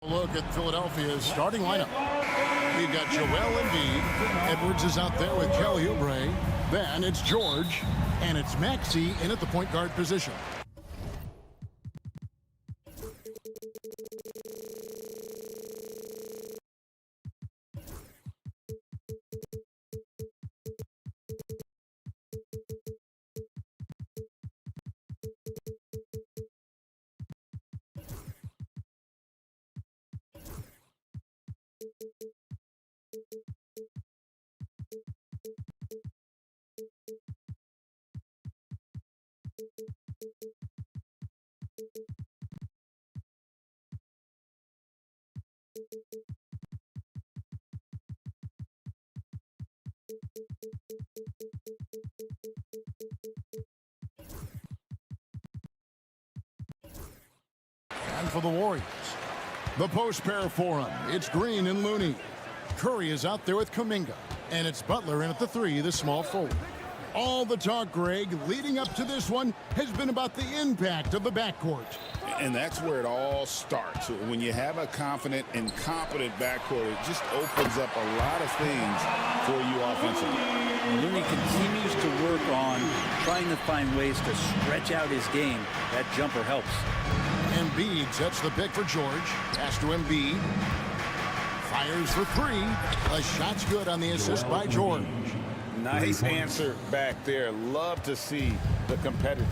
Look at Philadelphia's starting lineup. We've got Joel Embiid. Edwards is out there with Kelly Oubre. Then it's George. And it's Maxey in at the point guard position. And for the Warriors, the post pair for him. It's Green and Looney. Curry is out there with Kuminga. And it's Butler in at the 3, the small forward. All the talk, Greg, leading up to this one has been about the impact of the backcourt. And that's where it all starts. When you have a confident and competent backcourt, it just opens up a lot of things for you offensively. Looney continues to work on trying to find ways to stretch out his game. That jumper helps. Embiid sets the pick for George. Pass to Embiid. Fires for 3. A shot's good on the assist by George. Nice answer back there. Love to see the competitiveness.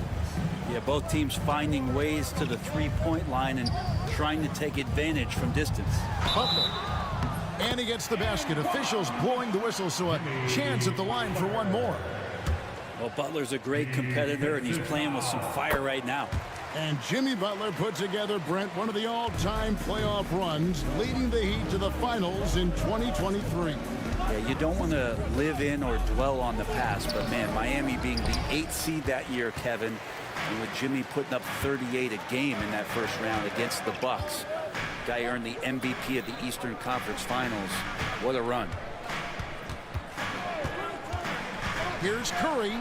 Yeah, both teams finding ways to the three-point line and trying to take advantage from distance. Butler. And he gets the basket. Officials blowing the whistle, so a chance at the line for one more. Well, Butler's a great competitor, and he's playing with some fire right now. And Jimmy Butler put together, Brent, one of the all-time playoff runs, leading the Heat to the finals in 2023. Yeah, you don't want to live in or dwell on the past, but man, Miami being the 8th seed that year, Kevin, and with Jimmy putting up 38 a game in that first round against the Bucks. Guy earned the MVP of the Eastern Conference Finals. What a run. Here's Curry.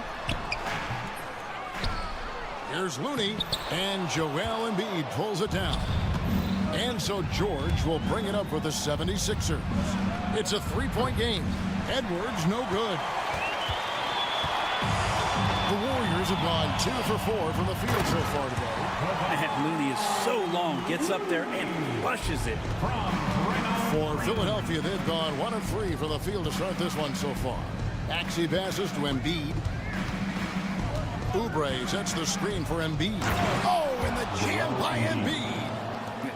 Here's Looney. And Joel Embiid pulls it down. And so George will bring it up for the 76ers. It's a three-point game. Edwards, no good. The Warriors have gone 2 for 4 from the field so far today. And Looney is so long, gets up there and flushes it. For Philadelphia, they've gone 1 of 3 from the field to start this one so far. Maxey passes to Embiid. Oubre sets the screen for Embiid. Oh, and the jam by Embiid.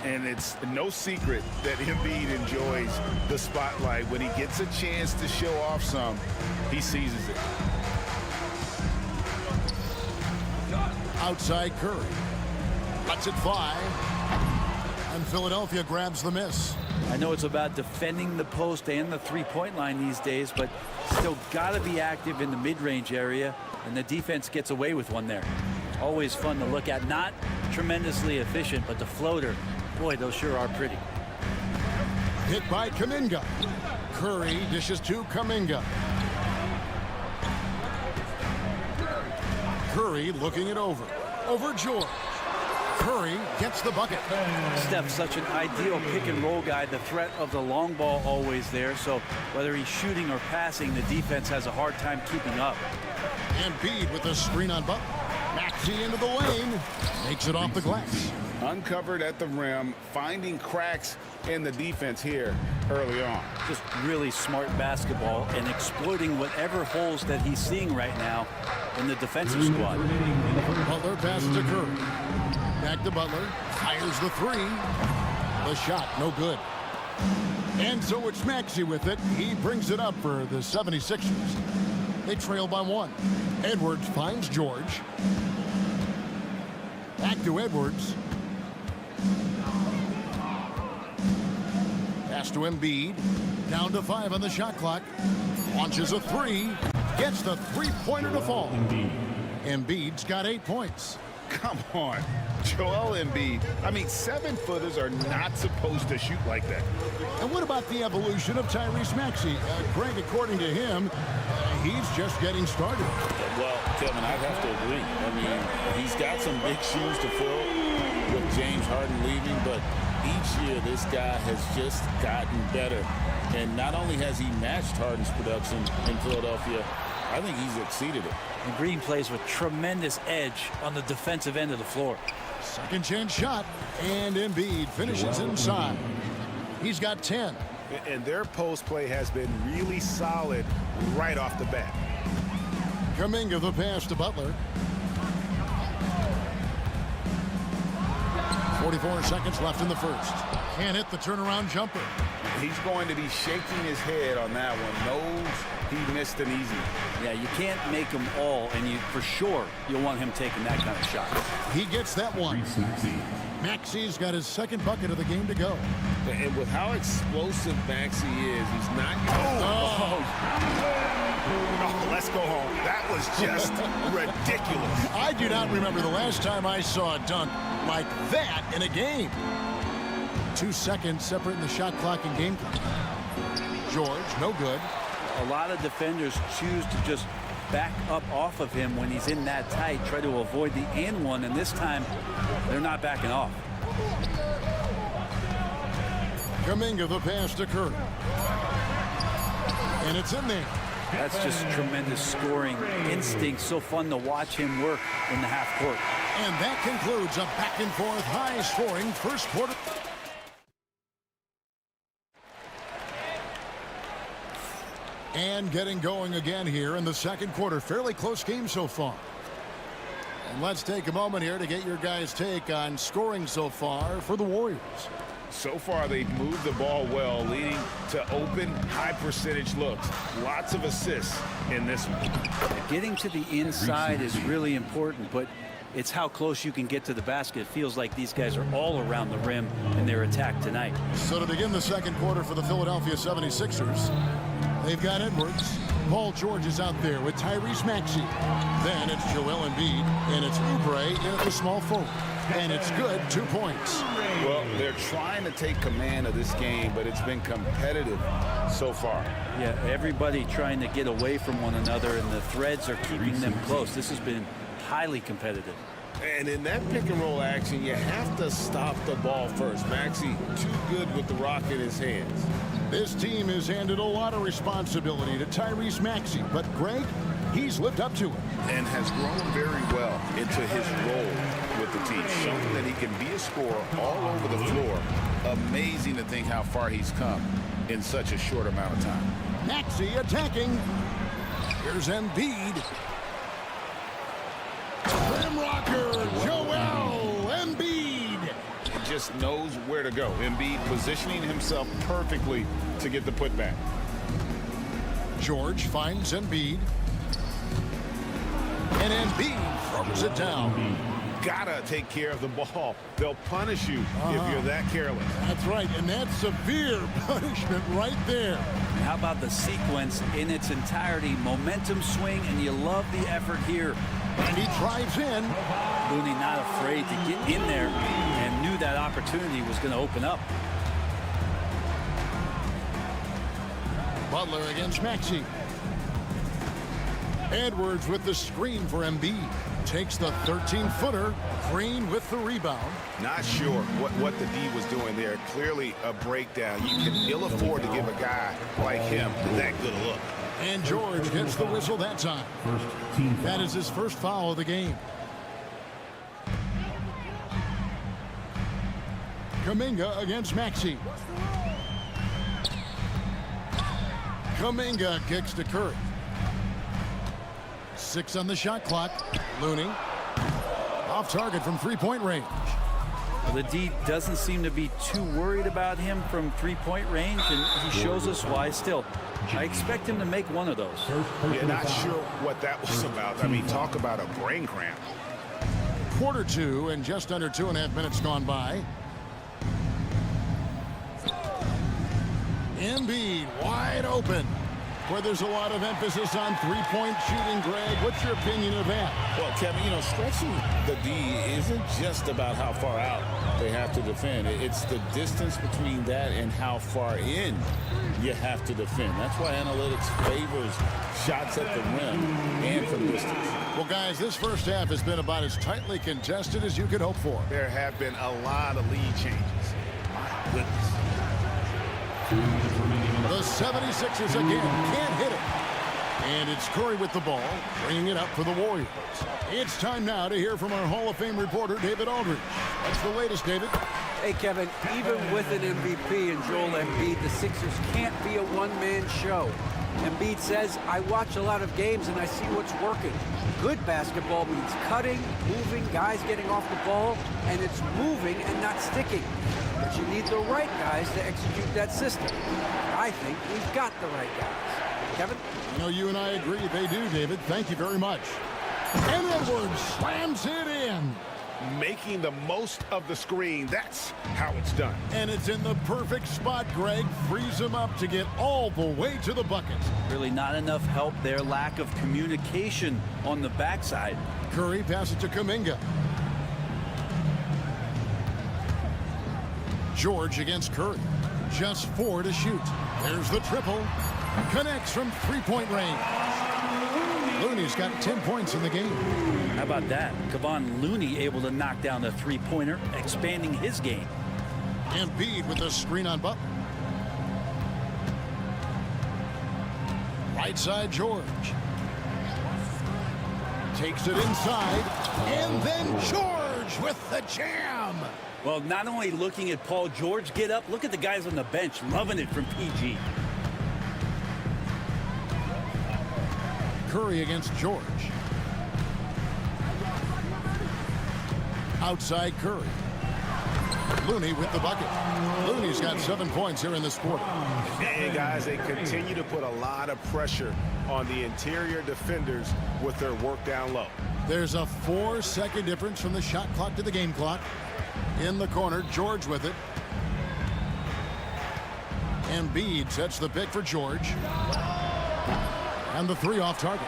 And it's no secret that Embiid enjoys the spotlight. When he gets a chance to show off some, he seizes it. Outside Curry. Lets it fly. And Philadelphia grabs the miss. I know it's about defending the post and the three-point line these days, but still got to be active in the mid-range area, and the defense gets away with one there. Always fun to look at. Not tremendously efficient, but the floater, boy, those sure are pretty. Hit by Kuminga. Curry dishes to Kuminga. Curry looking it over. Over George. Curry gets the bucket. Steph's such an ideal pick-and-roll guy. The threat of the long ball always there, so whether he's shooting or passing, the defense has a hard time keeping up. Embiid with a screen on Butler. Maxey into the lane. Makes it off the glass. Uncovered at the rim, finding cracks in the defense here early on. Just really smart basketball and exploiting whatever holes that he's seeing right now in the defensive squad. Butler passes to Curry. Back to Butler. Fires the 3. The shot, no good. And so it's Maxey with it. He brings it up for the 76ers. They trail by 1. Edwards finds George. Back to Edwards. Pass to Embiid. Down to 5 on the shot clock. Launches a 3. Gets the three-pointer to fall. Embiid's got 8 points. Come on, Joel Embiid. I mean, 7-footers are not supposed to shoot like that. And what about the evolution of Tyrese Maxey? Greg, according to him, he's just getting started. Well, Kevin, I'd have to agree. I mean, he's got some big shoes to fill with James Harden leaving, but each year this guy has just gotten better. And not only has he matched Harden's production in Philadelphia, I think he's exceeded it. And Green plays with tremendous edge on the defensive end of the floor. Second chance shot, and Embiid finishes inside. He's got 10. And their post play has been really solid right off the bat. Kuminga the pass to Butler. 44 seconds left in the first. Can't hit the turnaround jumper. He's going to be shaking his head on that one. Knows he missed an easy. Yeah, you can't make them all, and you for sure you'll want him taking that kind of shot. He gets that one. Maxi's got his second bucket of the game to go. And with how explosive Maxi is, he's not. Oh, let's go home. That was just ridiculous. I do not remember the last time I saw a dunk like that in a game. 2 seconds separating the shot clock and game clock. George, no good. A lot of defenders choose to just back up off of him when he's in that tight, try to avoid the and one, and this time they're not backing off. Kuminga the pass to Curry. And it's in there. That's just tremendous scoring instinct. So fun to watch him work in the half court. And that concludes a back-and-forth, high-scoring first quarter. And getting going again here in the second quarter. Fairly close game so far. And let's take a moment here to get your guys' take on scoring so far for the Warriors. So far, they've moved the ball well, leading to open, high-percentage looks. Lots of assists in this one. Getting to the inside is really important, but it's how close you can get to the basket. It feels like these guys are all around the rim in their attack tonight. So to begin the second quarter for the Philadelphia 76ers, they've got Edwards. Paul George is out there with Tyrese Maxey. Then it's Joel Embiid, and it's Oubre in at the small forward. And it's good, 2 points. Well, they're trying to take command of this game, but it's been competitive so far. Yeah, everybody trying to get away from one another, and the threads are keeping them close. This has been highly competitive. And in that pick and roll action, you have to stop the ball first. Maxey too good with the rock in his hands. This team has handed a lot of responsibility to Tyrese Maxey, but Greg, he's lived up to it. And has grown very well into his role with the team, showing that he can be a scorer all over the floor. Amazing to think how far he's come in such a short amount of time. Maxey attacking. Here's Embiid. Rim rocker, Joel Embiid. He just knows where to go. Embiid positioning himself perfectly to get the putback. George finds Embiid. And Embiid throws it down. Gotta take care of the ball. They'll punish you if you're that careless. That's right, and that's severe punishment right there. How about the sequence in its entirety? Momentum swing, and you love the effort here. And he drives in. Looney not afraid to get in there and knew that opportunity was going to open up. Butler against Maxey. Edwards with the screen for Embiid. Takes the 13-footer. Green with the rebound. Not sure what the D was doing there. Clearly a breakdown. You can ill afford to give a guy like him that good a look. And George gets the whistle that time. That is his first foul of the game. Kuminga against Maxey. Kuminga kicks to Curry. 6 on the shot clock. Looney off target from three-point range. Well, the D doesn't seem to be too worried about him from three-point range, and he shows us why still. I expect him to make one of those. Yeah, not sure what that was about. I mean, talk about a brain cramp. Quarter 2 and just under 2.5 minutes gone by. Embiid wide open. Where there's a lot of emphasis on three-point shooting, Greg. What's your opinion of that? Well, Kevin, you know, stretching the D isn't just about how far out they have to defend. It's the distance between that and how far in you have to defend. That's why analytics favors shots at the rim and from distance. Well, guys, this first half has been about as tightly contested as you could hope for. There have been a lot of lead changes. goodness. The 76ers again can't hit it. And it's Curry with the ball, bringing it up for the Warriors. It's time now to hear from our Hall of Fame reporter, David Aldridge. What's the latest, David? Hey, Kevin, even with an MVP and Joel Embiid, the Sixers can't be a one-man show. Embiid says, I watch a lot of games and I see what's working. Good basketball means cutting, moving, guys getting off the ball, and it's moving and not sticking. But you need the right guys to execute that system. I think we've got the right guys. Kevin? I know you and I agree they do, David. Thank you very much. And Edwards slams it in. Making the most of the screen. That's how it's done. And it's in the perfect spot, Greg. Frees him up to get all the way to the bucket. Really not enough help there. Lack of communication on the backside. Curry passes to Kuminga. George against Curry. Just 4 to shoot. There's the triple. Connects from three-point range. Looney's got 10 points in the game. How about that? Kevon Looney able to knock down the three-pointer, expanding his game. Embiid with the screen on Butler. Right side, George. Takes it inside. And then George with the jam. Well, not only looking at Paul George get up, look at the guys on the bench loving it from PG. Curry against George. Outside Curry. Looney with the bucket. Looney's got 7 points here in this quarter. And guys, they continue to put a lot of pressure on the interior defenders with their work down low. There's a 4-second difference from the shot clock to the game clock. In the corner, George with it. Embiid sets the pick for George. And the 3 off target.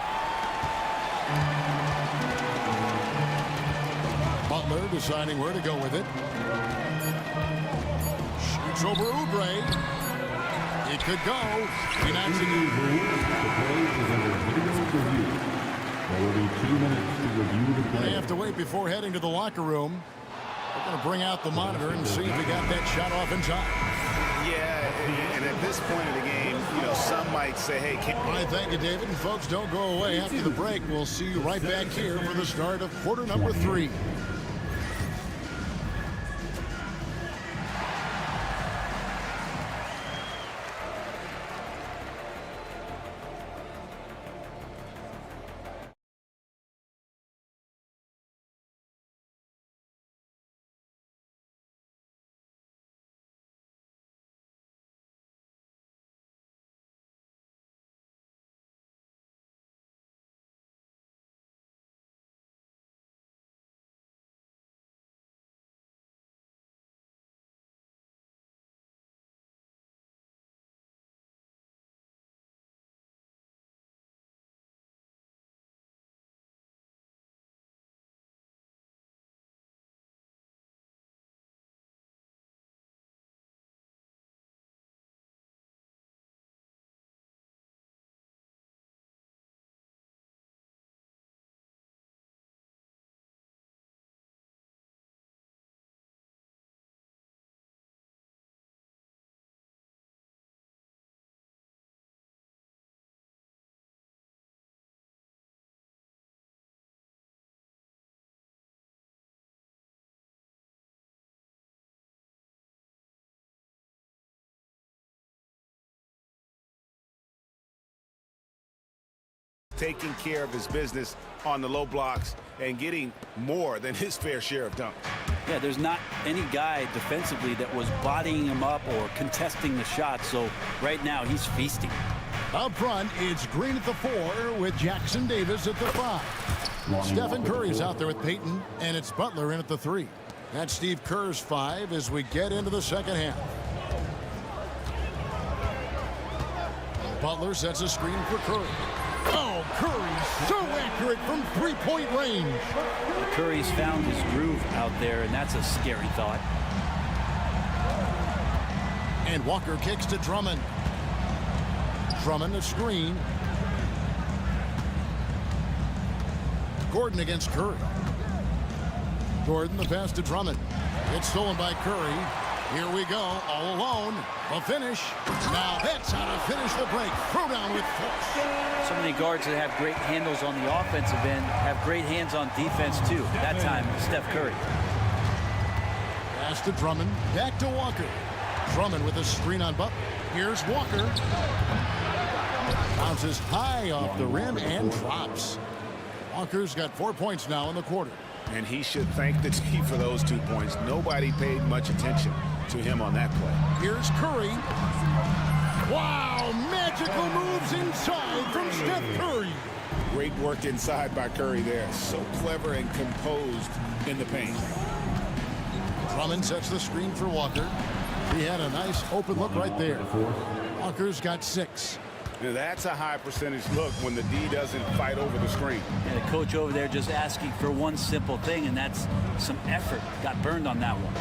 Butler deciding where to go with it. Shoots over Oubre. It could go. He knocks it in. They have to wait before heading to the locker room. They're going to bring out the monitor and see if he got that shot off in time. Yeah, and at this point in the game, you know, some might say, hey, I thank you, David. And folks, don't go away. After the break, we'll see you right back here for the start of quarter number 3. taking care of his business on the low blocks and getting more than his fair share of dunks. Yeah, there's not any guy defensively that was bodying him up or contesting the shot, so right now he's feasting. Up front, it's Green at the 4 with Jackson Davis at the 5. Stephen Curry's out there with Peyton, and it's Butler in at the 3. That's Steve Kerr's 5 as we get into the second half. Butler sets a screen for Curry. Oh, Curry so accurate from three-point range. Curry's found his groove out there, and that's a scary thought. And Walker kicks to Drummond. Drummond a screen. Gordon against Curry. Gordon the pass to Drummond. It's stolen by Curry. Here we go, all alone. The finish. Now that's how to finish the break. Throw down with force. So many guards that have great handles on the offensive end have great hands on defense, too. That time, Steph Curry. Pass to Drummond. Back to Walker. Drummond with a screen on Butler. Here's Walker. Bounces high off the rim and drops. Walker's got 4 points now in the quarter. And he should thank the team for those 2 points. Nobody paid much attention to him on that play. Here's Curry. Wow, magical moves inside from Steph Curry. Great work inside by Curry there. So clever and composed in the paint. Drummond sets the screen for Walker. He had a nice open look right there. Walker's got 6. Now that's a high percentage look when the D doesn't fight over the screen. And the coach over there just asking for one simple thing, and that's some effort. Got burned on that one.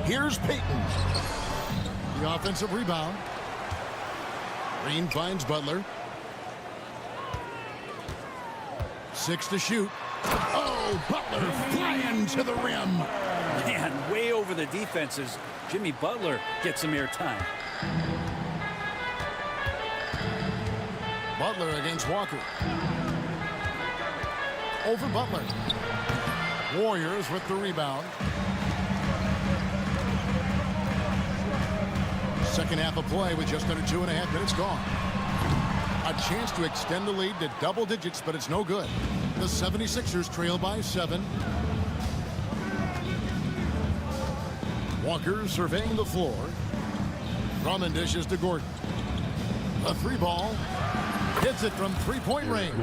Here's Payton. The offensive rebound. Green finds Butler. 6 to shoot. Oh, Butler flying to the rim. Man, way over the defenses. Jimmy Butler gets some airtime. Butler against Walker. Over Butler. Warriors with the rebound. Second half of play with just under 2.5 minutes gone. A chance to extend the lead to double digits, but it's no good. The 76ers trail by 7. Walker surveying the floor. Drummond dishes to Gordon. A 3-ball. Hits it from 3-point range.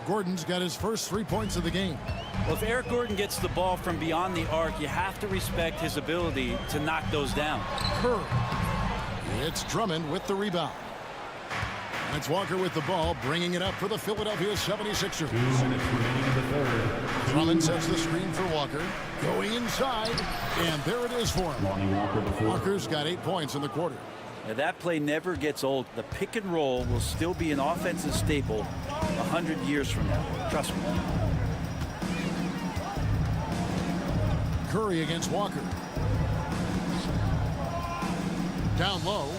Gordon's got his first 3 points of the game. Well, if Eric Gordon gets the ball from beyond the arc, you have to respect his ability to knock those down. Curry. It's Drummond with the rebound. And it's Walker with the ball, bringing it up for the Philadelphia 76ers. Drummond sets the screen for Walker. Going inside, and there it is for him. Walker's got 8 points in the quarter. Now, that play never gets old. The pick and roll will still be an offensive staple 100 years from now. Trust me. Curry against Walker. Down low.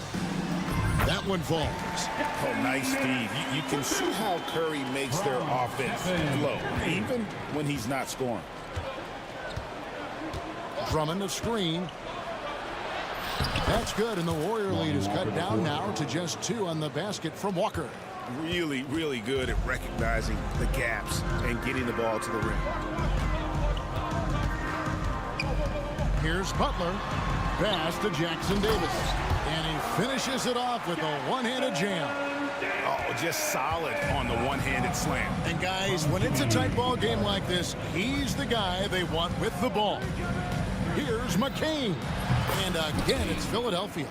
That one falls. Oh, nice feed. You can see how Curry makes their offense flow, even when he's not scoring. Drummond a screen. That's good, and the Warrior lead is cut down now to just 2 on the basket from Walker. Really, really good at recognizing the gaps and getting the ball to the rim. Here's Butler. Pass to Jackson Davis. And he finishes it off with a one-handed jam. Oh, just solid on the one-handed slam. And guys, when it's a tight ball game like this, he's the guy they want with the ball. Here's McCain. And again, it's Philadelphia.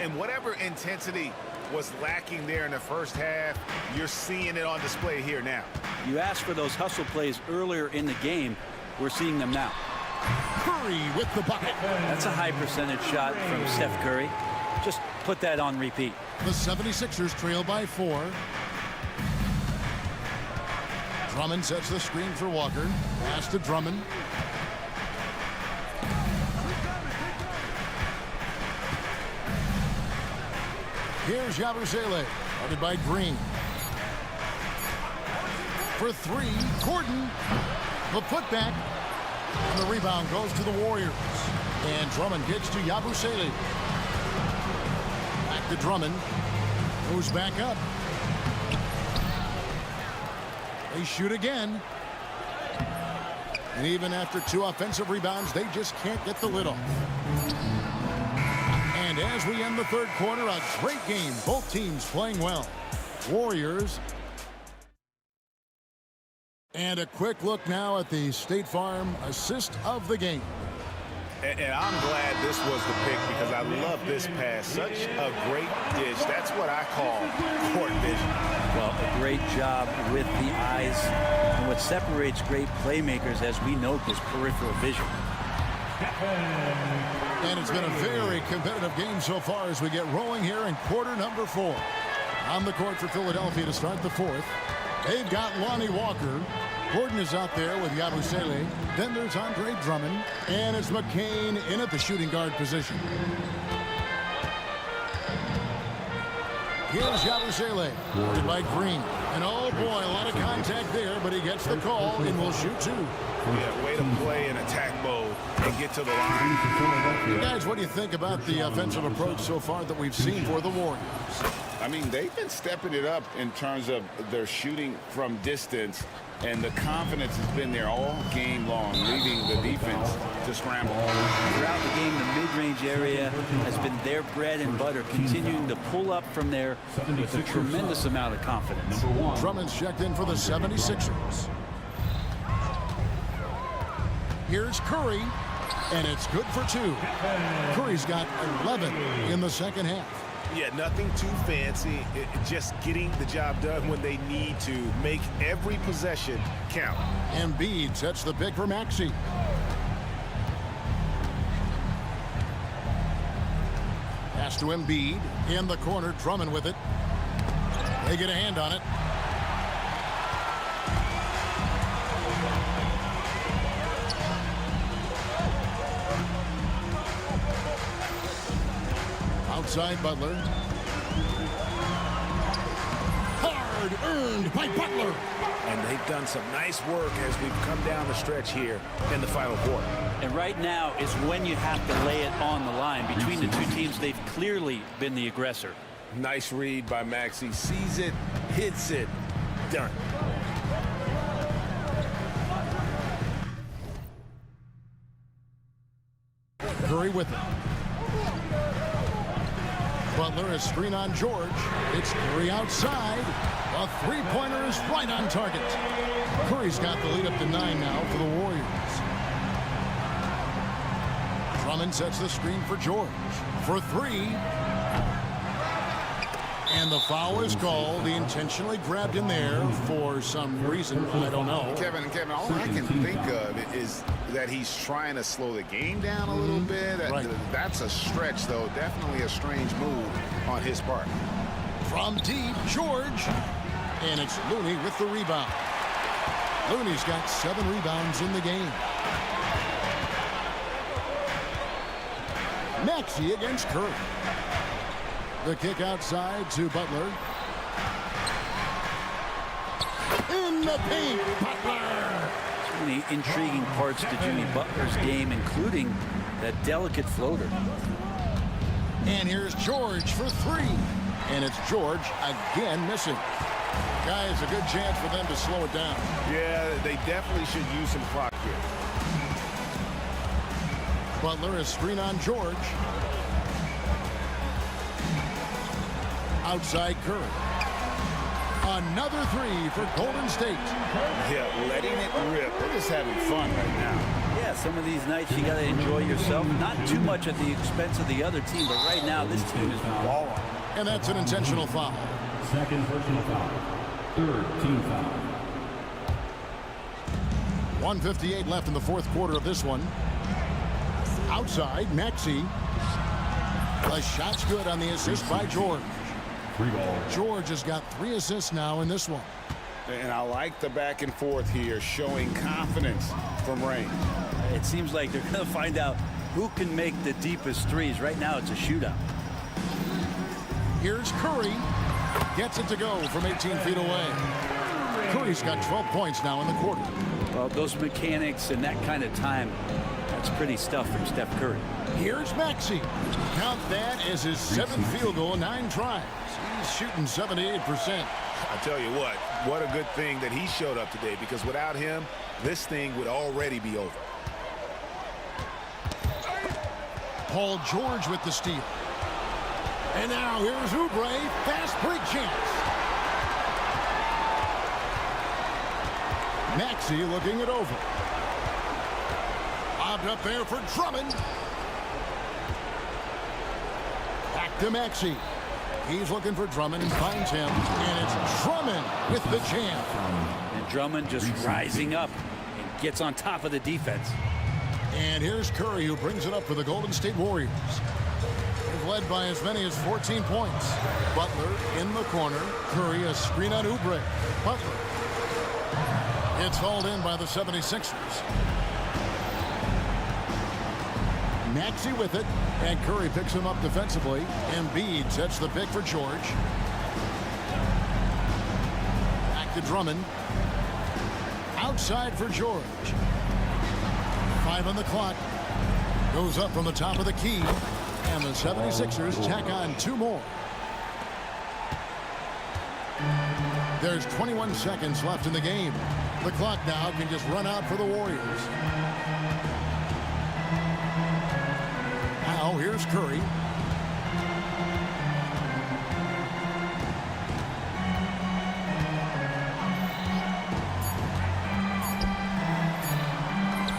And whatever intensity was lacking there in the first half, you're seeing it on display here now. You asked for those hustle plays earlier in the game. We're seeing them now. Curry with the bucket. That's a high percentage shot from Steph Curry. Just put that on repeat. The 76ers trail by 4. Drummond sets the screen for Walker. Pass to Drummond. Here's Yabusele, guarded by Green. For 3, Gordon. The putback. And the rebound goes to the Warriors. And Drummond gets to Yabusele. Back to Drummond. Goes back up. They shoot again. And even after 2 offensive rebounds, they just can't get the lid off. And as we end the third quarter, a great game. Both teams playing well. Warriors. And a quick look now at the State Farm assist of the game. And I'm glad this was the pick because I love this pass. Such a great dish. That's what I call court vision. Well, a great job with the eyes. And what separates great playmakers, as we note, is peripheral vision. And it's been a very competitive game so far as we get rolling here in quarter number 4. On the court for Philadelphia to start the 4th. They've got Lonnie Walker, Gordon is out there with Yabusele. Then there's Andre Drummond. And it's McCain in at the shooting guard position. Here's Yabusele. Guarded by Green. And oh boy, a lot of contact there, but he gets the call and will shoot two. Yeah, way to play in attack mode and get to the line. Guys, what do you think about the offensive approach so far that we've seen for the Warriors? I mean, they've been stepping it up in terms of their shooting from distance, and the confidence has been there all game long, leaving the defense to scramble. Throughout the game, the mid-range area has been their bread and butter, continuing to pull up from there with a tremendous amount of confidence. Drummond's checked in for the 76ers. Here's Curry, and it's good for two. Curry's got 11 in the second half. Yeah, nothing too fancy. Just getting the job done when they need to. Make every possession count. Embiid sets the pick for Maxey. Pass to Embiid. In the corner, Drummond with it. They get a hand on it. Outside Butler. Hard earned by Butler. And they've done some nice work as we've come down the stretch here in the final quarter. And right now is when you have to lay it on the line. Between the two teams, they've clearly been the aggressor. Nice read by Maxey. Sees it, hits it, done. Curry with it. Butler is screen on George. It's Curry outside. A three-pointer is right on target. Curry's got the lead up to 9 now for the Warriors. Drummond sets the screen for George. For three. And the foul is called. He intentionally grabbed in there for some reason. I don't know. Kevin, all I can think of is that he's trying to slow the game down a little bit. Right. That's a stretch, though. Definitely a strange move on his part. From deep, George. And it's Looney with the rebound. Looney's got 7 rebounds in the game. Maxey against Curry. The kick outside to Butler. In the paint, Butler. So many intriguing parts to Jimmy Butler's game, including that delicate floater. And here's George for three. And it's George again missing. Guys, a good chance for them to slow it down. Yeah, they definitely should use some clock here. Butler is screen on George. Outside Curry. Another three for Golden State. Yeah, letting it rip. They're just having fun right now. Yeah, some of these nights you got to enjoy yourself. Not too much at the expense of the other team, but right now this team is balling. And that's an intentional foul. Second personal foul. Third team foul. 1:58 left in the fourth quarter of this one. Outside, Maxey. The shot's good on the assist by George. Free ball. George has got 3 assists now in this one. And I like the back and forth here, showing confidence from Rain. It seems like they're going to find out who can make the deepest threes. Right now it's a shootout. Here's Curry. Gets it to go from 18 feet away. Curry's got 12 points now in the quarter. Well, those mechanics and that kind of time, that's pretty stuff from Steph Curry. Here's Maxey. Count that as his 7th field goal, 9 tries. He's shooting 78%. I tell you what a good thing that he showed up today, because without him, this thing would already be over. Paul George with the steal. And now here's Oubre. Fast break chance. Maxey looking it over. Lobbed up there for Drummond. Back to Maxey. He's looking for Drummond and finds him. And it's Drummond with the jam. And Drummond just rising up and gets on top of the defense. And here's Curry, who brings it up for the Golden State Warriors. They've led by as many as 14 points. Butler in the corner. Curry a screen on Oubre. Butler. It's hauled in by the 76ers. Maxey with it, and Curry picks him up defensively. Embiid sets the pick for George. Back to Drummond. Outside for George. 5 on the clock. Goes up from the top of the key. And the 76ers tack on 2 more. There's 21 seconds left in the game. The clock now can just run out for the Warriors. Now here's Curry.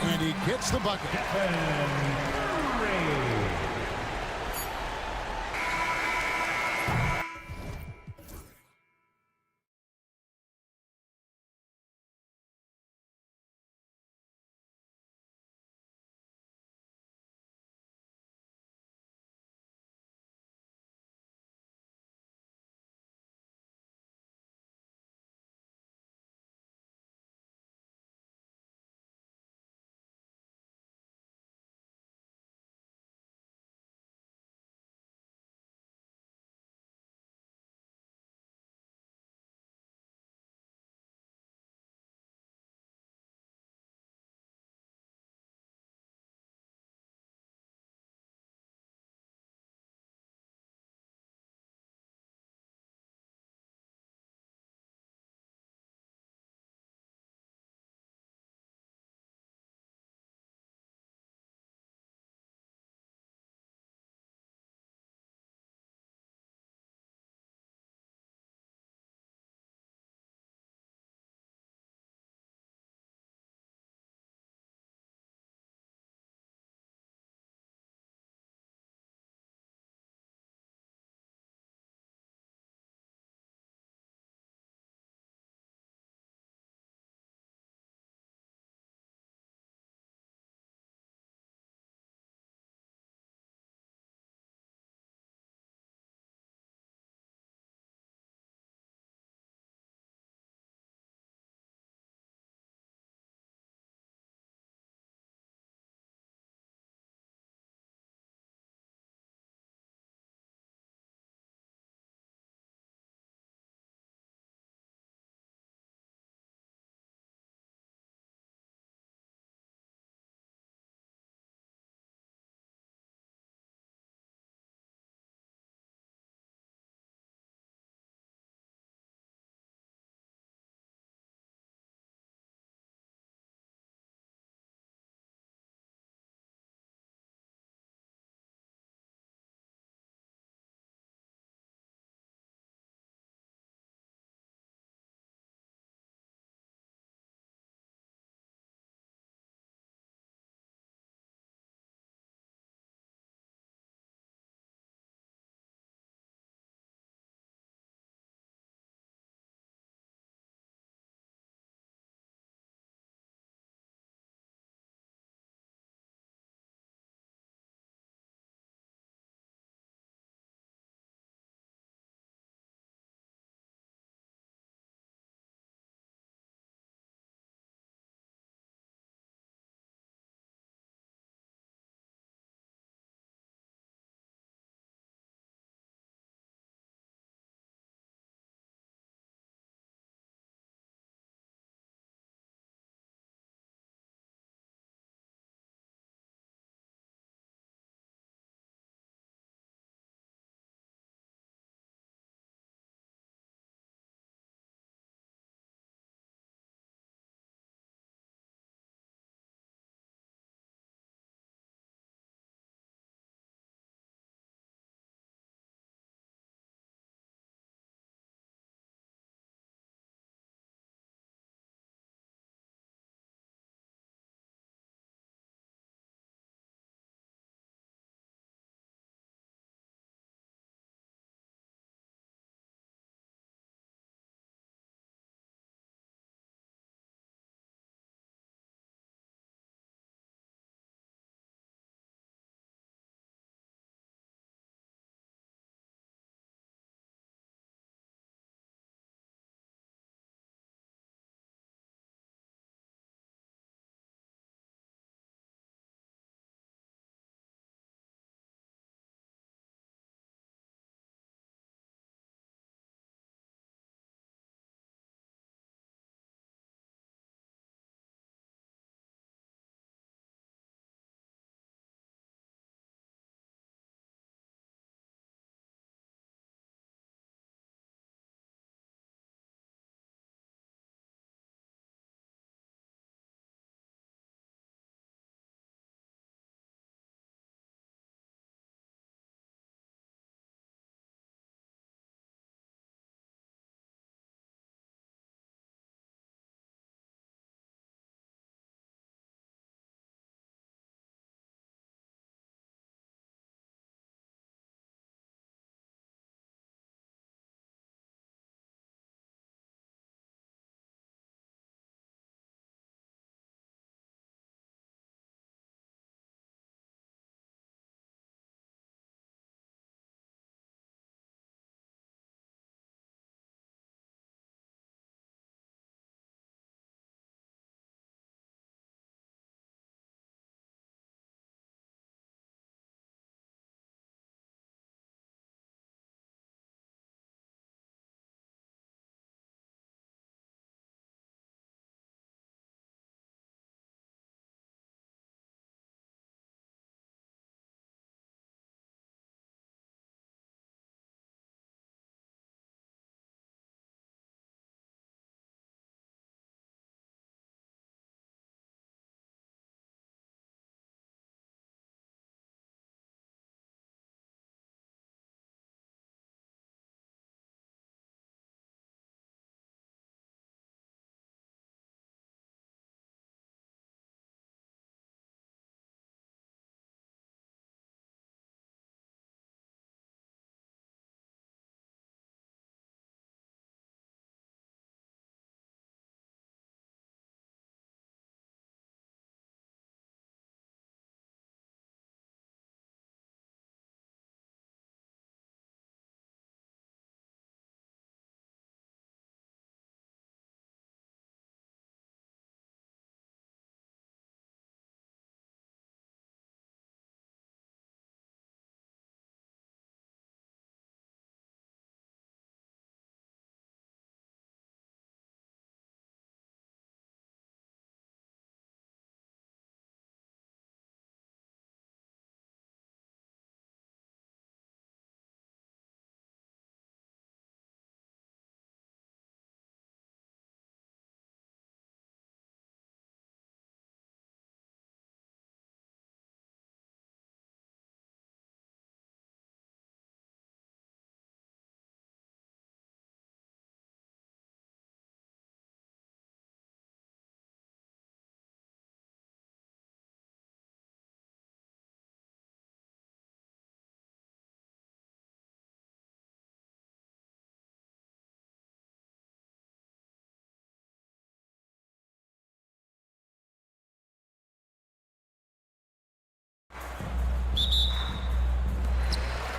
And he gets the bucket.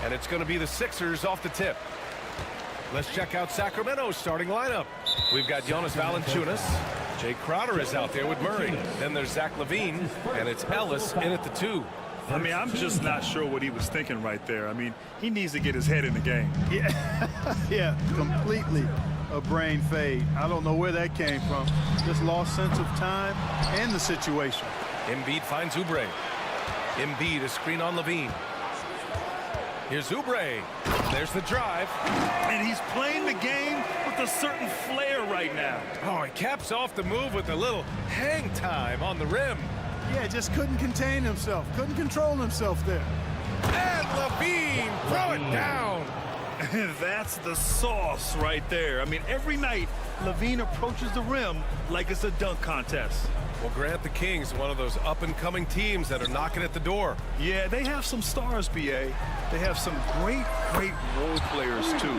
And it's going to be the Sixers off the tip. Let's check out Sacramento's starting lineup. We've got Jonas Valanciunas. Jay Crowder is out there with Murray. Then there's Zach LaVine, and it's Ellis in at the 2. I mean, I'm just not sure what he was thinking right there. I mean, he needs to get his head in the game. Yeah, completely a brain fade. I don't know where that came from. Just lost sense of time and the situation. Embiid finds Oubre. Embiid, a screen on LaVine. Here's Oubre. There's the drive. And he's playing the game with a certain flair right now. Oh, he caps off the move with a little hang time on the rim. Yeah, just couldn't contain himself. Couldn't control himself there. And LaVine, throw it down. That's the sauce right there. I mean, every night, LaVine approaches the rim like it's a dunk contest. Well, Grant, the Kings, one of those up-and-coming teams that are knocking at the door. Yeah, they have some stars, BA. They have some great role players, too.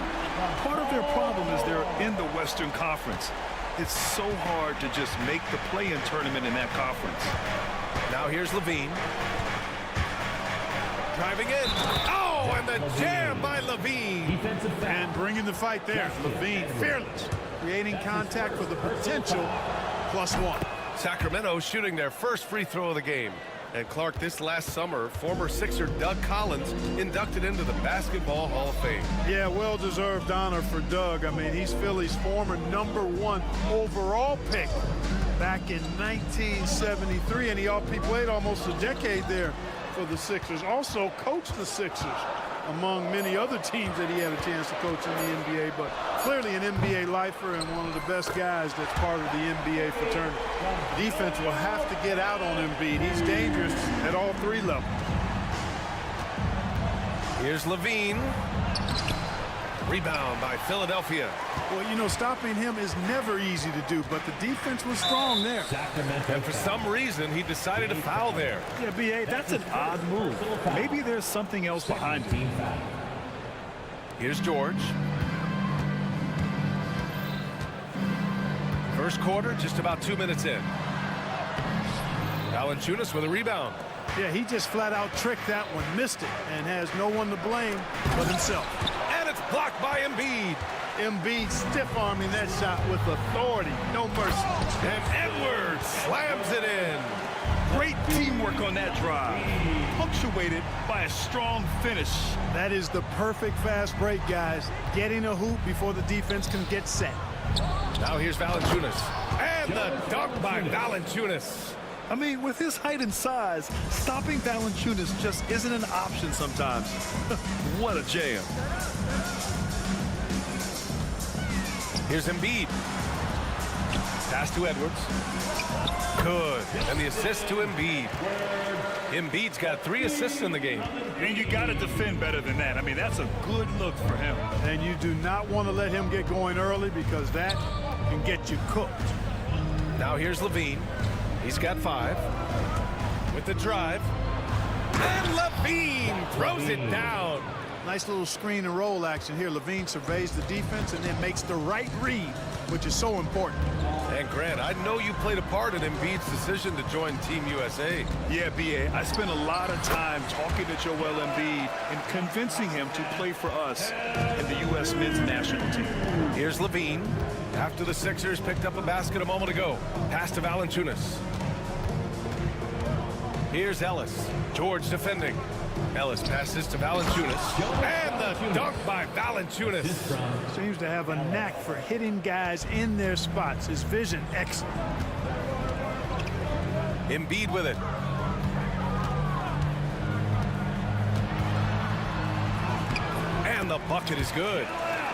Part of their problem is they're in the Western Conference. It's so hard to just make the play-in tournament in that conference. Now here's LaVine. Driving in. Oh, and the jam by LaVine. And bringing the fight there. LaVine, fearless. Creating contact for the potential +1. Sacramento shooting their first free throw of the game. And Clark, this last summer, former Sixer Doug Collins inducted into the Basketball Hall of Fame. Yeah, well-deserved honor for Doug. I mean, he's Philly's former #1 overall pick back in 1973, and he played almost a decade there for the Sixers. Also coached the Sixers, among many other teams that he had a chance to coach in the NBA, but clearly an NBA lifer and one of the best guys that's part of the NBA fraternity. Defense will have to get out on Embiid. He's dangerous at all 3 levels. Here's LaVine. Rebound by Philadelphia. Well, you know, stopping him is never easy to do, but the defense was strong there. And for some reason, he decided to foul there. Yeah, BA, that's an odd move. Maybe there's something else behind it. Here's George. First quarter, just about 2 minutes in. Valanciunas with a rebound. Yeah, he just flat out tricked that one, missed it, and has no one to blame but himself. And it's blocked by Embiid. Embiid stiff-arming that shot with authority, no mercy. And Edwards slams it in. Great teamwork on that drive, punctuated by a strong finish. That is the perfect fast break, guys. Getting a hoop before the defense can get set. Now here's Valanciunas. And the dunk by Valanciunas. I mean, with his height and size, stopping Valanciunas just isn't an option sometimes. What a jam. Here's Embiid. Pass to Edwards. Good. And the assist to Embiid. Embiid's got 3 assists in the game. And you got to defend better than that. I mean, that's a good look for him. And you do not want to let him get going early because that can get you cooked. Now here's LaVine. He's got 5. With the drive. And LaVine throws it down. Nice little screen and roll action here. LaVine surveys the defense and then makes the right read, which is so important. And Grant, I know you played a part in Embiid's decision to join Team USA. Yeah, BA, I spent a lot of time talking to Joel Embiid and convincing him to play for us in the U.S. men's national team. Here's LaVine. After the Sixers picked up a basket a moment ago. Pass to Valanciunas. Here's Ellis. George defending. Ellis passes to Valanciunas. And the dunk by Valanciunas. Seems to have a knack for hitting guys in their spots. His vision, excellent. Embiid with it. And the bucket is good.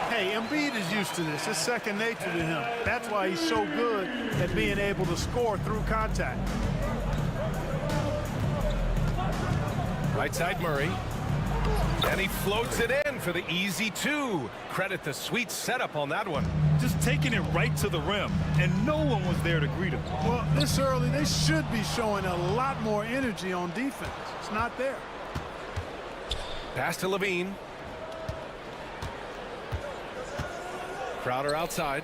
Hey, Embiid is used to this. It's second nature to him. That's why he's so good at being able to score through contact. Right side Murray. And he floats it in for the easy 2. Credit the sweet setup on that one. Just taking it right to the rim, and no one was there to greet him. Well, this early, they should be showing a lot more energy on defense. It's not there. Pass to LaVine. Crowder outside.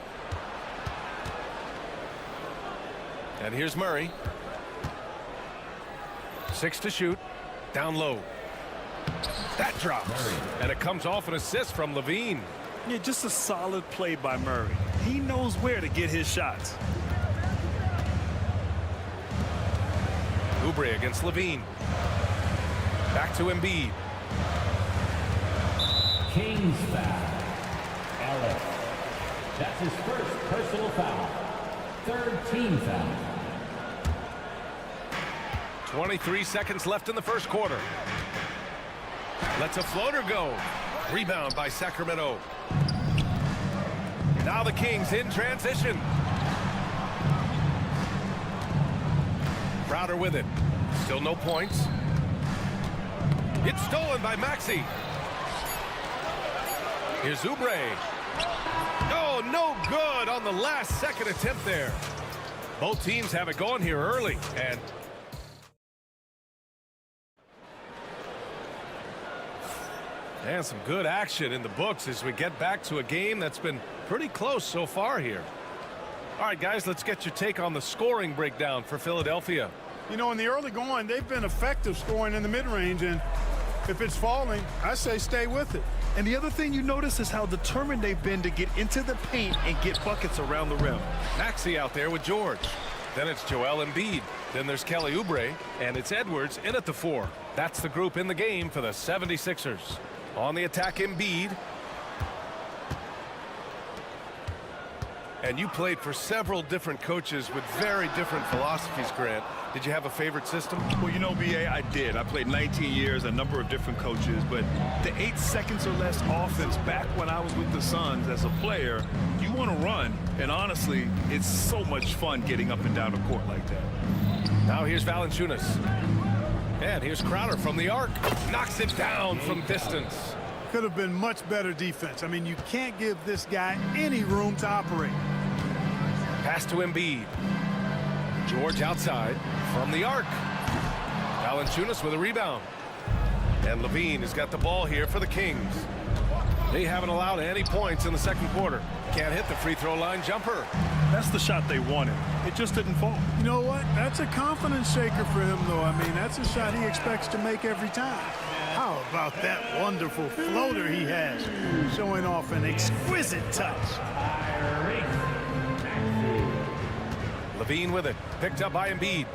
And here's Murray. 6 to shoot. Down low. That drops. And it comes off an assist from Levine. Yeah, just a solid play by Murray. He knows where to get his shots. Oubre against Levine. Back to Embiid. Kings foul. Ellis. That's his first personal foul. Third team foul. 23 seconds left in the first quarter. Lets a floater go. Rebound by Sacramento. Now the Kings in transition. Crowder with it. Still no points. It's stolen by Maxey. Here's Oubre. Oh, no good on the last second attempt there. Both teams have it going here early. And some good action in the books as we get back to a game that's been pretty close so far here. All right, guys, let's get your take on the scoring breakdown for Philadelphia. You know, in the early going, they've been effective scoring in the mid-range, and if it's falling, I say stay with it. And the other thing you notice is how determined they've been to get into the paint and get buckets around the rim. Maxey out there with George. Then it's Joel Embiid. Then there's Kelly Oubre, and it's Edwards in at the 4. That's the group in the game for the 76ers. On the attack, Embiid. And you played for several different coaches with very different philosophies, Grant. Did you have a favorite system? Well, you know, B.A., I did. I played 19 years, a number of different coaches, but the 8 seconds or less offense back when I was with the Suns as a player, you want to run, and honestly, it's so much fun getting up and down the court like that. Now here's Valanciunas. And here's Crowder from the arc. Knocks it down from distance. Could have been much better defense. I mean, you can't give this guy any room to operate. Pass to Embiid. George outside from the arc. Valanciunas with a rebound. And Levine has got the ball here for the Kings. They haven't allowed any points in the second quarter. Can't hit the free throw line jumper. That's the shot they wanted. It just didn't fall. You know what? That's a confidence shaker for him, though. I mean, that's a shot he expects to make every time. How about that wonderful floater he has, showing off an exquisite touch. Levine with it, picked up by Embiid.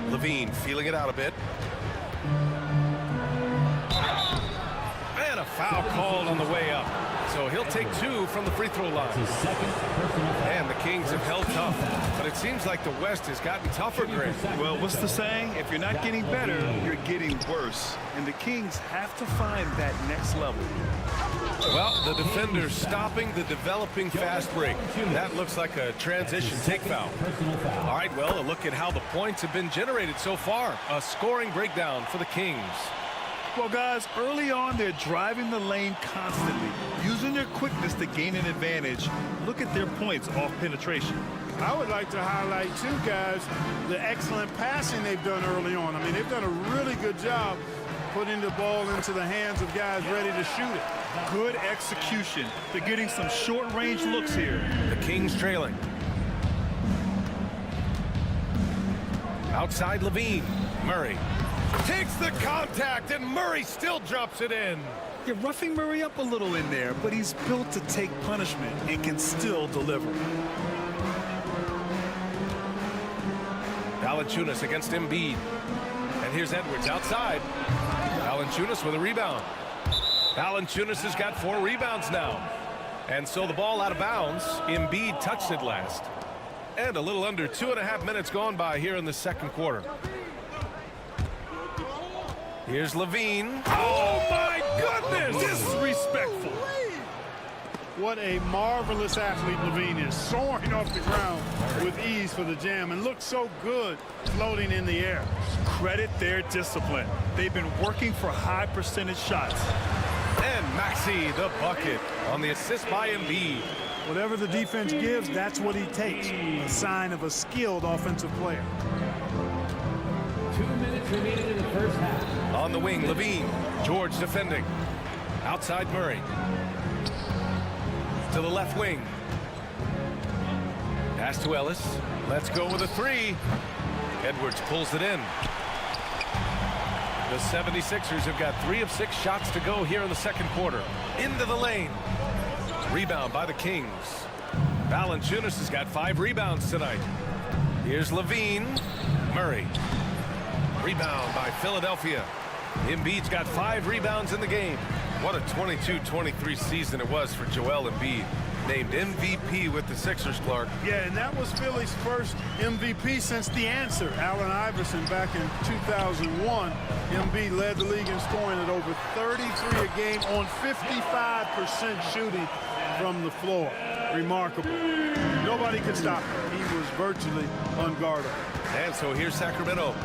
Levine feeling it out a bit. And a foul called on the way up. So he'll take 2 from the free throw line. And the Kings have held tough. But it seems like the West has gotten tougher, Grant. Well, what's the saying? If you're not getting better, you're getting worse. And the Kings have to find that next level. Well, the defenders stopping the developing fast break. That looks like a transition take foul. All right, well, a look at how the points have been generated so far. A scoring breakdown for the Kings. Well, guys, early on, they're driving the lane constantly, using their quickness to gain an advantage. Look at their points off penetration. I would like to highlight, too, guys, the excellent passing they've done early on. I mean, they've done a really good job putting the ball into the hands of guys ready to shoot it. Good execution. They're getting some short-range looks here. The Kings trailing. Outside Levine. Murray takes the contact, and Murray still drops it in. You're roughing Murray up a little in there, but he's built to take punishment and can still deliver. Valanciunas against Embiid. And here's Edwards outside. Valanciunas with a rebound. Valanciunas has got 4 rebounds now. And so the ball out of bounds. Embiid touched it last. And a little under 2.5 minutes gone by here in the second quarter. Here's Levine. Oh, my goodness! Disrespectful. What a marvelous athlete Levine is, soaring off the ground with ease for the jam, and looks so good floating in the air. Credit their discipline. They've been working for high percentage shots. And Maxey the bucket on the assist by Embiid. Whatever the defense gives, that's what he takes. A sign of a skilled offensive player. 2 minutes remaining in the first half. On the wing, Levine. George defending. Outside Murray. To the left wing. Pass to Ellis. Let's go with a 3. Edwards pulls it in. The 76ers have got 3 of 6 shots to go here in the second quarter. Into the lane. Rebound by the Kings. Valanciunas has got 5 rebounds tonight. Here's Levine. Murray. Rebound by Philadelphia. Embiid's got 5 rebounds in the game. What a 22-23 season it was for Joel Embiid. Named MVP with the Sixers, Clark. Yeah, and that was Philly's first MVP since the answer. Allen Iverson back in 2001. Embiid led the league in scoring at over 33 a game on 55% shooting from the floor. Remarkable. Nobody could stop him. He was virtually unguardable. And so here's Sacramento.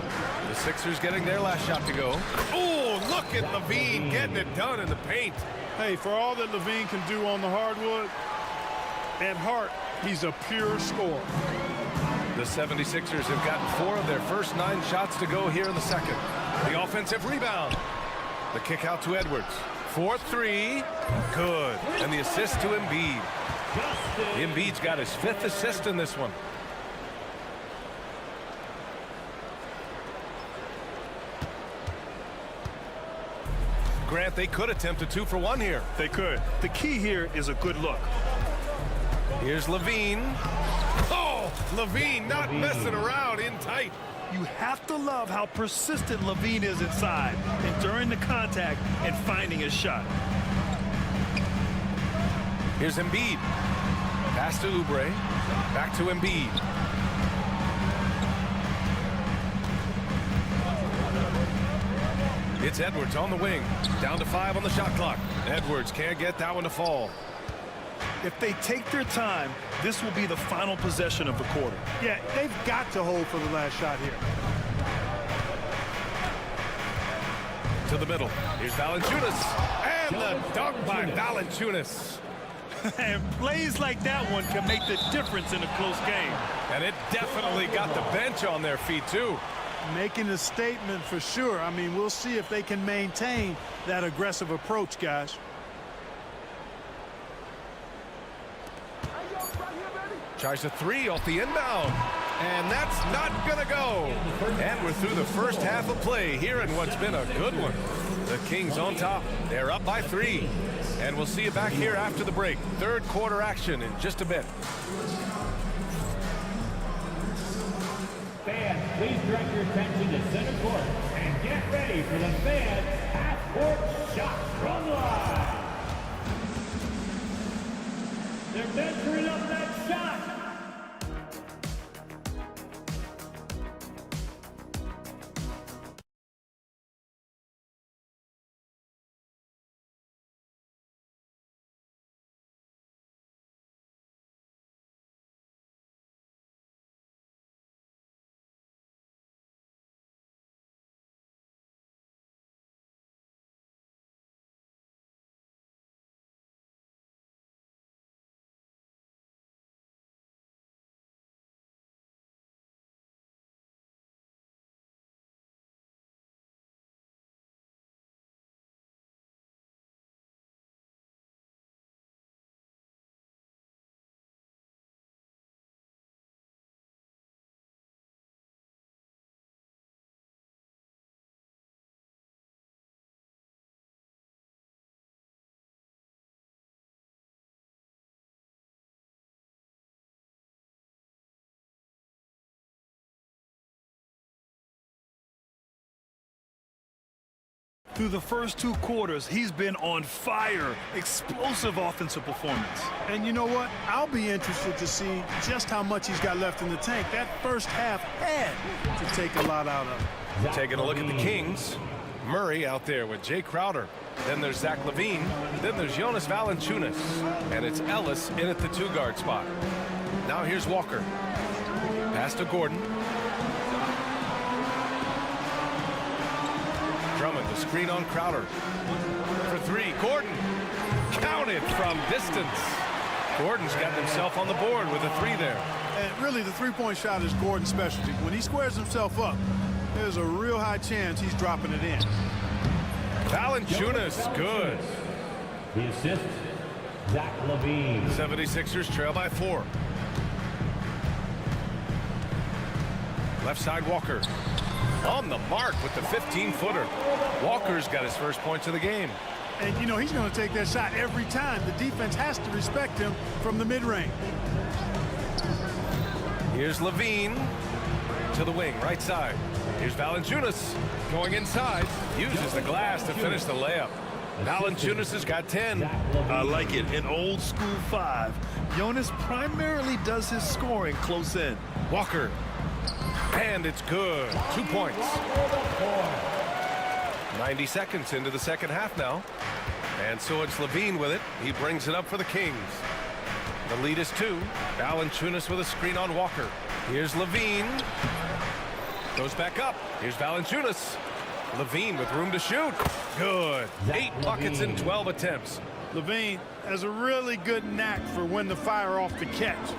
The Sixers getting their last shot to go. Oh, look at Levine getting it done in the paint. Hey, for all that Levine can do on the hardwood, at heart, he's a pure scorer. The 76ers have gotten 4 of their first 9 shots to go here in the second. The offensive rebound. The kick out to Edwards. 4-3. Good. And the assist to Embiid. Embiid's got his 5th assist in this one. Grant, they could attempt a 2 for 1 here. They could. The key here is a good look. Here's Levine. Oh, Levine not messing around in tight. You have to love how persistent Levine is inside and during the contact and finding his shot. Here's Embiid. Pass to Oubre. Back to Embiid. It's Edwards on the wing. Down to 5 on the shot clock. Edwards can't get that one to fall. If they take their time, this will be the final possession of the quarter. Yeah, they've got to hold for the last shot here. To the middle. Here's Valanciunas. And the dunk by Valanciunas. And plays like that one can make the difference in a close game. And it definitely got the bench on their feet, too. Making a statement for sure. I mean, we'll see if they can maintain that aggressive approach, guys. Tries a 3 off the inbound. And that's not going to go. And we're through the first half of play here in what's been a good one. The Kings on top. They're up by 3. And we'll see you back here after the break. Third quarter action in just a bit. Fans, please direct your attention to center court and get ready for the fan half-court shot from line. They're measuring up that shot. Through the first 2 quarters, he's been on fire. Explosive offensive performance. And you know what? I'll be interested to see just how much he's got left in the tank. That first half had to take a lot out of it. Taking a look at the Kings. Murray out there with Jay Crowder. Then there's Zach LaVine. Then there's Jonas Valanciunas. And it's Ellis in at the 2-guard spot. Now here's Walker. Pass to Gordon. Drummond, the screen on Crowder. For 3, Gordon. Counted from distance. Gordon's got himself on the board with a 3 there. And really, the three-point shot is Gordon's specialty. When he squares himself up, there's a real high chance he's dropping it in. Valanciunas, good. The assist, Zach LaVine. 76ers trail by 4. Left side Walker. On the mark with the 15-footer. Walker's got his first points of the game. And, you know, he's going to take that shot every time. The defense has to respect him from the mid-range. Here's Levine to the wing, right side. Here's Valanciunas going inside. Uses the glass to finish the layup. Valanciunas has got 10. I like it. An old school 5. Jonas primarily does his scoring close in. Walker. And it's good. 2 points. 90 seconds into the second half now. And so it's Levine with it. He brings it up for the Kings. The lead is 2. Valanciunas with a screen on Walker. Here's Levine. Goes back up. Here's Valanciunas. Levine with room to shoot. Good. 8 buckets in 12 attempts. Levine has a really good knack for when to fire off the catch.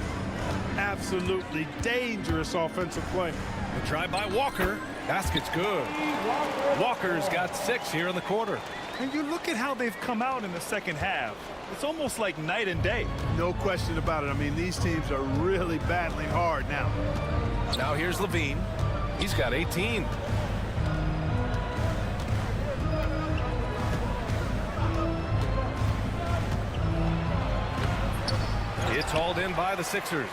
Absolutely dangerous offensive play. The try by Walker. Basket's good. Walker's got 6 here in the quarter. And you look at how they've come out in the second half. It's almost like night and day. No question about it. I mean, these teams are really battling hard now. Now here's Levine. He's got 18. It's hauled in by the Sixers.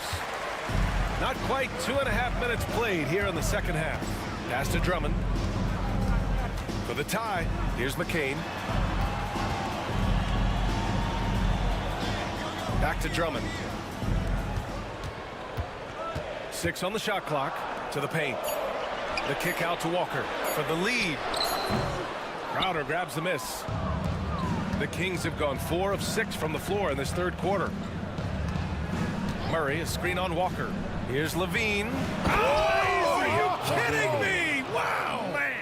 Not quite 2.5 minutes played here in the second half. Pass to Drummond. For the tie, here's McCain. Back to Drummond. 6 on the shot clock. To the paint. The kick out to Walker for the lead. Crowder grabs the miss. The Kings have gone 4 of 6 from the floor in this third quarter. Murray, a screen on Walker. Here's Levine. Oh, are you kidding me? Wow, man.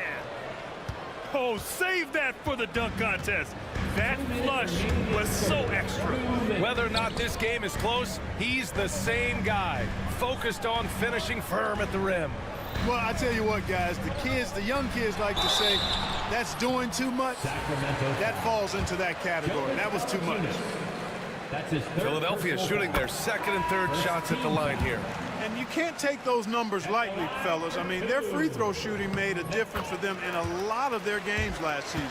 Oh, save that for the dunk contest. That flush was so extra. Whether or not this game is close, he's the same guy. Focused on finishing firm at the rim. Well, I tell you what, guys, the young kids like to say, that's doing too much. That falls into that category. That was too much. Philadelphia shooting their second and third shots at the line here. And you can't take those numbers lightly, fellas. I mean, their free throw shooting made a difference for them in a lot of their games last season.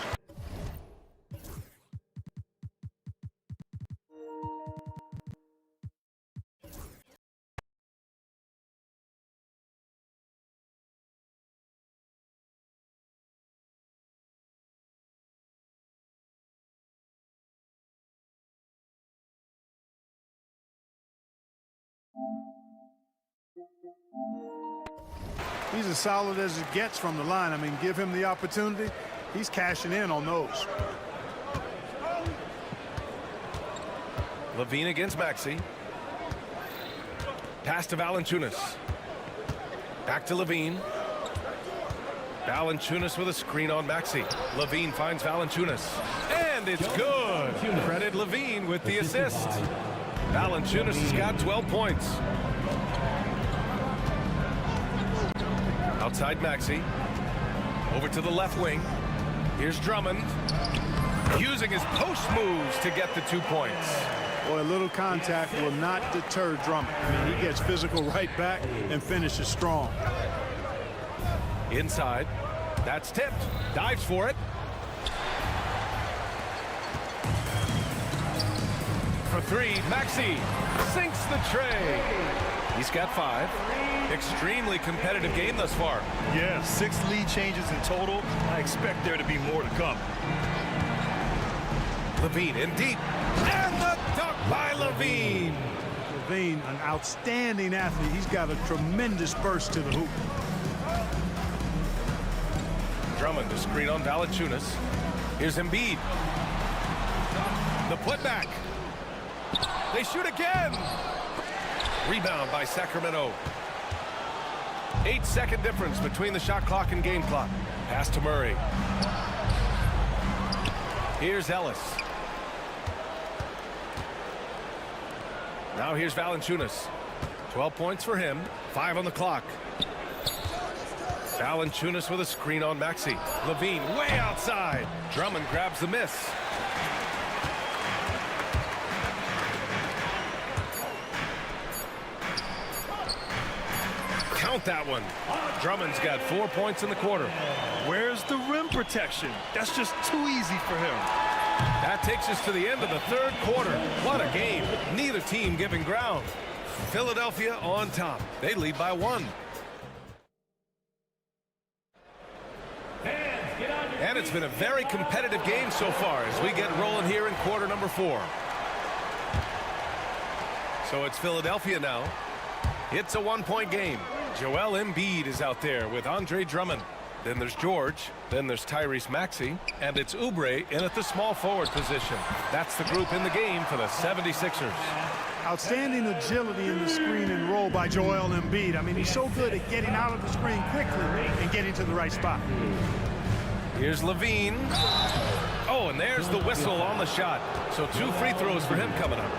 He's as solid as it gets from the line. I mean, give him the opportunity. He's cashing in on those. Levine against Maxey. Pass to Valanciunas. Back to Levine. Valanciunas with a screen on Maxey. Levine finds Valanciunas. And it's good. Credit Levine with the assist. Valanciunas has got 12 points. Outside Maxey. Over to the left wing. Here's Drummond. Using his post moves to get the 2 points. Boy, a little contact will not deter Drummond. I mean, he gets physical right back and finishes strong. Inside. That's tipped. Dives for it. For 3, Maxey sinks the tray. He's got 5. Extremely competitive game thus far. Yeah, 6 lead changes in total. I expect there to be more to come. Levine in deep. And the dunk by Levine. Levine, an outstanding athlete. He's got a tremendous burst to the hoop. Drummond to screen on Valanciunas. Here's Embiid. The putback. They shoot again. Rebound by Sacramento. 8-second difference between the shot clock and game clock. Pass to Murray. Here's Ellis. Now here's Valanciunas. 12 points for him. 5 on the clock. Valanciunas with a screen on Maxey. Levine way outside. Drummond grabs the miss. Count that one. Drummond's got 4 points in the quarter. Where's the rim protection? That's just too easy for him. That takes us to the end of the third quarter. What a game. Neither team giving ground. Philadelphia on top. They lead by 1. And it's been a very competitive game so far as we get rolling here in quarter number 4. So it's Philadelphia now. It's a 1-point game. Joel Embiid is out there with Andre Drummond. Then there's George. Then there's Tyrese Maxey. And it's Oubre in at the small forward position. That's the group in the game for the 76ers. Outstanding agility in the screen and roll by Joel Embiid. I mean, he's so good at getting out of the screen quickly and getting to the right spot. Here's Levine. Oh, and there's the whistle on the shot. So 2 free throws for him coming up.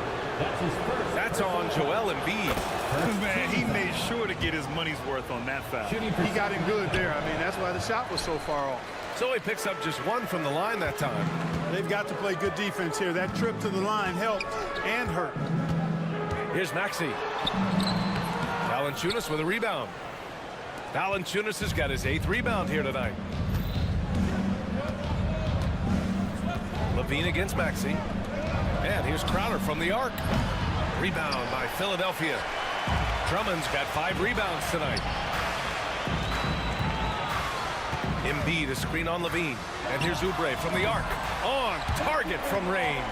That's on Joel Embiid. Man, he made sure to get his money's worth on that foul. He got him good there. I mean, that's why the shot was so far off. So he picks up just 1 from the line that time. They've got to play good defense here. That trip to the line helped and hurt. Here's Maxey. Valanciunas with a rebound. Valanciunas has got his 8th rebound here tonight. Levine against Maxey. And here's Crowder from the arc. Rebound by Philadelphia. Drummond's got 5 rebounds tonight. Embiid, a screen on Levine. And here's Oubre from the arc. On target from range.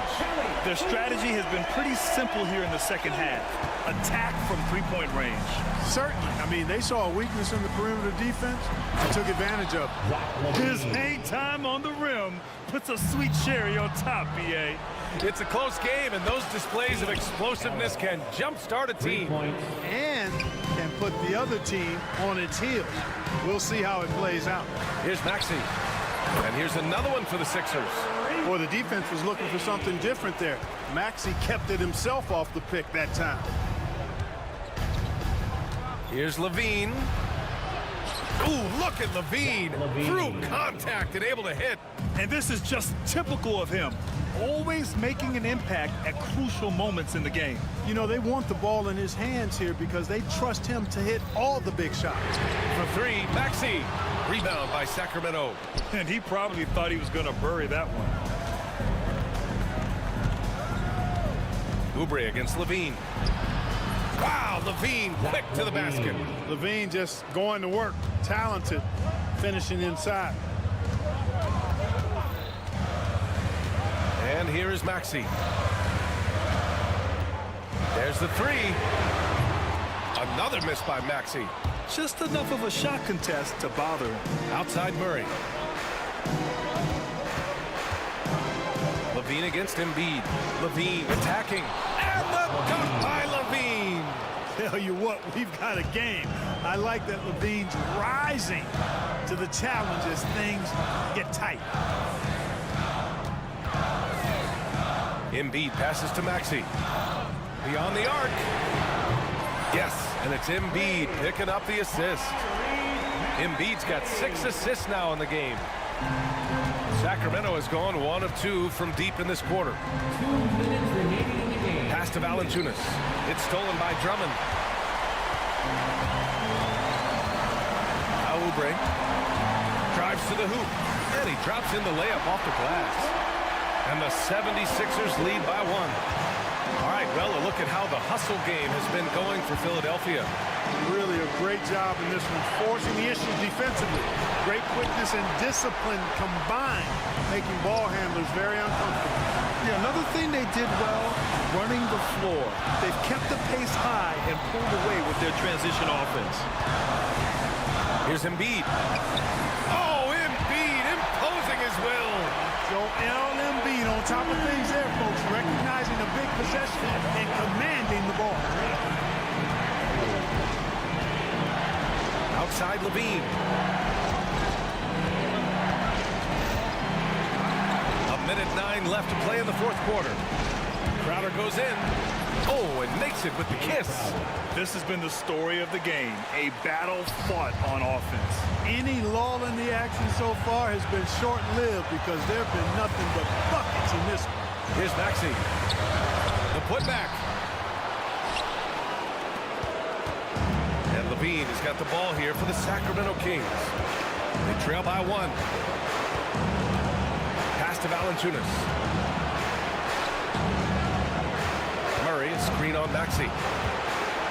Their strategy has been pretty simple here in the second half. Attack from 3-point range. Certainly. I mean, they saw a weakness in the perimeter defense and took advantage of it. His hang time on the rim puts a sweet cherry on top, BA. It's a close game, and those displays of explosiveness can jumpstart a team. And can put the other team on its heels. We'll see how it plays out. Here's Maxey. And here's another one for the Sixers. Boy, the defense was looking for something different there. Maxey kept it himself off the pick that time. Here's Levine. Ooh, look at Levine. Through contact and able to hit. And this is just typical of him. Always making an impact at crucial moments in the game. You know, they want the ball in his hands here because they trust him to hit all the big shots. For 3, Maxey. Rebound by Sacramento. And he probably thought he was going to bury that one. Oubre against Levine. Wow, Levine quick to the basket. Levine just going to work. Talented. Finishing inside. And here is Maxey. There's the 3. Another miss by Maxey. Just enough of a shot contest to bother him. Outside Murray. Levine against Embiid. Levine attacking. And the dunk by Levine. Tell you what, we've got a game. I like that Levine's rising to the challenge as things get tight. Embiid passes to Maxey. Beyond the arc. Yes, and it's Embiid picking up the assist. Embiid's got 6 assists now in the game. Sacramento has gone 1 of 2 from deep in this quarter. 2 minutes remaining in the game. Pass to Valanciunas. It's stolen by Drummond. Oubre drives to the hoop, and he drops in the layup off the glass. And the 76ers lead by 1. All right, well, a look at how the hustle game has been going for Philadelphia. Really a great job in this one, forcing the issue defensively. Great quickness and discipline combined, making ball handlers very uncomfortable. Yeah, another thing they did well, running the floor. They've kept the pace high and pulled away with their transition offense. Here's Embiid. Oh, Embiid imposing his will. Joel Embiid on top of things there, folks, recognizing a big possession and commanding the ball. Outside Levine. A minute 9 left to play in the 4th quarter. Crowder goes in. Oh, and makes it with the kiss. This has been the story of the game, a battle fought on offense. Any lull in the action so far has been short-lived because there have been nothing but buckets in this one. Here's Maxey. The putback. And Levine has got the ball here for the Sacramento Kings. They trail by one. Pass to Valanciunas. Murray, a screen on Maxey.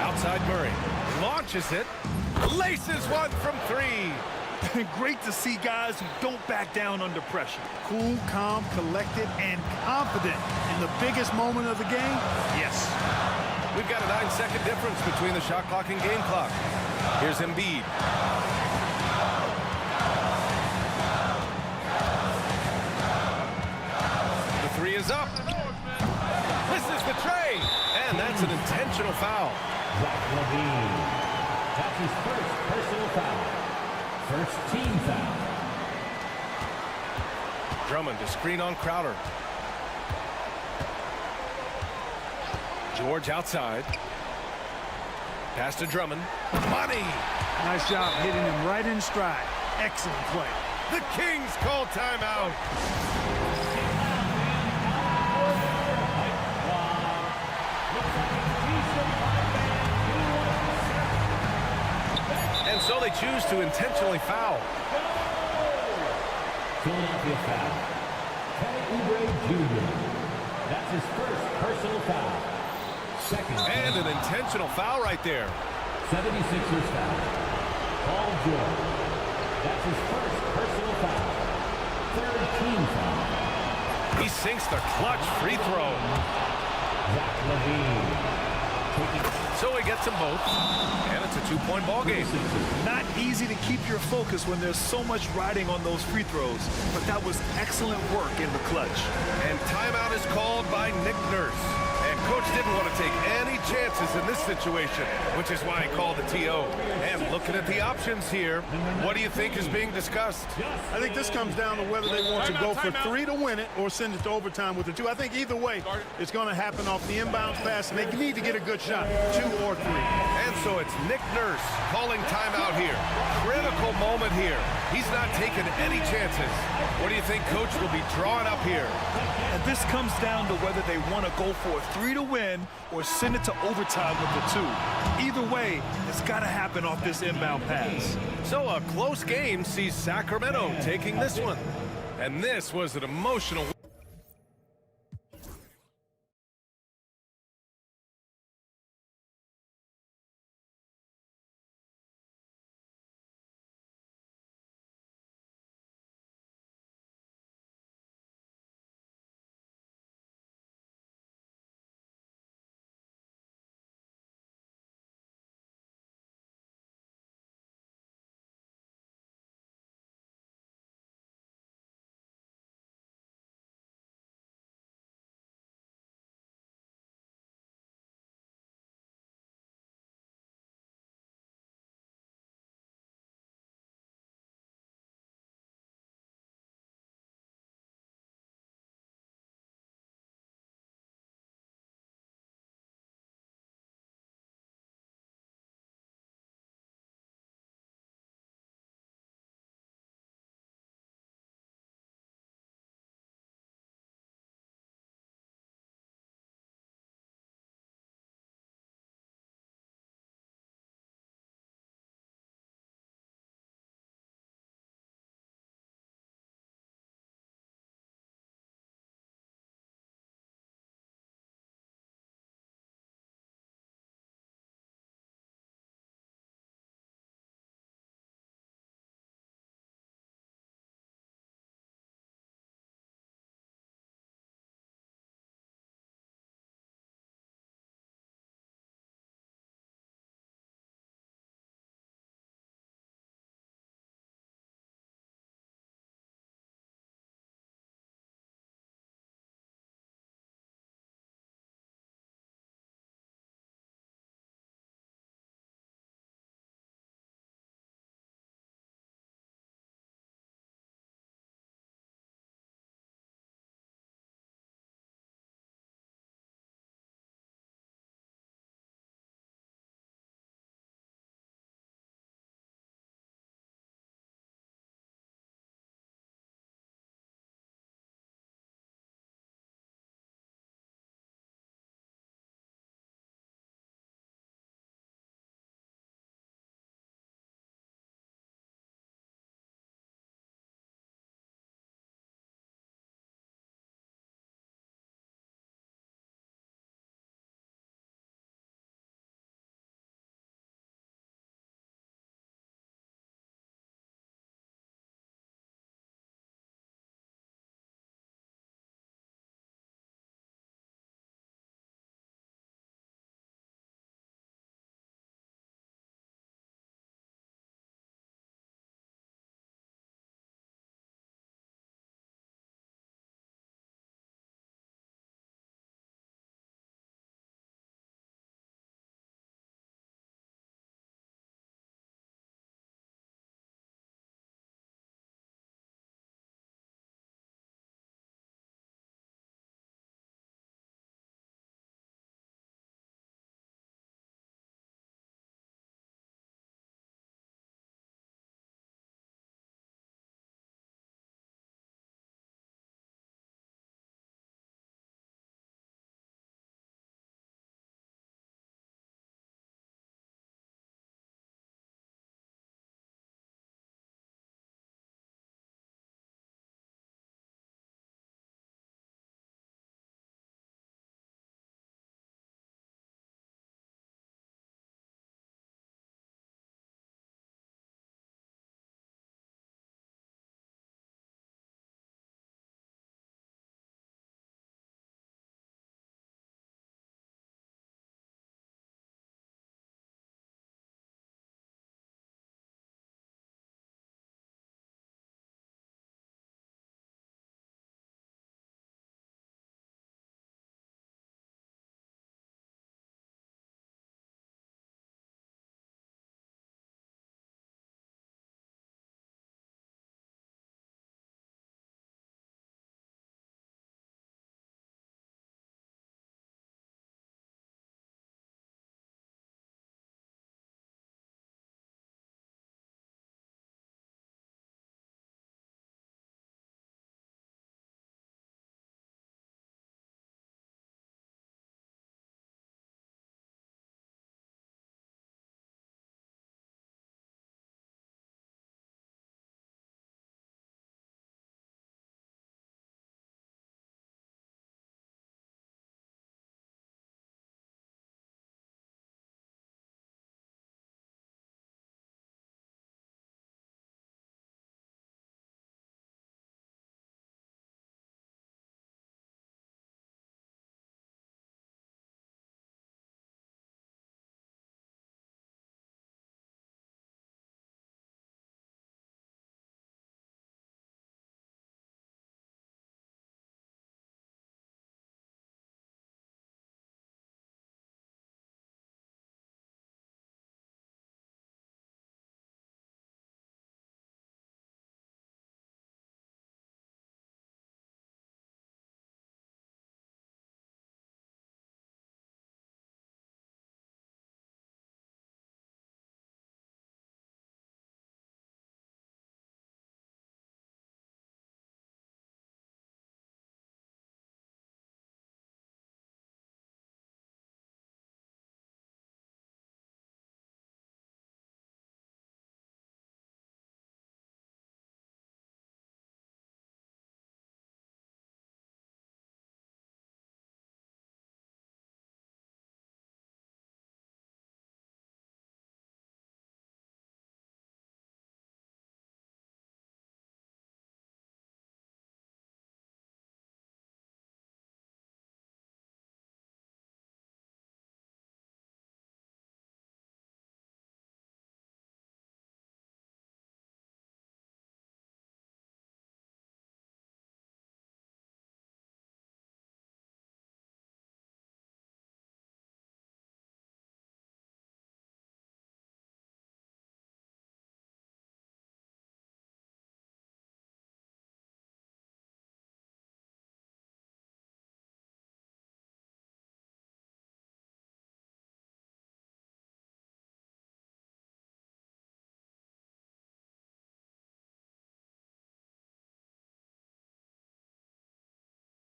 Outside Murray. Launches it. Laces one from three. Great to see guys who don't back down under pressure. Cool, calm, collected, and confident in the biggest moment of the game. Yes. We've got a 9-second difference between the shot clock and game clock. Here's Embiid. The three is up. Misses the tray. And that's an intentional foul. Zach LaVine. That's his first personal foul. First team foul. Drummond to screen on Crowder. George outside. Pass to Drummond. Money! Nice job hitting him right in stride. Excellent play. The Kings call timeout. And so they choose to intentionally foul. Philadelphia foul. Kelly Oubre Jr. That's his first personal foul. Second. And an intentional foul right there. 76ers foul. Paul George. That's his first personal foul. Third team foul. He sinks the clutch free throw. Zach LaVine. So he gets them both, and it's a two-point ball game. Not easy to keep your focus when there's so much riding on those free throws, but that was excellent work in the clutch. And timeout is called by Nick Nurse. And coach didn't want to take any chances in this situation, which is why he called the TO. And looking at the options here, what do you think is being discussed? I think this comes down to whether they want to go for three to win it or send it to overtime with the two. I think either way, it's going to happen off the inbounds pass, and they need to get a good shot, 2 or 3. And so it's Nick Nurse calling timeout here. Critical moment here. He's not taking any chances. What do you think coach will be drawing up here? And this comes down to whether they want to go for a 3 to win or send it to overtime with the 2. Either way, it's got to happen off this inbound pass. So a close game sees Sacramento taking this one. And this was an emotional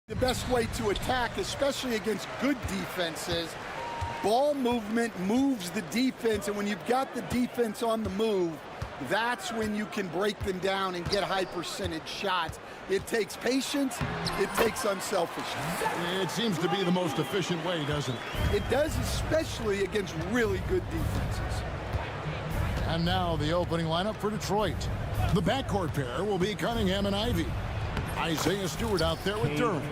The best way to attack, especially against good defenses, ball movement moves the defense, and when you've got the defense on the move, that's when you can break them down and get high percentage shots. It takes patience, it takes unselfishness. It seems to be the most efficient way, doesn't it? It does, especially against really good defenses. And now the opening lineup for Detroit. The backcourt pair will be Cunningham and Ivy. Isaiah Stewart out there with Durham.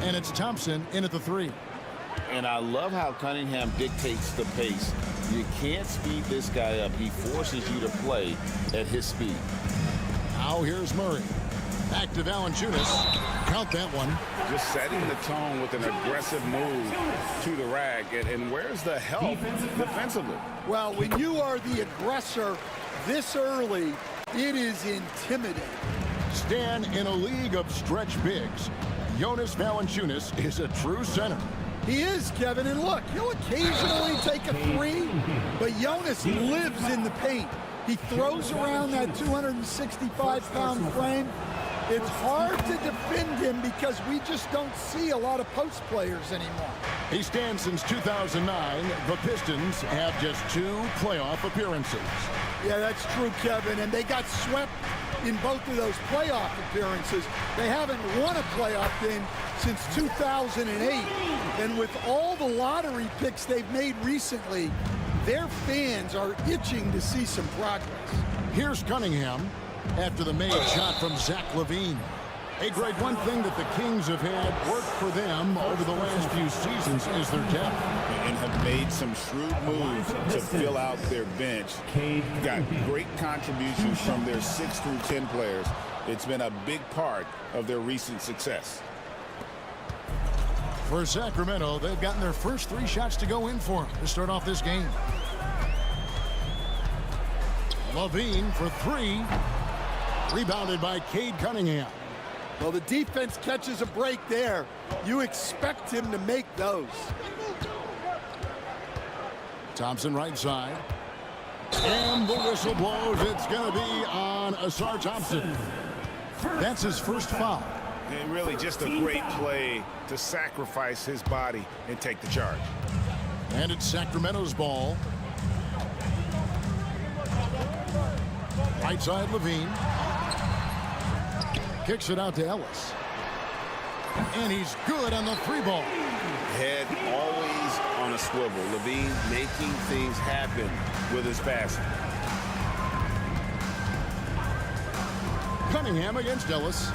And it's Thompson in at the 3. And I love how Cunningham dictates the pace. You can't speed this guy up. He forces you to play at his speed. Now here's Murray. Back to Valanciunas. Count that one. Just setting the tone with an aggressive move to the rack. And where's the help defensively? Well, when you are the aggressor this early, it is intimidating. Stan, in a league of stretch bigs, Jonas Valanciunas is a true center. He is, Kevin, and look, he'll occasionally take a 3, but Jonas lives in the paint. He throws around that 265-pound frame. It's hard to defend him because we just don't see a lot of post players anymore. He stands since 2009. The Pistons have just 2 playoff appearances. Yeah, that's true, Kevin, and they got swept in both of those playoff appearances. They haven't won a playoff game since 2008, and with all the lottery picks they've made recently, their fans are itching to see some progress. Here's Cunningham after the made shot from Zach LaVine. Hey, Greg, one thing that the Kings have had work for them over the last few seasons is their depth. And have made some shrewd moves to fill out their bench. Got great contributions from their 6 through 10 players. It's been a big part of their recent success. For Sacramento, they've gotten their first 3 shots to go in for them to start off this game. LaVine for 3. Rebounded by Cade Cunningham. Well, the defense catches a break there. You expect him to make those. Thompson right side. And the whistle blows. It's going to be on Asar Thompson. That's his first foul. And really just a great play to sacrifice his body and take the charge. And it's Sacramento's ball. Right side, LaVine. Kicks it out to Ellis. And he's good on the 3 ball. Head always on a swivel. LaVine making things happen with his passing. Cunningham against Ellis.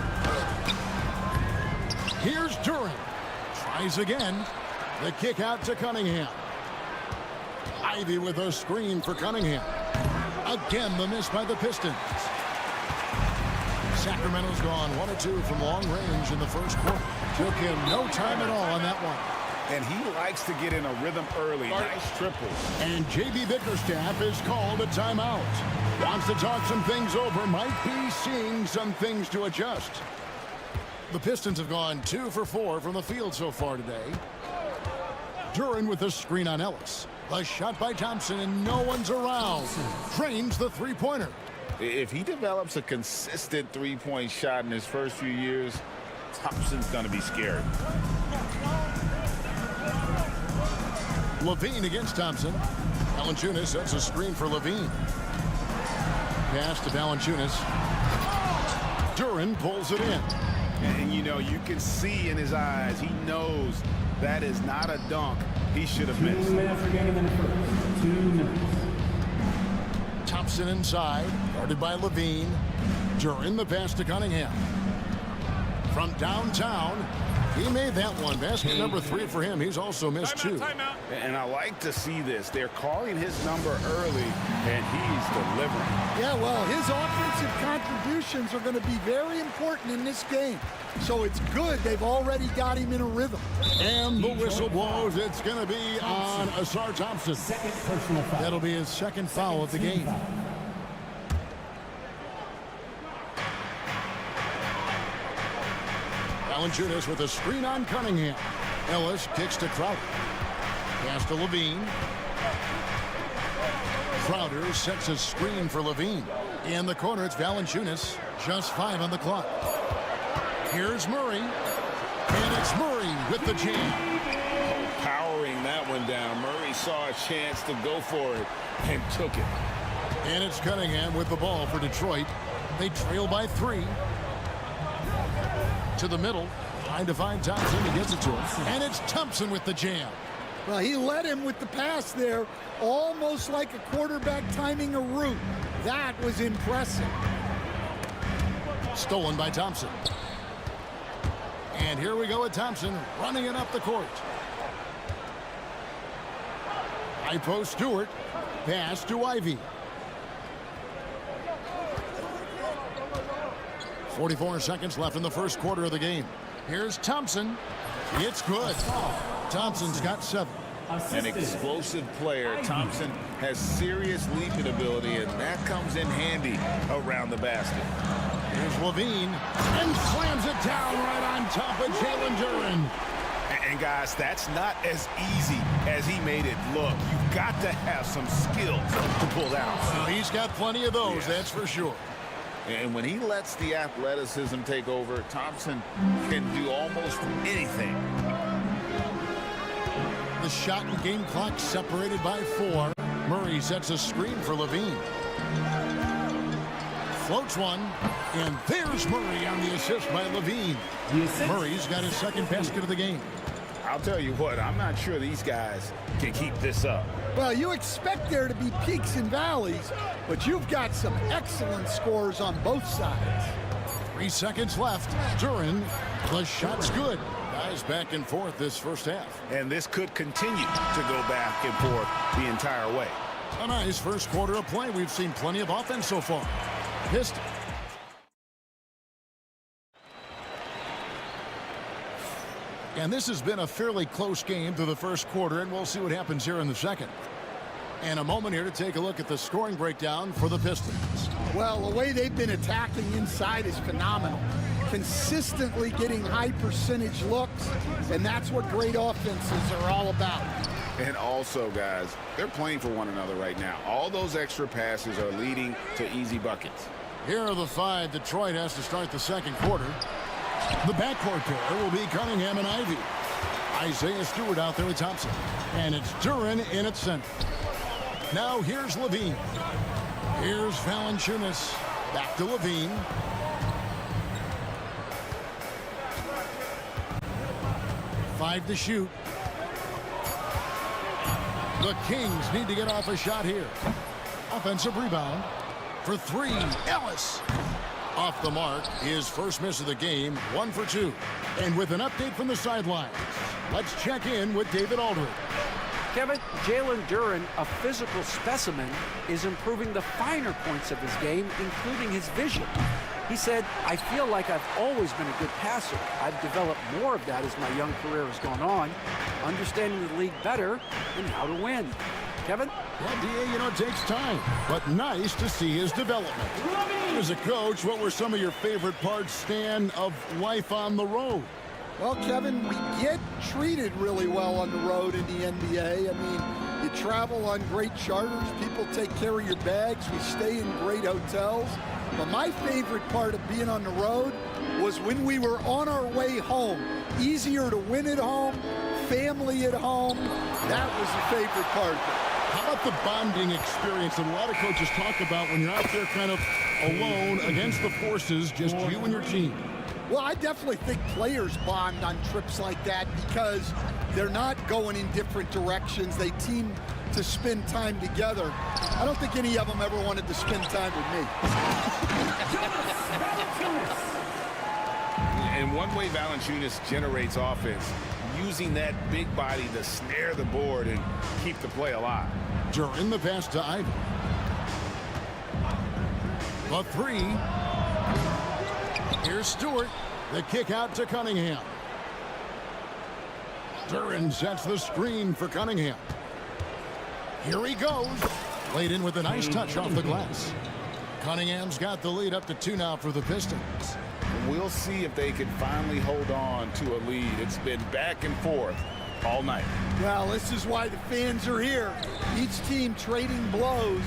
Here's Durham. Tries again. The kick out to Cunningham. Ivy with a screen for Cunningham. Again, the miss by the Pistons. Sacramento's gone 1 of 2 from long range in the first quarter. Took him no time at all on that one. And he likes to get in a rhythm early. Nice triple. And J.B. Bickerstaff is called a timeout. Wants to talk some things over. Might be seeing some things to adjust. The Pistons have gone 2 for 4 from the field so far today. Duran with a screen on Ellis. A shot by Thompson, and no one's around. Trains the 3-pointer. If he develops a consistent 3-point shot in his first few years, Thompson's going to be scary. LaVine against Thompson. Valanciunas sets a screen for LaVine. Pass to Valanciunas. Duran pulls it in. And, you know, you can see in his eyes, he knows that is not a dunk he should have missed. 2 minutes remaining in the first. 2 minutes. Thompson inside, guarded by LaVine. Duran the pass to Cunningham. From downtown, he made that one. Basket number 3 for him. He's also missed 2. And I like to see this. They're calling his number early, and he's delivering. Yeah, well, his offensive contributions are going to be very important in this game. So it's good they've already got him in a rhythm. And the whistle blows. It's going to be on Asar Thompson. Second personal foul. That'll be his second foul of the game. Valanciunas with a screen on Cunningham. Ellis kicks to Crowder. Pass to LaVine. Crowder sets a screen for LaVine. In the corner, it's Valanciunas. Just 5 on the clock. Here's Murray. And it's with the jam. Powering that one down. Murray saw a chance to go for it and took it. And it's Cunningham with the ball for Detroit. They trail by 3. To the middle. Trying to find Thompson. He gets it to him. And it's Thompson with the jam. Well, he led him with the pass there, almost like a quarterback timing a route. That was impressive. Stolen by Thompson. And here we go with Thompson running it up the court. High post Stewart. Pass to Ivy. 44 seconds left in the first quarter of the game. Here's Thompson. It's good. Thompson's got 7. An explosive player. Thompson has serious leaping ability, and that comes in handy around the basket. Here's Levine, and slams it down right on top of Jalen Duren. And guys, that's not as easy as he made it look. You've got to have some skills to pull that off. Well, he's got plenty of those, that's for sure. And when he lets the athleticism take over, Thompson can do almost anything. The shot and game clock separated by 4. Murray sets a screen for Levine. Floats one, and there's Murray on the assist by Levine. Murray's got his second basket of the game. I'll tell you what, I'm not sure these guys can keep this up. Well, you expect there to be peaks and valleys, but you've got some excellent scores on both sides. 3 seconds left. Duren, the shot's good. Guys back and forth this first half. And this could continue to go back and forth the entire way. A nice first quarter of play. We've seen plenty of offense so far. Pistons. And this has been a fairly close game through the first quarter, and we'll see what happens here in the second. And a moment here to take a look at the scoring breakdown for the Pistons. Well, the way they've been attacking inside is phenomenal. Consistently getting high percentage looks, and that's what great offenses are all about. And also, guys, they're playing for one another right now. All those extra passes are leading to easy buckets. Here are the 5 Detroit has to start the second quarter. The backcourt pair will be Cunningham and Ivy. Isaiah Stewart out there with Thompson. And it's Duren in at center. Now here's Levine. Here's Valanciunas. Back to Levine. Five to shoot. The Kings need to get off a shot here. Offensive rebound for 3. Ellis. Off the mark, his first miss of the game, 1 for 2. And with an update from the sidelines, let's check in with David Aldridge. Kevin, Jalen Duren, a physical specimen, is improving the finer points of his game, including his vision. He said, I feel like I've always been a good passer. I've developed more of that as my young career has gone on, understanding the league better and how to win. Kevin? Yeah, D.A., you know, it takes time, but nice to see his development. As a coach, what were some of your favorite parts, Stan, of life on the road? Well, Kevin, we get treated really well on the road in the NBA. I mean, you travel on great charters. People take care of your bags. We stay in great hotels. But my favorite part of being on the road was when we were on our way home. Easier to win at home, family at home. That was the favorite part. How about the bonding experience that a lot of coaches talk about when you're out there kind of alone against the forces, just you and your team? Well, I definitely think players bond on trips like that because they're not going in different directions. They team to spend time together. I don't think any of them ever wanted to spend time with me. And one way Valanciunas generates offense, using that big body to snare the board and keep the play alive. During the pass to Ivy. The 3. Here's Stewart. The kick out to Cunningham. Duren sets the screen for Cunningham. Here he goes. Laid in with a nice touch off the glass. Cunningham's got the lead up to 2 now for the Pistons. We'll see if they can finally hold on to a lead. It's been back and forth all night. Well, this is why the fans are here. Each team trading blows,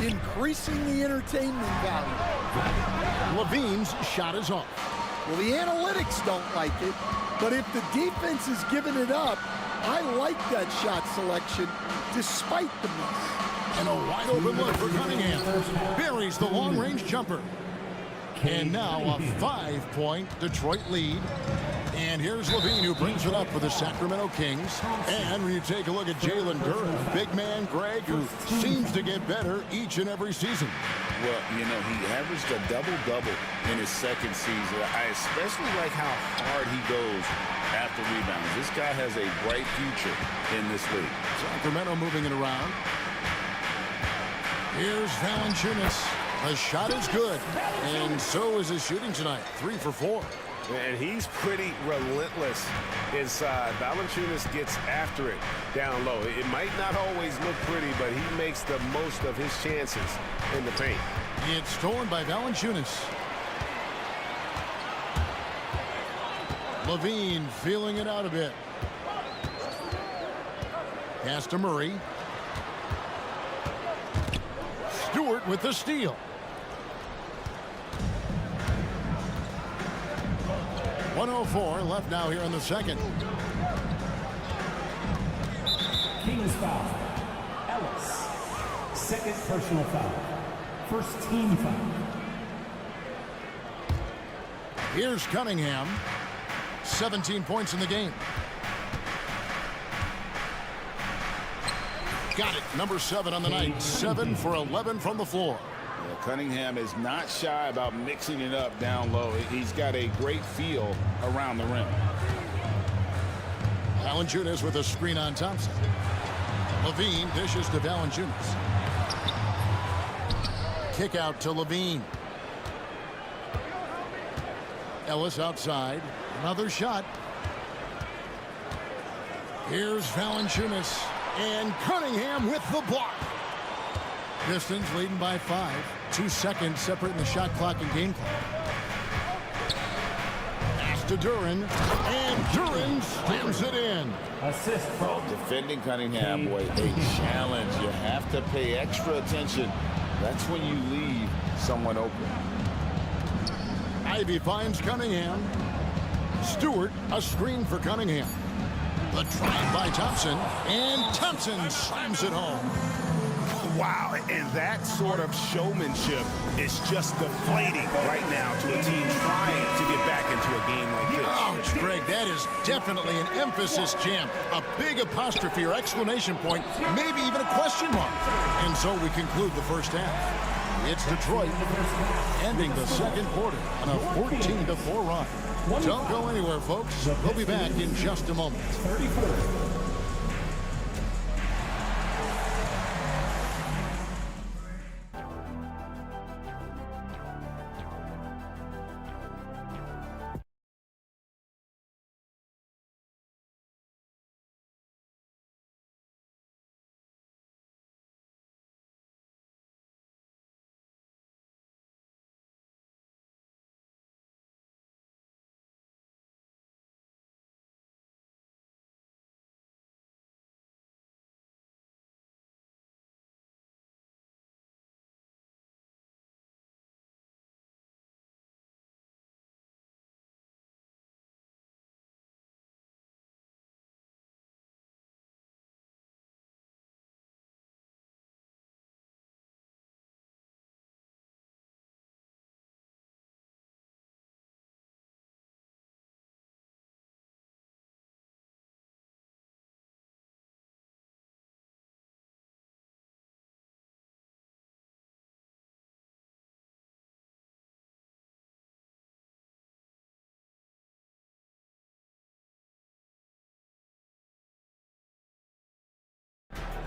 increasing the entertainment value. Levine's shot is off. Well, the analytics don't like it. But if the defense is giving it up, I like that shot selection despite the miss. And a wide open look for Cunningham. Buries the long-range jumper. And now a 5-point Detroit lead. And here's Levine, who brings it up for the Sacramento Kings. And when you take a look at Jalen Duren, big man Greg, who seems to get better each and every season. Well, you know, he averaged a double-double in his second season. I especially like how hard he goes after rebounds. This guy has a bright future in this league. Sacramento moving it around. Here's Valanciunas. The shot is good, and so is his shooting tonight. 3 for 4. And he's pretty relentless inside. Valanciunas gets after it down low. It might not always look pretty, but he makes the most of his chances in the paint. It's stolen by Valanciunas. Levine feeling it out a bit. Pass to Murray. Stewart with the steal. 1:04 left now here in the second. Kings foul. Ellis. Second personal foul. First team foul. Here's Cunningham. 17 points in the game. Got it. Number 7 on the night. 7 for 11 from the floor. Well, Cunningham is not shy about mixing it up down low. He's got a great feel around the rim. Valanciunas with a screen on Thompson. Levine dishes to Valanciunas. Kick out to Levine. Ellis outside. Another shot. Here's Valanciunas. And Cunningham with the block. Pistons leading by 5. 2 seconds separating the shot clock and game clock. Pass to Duren. And Duren slams it in. Assist from Defending Cunningham, boy, a challenge. You have to pay extra attention. That's when you leave someone open. Ivy finds Cunningham. Stewart, a screen for Cunningham. The drive by Thompson, and Thompson slams it home. Wow, and that sort of showmanship is just deflating right now to a team trying to get back into a game like this. Ouch, Greg, that is definitely an emphasis jam. A big apostrophe or exclamation point, maybe even a question mark. And so we conclude the first half. It's Detroit ending the second quarter on a 14-4 run. Don't go anywhere, folks. We'll be back in just a moment. 34.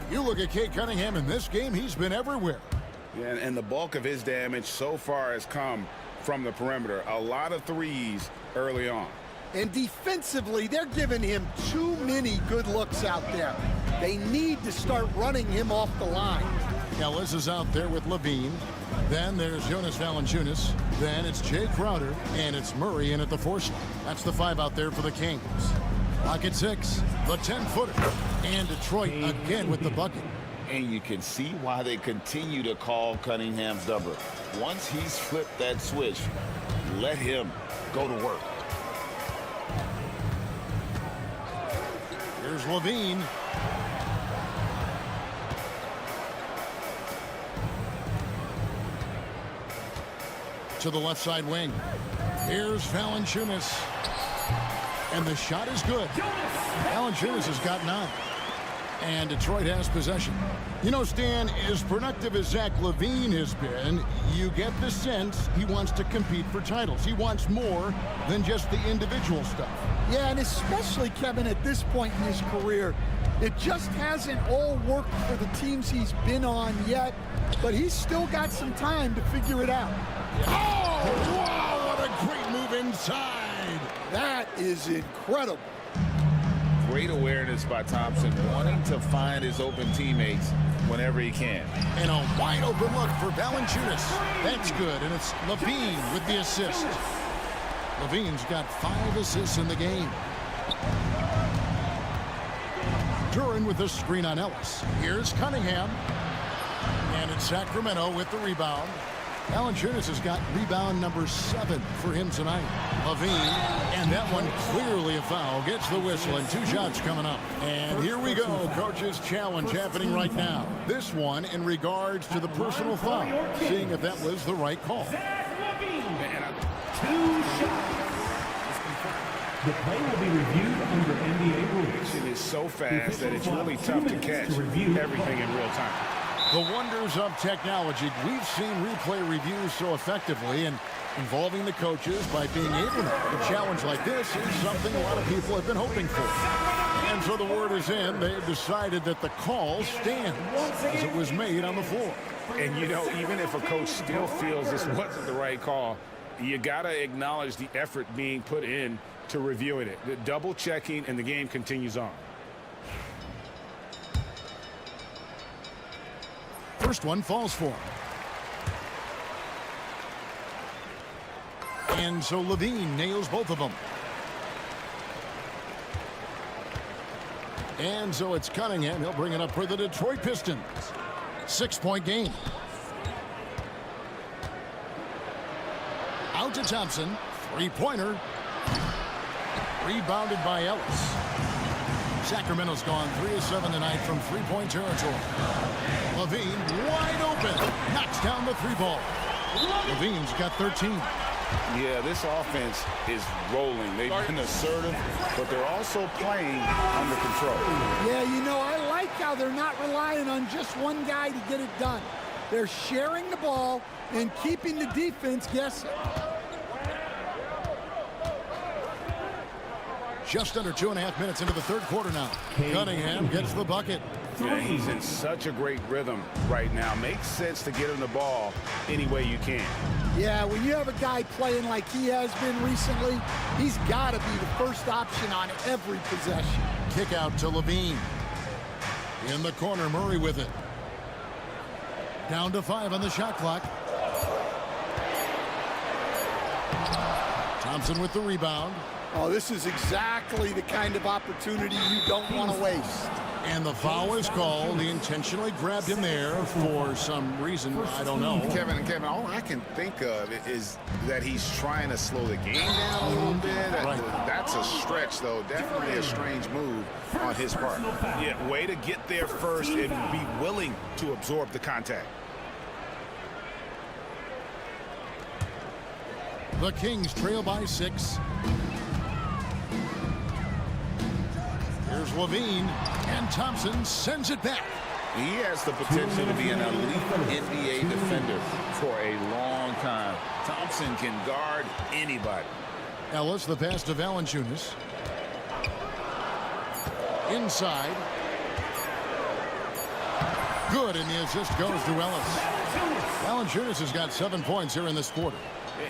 You look at Cade Cunningham in this game, he's been everywhere. Yeah, and the bulk of his damage so far has come from the perimeter. A lot of threes early on. And defensively, they're giving him too many good looks out there. They need to start running him off the line. Ellis is out there with Levine. Then there's Jonas Valanciunas. Then it's Jay Crowder. And it's Murray in at the 4 slot. That's the 5 out there for the Kings. Lock at 6, the 10-footer. And Detroit again with the bucket. And you can see why they continue to call Cunningham's number. Once he's flipped that switch, let him go to work. Levine. To the left side wing. Here's Valanciunas. And the shot is good. Valanciunas has gotten on. And Detroit has possession. You know, Stan, as productive as Zach LaVine has been, you get the sense he wants to compete for titles. He wants more than just the individual stuff. Yeah, and especially, Kevin, at this point in his career, it just hasn't all worked for the teams he's been on yet, but he's still got some time to figure it out. Oh, wow, what a great move inside. That is incredible. Great awareness by Thompson, wanting to find his open teammates whenever he can. And a wide open look for Valanciunas. That's good, and it's Levine with the assist. Levine's got 5 assists in the game. Duran with the screen on Ellis. Here's Cunningham. And it's Sacramento with the rebound. Valanciunas has got rebound number 7 for him tonight. Levine, and that one clearly a foul. Gets the whistle, and 2 shots coming up. And here we go, coach's challenge happening right now. This one in regards to the personal foul, seeing if that was the right call. 2 shots. The play will be reviewed under NBA rules. It is so fast that it's really tough to catch everything in real time. The wonders of technology. We've seen replay reviews so effectively, and involving the coaches by being able to. A challenge like this is something a lot of people have been hoping for. And so the word is in. They've decided that the call stands as it was made on the floor. And, you know, even if a coach still feels this wasn't the right call, you got to acknowledge the effort being put in to reviewing it. The double checking, and the game continues on. First one falls for him. And so Levine nails both of them. And so it's Cunningham. He'll bring it up for the Detroit Pistons. 6-point game. Out to Thompson. 3-pointer. Rebounded by Ellis. Sacramento's gone 3 of 7 tonight from 3-point territory. Levine wide open. Knocks down the 3-ball. Levine's got 13. Yeah, this offense is rolling. They've been assertive, but they're also playing under control. Yeah, you know, I like how they're not relying on just one guy to get it done. They're sharing the ball and keeping the defense guessing. Just under 2.5 minutes into the third quarter now. Cunningham gets the bucket. Yeah, he's in such a great rhythm right now. Makes sense to get him the ball any way you can. Yeah, when you have a guy playing like he has been recently, he's got to be the first option on every possession. Kick out to Levine. In the corner, Murray with it. Down to 5 on the shot clock. Thompson with the rebound. Oh, this is exactly the kind of opportunity you don't want to waste. And the foul is called. He intentionally grabbed him there for some reason. I don't know. Kevin, all I can think of is that he's trying to slow the game down a little bit. Right. That's a stretch, though. Definitely a strange move on his part. Yeah, way to get there first and be willing to absorb the contact. The Kings trail by 6. Here's Levine, and Thompson sends it back. He has the potential to be an elite NBA defender for a long time. Thompson can guard anybody. Ellis, the pass to Valanciunas. Inside. Good, and the assist goes to Ellis. Valanciunas has got 7 points here in this quarter.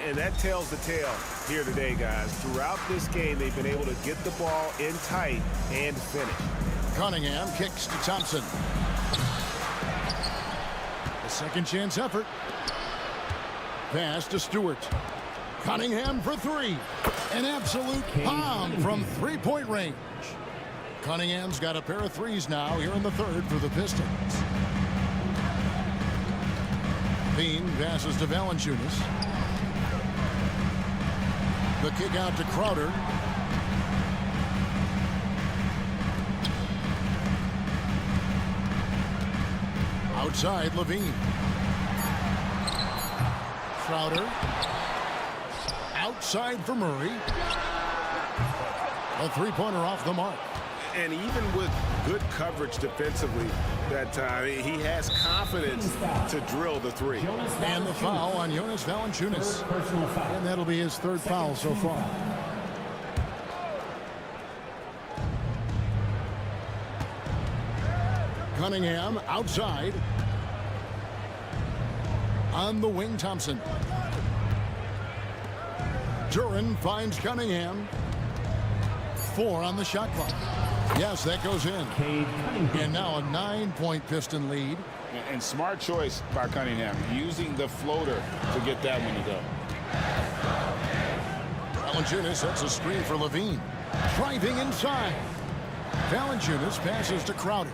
And that tells the tale here today, guys. Throughout this game, they've been able to get the ball in tight and finish. Cunningham kicks to Thompson. A second chance effort. Pass to Stewart. Cunningham for 3. An absolute bomb from 3-point range. Cunningham's got a pair of 3s now here in the third for the Pistons. Bean passes to Valanciunas. The kick out to Crowder. Outside, Levine. Crowder. Outside for Murray. A three-pointer off the mark. And even with good coverage defensively that time, he has confidence to drill the three. And the foul on Jonas Valanciunas. And that'll be his third foul so far. Cunningham outside. On the wing, Thompson. Duran finds Cunningham. 4 on the shot clock. Yes, that goes in. And now a 9-point Piston lead. And smart choice by Cunningham, using the floater to get that one to go. Valanciunas sets a screen for Levine. Driving inside. Valanciunas passes to Crowder.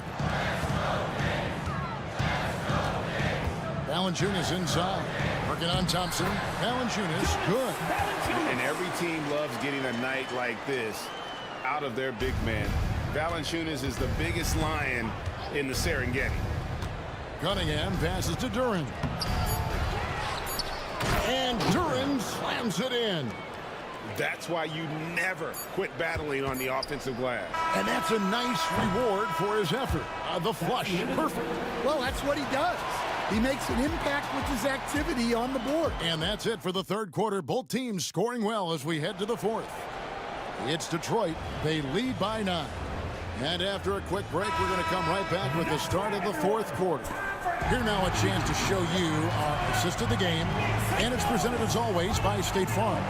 Valanciunas inside. Working on Thompson. Valanciunas, good. And every team loves getting a night like this out of their big man. Valanciunas is the biggest lion in the Serengeti. Cunningham passes to Duran. And Duran slams it in. That's why you never quit battling on the offensive glass. And that's a nice reward for his effort. The flush, perfect. Well, that's what he does. He makes an impact with his activity on the board. And that's it for the third quarter. Both teams scoring well as we head to the fourth. It's Detroit. They lead by 9. And after a quick break, we're going to come right back with the start of the fourth quarter. Here now a chance to show you our assist of the game. And it's presented as always by State Farm.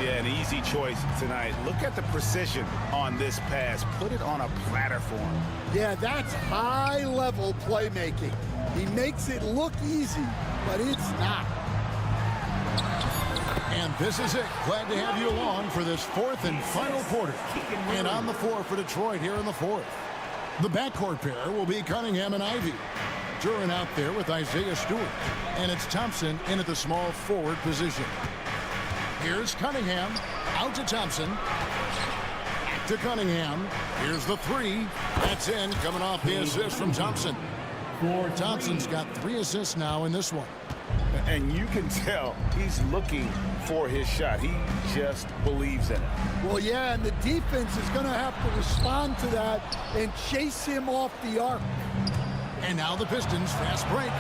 Yeah, an easy choice tonight. Look at the precision on this pass. Put it on a platform. Yeah, that's high-level playmaking. He makes it look easy, but it's not. And this is it. Glad to have you along for this fourth and final quarter. And on the floor for Detroit here in the fourth. The backcourt pair will be Cunningham and Ivy. Duran out there with Isaiah Stewart. And it's Thompson in at the small forward position. Here's Cunningham. Out to Thompson. Back to Cunningham. Here's the three. That's in. Coming off the assist from Thompson. Thompson's got 3 assists now in this one. And you can tell he's looking for his shot. He just believes in it. Well, yeah, and the defense is going to have to respond to that and chase him off the arc. And now the Pistons fast break.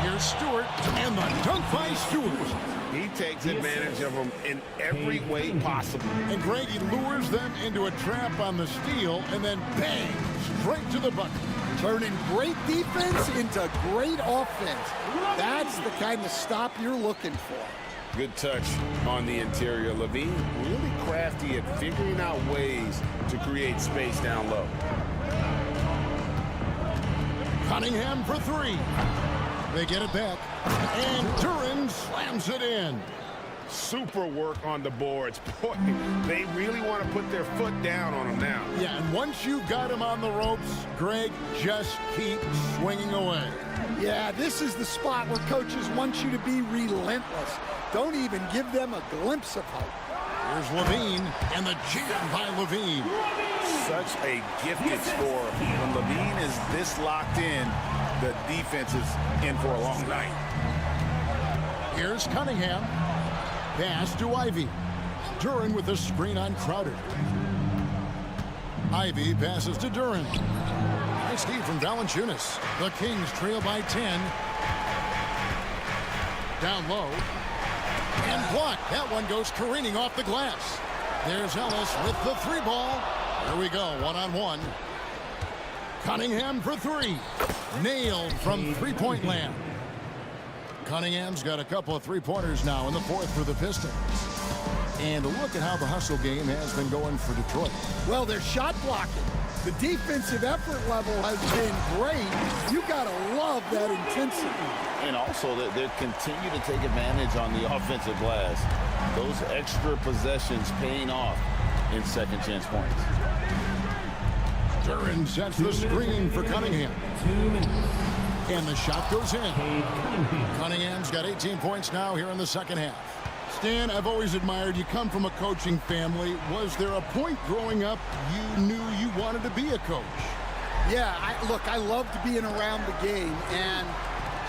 Here's Stewart, and the dunk by Stewart. He takes advantage of them in every way possible. And Greg, he lures them into a trap on the steal, and then bang, straight to the bucket. Turning great defense into great offense. That's the kind of stop you're looking for. Good touch on the interior. Levine really crafty at figuring out ways to create space down low. Cunningham for 3. They get it back. And Duran slams it in. Super work on the boards. Boy, they really want to put their foot down on him now. Yeah, and once you've got him on the ropes, Greg, just keep swinging away. Yeah, this is the spot where coaches want you to be relentless. Don't even give them a glimpse of hope. Here's Levine, and the jam by Levine. Such a gifted scorer. When Levine is this locked in, the defense is in for a long night. Here's Cunningham. Pass to Ivy. Duran with the screen on Crowder. Ivy passes to Duran. Nice D from Valanciunas. The Kings trail by 10. Down low. And blocked. That one goes careening off the glass. There's Ellis with the 3 ball. Here we go, 1-on-1. Cunningham for 3. Nailed from three-point land. Cunningham's got a couple of three-pointers now in the fourth for the Pistons. And look at how the hustle game has been going for Detroit. Well, they're shot blocking. The defensive effort level has been great. You got to love that intensity. And also, they continue to take advantage on the offensive glass. Those extra possessions paying off in second chance points. Duran sets the screen for Cunningham. And the shot goes in. Cunningham's got 18 points now here in the second half. Stan, I've always admired you. Come from a coaching family. Was there a point growing up you knew you wanted to be a coach? Yeah, look, I loved being around the game, and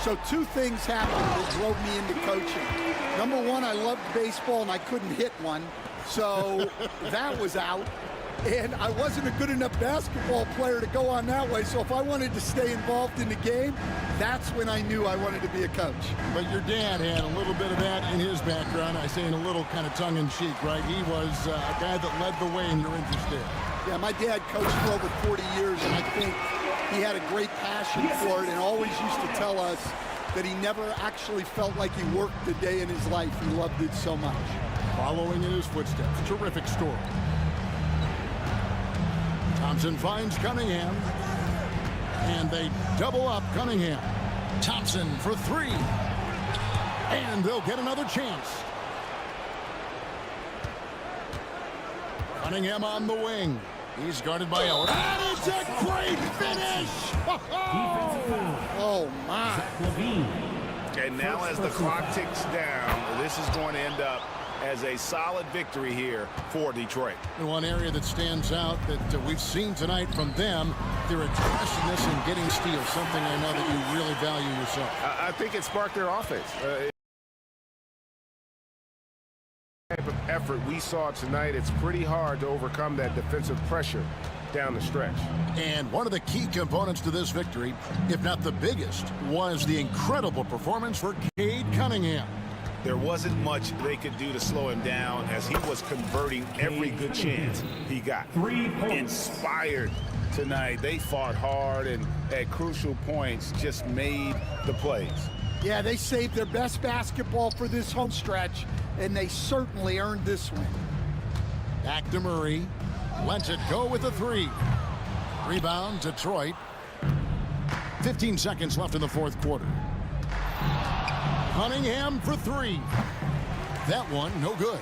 so two things happened that drove me into coaching. Number one, I loved baseball, and I couldn't hit one, so that was out. And I wasn't a good enough basketball player to go on that way, so if I wanted to stay involved in the game, that's when I knew I wanted to be a coach. But your dad had a little bit of that in his background. I say in a little kind of tongue-in-cheek, right? He was a guy that led the way in your interest there. Yeah, my dad coached for over 40 years, and I think he had a great passion for it and always used to tell us that he never actually felt like he worked a day in his life. He loved it so much. Following in his footsteps, terrific story. Thompson finds Cunningham, and they double up Cunningham. Thompson for three, and they'll get another chance. Cunningham on the wing. He's guarded by Ellis. And it's a great finish! Oh, my. And now as the clock ticks down, this is going to end up as a solid victory here for Detroit. And one area that stands out that we've seen tonight from them, their aggressiveness in getting steals, something I know that you really value yourself. I think it sparked their offense. Type of effort we saw tonight, it's pretty hard to overcome that defensive pressure down the stretch. And one of the key components to this victory, if not the biggest, was the incredible performance for Cade Cunningham. There wasn't much they could do to slow him down as he was converting every good chance he got. Inspired tonight. They fought hard and at crucial points just made the plays. Yeah, they saved their best basketball for this home stretch, and they certainly earned this win. Back to Murray. Lets it go with a three. Rebound, Detroit. 15 seconds left in the fourth quarter. Cunningham for three. That one, no good.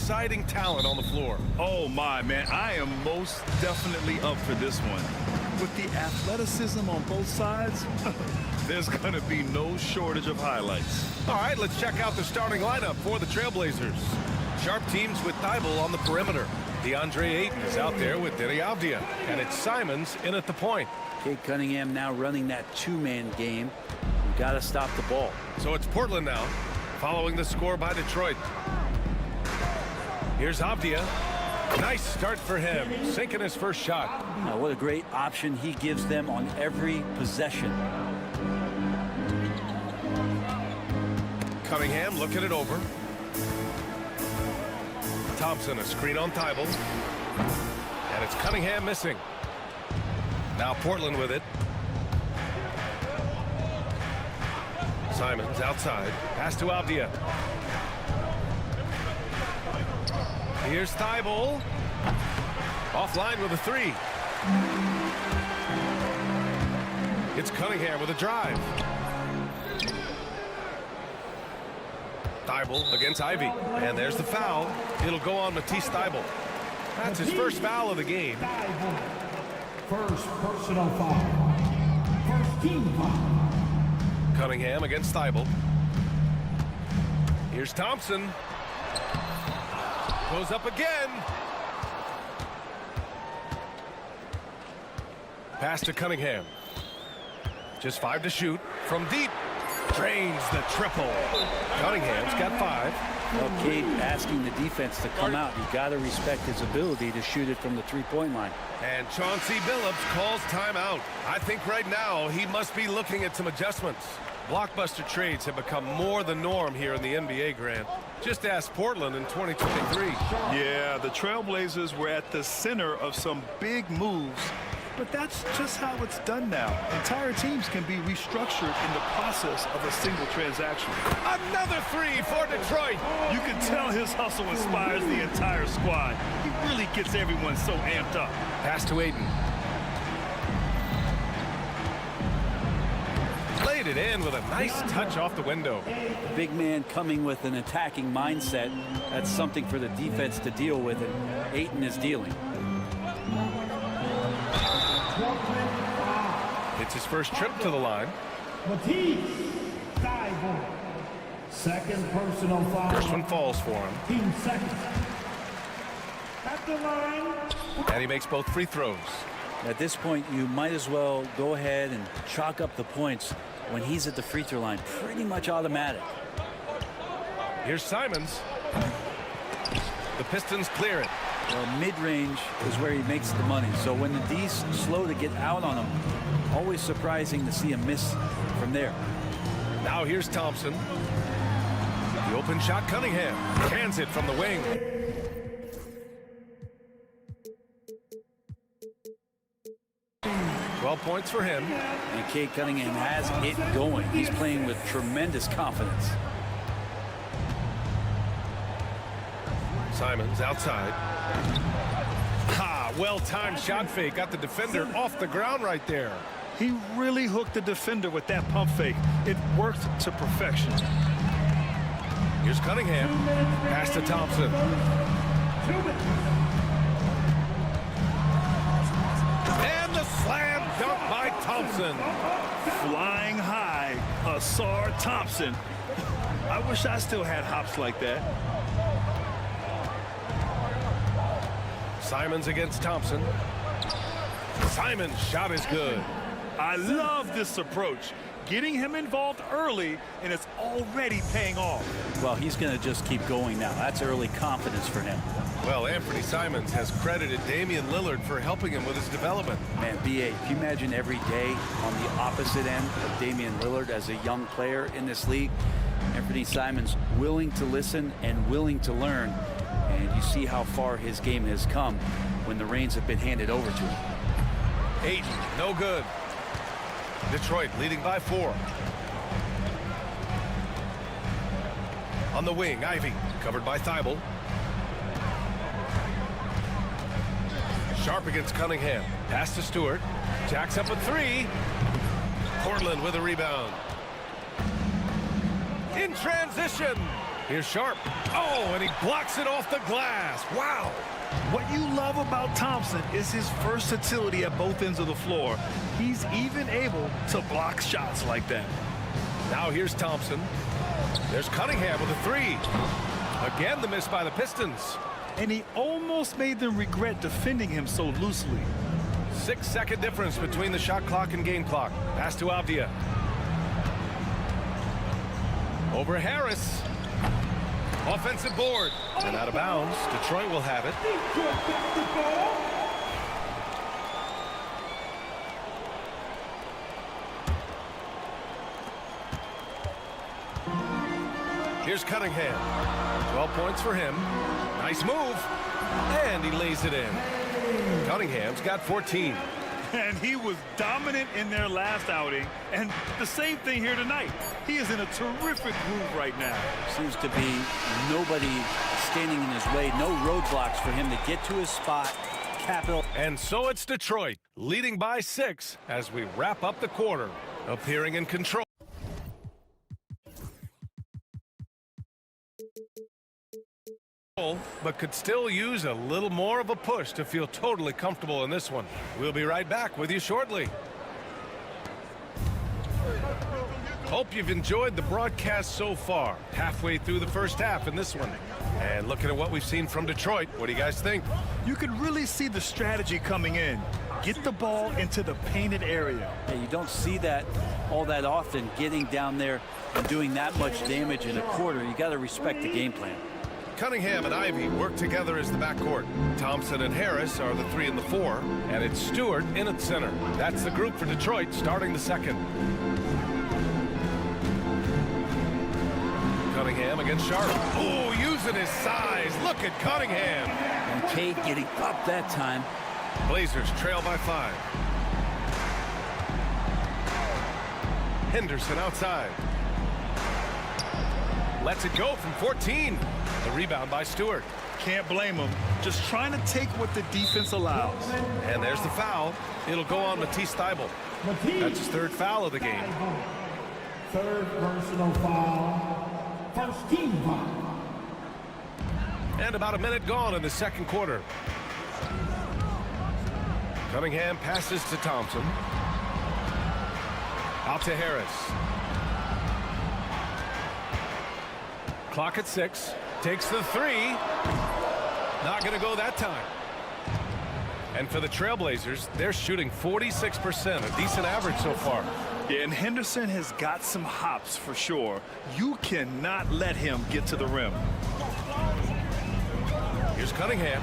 exciting talent on the floor. Oh, my, man. I am most definitely up for this one. With the athleticism on both sides, there's going to be no shortage of highlights. All right, let's check out the starting lineup for the Trailblazers. Sharp teams with Thibault on the perimeter. DeAndre Ayton is out there with Denny Avdia. And it's Simons in at the point. Cade Cunningham now running that two-man game. You've got to stop the ball. So it's Portland now, following the score by Detroit. Here's Avdia. Nice start for him, sinking his first shot. Now, what a great option he gives them on every possession. Cunningham looking it over. Thompson, a screen on Thibault. And it's Cunningham missing. Now Portland with it. Simons outside. Pass to Avdia. Here's Thibault. Offline with a three. It's Cunningham with a drive. Thibault against Ivy. And there's the foul. It'll go on Matisse Thibault. That's his first foul of the game. First personal foul. First team foul. Cunningham against Thibault. Here's Thompson. Goes up again. Pass to Cunningham. Just 5 to shoot. From deep. Drains the triple. Cunningham's got 5. Well, Cade asking the defense to come out. You got to respect his ability to shoot it from the three-point line. And Chauncey Billups calls timeout. I think right now he must be looking at some adjustments. Blockbuster trades have become more the norm here in the NBA, Grant. Just ask Portland in 2023. Yeah, the Trailblazers were at the center of some big moves, but that's just how it's done now. Entire teams can be restructured in the process of a single transaction. Another three for Detroit. You can tell his hustle inspires the entire squad. He really gets everyone so amped up. Pass to Ayton. Played it in with a nice touch off the window. The big man coming with an attacking mindset. That's something for the defense to deal with, and Ayton is dealing. It's his first trip to the line. Matisse Thibault. Second personal foul. First one falls for him. Team second. At the line. And he makes both free throws. At this point, you might as well go ahead and chalk up the points when he's at the free throw line. Pretty much automatic. Here's Simons. The Pistons clear it. Well, mid-range is where he makes the money. So when the D's slow to get out on him, always surprising to see him miss from there. Now here's Thompson. The open shot, Cunningham. Cans it from the wing. Points for him. And Cade Cunningham has it going. He's playing with tremendous confidence. Simons outside. Ha! Well-timed shot fake. Got the defender off the ground right there. He really hooked the defender with that pump fake. It worked to perfection. Here's Cunningham. Pass to Thompson. And the slam dunk by Thompson. Flying high, Asar Thompson. I wish I still had hops like that. Simons against Thompson. Simon's shot is good. I love this approach. Getting him involved early, and it's already paying off. Well, he's going to just keep going now. That's early confidence for him. Well, Anthony Simons has credited Damian Lillard for helping him with his development. Man, B.A., if you imagine every day on the opposite end of Damian Lillard as a young player in this league, Anthony Simons willing to listen and willing to learn, and you see how far his game has come when the reins have been handed over to him. Ayton, no good. Detroit leading by 4. On the wing, Ivy, covered by Thibault. Sharp against Cunningham. Pass to Stewart. Jacks up a 3. Portland with a rebound. In transition. Here's Sharp. Oh, and he blocks it off the glass. Wow. What you love about Thompson is his versatility at both ends of the floor. He's even able to block shots like that. Now here's Thompson. There's Cunningham with a three. Again, the miss by the Pistons. And he almost made them regret defending him so loosely. 6-second difference between the shot clock and game clock. Pass to Avdia. Over Harris. Offensive board. And out of bounds. Detroit will have it. Here's Cunningham. 12 points for him. Nice move. And he lays it in. Cunningham's got 14. And he was dominant in their last outing. And the same thing here tonight. He is in a terrific groove right now. Seems to be nobody standing in his way. No roadblocks for him to get to his spot. Capital. And so it's Detroit, leading by 6 as we wrap up the quarter. Appearing in control. But could still use a little more of a push to feel totally comfortable in this one. We'll be right back with you shortly. Hope you've enjoyed the broadcast so far. Halfway through the first half in this one. And looking at what we've seen from Detroit, what do you guys think? You could really see the strategy coming in. Get the ball into the painted area. Yeah, you don't see that all that often, getting down there and doing that much damage in a quarter. You got to respect the game plan. Cunningham and Ivy work together as the backcourt. Thompson and Harris are the 3 and the 4, and it's Stewart in at center. That's the group for Detroit starting the second. Cunningham against Sharp. Oh, using his size. Look at Cunningham. And Cade getting up that time. Blazers trail by 5. Henderson outside. Lets it go from 14. The rebound by Stewart. Can't blame him. Just trying to take what the defense allows. And there's the foul. It'll go on Matisse Thybulle. That's his 3rd foul of the game. 3rd personal foul. 1st team foul. And about a minute gone in the second quarter. Cunningham passes to Thompson. Out to Harris. Clock at 6. Takes the 3. Not going to go that time. And for the Trailblazers, they're shooting 46%, a decent average so far. Yeah, and Henderson has got some hops for sure. You cannot let him get to the rim. Here's Cunningham.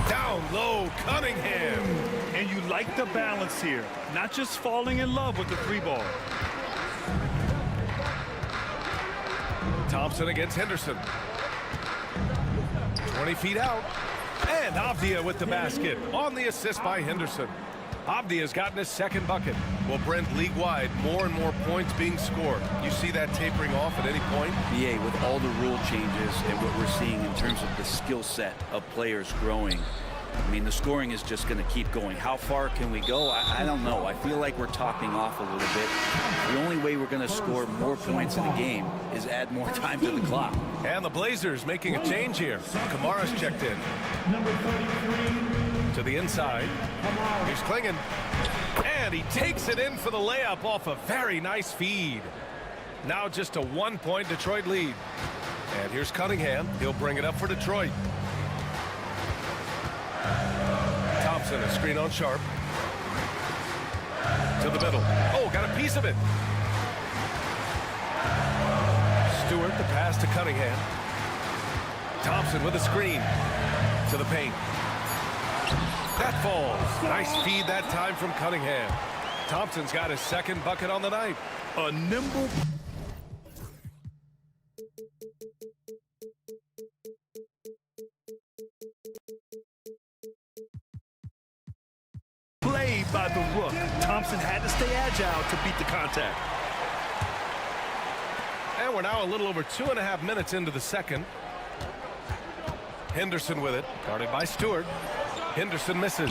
Down low, Cunningham. And you like the balance here. Not just falling in love with the 3-ball. Thompson against Henderson. 20 feet out. And Avdia with the basket on the assist by Henderson. Avdia's gotten his 2nd bucket. Well, Brent, league-wide, more and more points being scored. You see that tapering off at any point? BA, with all the rule changes and what we're seeing in terms of the skill set of players growing, I mean, the scoring is just going to keep going. How far can we go? I don't know. I feel like we're topping off a little bit. The only way we're going to score more points in a game is add more time to the clock. And the Blazers making a change here. Kamara's checked in. Number 33. To the inside. Here's Klingon. And he takes it in for the layup off a very nice feed. Now just a 1-point Detroit lead. And here's Cunningham. He'll bring it up for Detroit. Thompson, a screen on Sharp. To the middle. Oh, got a piece of it. Stewart, the pass to Cunningham. Thompson with a screen. To the paint. That falls. Nice feed that time from Cunningham. Thompson's got his 2nd bucket on the night. A nimble... by the Rook. Thompson had to stay agile to beat the contact. And we're now a little over 2.5 minutes into the second. Henderson with it, guarded by Stewart. Henderson misses.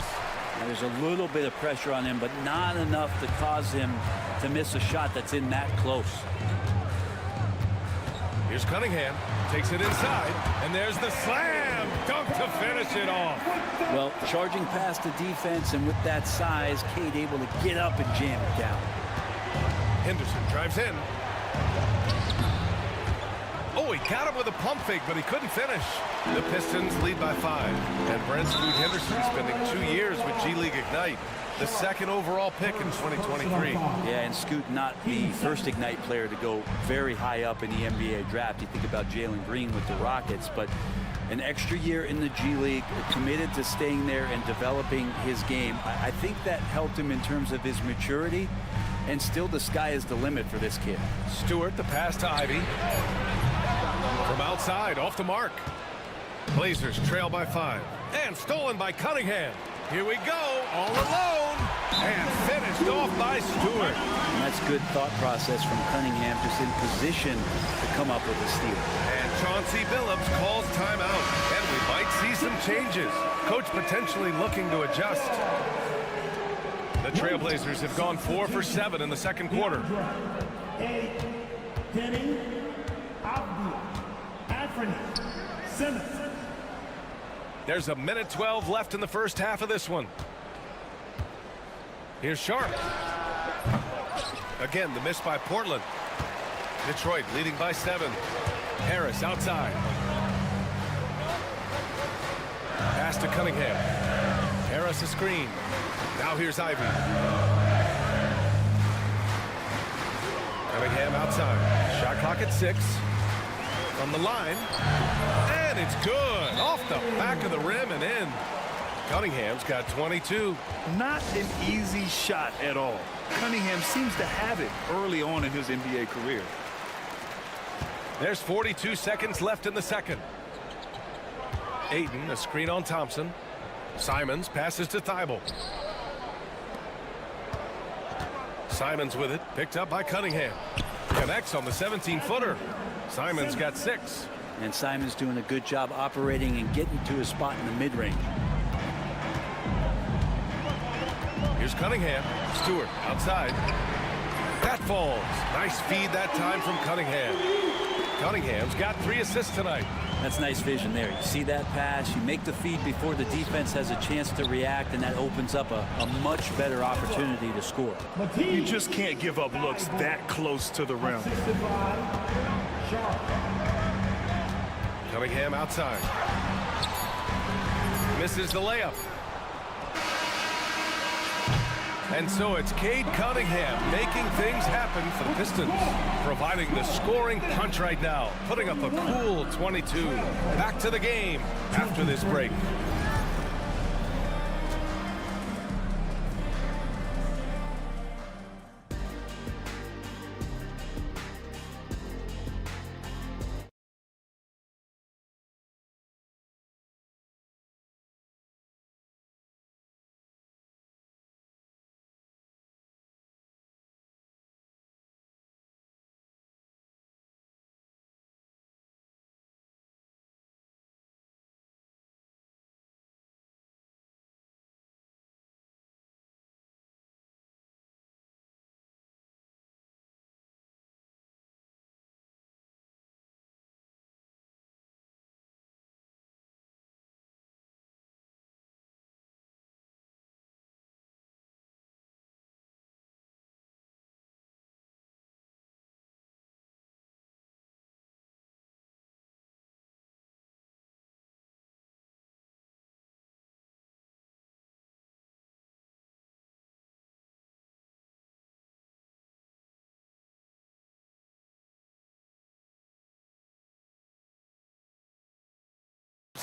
Now, there's a little bit of pressure on him, but not enough to cause him to miss a shot that's in that close. Here's Cunningham, takes it inside, and there's the slam dunk to finish it off. Well, charging past the defense, and with that size, Cade able to get up and jam it down. Henderson drives in. Oh, he got him with a pump fake, but he couldn't finish. The Pistons lead by 5, and Brent Scoot Henderson spending 2 years with G League Ignite, the second overall pick in 2023. Yeah, and Scoot not the first Ignite player to go very high up in the NBA draft. You think about Jalen Green with the Rockets, but an extra year in the G League, committed to staying there and developing his game. I think that helped him in terms of his maturity, and still the sky is the limit for this kid. Stewart, the pass to Ivy. From outside, off the mark. Blazers trail by 5. And stolen by Cunningham. Here we go, all alone. And finished off by Stewart. And that's good thought process from Cunningham, just in position to come up with a steal. And Chauncey Billups calls timeout. And we might see some changes. Coach potentially looking to adjust. The Trailblazers have gone 4 for 7 in the second quarter. There's a minute 12 left in the first half of this one. Here's Sharp. Again, the miss by Portland. Detroit leading by 7. Harris outside. Pass to Cunningham. Harris a screen. Now here's Ivy. Cunningham outside. Shot clock at 6. From the line. And it's good. Off the back of the rim and in. Cunningham's got 22. Not an easy shot at all. Cunningham seems to have it early on in his NBA career. There's 42 seconds left in the second. Ayton, a screen on Thompson. Simons passes to Thibault. Simons with it, picked up by Cunningham. Connects on the 17-footer. Simons got 6. And Simons doing a good job operating and getting to his spot in the mid-range. Here's Cunningham. Stewart outside. That falls. Nice feed that time from Cunningham. Cunningham's got 3 assists tonight. That's nice vision there. You see that pass, you make the feed before the defense has a chance to react, and that opens up a much better opportunity to score. You just can't give up looks that close to the rim. Cunningham outside. Misses the layup. And so it's Cade Cunningham making things happen for the Pistons, providing the scoring punch right now, putting up a cool 22. Back to the game after this break.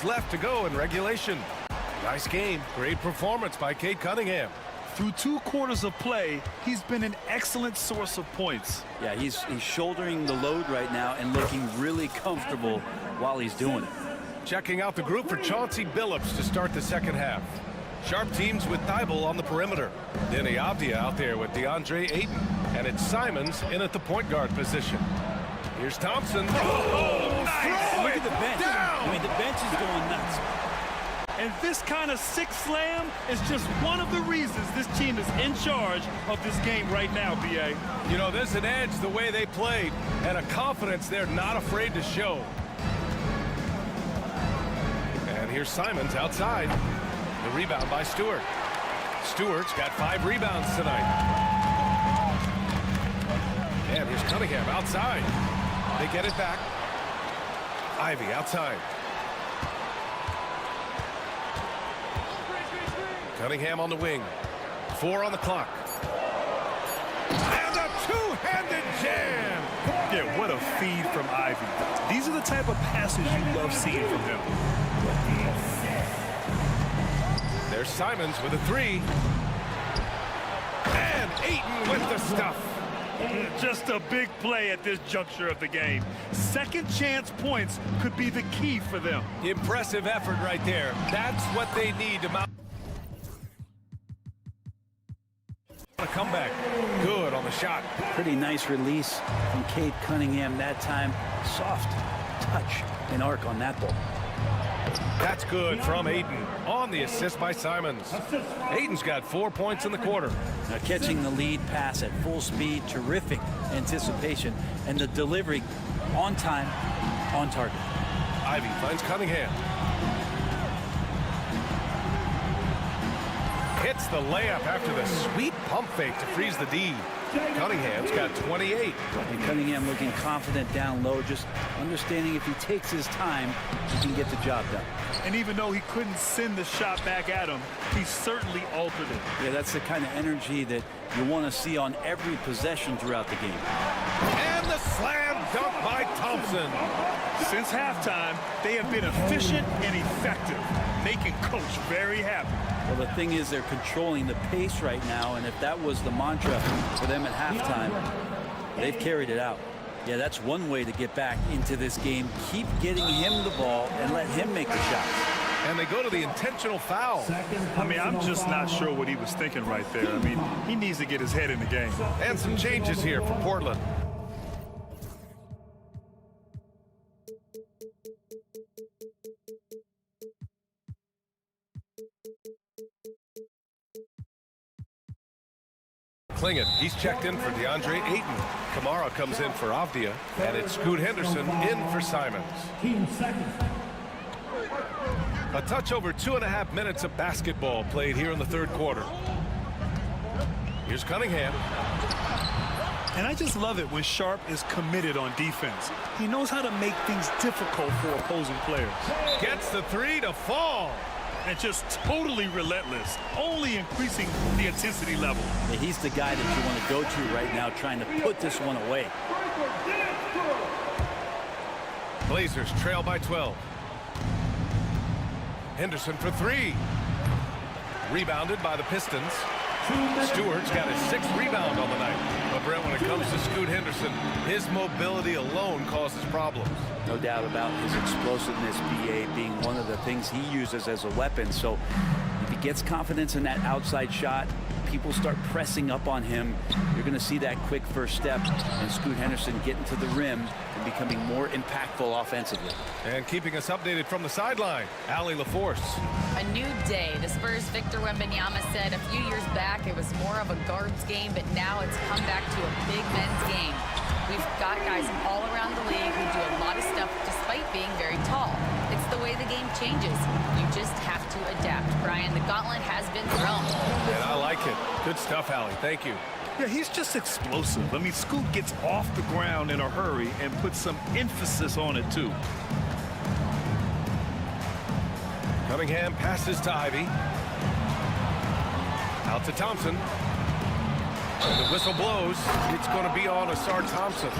Left to go in regulation. Nice game. Great performance by Cade Cunningham. Through 2 quarters of play, he's been an excellent source of points. Yeah, he's shouldering the load right now and looking really comfortable while he's doing it. Checking out the group for Chauncey Billups to start the second half. Sharp teams with Thibault on the perimeter. Denny Avdia out there with DeAndre Ayton. And it's Simons in at the point guard position. Here's Thompson. Oh, nice! Look at the bench. Down! I mean, the bench is going nuts. And this kind of six slam is just one of the reasons this team is in charge of this game right now, B.A. You know, there's an edge the way they played and a confidence they're not afraid to show. And here's Simons outside. The rebound by Stewart. Stewart's got 5 rebounds tonight. And here's Cunningham outside. They get it back. Ivy outside. Cunningham on the wing. 4 on the clock. And a two-handed jam. Yeah, what a feed from Ivy. These are the type of passes you love seeing from him. There's Simons with a 3. And Ayton with the stuff. Just a big play at this juncture of the game. Second chance points could be the key for them. Impressive effort right there. That's what they need to mount a comeback. Good on the shot. Pretty nice release from Cade Cunningham that time. Soft touch and arc on that ball. That's good from Ayton on the assist by Simons. Ayton's got 4 points in the quarter. Now catching the lead pass at full speed, terrific anticipation, and the delivery on time, on target. Ivy finds Cunningham. Hits the layup after the sweet pump fake to freeze the D. Cunningham's got 28. And Cunningham looking confident down low, just understanding if he takes his time, he can get the job done. And even though he couldn't send the shot back at him, he certainly altered it. Yeah, that's the kind of energy that you want to see on every possession throughout the game. And the slam dunk by Thompson. Since halftime, they have been efficient and effective, making Coach very happy. Well, the thing is, they're controlling the pace right now, and if that was the mantra for them at halftime, they've carried it out. Yeah, that's one way to get back into this game. Keep getting him the ball and let him make the shots. And they go to the intentional foul. I mean, I'm just not sure what he was thinking right there. I mean, he needs to get his head in the game. And some changes here for Portland. Klingon, he's checked in for DeAndre Ayton. Kamara comes in for Avdia, and it's Scoot Henderson in for Simons. A touch over 2.5 minutes of basketball played here in the third quarter. Here's Cunningham. And I just love it when Sharp is committed on defense. He knows how to make things difficult for opposing players. Gets the 3 to fall. And just totally relentless, only increasing the intensity level. Yeah, he's the guy that you want to go to right now, trying to put this one away. Blazers trail by 12. Henderson for 3. Rebounded by the Pistons. Stewart's got his 6th rebound on the night. But Brent, when it comes to Scoot Henderson, his mobility alone causes problems. No doubt about his explosiveness, BA, being one of the things he uses as a weapon. So if he gets confidence in that outside shot, people start pressing up on him. You're going to see that quick first step and Scoot Henderson getting to the rim and becoming more impactful offensively. And keeping us updated from the sideline, Allie LaForce. A new day. The Spurs' Victor Wembanyama said a few years back it was more of a guards game, but now it's come back to a big men's game. We've got guys all around the league who do a lot of stuff despite being very tall. It's the way the game changes. You just have to adapt. Brian, the gauntlet has been thrown. And I like it. Good stuff, Allie. Thank you. Yeah, he's just explosive. I mean, Scoot gets off the ground in a hurry and puts some emphasis on it, too. Cunningham passes to Ivy. Out to Thompson. And the whistle blows. It's going to be on Asar Thompson.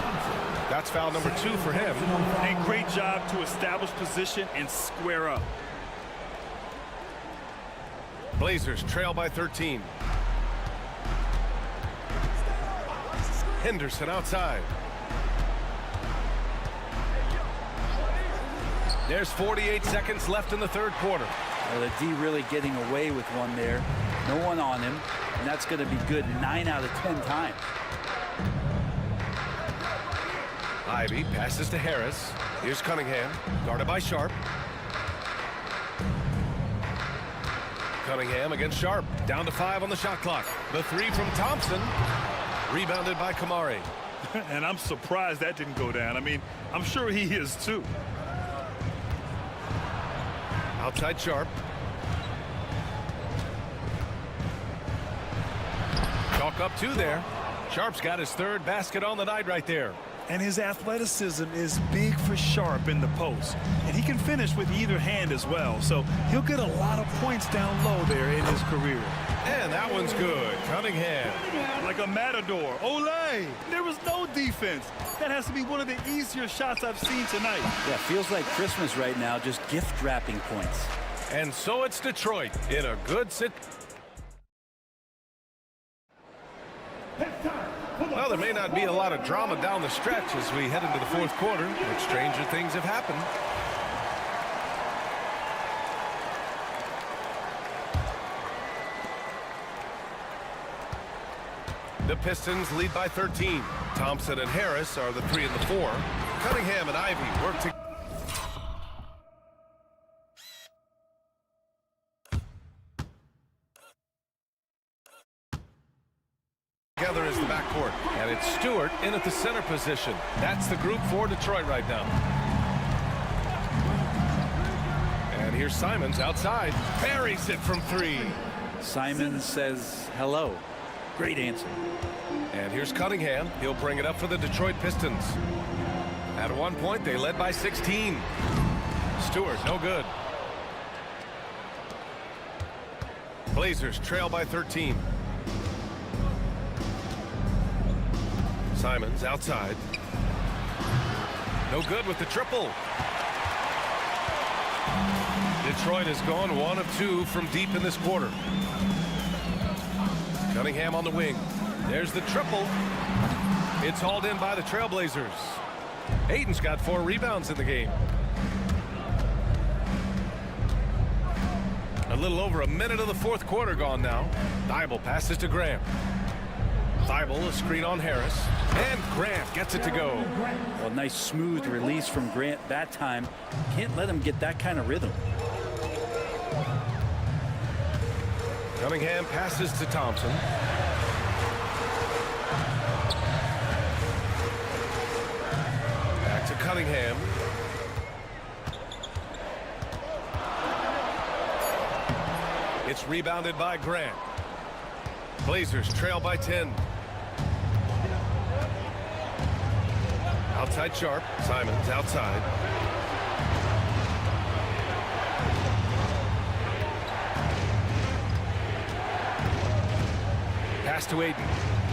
That's foul number 2 for him. And great job to establish position and square up. Blazers trail by 13. Henderson outside. There's 48 seconds left in the third quarter. Well, the D really getting away with one there. No one on him, and that's going to be good 9 out of 10 times. Ivy passes to Harris. Here's Cunningham, guarded by Sharp. Cunningham against Sharp. Down to 5 on the shot clock. The three from Thompson. Rebounded by Kamari. And I'm surprised that didn't go down. I mean, I'm sure he is too. Outside Sharp. Chalk up 2 there. Sharp's got his 3rd basket on the night right there. And his athleticism is big for Sharp in the post. And he can finish with either hand as well. So he'll get a lot of points down low there in his career. And that one's good. Cunningham. Like a matador. Olay! There was no defense. That has to be one of the easier shots I've seen tonight. Yeah, feels like Christmas right now, just gift wrapping points. And so it's Detroit in a good sit. Well, there may not be a lot of drama down the stretch as we head into the 4th quarter, but stranger things have happened. The Pistons lead by 13. Thompson and Harris are the 3 and the 4. Cunningham and Ivy work together. Together is the backcourt, and it's Stewart in at the center position. That's the group for Detroit right now. And here's Simons outside. Buries it from 3. Simons says hello. Great answer. And here's Cunningham. He'll bring it up for the Detroit Pistons. At one point, they led by 16. Stewart, no good. Blazers trail by 13. Simons outside. No good with the triple. Detroit has gone 1 of 2 from deep in this quarter. Cunningham on the wing. There's the triple. It's hauled in by the Trailblazers. Aiden's got 4 rebounds in the game. A little over a minute of the 4th quarter gone now. Thibault passes to Graham. Thibault, a screen on Harris. And Grant gets it to go. Well, nice smooth release from Grant that time. Can't let him get that kind of rhythm. Cunningham passes to Thompson. Back to Cunningham. It's rebounded by Grant. Blazers trail by 10. Outside Sharp. Simons outside. Pass to Aiden.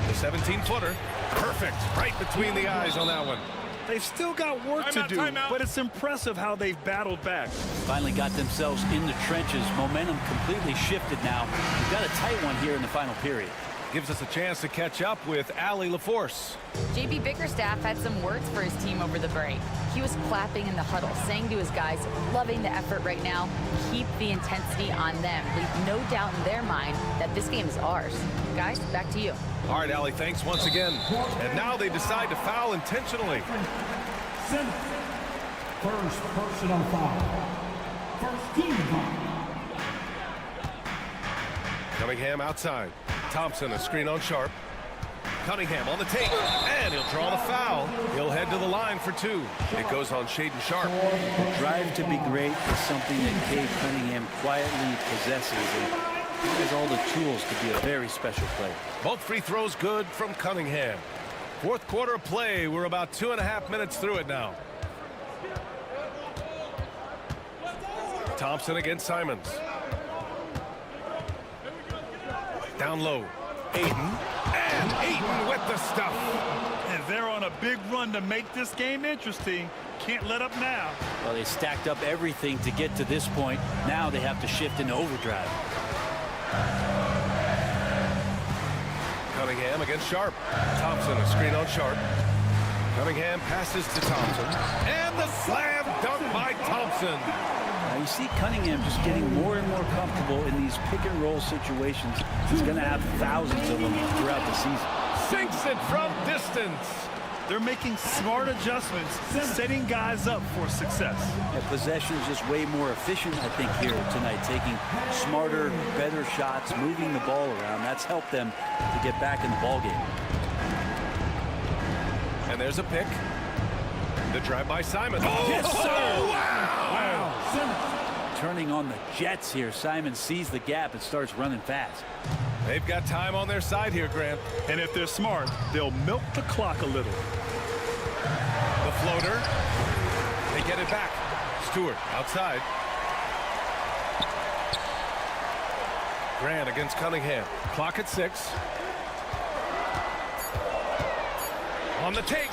The 17-footer. Perfect. Right between the eyes on that one. They've still got work to do, but it's impressive how they've battled back. Finally got themselves in the trenches. Momentum completely shifted now. We've got a tight one here in the final period. Gives us a chance to catch up with Allie LaForce. JB Bickerstaff had some words for his team over the break. He was clapping in the huddle, saying to his guys, loving the effort right now, keep the intensity on them. Leave no doubt in their mind that this game is ours. Guys, back to you. All right, Allie, thanks once again. And now they decide to foul intentionally. First personal foul. First team foul. Cunningham outside. Thompson, a screen on Sharp. Cunningham on the take, and he'll draw the foul. He'll head to the line for 2. It goes on Shaden Sharp. The drive to be great is something that Cade Cunningham quietly possesses, and he has all the tools to be a very special player. Both free throws good from Cunningham. 4th quarter of play. We're about 2.5 minutes through it now. Thompson against Simons. Down low. Aiden. And Aiden with the stuff. And they're on a big run to make this game interesting. Can't let up now. Well, they stacked up everything to get to this point. Now they have to shift into overdrive. Cunningham against Sharp. Thompson, a screen on Sharp. Cunningham passes to Thompson. And the slam dunk by Thompson. Now you see Cunningham just getting more and more comfortable in these pick-and-roll situations. He's going to have thousands of them throughout the season. Sinks it from distance. They're making smart adjustments, setting guys up for success. Yeah, possession is just way more efficient, I think, here tonight, taking smarter, better shots, moving the ball around. That's helped them to get back in the ball game. And there's a pick. The drive by Simon. Oh, yes, sir! Wow. Turning on the Jets here. Simon sees the gap and starts running fast. They've got time on their side here, Grant. And if they're smart, they'll milk the clock a little. The floater. They get it back. Stewart outside. Grant against Cunningham. Clock at 6. On the take.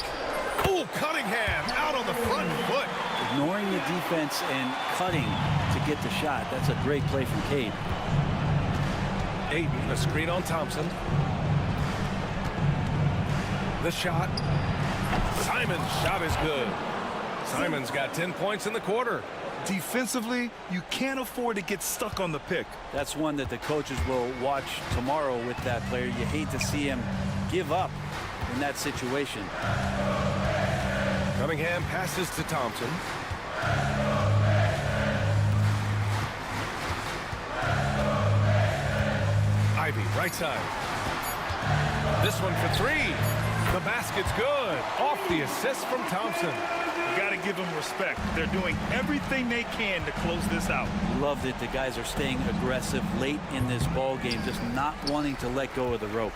Oh, Cunningham out on the front foot. Ignoring the defense and cutting to get the shot. That's a great play from Cade. Aiden, the screen on Thompson. The shot. Simon's shot is good. Simon's got 10 points in the quarter. Defensively, you can't afford to get stuck on the pick. That's one that the coaches will watch tomorrow with that player. You hate to see him give up in that situation. Cunningham passes to Thompson. Ivy, right side. This one for 3. The basket's good. Off the assist from Thompson. You got to give them respect. They're doing everything they can to close this out. Loved it. The guys are staying aggressive late in this ball game, just not wanting to let go of the rope.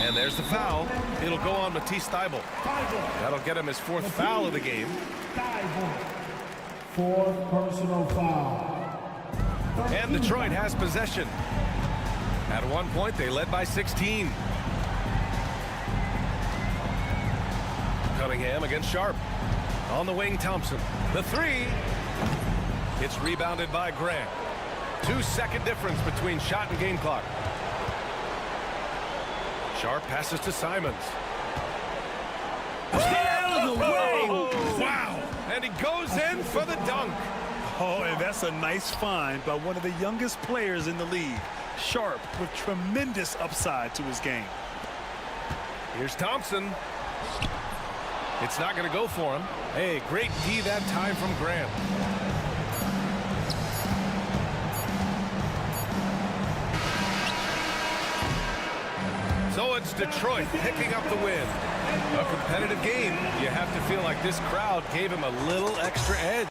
And there's the foul. It'll go on Matisse Thybulle. That'll get him his 4th foul of the game. 4th personal foul. And Detroit has possession. At one point, they led by 16. Cunningham against Sharp. On the wing, Thompson. The 3. It's rebounded by Grant. 2-second difference between shot and game clock. Sharp passes to Simons. Out of the way! Wow! And he goes in for the dunk. Oh, and that's a nice find by one of the youngest players in the league. Sharp with tremendous upside to his game. Here's Thompson. It's not going to go for him. Hey, great D that time from Grant. So it's Detroit picking up the win. A competitive game. You have to feel like this crowd gave him a little extra edge.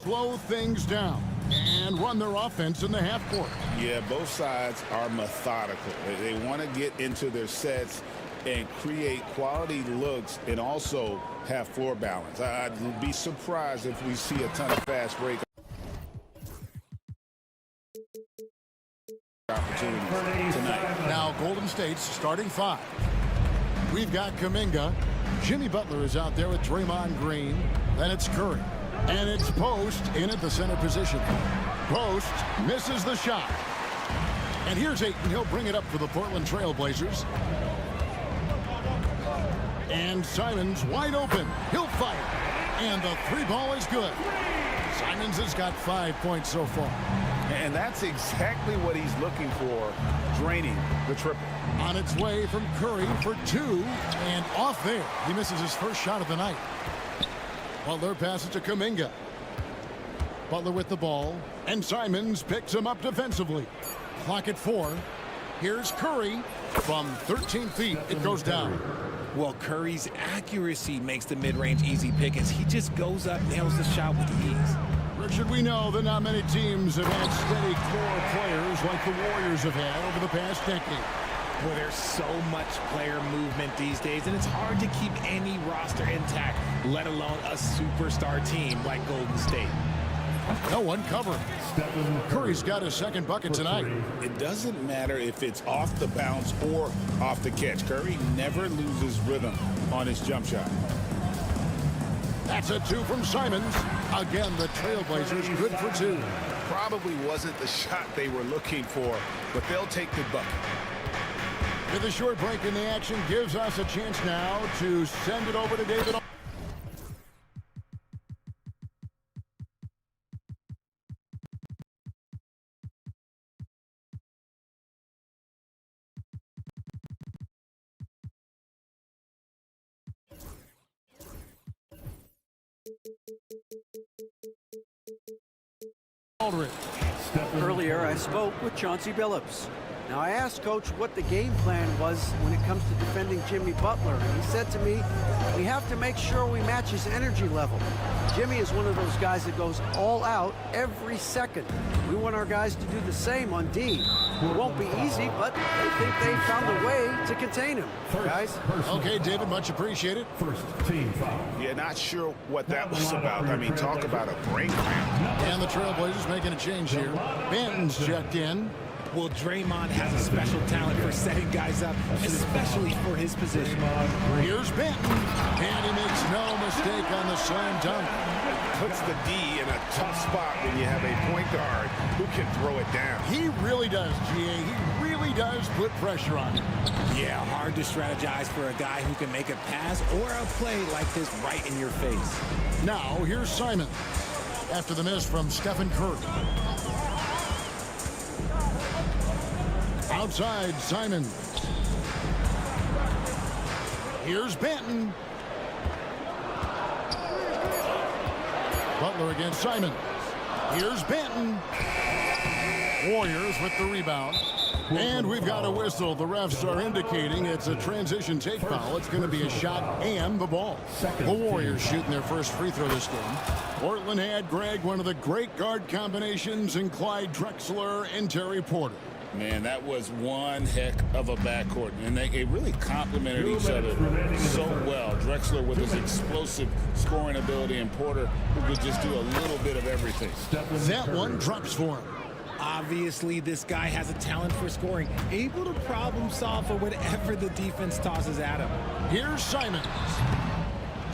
slow things down and run their offense in the half court. Yeah, both sides are methodical. They want to get into their sets and create quality looks and also have floor balance. I'd be surprised if we see a ton of fast break opportunities tonight. Now Golden State's starting five. We've got Kuminga. Jimmy Butler is out there with Draymond Green. Then it's Curry. And it's Post in at the center position. Post misses the shot. And here's Ayton. He'll bring it up for the Portland Trail Blazers. And Simons wide open. He'll fire. And the three ball is good. Simons has got 5 points so far. And that's exactly what he's looking for, draining the triple. On its way from Curry for two. And off there. He misses his first shot of the night. Butler passes to Kuminga. Butler with the ball. And Simons picks him up defensively. Clock at 4. Here's Curry. From 13 feet, it goes down. Well, Curry's accuracy makes the mid-range easy pick as he just goes up, nails the shot with ease. Richard, we know that not many teams have had steady core players like the Warriors have had over the past decade. Well, there's so much player movement these days, and it's hard to keep any roster intact, let alone a superstar team like Golden State. No one covering. Curry's got his second bucket tonight. It doesn't matter if it's off the bounce or off the catch. Curry never loses rhythm on his jump shot. That's a two from Simons. Again, the Trailblazers good for two. Probably wasn't the shot they were looking for, but they'll take the bucket. With a short break in the action gives us a chance now to send it over to David. Earlier, I spoke with Chauncey Billups. Now, I asked Coach what the game plan was when it comes to defending Jimmy Butler, and he said to me, we have to make sure we match his energy level. Jimmy is one of those guys that goes all out every second. We want our guys to do the same on D. It won't be easy, but I think they found a way to contain him. Guys? Okay, David, much appreciated. First team foul. Yeah, not sure what that was about. I mean, talk about a brain cramp. And the Trailblazers making a change here. Benton's checked in. Well, Draymond has a special talent for setting guys up, especially for his position. Here's Benton, and he makes no mistake on the slam dunk. Puts the D in a tough spot when you have a point guard who can throw it down. He really does, GA. He really does put pressure on him. Yeah, hard to strategize for a guy who can make a pass or a play like this right in your face. Now, here's Simon after the miss from Stephen Curry. Outside, Simon. Here's Benton. Butler against Simon. Here's Benton. Warriors with the rebound. And we've got a whistle. The refs are indicating it's a transition take foul. It's going to be a shot and the ball. The Warriors shooting their first free throw this game. Portland had, Greg, one of the great guard combinations in Clyde Drexler and Terry Porter. Man, that was one heck of a backcourt, and they really complemented each other so well. Drexler with his explosive scoring ability, and Porter who could just do a little bit of everything. That one drops for him. Obviously, this guy has a talent for scoring, able to problem solve for whatever the defense tosses at him. Here's Simons.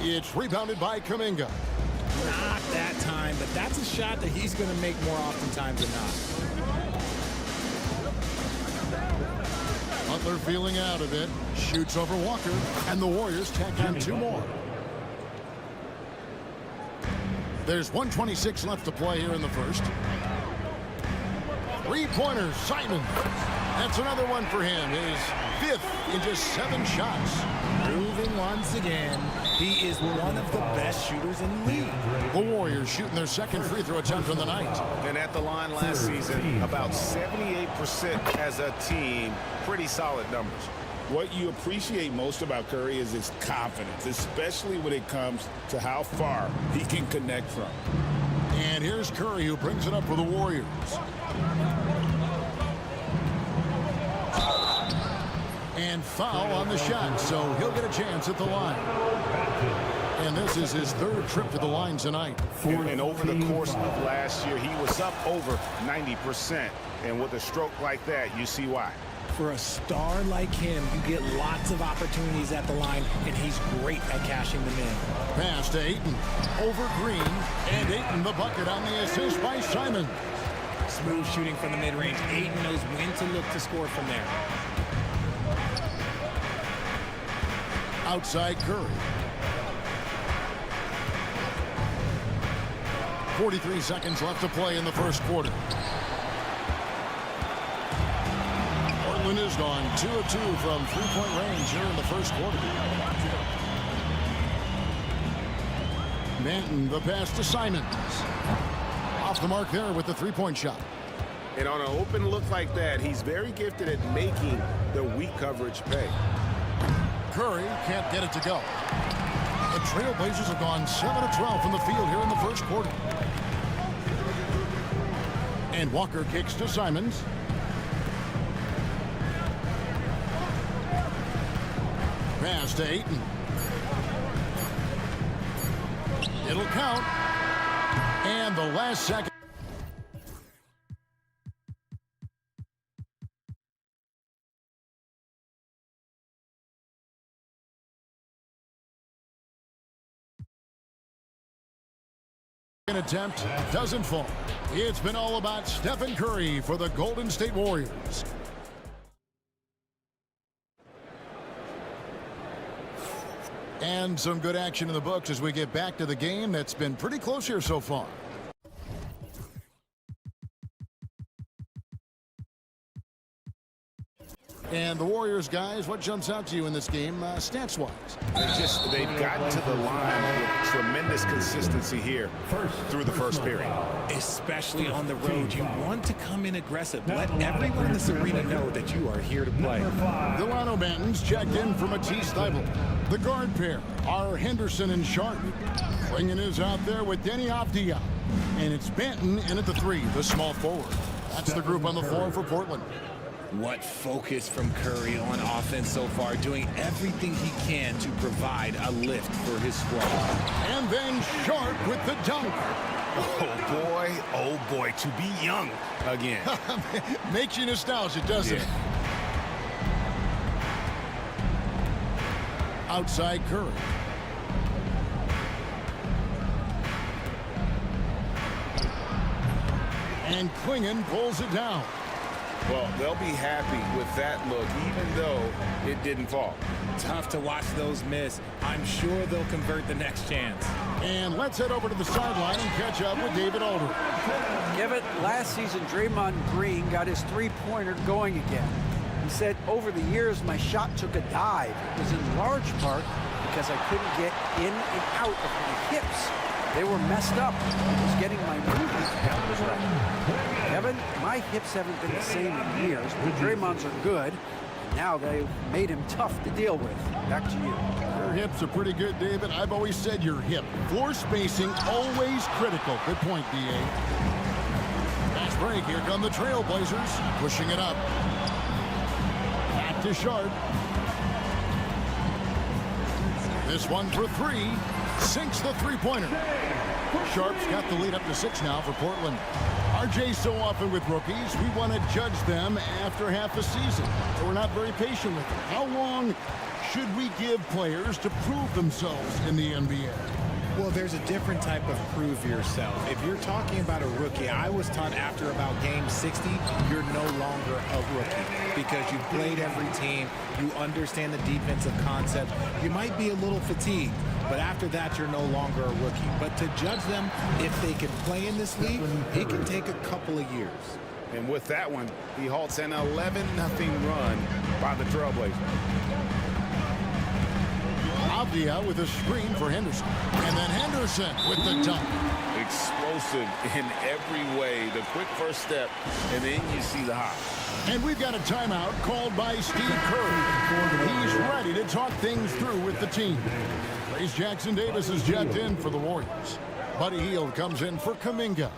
It's rebounded by Kuminga. Not that time, but that's a shot that he's going to make more oftentimes than not. Butler feeling out of it, shoots over Walker, and the Warriors tack on two more. There's 1:26 left to play here in the first. Three-pointers, Simon. That's another one for him. His fifth in just 7 shots. Proving once again, he is one of the best shooters in the league. The Warriors shooting their second free throw attempt on the night. And at the line last season, about 78% as a team. Pretty solid numbers. What you appreciate most about Curry is his confidence, especially when it comes to how far he can connect from. And here's Curry, who brings it up for the Warriors. And foul on the shot, so he'll get a chance at the line. And this is his third trip to the line tonight. And over the course of last year, he was up over 90%. And with a stroke like that, you see why. For a star like him, you get lots of opportunities at the line, and he's great at cashing them in. Pass to Ayton. Over Green. And Ayton the bucket on the assist by Simon. Smooth shooting from the mid-range. Ayton knows when to look to score from there. Outside Curry. 43 seconds left to play in the first quarter. Portland is gone 2 of 2 from three-point range here in the first quarter. Manton, the pass to Simons. Off the mark there with the three-point shot. And on an open look like that, he's very gifted at making the weak coverage pay. Curry can't get it to go. The Trailblazers have gone 7 of 12 from the field here in the first quarter. And Walker kicks to Simons. Pass to Ayton. It'll count. And the last second. Attempt doesn't fall. It's been all about Stephen Curry for the Golden State Warriors. And some good action in the books as we get back to the game that's been pretty close here so far. And the Warriors, guys, what jumps out to you in this game, stats-wise? They've gotten to the line with tremendous consistency here through the first period. Especially on the road, you want to come in aggressive. Let everyone in this arena know that you are here to play. Delano Banton's checked in for Matisse Thybulle. The guard pair are Henderson and Sharp. Klingon is out there with Denny Avdia. And it's Banton in at the 3, the small forward. That's the group on the floor for Portland. What focus from Curry on offense so far, doing everything he can to provide a lift for his squad. And then Sharp with the dunk. Oh boy, to be young again. Makes you nostalgic, doesn't it? Outside Curry. And Klingon pulls it down. Well, they'll be happy with that look, even though it didn't fall. Tough to watch those miss. I'm sure they'll convert the next chance. And let's head over to the sideline and catch up with David Aldridge. Kevin, last season, Draymond Green got his three-pointer going again. He said, over the years, my shot took a dive. It was in large part because I couldn't get in and out of my hips. They were messed up. I was getting my movement patterns right. Kevin, my hips haven't been the same in years, but Draymond's are good. And now they've made him tough to deal with. Back to you. Your hips are pretty good, David. I've always said your hip. Floor spacing, always critical. Good point, D.A. Fast break. Here come the Trailblazers. Pushing it up. Back to Sharp. This one for 3. Sinks the three-pointer. Sharp's got the lead up to 6 now for Portland. RJ, so often with rookies, we want to judge them after half a season. So we're not very patient with them. How long should we give players to prove themselves in the NBA? Well, there's a different type of prove yourself. If you're talking about a rookie, I was taught after about game 60, you're no longer a rookie because you've played every team, you understand the defensive concept, you might be a little fatigued, but after that, you're no longer a rookie. But to judge them, if they can play in this league, it can take a couple of years. And with that one, he halts an 11-0 run by the Trailblazers. Avdia with a screen for Henderson. And then Henderson with the dunk. Explosive in every way. The quick first step, and then you see the hop. And we've got a timeout called by Steve Kerr. He's ready to talk things through with the team. Trace Jackson Davis is checked in for the Warriors. Buddy Hield comes in for Kuminga.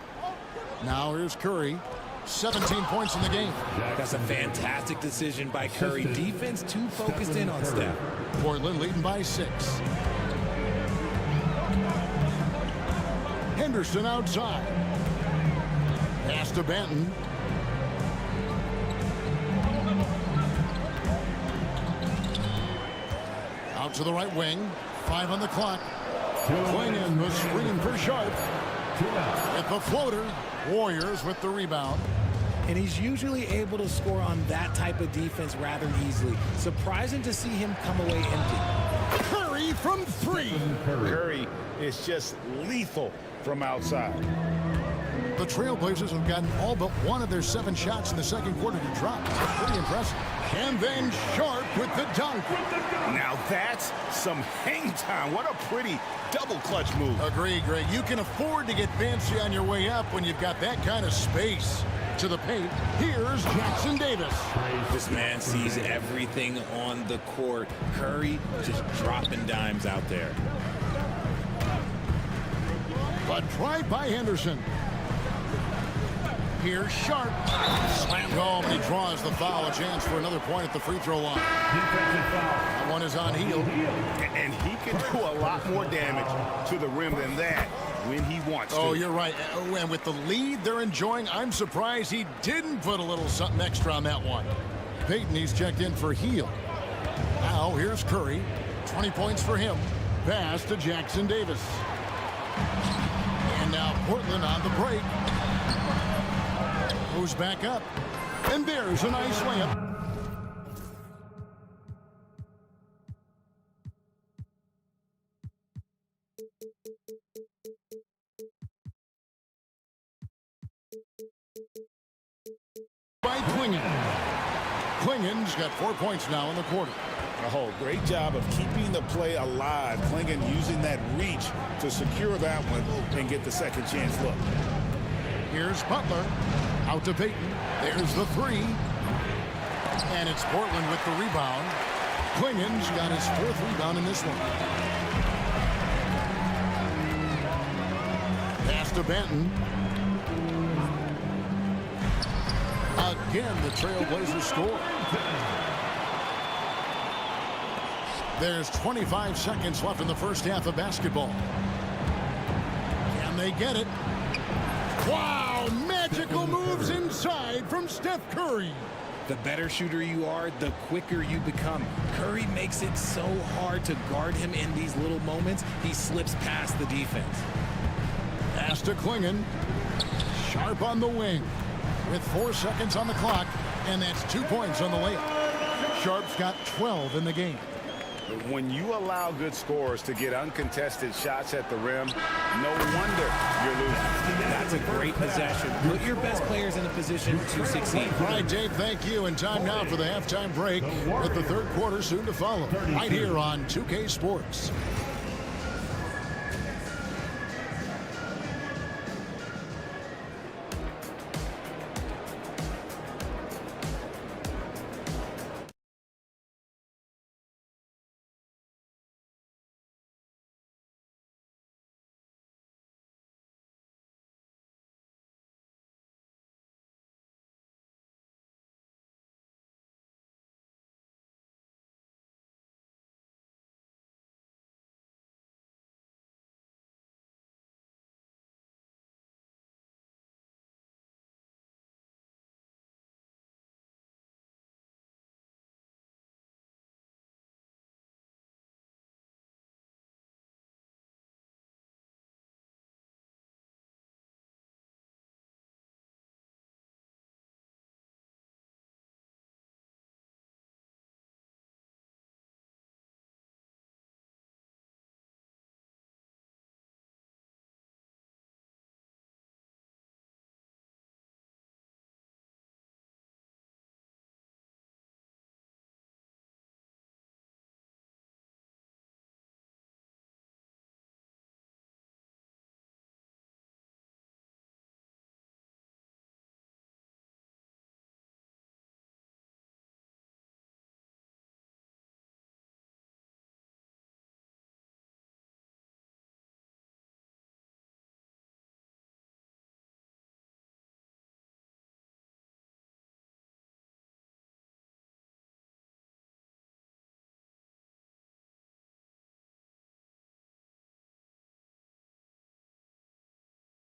Now here's Curry. 17 points in the game. That's a fantastic decision by Curry. Defense too focused in on Steph. Portland leading by 6. Henderson outside. Pass to Benton. Out to the right wing. 5 on the clock. Klingon the screen for Sharp. At the floater. Warriors with the rebound. And he's usually able to score on that type of defense rather easily. Surprising to see him come away empty. Curry from 3. Curry is just lethal from outside. The Trailblazers have gotten all but one of their 7 shots in the second quarter to drop. Pretty impressive. And then Sharp with the dunk. Now that's some hang time. What a pretty double clutch move. Agree, Greg. You can afford to get fancy on your way up when you've got that kind of space. To the paint, here's Jackson Davis. This man sees everything on the court. Curry just dropping dimes out there. But tried by Henderson. Here's Sharp. Slammed home, and he draws the foul. A chance for another point at the free throw line. That one is on Hield. And he can do a lot more damage to the rim than that when he wants to. Oh, you're right. And with the lead they're enjoying, I'm surprised he didn't put a little something extra on that one. Payton, he's checked in for Hield. Now, here's Curry. 20 points for him. Pass to Jackson Davis. And now Portland on the break. Goes back up. And there's a nice layup. By Klingon's got 4 points now in the quarter. Oh, great job of keeping the play alive. Klingon using that reach to secure that one and get the second chance look. Here's Butler. Out to Payton. There's the 3. And it's Portland with the rebound. Klingon's got his 4th rebound in this one. Pass to Benton. Again, the Trailblazers score. There's 25 seconds left in the first half of basketball. Can they get it? Wow, magical moves inside from Steph Curry. The better shooter you are, the quicker you become. Curry makes it so hard to guard him in these little moments. He slips past the defense. Pass to Klingon. Sharp on the wing. With 4 seconds on the clock, and that's 2 points on the layup. Sharp's got 12 in the game. When you allow good scorers to get uncontested shots at the rim, no wonder you're losing. That's a great possession. Put your best players in a position to succeed. All right, Dave, thank you. And time now for the halftime break, with the third quarter soon to follow. Right here on 2K Sports.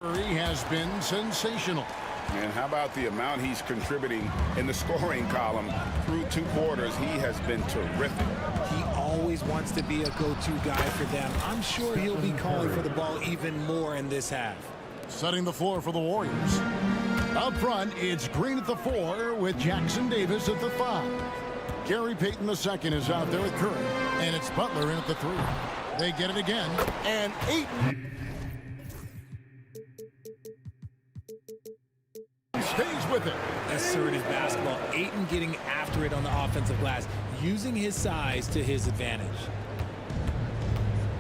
Curry has been sensational. And how about the amount he's contributing in the scoring column through 2 quarters? He has been terrific. He always wants to be a go-to guy for them. I'm sure he'll be calling for the ball even more in this half. Setting the floor for the Warriors. Up front, it's Green at the 4 with Jackson Davis at the 5. Gary Payton II is out there with Curry, and it's Butler in at the 3. They get it again, and 8. Stays with it. Assertive basketball. Ayton getting after it on the offensive glass, using his size to his advantage.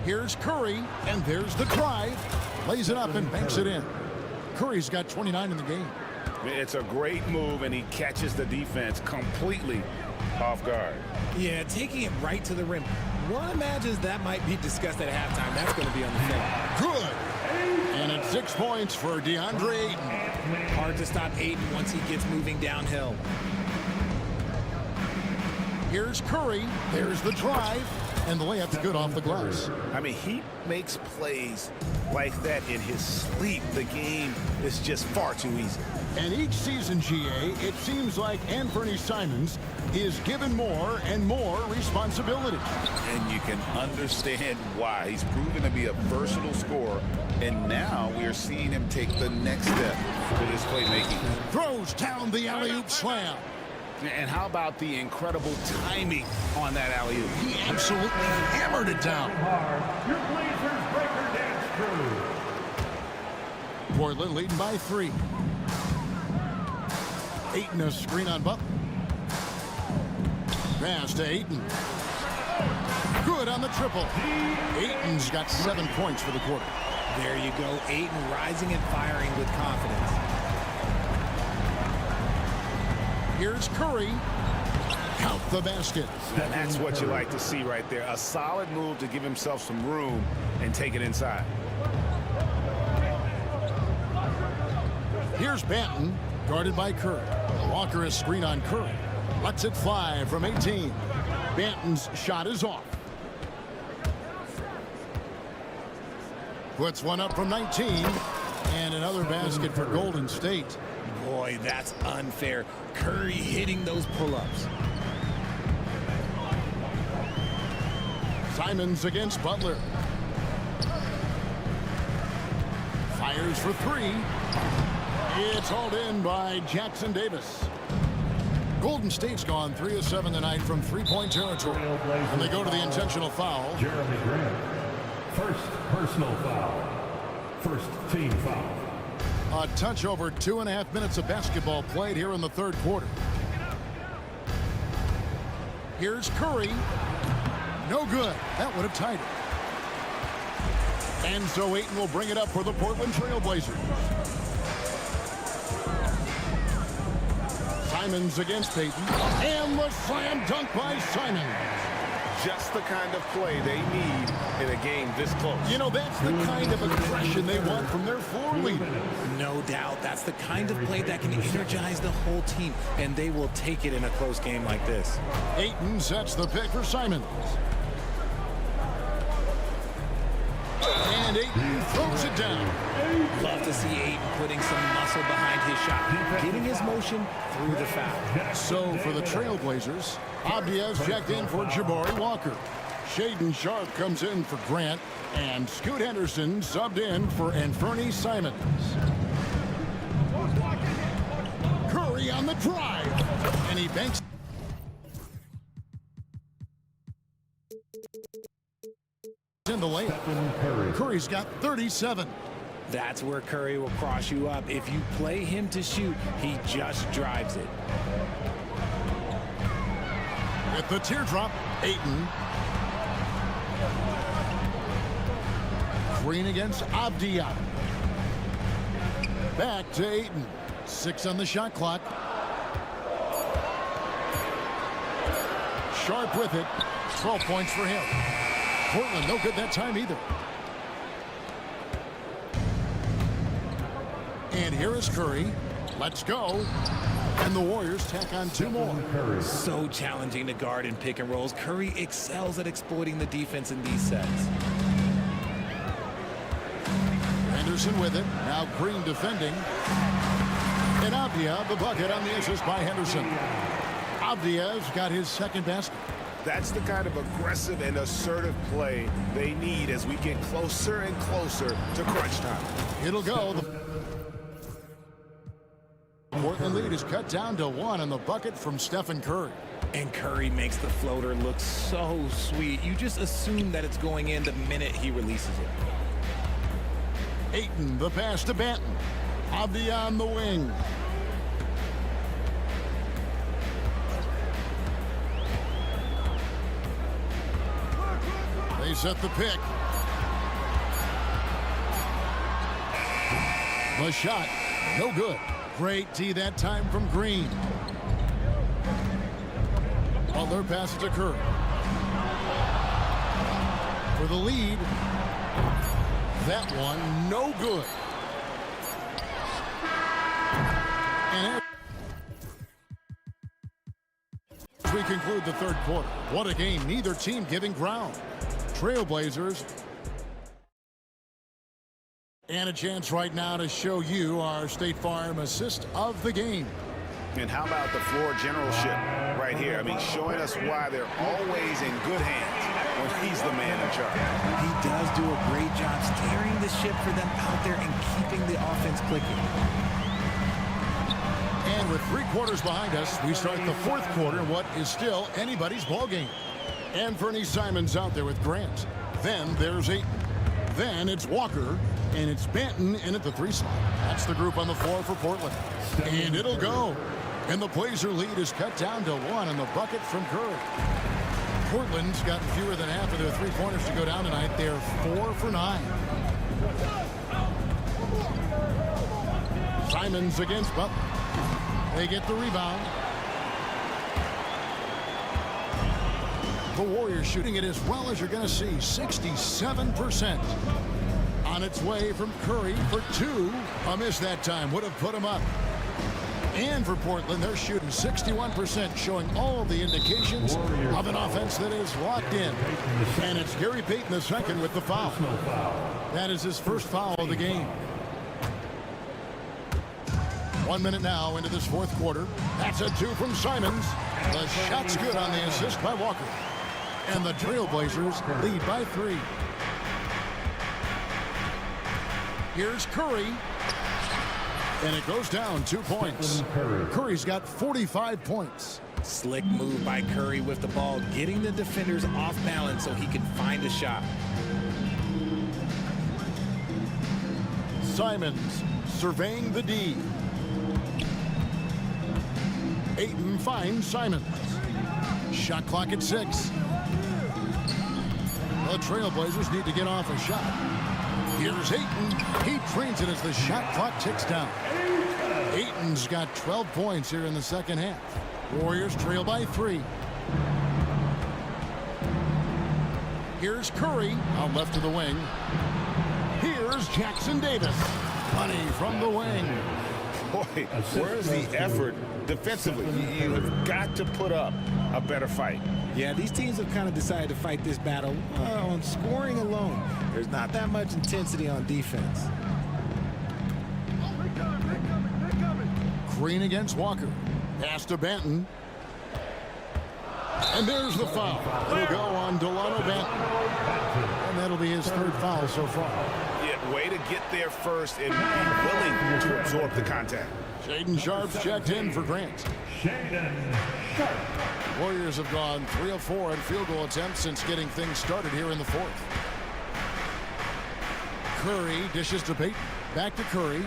Here's Curry, and there's the drive. Lays it up and banks it in. Curry's got 29 in the game. It's a great move, and he catches the defense completely off guard. Yeah, taking it right to the rim. One imagines that might be discussed at halftime. That's going to be on the film. Good. And it's 6 points for DeAndre Ayton. Hard to stop Ayton once he gets moving downhill. Here's Curry. There's the drive. And the layup's good off the glass. I mean, he makes plays like that in his sleep. The game is just far too easy. And each season, GA, it seems like Anthony Simons is given more and more responsibility. And you can understand why. He's proven to be a versatile scorer, and now we are seeing him take the next step with his playmaking. Throws down the alley-oop slam. And how about the incredible timing on that alley-oop? He absolutely hammered it down. Your Blazers breaker dance crew. Portland leading by 3. Ayton a screen on Butler. Pass to Ayton. Good on the triple. Ayton's got 7 points for the quarter. There you go. Ayton rising and firing with confidence. Here's Curry. Count the basket. And that's what you like to see right there. A solid move to give himself some room and take it inside. Here's Banton, guarded by Curry. Walker is screen on Curry. Lets it fly from 18. Banton's shot is off. Puts one up from 19. And another basket for Golden State. Boy, that's unfair. Curry hitting those pull-ups. Simons against Butler. Fires for 3. It's hauled in by Jackson Davis. Golden State's gone 3 of 7 tonight from 3-point territory. And they go to the intentional foul. Jeremy Grant. First personal foul. First team foul. A touch over 2.5 minutes of basketball played here in the third quarter. Here's Curry. No good. That would have tied it. And so Ayton will bring it up for the Portland Trail Blazers. Simons against Payton. And the slam dunk by Simons. Just the kind of play they need in a game this close. You know, that's the kind of aggression they want from their floor leader. No doubt. That's the kind of play that can energize the whole team, and they will take it in a close game like this. Ayton sets the pick for Simons. And Ayton throws it down. Love to see Ayton putting some muscle behind his shot, getting his motion through the foul. So for the Trailblazers, Abdias checked in for Jabari Walker. Shaden Sharp comes in for Grant, and Scoot Henderson subbed in for Anthony Simons. Curry on the drive, and he banks in the layup. Curry's got 37. That's where Curry will cross you up. If you play him to shoot, he just drives it. With the teardrop, Ayton. Green against Abdiya. Back to Ayton. 6 on the shot clock. Sharp with it. 12 points for him. Portland no good that time either. And here is Curry. Let's go. And the Warriors tack on 2 more. So challenging to guard in pick and rolls. Curry excels at exploiting the defense in these sets. Henderson with it. Now Green defending. And Avdia, the bucket on the assist by Henderson. Avdia's got his second basket. That's the kind of aggressive and assertive play they need as we get closer and closer to crunch time. It'll go. The Portland lead is cut down to 1 on the bucket from Stephen Curry. And Curry makes the floater look so sweet. You just assume that it's going in the minute he releases it. Ayton, the pass to Banton. Avdia on the wing. They set the pick. The shot, no good. Great D that time from Green. Butler passes to Curry. For the lead. That one, no good. And as we conclude the third quarter, what a game. Neither team giving ground. Trailblazers. And a chance right now to show you our State Farm assist of the game. And how about the floor generalship right here? I mean, showing us why they're always in good hands when he's the man in charge. He does do a great job steering the ship for them out there and keeping the offense clicking. And with 3 quarters behind us, we start the fourth quarter in what is still anybody's ball game. And Fernie Simons out there with Grant. Then there's Ayton. Then it's Walker. And it's Banton in at the 3 slot. That's the group on the floor for Portland. And it'll go. And the Blazer lead is cut down to 1 on the bucket from Curry. Portland's gotten fewer than half of their 3-pointers to go down tonight. They're 4 for 9. Simons against Butler. They get the rebound. The Warriors shooting it as well as you're going to see. 67%. On its way from Curry for 2. A miss that time would have put him up. And for Portland, they're shooting 61%, showing all the indications of an offense that is locked in. And it's Gary Payton II with the foul. That is his first foul of the game. 1 minute now into this fourth quarter. That's a 2 from Simons. The shot's good on the assist by Walker. And the Trailblazers lead by 3. Here's Curry. And it goes down 2 points. Curry's got 45 points. Slick move by Curry with the ball, getting the defenders off balance so he can find a shot. Simons surveying the D. Ayton finds Simons. Shot clock at 6. The Trailblazers need to get off a shot. Here's Ayton. He trains it as the shot clock ticks down. Ayton's got 12 points here in the second half. Warriors trail by 3. Here's Curry out left of the wing. Here's Jackson Davis. Money from the wing. Boy, where's the effort defensively? You have got to put up a better fight. Yeah, these teams have kind of decided to fight this battle on scoring alone. There's not that much intensity on defense. Green against Walker. Pass to Banton. And there's the foul. It'll go on Delano Banton. And that'll be his 3rd foul so far. Yeah, way to get there first and be willing to absorb the contact. Shaden Sharp's checked in for Grant. Warriors have gone 3 of 4 in field goal attempts since getting things started here in the 4th. Curry dishes to Payton. Back to Curry.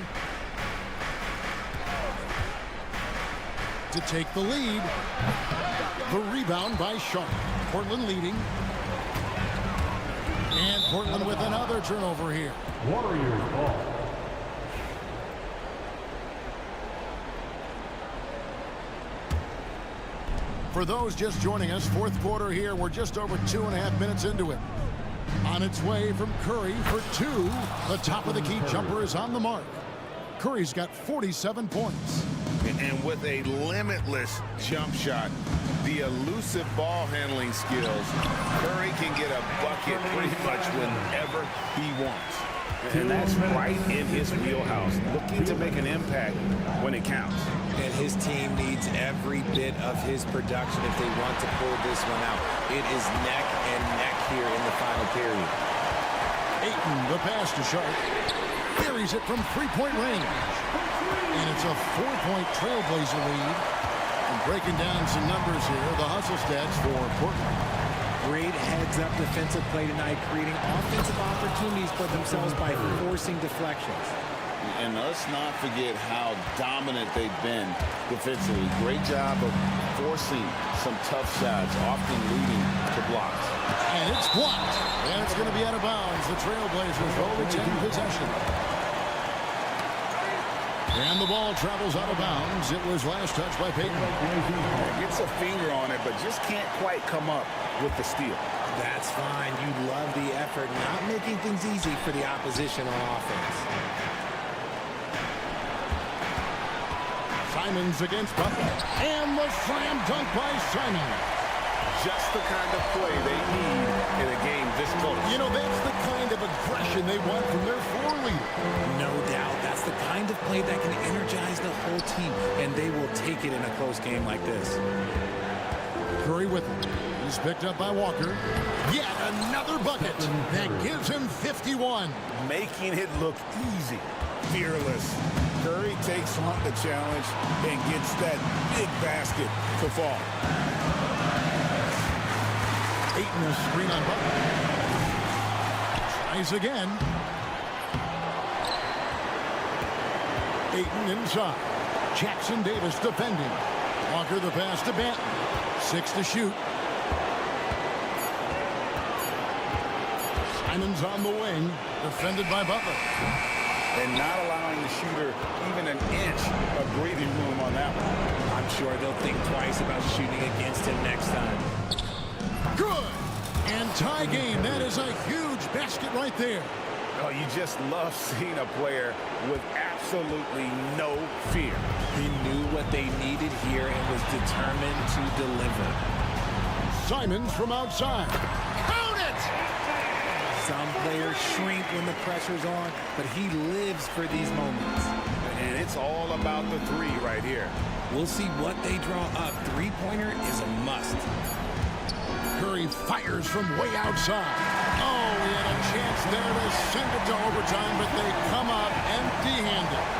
To take the lead. The rebound by Sharp. Portland leading. And Portland with another turnover here. Warriors ball. For those just joining us, fourth quarter here. We're just over 2.5 minutes into it. On its way from Curry for 2. The top of the key jumper is on the mark. Curry's got 47 points. And with a limitless jump shot, the elusive ball handling skills, Curry can get a bucket pretty much whenever he wants. And that's right in his wheelhouse, looking to make an impact when it counts. And his team needs every bit of his production if they want to pull this one out. It is neck and neck here in the final period. Ayton, the pass to Sharp. Buries it from three-point range. And it's a 4-point Trailblazer lead. And breaking down some numbers here, the hustle stats for Portland. Great heads-up defensive play tonight, creating offensive opportunities for themselves by forcing deflections. And let's not forget how dominant they've been defensively. Great job of forcing some tough shots, often leading to blocks. And it's blocked. And it's going to be out of bounds. The Trailblazers will retain possession. And the ball travels out of bounds. It was last touched by Payton. Gets a finger on it, but just can't quite come up with the steal. That's fine. You love the effort, not making things easy for the opposition on offense. Simons against Butler. And the slam dunk by Simons. Just the kind of play they need in a game this close. You know, that's the kind of aggression they want from their floor leader. No doubt. That's the kind of play that can energize the whole team, and they will take it in a close game like this. Curry with him. He's picked up by Walker. Yet another bucket that gives him 51. Making it look easy. Fearless. Curry takes on the challenge and gets that big basket to fall. Ayton a screen on Butler. Tries again. Ayton inside. Jackson Davis defending. Walker the pass to Banton. 6 to shoot. Simons on the wing. Defended by Butler. And not allowing the shooter even an inch of breathing room on that one. I'm sure they'll think twice about shooting against him next time. Good. And tie game. That is a huge basket right there. Oh, you just love seeing a player with absolutely no fear. He knew what they needed here and was determined to deliver. Simons from outside. Count it! Some players shrink when the pressure's on, but he lives for these moments. And it's all about the three right here. We'll see what they draw up. Three-pointer is a must. Curry fires from way outside. Oh, he had a chance there to send it to overtime, but they come up empty-handed.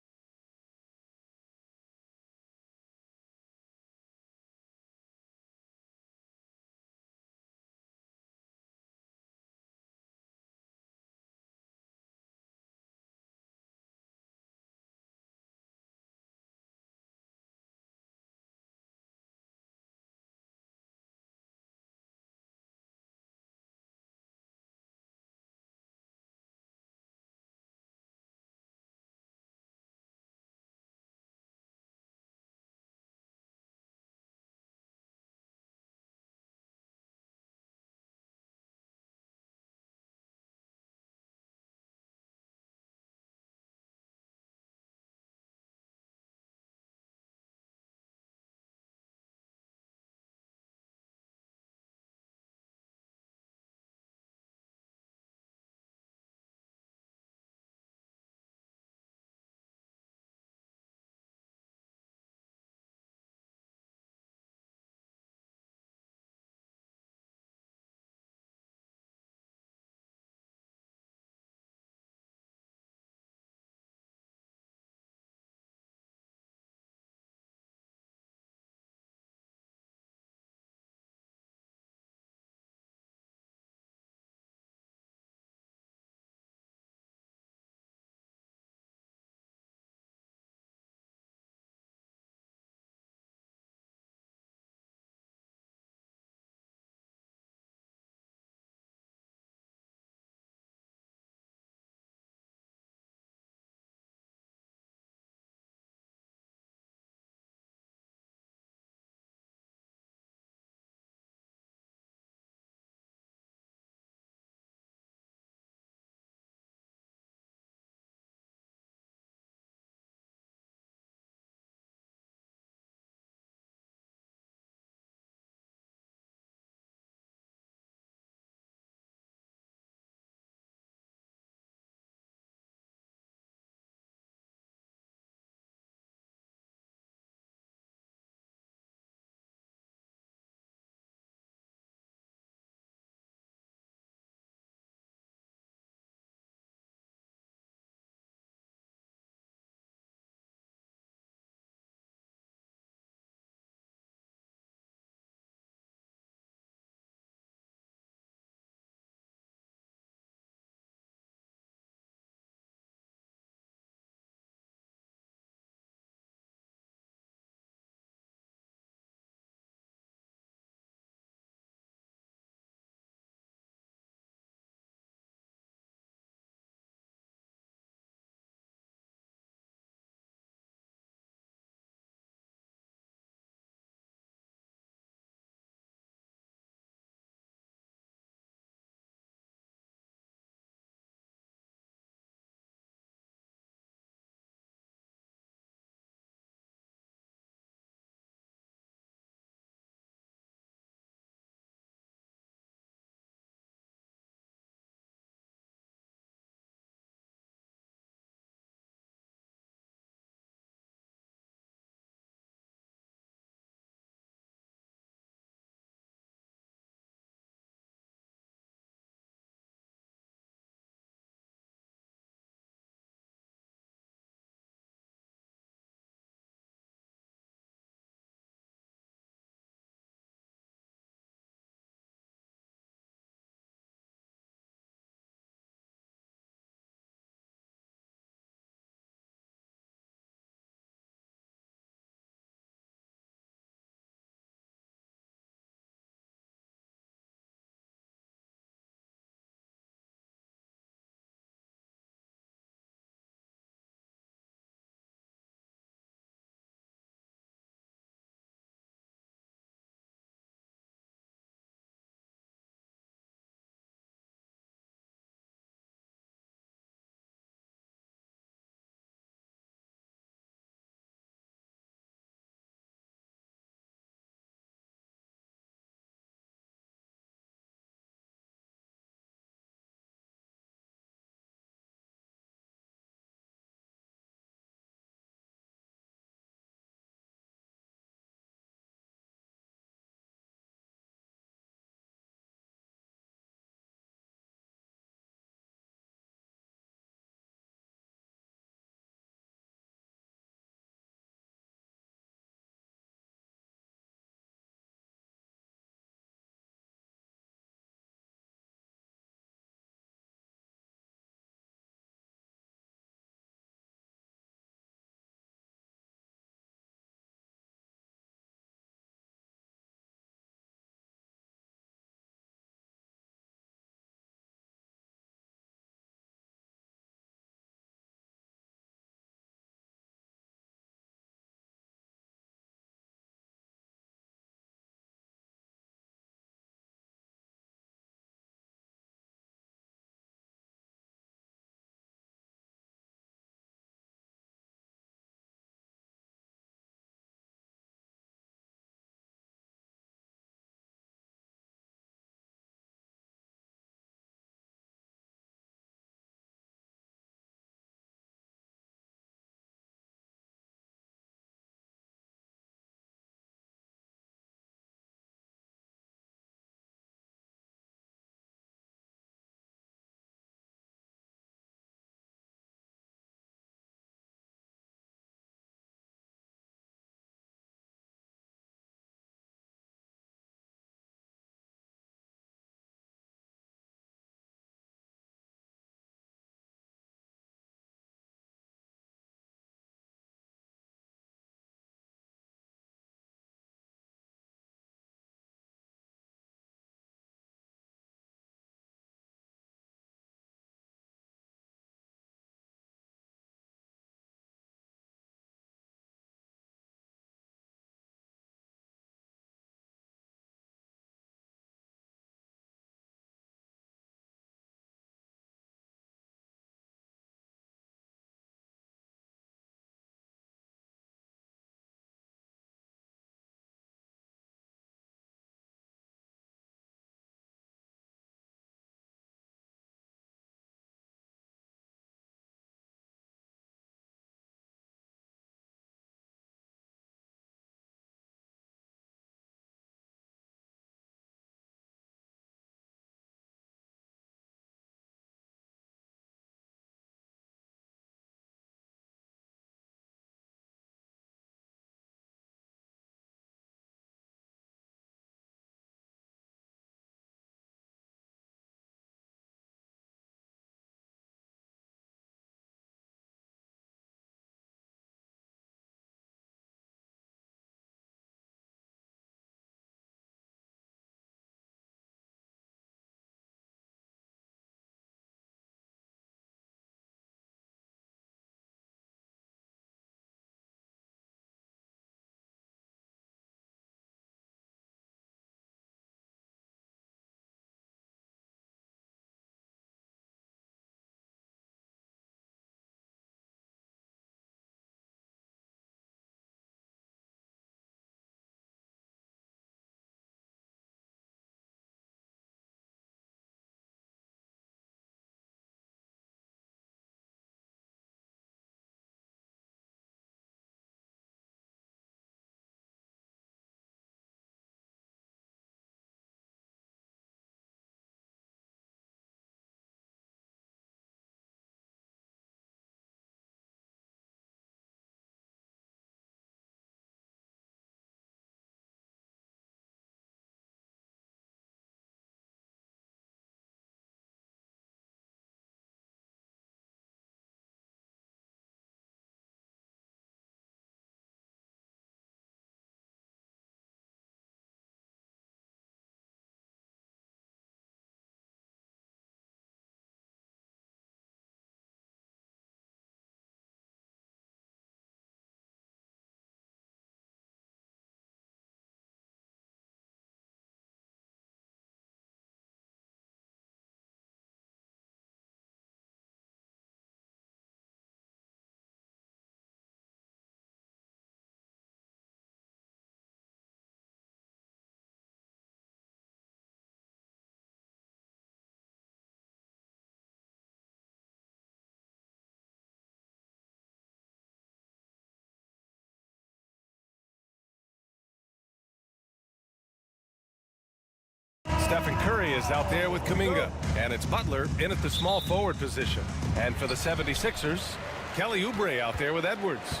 Stephen Curry is out there with Kuminga. And it's Butler in at the small forward position. And for the 76ers, Kelly Oubre out there with Edwards.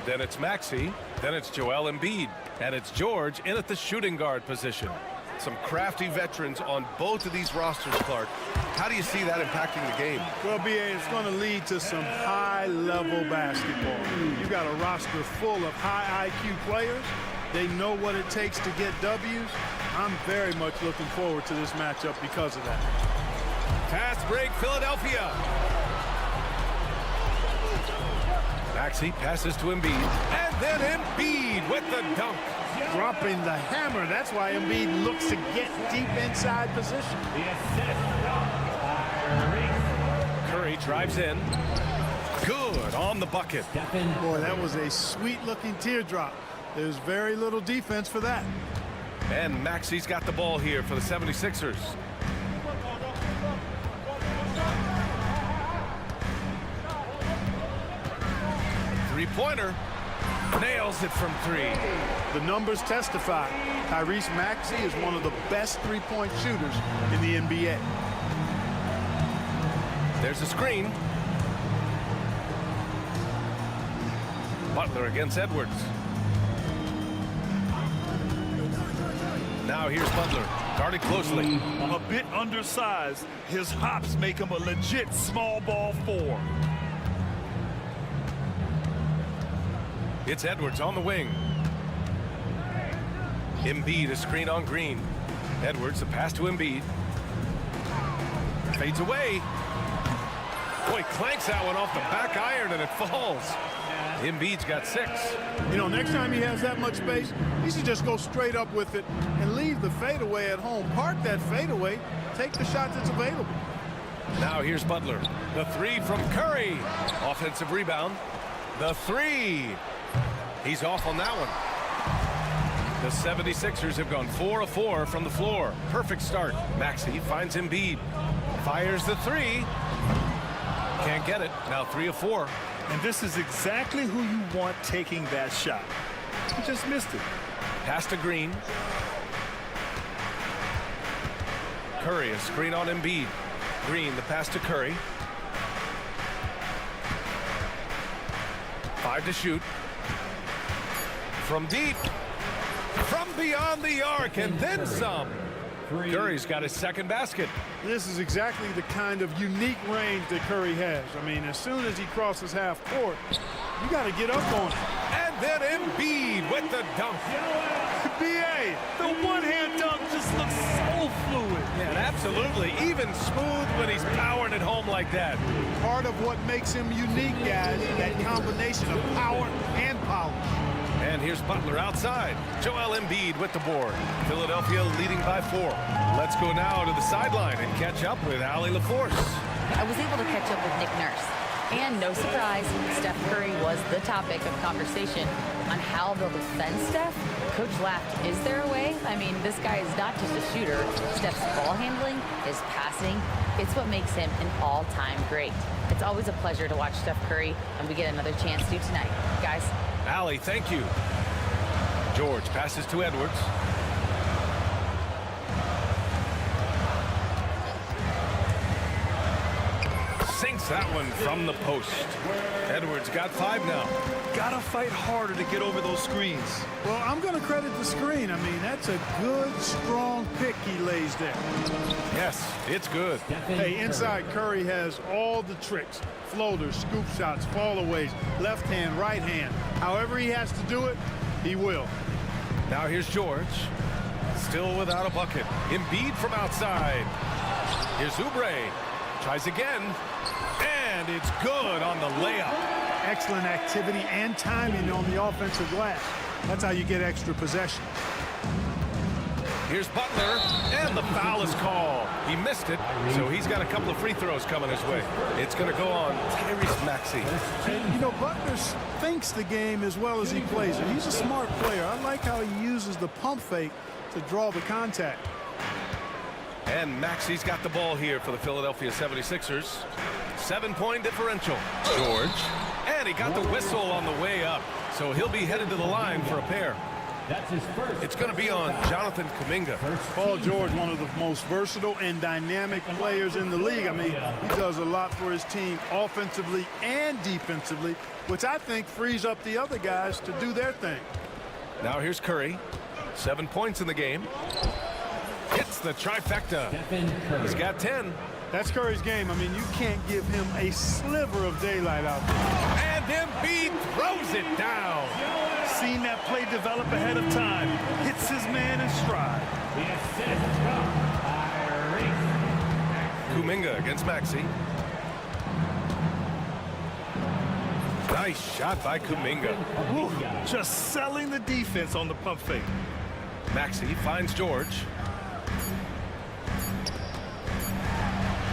Then it's Maxey. Then it's Joel Embiid. And it's George in at the shooting guard position. Some crafty veterans on both of these rosters, Clark. How do you see that impacting the game? Well, BA, it's going to lead to some high-level basketball. You got a roster full of high IQ players. They know what it takes to get W's. I'm very much looking forward to this matchup because of that. Fast break, Philadelphia. Maxey passes to Embiid. And then Embiid with the dunk. Dropping the hammer. That's why Embiid looks to get deep inside position. Curry drives in. Good on the bucket. Boy, that was a sweet-looking teardrop. There's very little defense for that. And Maxey's got the ball here for the 76ers. Three-pointer. Nails it from three. The numbers testify. Tyrese Maxey is one of the best three-point shooters in the NBA. There's a screen. Butler against Edwards. Now here's Butler, guarded closely. A bit undersized. His hops make him a legit small ball four. It's Edwards on the wing. Embiid, a screen on Green. Edwards, a pass to Embiid. Fades away. Boy, clanks that one off the back iron and it falls. Embiid's got 6. You know, next time he has that much space, he should just go straight up with it and leave the fadeaway at home. Park that fadeaway, take the shot that's available. Now here's Butler. The three from Curry. Offensive rebound. The three. He's off on that one. The 76ers have gone 4 of 4 from the floor. Perfect start. Maxey finds Embiid. Fires the three. Can't get it. Now 3 of 4. And this is exactly who you want taking that shot. He just missed it. Pass to Green. Curry, a screen on Embiid. Green, the pass to Curry. 5 to shoot. From deep. From beyond the arc, and then some. Curry's got his second basket. This is exactly the kind of unique range that Curry has. I mean, as soon as he crosses half court, you got to get up on it. And then Embiid with the dunk. BA, the one-hand dunk just looks so fluid. Yeah, absolutely. Even smooth when he's powering it home like that. Part of what makes him unique, guys, that combination of power and polish. And here's Butler outside. Joel Embiid with the board. Philadelphia leading by 4. Let's go now to the sideline and catch up with Allie LaForce. I was able to catch up with Nick Nurse. And no surprise, Steph Curry was the topic of conversation on how they'll defend Steph. Coach laughed, is there a way? I mean, this guy is not just a shooter. Steph's ball handling, his passing, it's what makes him an all-time great. It's always a pleasure to watch Steph Curry, and we get another chance to tonight. Guys. Allie, thank you. George passes to Edwards. Sinks that one from the post. Edwards got 5 now. Gotta fight harder to get over those screens. Well, I'm going to credit the screen. I mean, that's a good, strong pick he lays there. Yes, it's good. Hey, inside Curry has all the tricks. Floaters, scoop shots, fallaways, left hand, right hand. However he has to do it, he will. Now here's George. Still without a bucket. Embiid from outside. Here's Oubre. Tries again. And it's good on the layup. Excellent activity and timing on the offensive glass. That's how you get extra possession. Here's Butler, and the foul is called. He missed it, so he's got a couple of free throws coming his way. It's going to go on Tyrese Maxey. You know, Butler thinks the game as well as he plays it. He's a smart player. I like how he uses the pump fake to draw the contact. And Maxey's got the ball here for the Philadelphia 76ers. 7-point differential. George. And he got the whistle on the way up, so he'll be headed to the line for a pair. That's his first. It's going to be on Jonathan Kuminga. Paul George, one of the most versatile and dynamic players in the league. I mean, he does a lot for his team offensively and defensively, which I think frees up the other guys to do their thing. Now here's Curry. 7 points in the game. Hits the trifecta. He's got 10. That's Curry's game. I mean, you can't give him a sliver of daylight out there. And Embiid throws it down. Seen that play develop ahead of time. Hits his man in stride. Kuminga against Maxey. Nice shot by Kuminga. Woo, just selling the defense on the pump fake. Maxey finds George.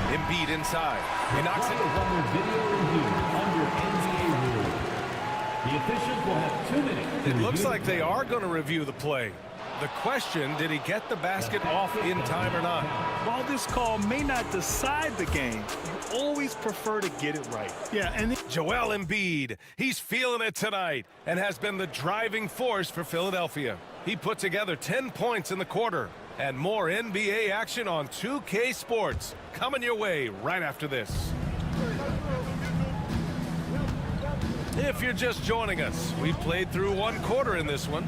Embiid inside. He knocks it. Under video review under NBA rules. The officials will have 2 minutes. It looks like they are going to review the play. The question, did he get the basket off in time or not? While this call may not decide the game, you always prefer to get it right. Yeah, and Joel Embiid, he's feeling it tonight and has been the driving force for Philadelphia. He put together 10 points in the quarter. And more NBA action on 2K Sports coming your way right after this. If you're just joining us, we've played through 1 quarter in this one.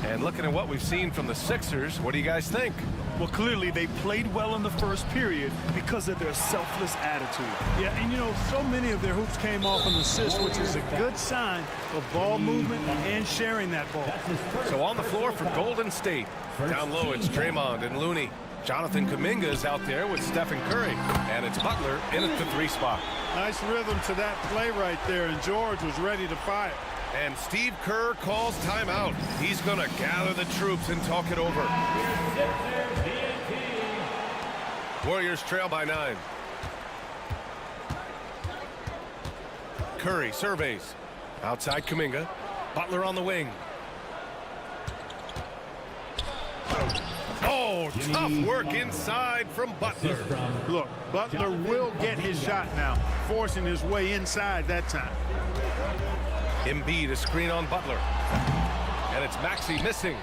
And looking at what we've seen from the Sixers, what do you guys think? Well, clearly they played well in the first period because of their selfless attitude. yeah, and you know, so many of their hoops came off an assist, which is a good sign of ball movement and sharing that ball. So on the floor for Golden State. Down low, it's Draymond and Looney. Jonathan Kuminga is out there with Stephen Curry. And it's Butler in at the 3 spot. Nice rhythm to that play right there, and George was ready to fire. And Steve Kerr calls timeout. He's going to gather the troops and talk it over. Warriors trail by 9. Curry surveys. Outside Kuminga. Butler on the wing. Oh, tough work inside from Butler. Look, Butler will get his shot now, forcing his way inside that time. Embiid a screen on Butler. And it's Maxey missing.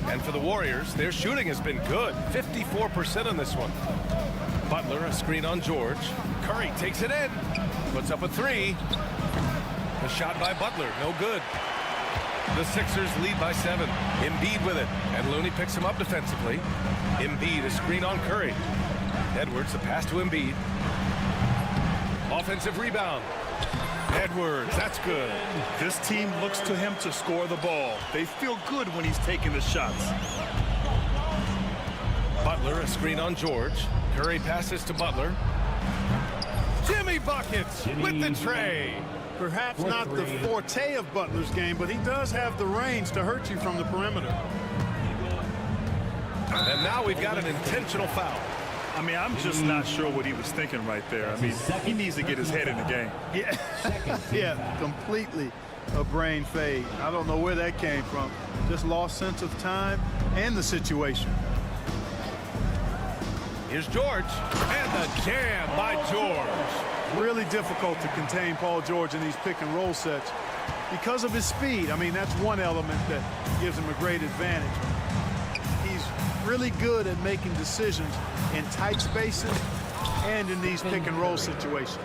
And for the Warriors, their shooting has been good. 54% on this one. Butler a screen on George. Curry takes it in. Puts up a 3. The shot by Butler, no good. The Sixers lead by 7. Embiid with it. And Looney picks him up defensively. Embiid a screen on Curry. Edwards a pass to Embiid. Offensive rebound. Edwards, that's good. This team looks to him to score the ball. They feel good when he's taking the shots. Butler a screen on George. Curry passes to Butler. Jimmy buckets with the tray. Perhaps not the forte of Butler's game, but he does have the range to hurt you from the perimeter. And now we've got an intentional foul. I mean, I'm just not sure what he was thinking right there. I mean, he needs to get his head in the game. Yeah, yeah, completely a brain fade. I don't know where that came from. Just lost sense of time and the situation. Here's George, and the jam by George. Really difficult to contain Paul George in these pick and roll sets because of his speed. I mean, that's one element that gives him a great advantage. He's really good at making decisions in tight spaces and in these pick and roll situations.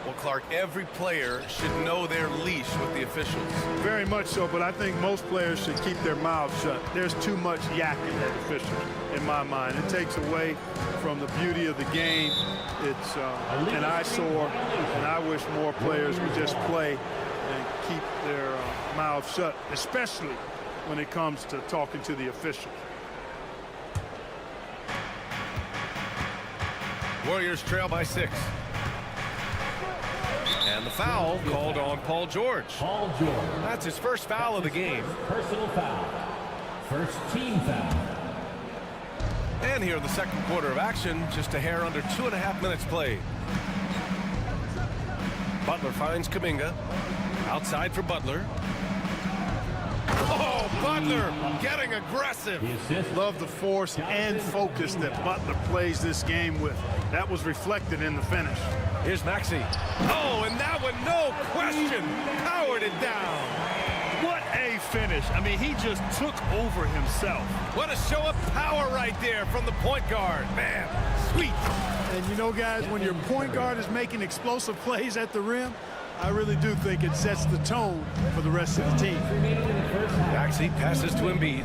Well, Clark, every player should know their leash with the officials. Very much so, but I think most players should keep their mouths shut. There's too much yakking at officials, in my mind. It takes away from the beauty of the game. It's an eyesore, and I wish more players would just play and keep their mouths shut, especially when it comes to talking to the officials. Warriors trail by 6. And the foul called on Paul George. Paul George. That's his first foul of the game. Personal foul. First team foul. And here in the second quarter of action, just a hair under 2.5 minutes played. Butler finds Kuminga. Outside for Butler. Oh, Butler getting aggressive. Love the force and focus that Butler plays this game with. That was reflected in the finish. Here's Maxey. Oh, and that one, no question, powered it down. What finish. I mean, he just took over himself. What a show of power right there from the point guard. Man, sweet. And you know, guys, when your point guard is making explosive plays at the rim, I really do think it sets the tone for the rest of the team. Maxey passes to Embiid.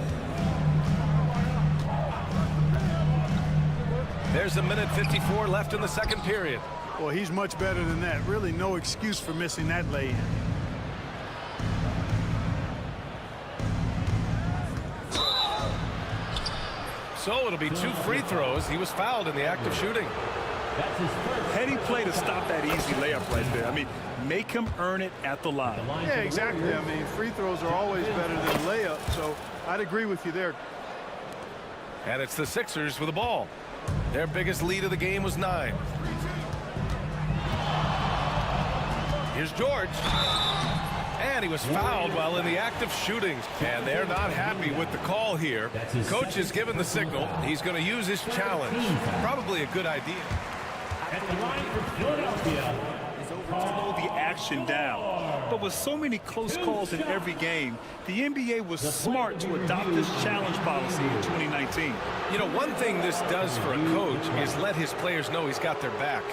There's 1:54 left in the second period. Well, he's much better than that. Really no excuse for missing that lay-in. So it'll be 2 free throws. He was fouled in the act of shooting. That's his first. Heady play to stop that easy layup right there. I mean, make him earn it at the line. Yeah, exactly. I mean, free throws are always better than layups, so I'd agree with you there. And it's the Sixers with the ball. Their biggest lead of the game was 9. Here's George. And he was fouled while in the act of shooting. And they're not happy with the call here. Coach has given the signal. He's going to use his challenge. Probably a good idea. At the line for Philadelphia. Slow the action down. But with so many close calls in every game, the NBA was smart to adopt this challenge policy in 2019. You know, one thing this does for a coach is let his players know he's got their back.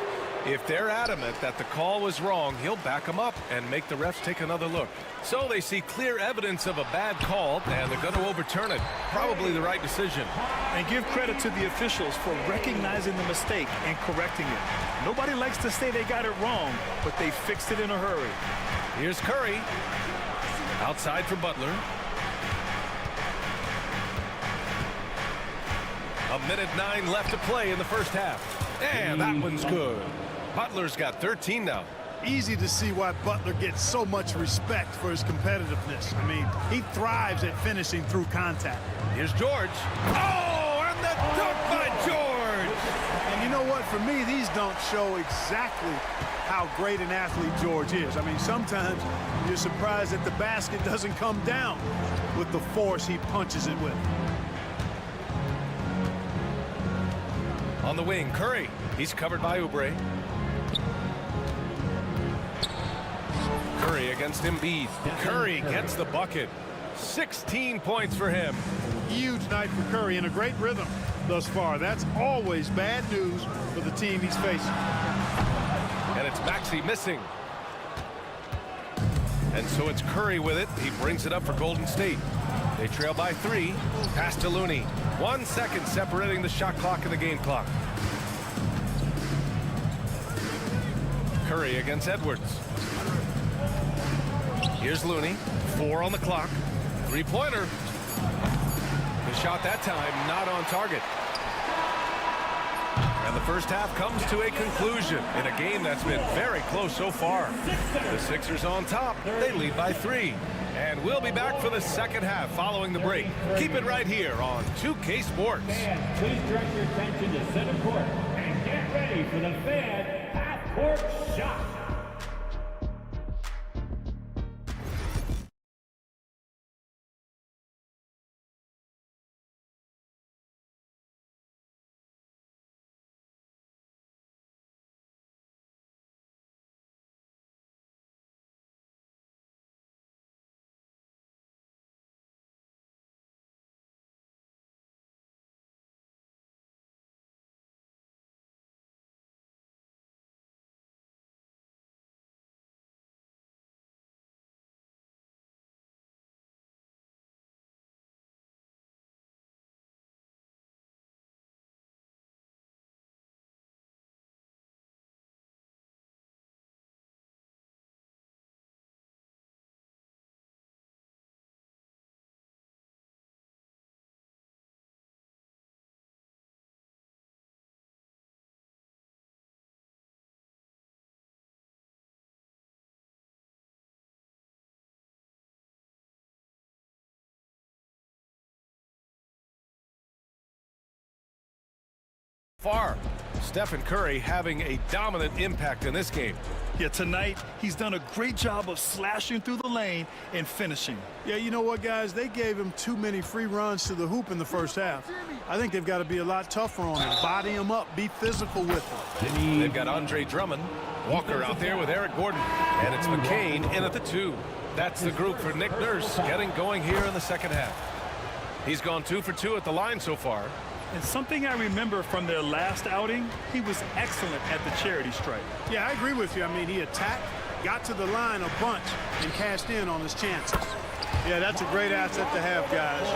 If they're adamant that the call was wrong, he'll back them up and make the refs take another look. So they see clear evidence of a bad call, and they're going to overturn it. Probably the right decision. And give credit to the officials for recognizing the mistake and correcting it. Nobody likes to say they got it wrong, but they fixed it in a hurry. Here's Curry. Outside for Butler. 1:09 left to play in the first half. And that one's good. Butler's got 13 now. Easy to see why Butler gets so much respect for his competitiveness. I mean, he thrives at finishing through contact. Here's George. Oh, and the dunk by George! And you know what? For me, these dunks show exactly how great an athlete George is. I mean, sometimes you're surprised that the basket doesn't come down with the force he punches it with. On the wing, Curry. He's covered by Oubre. Curry against Embiid. Curry gets the bucket. 16 points for him. Huge night for Curry and a great rhythm thus far. That's always bad news for the team he's facing. And it's Maxey missing. And so it's Curry with it. He brings it up for Golden State. They trail by 3. Pass to Looney. 1 second separating the shot clock and the game clock. Curry against Edwards. Here's Looney. 4 on the clock. 3-pointer. The shot that time not on target. And the first half comes to a conclusion in a game that's been very close so far. The Sixers on top. They lead by 3. And we'll be back for the second half following the break. Keep it right here on 2K Sports. Fans, please direct your attention to center court and get ready for the fan half-court shot. Far. Stephen Curry having a dominant impact in this game. Yeah, tonight he's done a great job of slashing through the lane and finishing. Yeah, you know what, guys? They gave him too many free runs to the hoop in the first half. I think they've got to be a lot tougher on him. Body him up. Be physical with him. They've got Andre Drummond. Walker out there with Eric Gordon. And it's McCain in at the 2. That's the group for Nick Nurse getting going here in the second half. He's gone 2 for 2 at the line so far. And something I remember from their last outing, he was excellent at the charity stripe. Yeah, I agree with you. I mean, he attacked, got to the line a bunch, and cashed in on his chances. Yeah, that's a great asset to have, guys,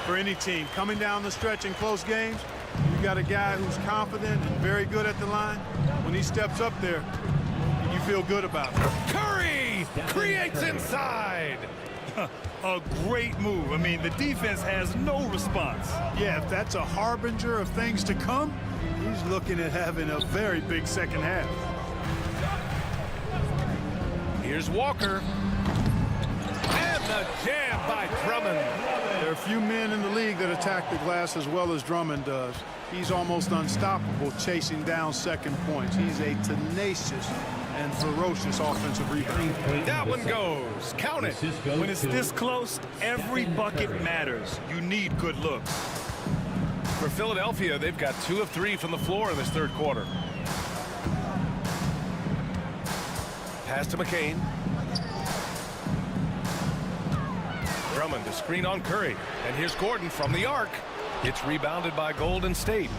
for any team. Coming down the stretch in close games, you got a guy who's confident and very good at the line. When he steps up there, you feel good about it. Curry creates inside. A great move. I mean, the defense has no response. Yeah, if that's a harbinger of things to come, he's looking at having a very big second half. Here's Walker. And the jam by Drummond. There are few men in the league that attack the glass as well as Drummond does. He's almost unstoppable chasing down second points. He's a tenacious and ferocious offensive rebounder. That one goes. Count it. When it's this close, every bucket matters. You need good looks. For Philadelphia, they've got 2 of 3 from the floor in this third quarter. Pass to McCain. Drummond to screen on Curry. And here's Gordon from the arc. It's rebounded by Golden State.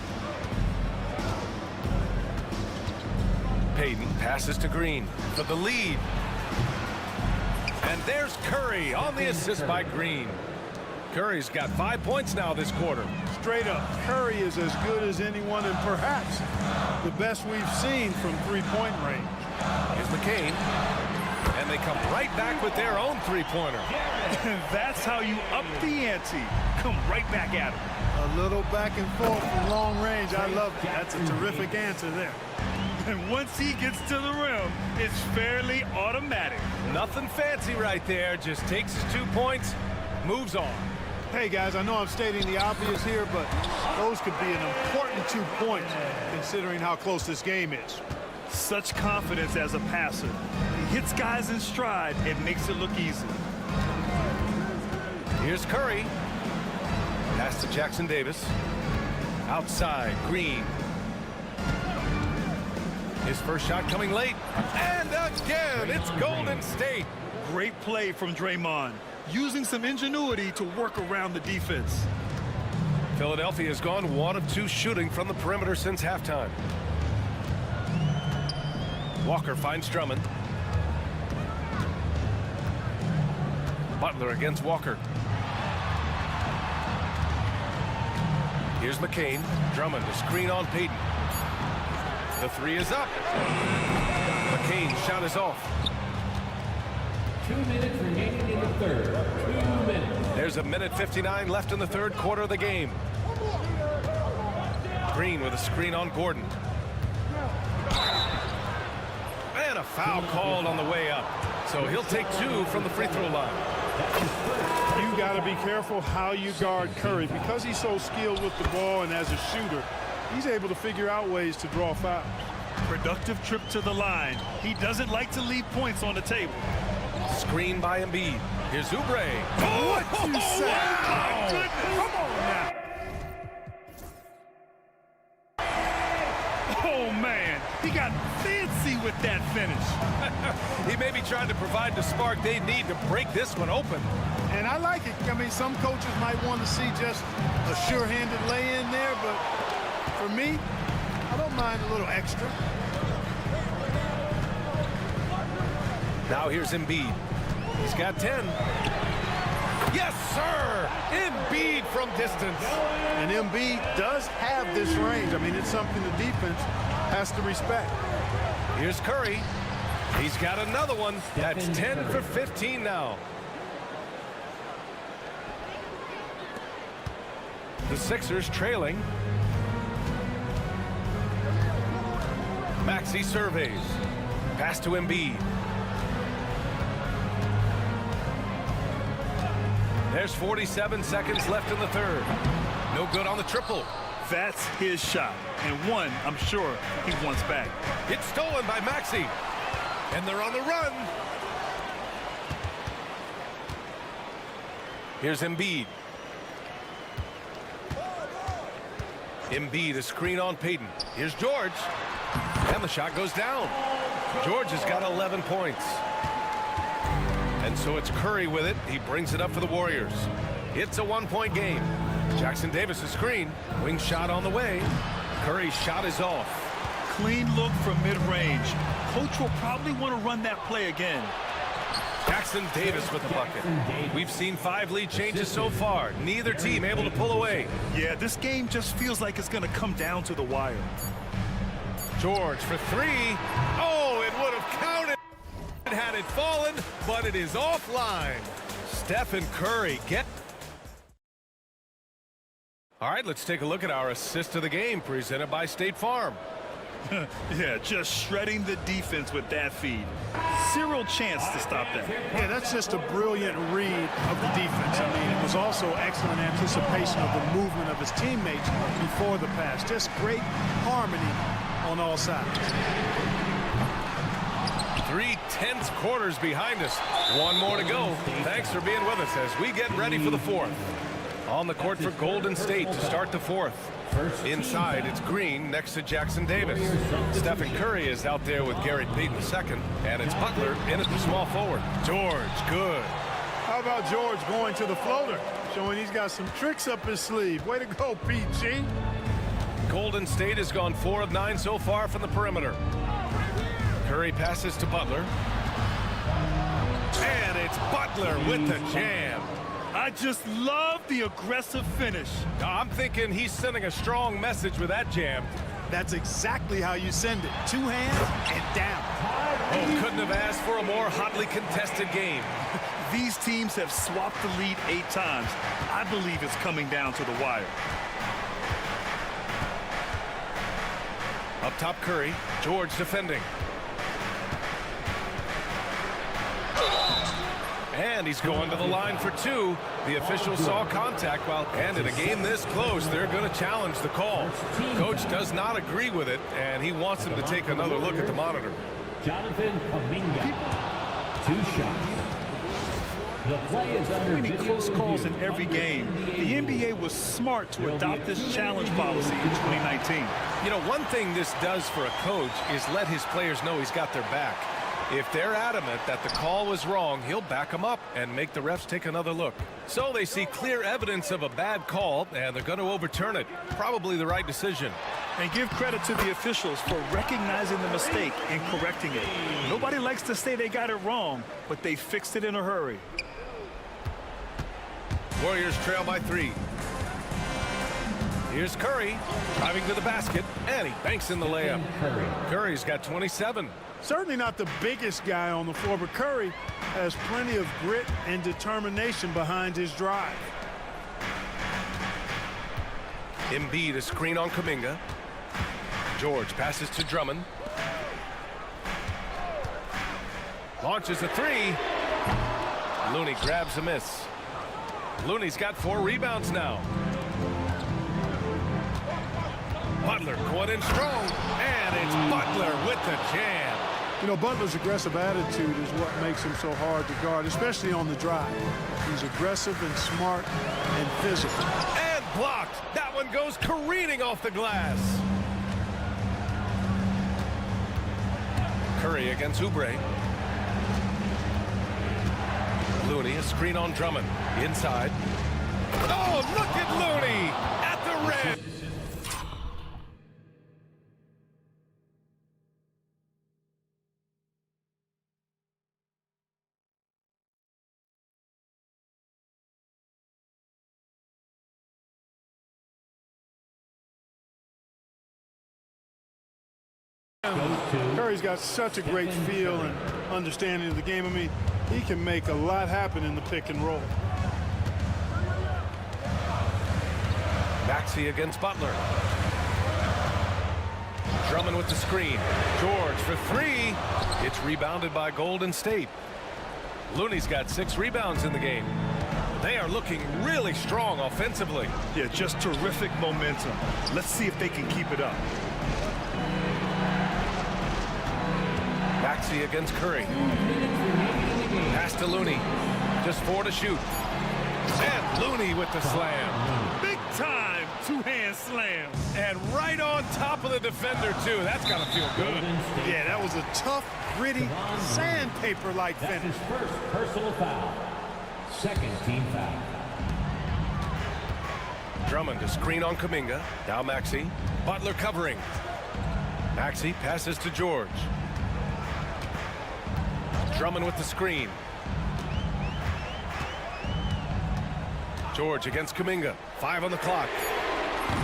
Payton passes to Green for the lead. And there's Curry on the assist by Green. Curry's got 5 points now this quarter. Straight up, Curry is as good as anyone and perhaps the best we've seen from three-point range. Here's McCain. And they come right back with their own three-pointer. That's how you up the ante. Come right back at him. A little back and forth from long range. I love it. That's a terrific answer there. And once he gets to the rim, it's fairly automatic. Nothing fancy right there. Just takes his 2 points, moves on. Hey, guys, I know I'm stating the obvious here, but those could be an important 2 points considering how close this game is. Such confidence as a passer. He hits guys in stride and makes it look easy. Here's Curry. Pass to Jackson Davis. Outside, Green. His first shot coming late. And again, it's Golden State. Great play from Draymond, using some ingenuity to work around the defense. Philadelphia has gone 1 of 2 shooting from the perimeter since halftime. Walker finds Drummond. Butler against Walker. Here's McCain. Drummond to screen on Payton. The 3 is up. McCain's shot is off. 2 minutes remaining in the third. 2 minutes. There's a minute 59 left in the third quarter of the game. Green with a screen on Gordon. And a foul called on the way up. So he'll take 2 from the free throw line. You got to be careful how you guard Curry. Because he's so skilled with the ball and as a shooter, he's able to figure out ways to draw fouls. Productive trip to the line. He doesn't like to leave points on the table. Screen by Embiid. Here's Oubre. What you say? Oh, my goodness. Come on now. Oh, man. He got fancy with that finish. He may be trying to provide the spark they need to break this one open. And I like it. I mean, some coaches might want to see just a sure-handed lay-in there, but for me, I don't mind a little extra. Now here's Embiid. He's got 10. Yes, sir! Embiid from distance. And Embiid does have this range. I mean, it's something the defense has to respect. Here's Curry. He's got another one. That's 10 for 15 now. The Sixers trailing. Maxey surveys. Pass to Embiid. There's 47 seconds left in the third. No good on the triple. That's his shot, and one I'm sure he wants back. It's stolen by Maxey, and they're on the run. Here's Embiid. Embiid, a screen on Payton. Here's George, and the shot goes down. George has got 11 points. And so it's Curry with it. He brings it up for the Warriors. It's a one-point game. Jackson Davis' screen. Wing shot on the way. Curry's shot is off. Clean look from mid-range. Coach will probably want to run that play again. Jackson Davis with the bucket. We've seen 5 lead changes so far. Neither team able to pull away. Yeah, this game just feels like it's going to come down to the wire. George for 3. Oh, it would have counted had it fallen, but it is offline. Stephen Curry get. All right, let's take a look at our assist of the game presented by State Farm. Yeah, just shredding the defense with that feed. Zero chance to stop that. Yeah, that's just a brilliant read of the defense. I mean, it was also excellent anticipation of the movement of his teammates before the pass. Just great harmony on all sides. 3 tense quarters behind us. 1 more to go. Thanks for being with us as we get ready for the 4th. On the court for Golden State to start the 4th. Inside, it's Green next to Jackson Davis. Stephen Curry is out there with Gary Payton II, and it's Butler in at the small forward. George, good. How about George going to the floater, showing he's got some tricks up his sleeve. Way to go, PG. Golden State has gone 4 of 9 so far from the perimeter. Curry passes to Butler. And it's Butler with the jam. I just love the aggressive finish. I'm thinking he's sending a strong message with that jam. That's exactly how you send it. 2 hands and down. Oh, couldn't have asked for a more hotly contested game. These teams have swapped the lead 8 times. I believe it's coming down to the wire. Up top, Curry. George defending. And he's going to the line for 2. The officials saw contact and in a game this close, they're going to challenge the call. Coach does not agree with it, and he wants him to take another look at the monitor. Jonathan Kuminga, 2 shots. The play is under many close calls in every game. The NBA was smart to adopt this challenge policy in 2019. You know, one thing this does for a coach is let his players know he's got their back. If they're adamant that the call was wrong, he'll back them up and make the refs take another look. So they see clear evidence of a bad call, and they're going to overturn it. Probably the right decision. And give credit to the officials for recognizing the mistake and correcting it. Nobody likes to say they got it wrong, but they fixed it in a hurry. Warriors trail by 3. Here's Curry driving to the basket, and he banks in the layup. Curry's got 27. Certainly not the biggest guy on the floor, but Curry has plenty of grit and determination behind his drive. Embiid a screen on Kuminga. George passes to Drummond. Launches a 3. Looney grabs a miss. Looney's got 4 rebounds now. Butler going in strong, and it's Butler with the jam. You know, Butler's aggressive attitude is what makes him so hard to guard, especially on the drive. He's aggressive and smart and physical. And blocked. That one goes careening off the glass. Curry against Oubre. Looney, a screen on Drummond. Inside. Oh, look at Looney at the rim. Curry's got such a great feel and understanding of the game. I mean, he can make a lot happen in the pick and roll. Maxey against Butler. Drummond with the screen. George for 3. It's rebounded by Golden State. Looney's got 6 rebounds in the game. They are looking really strong offensively. Yeah, just terrific momentum. Let's see if they can keep it up. Maxey against Curry. Pass to Looney. Just 4 to shoot. And Looney with the slam. Big time two-hand slam. And right on top of the defender, too. That's got to feel good. Yeah, that was a tough, gritty, sandpaper-like That's finish. his first personal foul. Second team foul. Drummond to screen on Kuminga. Now Maxey. Butler covering. Maxey passes to George. Drummond with the screen. George against Kuminga. 5 on the clock.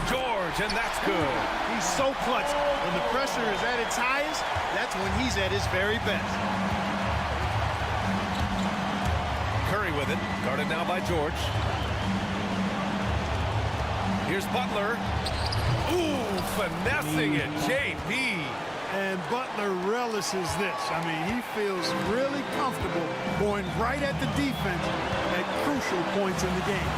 George, and that's good. He's so clutch. When the pressure is at its highest, that's when he's at his very best. Curry with it. Guarded now by George. Here's Butler. Ooh, finessing it. JB. And Butler relishes this. I mean, he feels really comfortable going right at the defense at crucial points in the game.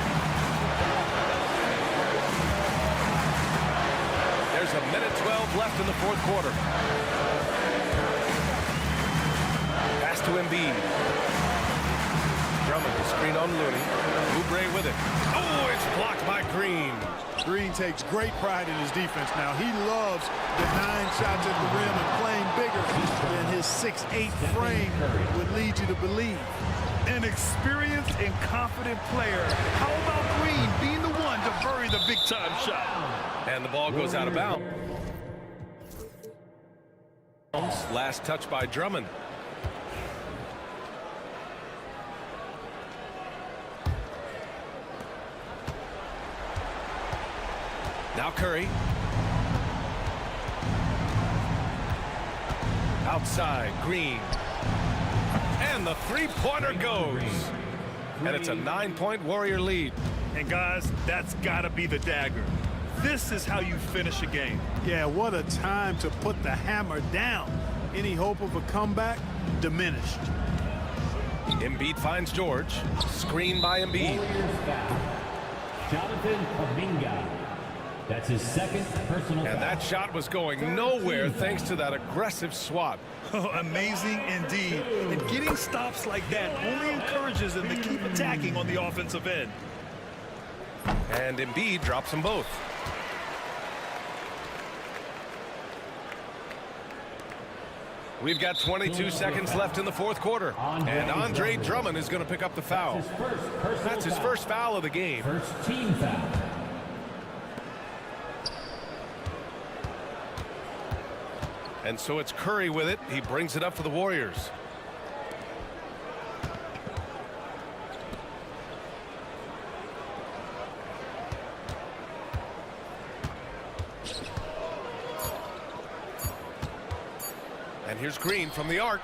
There's a minute 12 left in the fourth quarter. Pass to Embiid. Drummond to screen on Looney. Oubre with it. Oh, it's blocked by Green. Green takes great pride in his defense now. He loves the 9 shots at the rim and playing bigger than his 6'8" frame would lead you to believe. An experienced and confident player. How about Green being the one to bury the big-time shot? And the ball goes out of bounds. Last touch by Drummond. Now Curry. Outside, Green. And the three-pointer goes. And it's a 9-point Warrior lead. And guys, that's got to be the dagger. This is how you finish a game. Yeah, what a time to put the hammer down. Any hope of a comeback diminished. Embiid finds George. Screen by Embiid. Warriors foul. Jonathan Kuminga. That's his second personal foul. And that shot was going nowhere thanks to that aggressive swat. Amazing indeed. And getting stops like that only encourages them to keep attacking on the offensive end. And Embiid drops them both. We've got 22 seconds left in the fourth quarter. And Andre Drummond is going to pick up the foul. That's his first foul of the game. First team foul. And so it's Curry with it. He brings it up for the Warriors. And here's Green from the arc.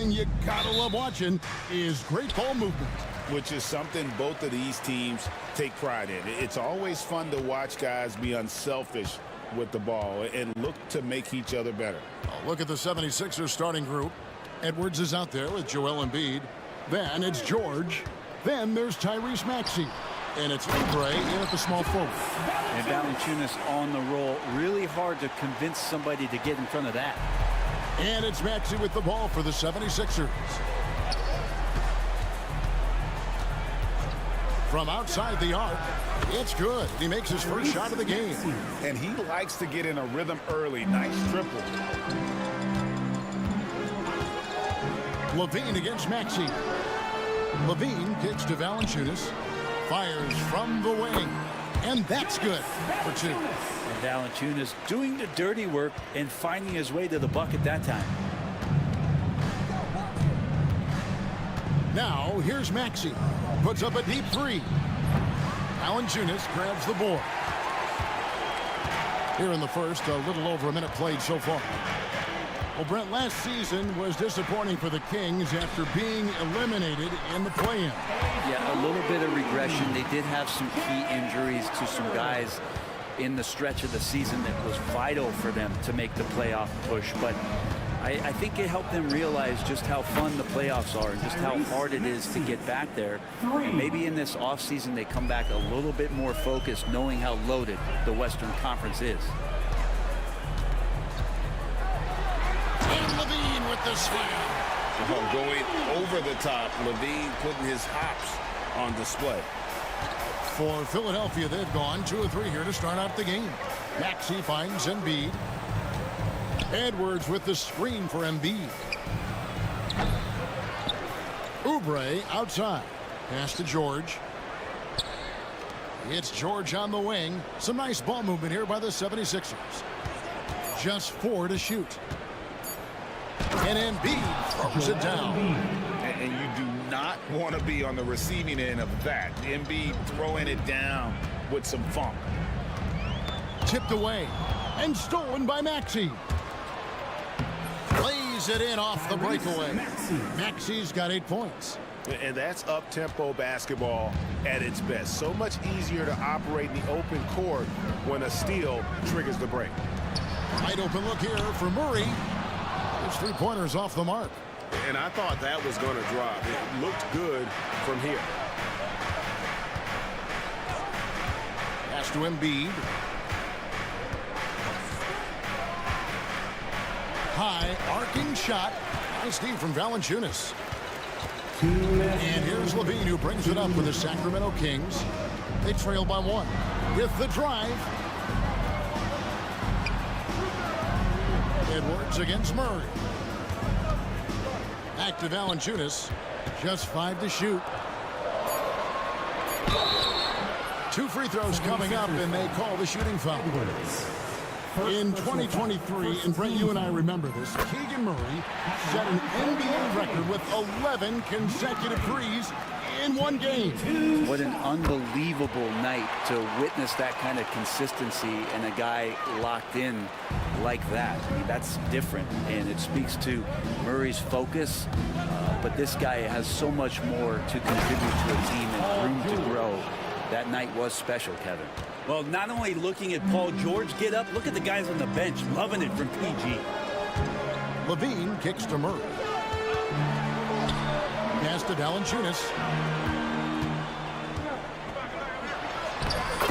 And you gotta love watching is great ball movement. Which is something both of these teams take pride in. It's always fun to watch guys be unselfish with the ball and look to make each other better. Look at the 76ers starting group. Edwards is out there with Joel Embiid. Then it's George. Then there's Tyrese Maxey. And it's Oubre in at the small forward. And Valanciunas on the roll. Really hard to convince somebody to get in front of that. And it's Maxey with the ball for the 76ers. From outside the arc, it's good. He makes his first shot of the game. And he likes to get in a rhythm early. Nice triple. Levine against Maxey. Levine kicks to Valanciunas. Fires from the wing. And that's good for two. And Valanciunas doing the dirty work and finding his way to the bucket that time. Now, here's Maxey. Puts up a deep three. Valanciunas grabs the board. Here in the first, a little over a minute played so far. Well, Brent, last season was disappointing for the Kings after being eliminated in the play-in. Yeah, a little bit of regression. They did have some key injuries to some guys in the stretch of the season that was vital for them to make the playoff push. But I think it helped them realize just how fun the playoffs are and just how hard it is to get back there. And maybe in this offseason they come back a little bit more focused, knowing how loaded the Western Conference is. And Levine with the swing. Going over the top, Levine putting his hops on display. For Philadelphia, they've gone 2 of 3 here to start out the game. Maxey finds Embiid. Edwards with the screen for Embiid. Oubre outside. Pass to George. It's George on the wing. Some nice ball movement here by the 76ers. Just 4 to shoot. And Embiid throws it down. And you do not want to be on the receiving end of that. Embiid throwing it down with some funk. Tipped away and stolen by Maxey. Lays it in off the breakaway. Maxey's got 8 points. And that's up-tempo basketball at its best. So much easier to operate in the open court when a steal triggers the break. Wide open look here for Murray. His 3-pointers off the mark. And I thought that was going to drop. It looked good from here. Pass to Embiid. High arcing shot. Nice D from Valanciunas. And here's Levine, who brings it up for the Sacramento Kings. They trail by 1 with the drive. Edwards against Murray. Back to Valanciunas. Just 5 to shoot. 2 free throws coming up, and they call the shooting foul. In 2023, and Brent, you and I remember this, Keegan Murray set an NBA record with 11 consecutive threes in 1 game. What an unbelievable night to witness that kind of consistency and a guy locked in like that. I mean, that's different, and it speaks to Murray's focus, but this guy has so much more to contribute to a team and room to grow. That night was special, Kevin. Well, not only looking at Paul George get up, look at the guys on the bench loving it from PG. Levine kicks to Murray. Pass to Valanciunas.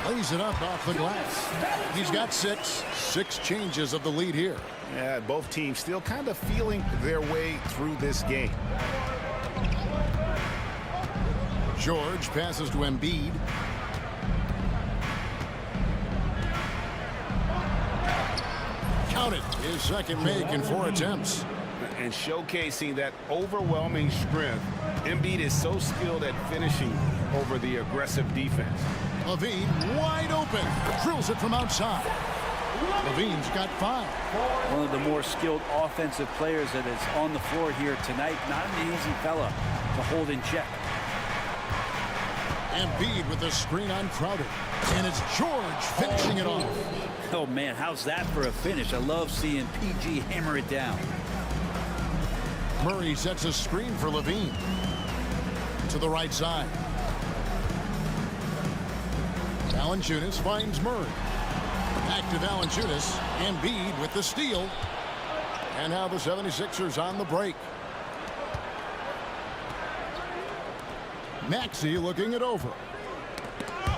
Lays it up off the glass. He's got 6 changes of the lead here. Yeah, both teams still kind of feeling their way through this game. George passes to Embiid. Counted. His second make in 4 attempts. And showcasing that overwhelming strength. Embiid is so skilled at finishing over the aggressive defense. Levine wide open. Drills it from outside. Levine's got 5. One of the more skilled offensive players that is on the floor here tonight. Not an easy fella to hold in check. Embiid with the screen on Crowder. And it's George finishing it off. Oh, man, how's that for a finish? I love seeing PG hammer it down. Murray sets a screen for Levine. To the right side. Valanciunas finds Murray. Back to Valanciunas. Embiid with the steal. And now the 76ers on the break. Maxey looking it over.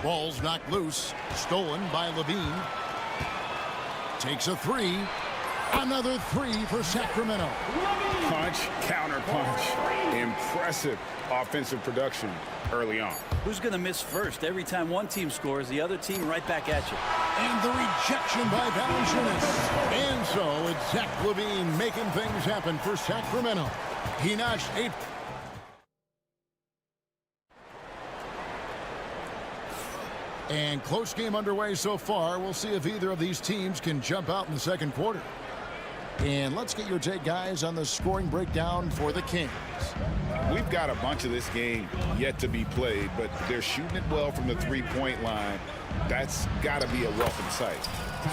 Ball's knocked loose. Stolen by Levine. Takes a three. Another three for Sacramento. Punch, counter punch. Impressive offensive production early on. Who's going to miss first? Every time one team scores, the other team right back at you. And the rejection by Valanciunas. And so it's Zach Levine making things happen for Sacramento. He notched 8. And close game underway so far. We'll see if either of these teams can jump out in the second quarter. And let's get your take, guys, on the scoring breakdown for the Kings. We've got a bunch of this game yet to be played, but they're shooting it well from the three-point line. That's got to be a welcome sight.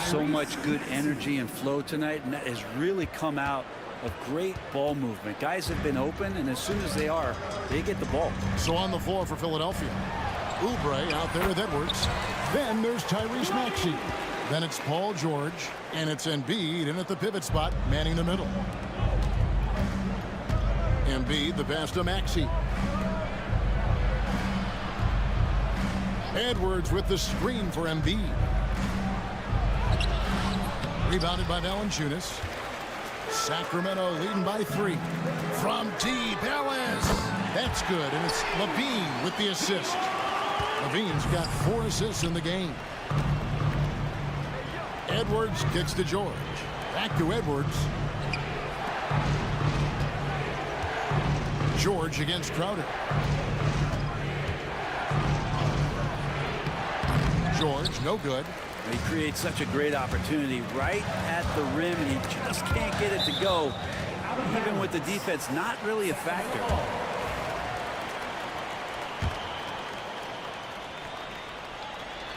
So much good energy and flow tonight, and that has really come out of great ball movement. Guys have been open, and as soon as they are, they get the ball. So on the floor for Philadelphia, Oubre out there with Edwards. Then there's Tyrese Maxey. Then it's Paul George, and it's Embiid in at the pivot spot, manning the middle. Embiid, the pass to Maxey. Edwards with the screen for Embiid. Rebounded by Valanciunas. Sacramento leading by 3. From deep, Ellis. That's good, and it's Levine with the assist. Levine's got 4 assists in the game. Edwards kicks to George. Back to Edwards. George against Crowder. George, no good. He creates such a great opportunity right at the rim, and he just can't get it to go. Even with the defense, not really a factor.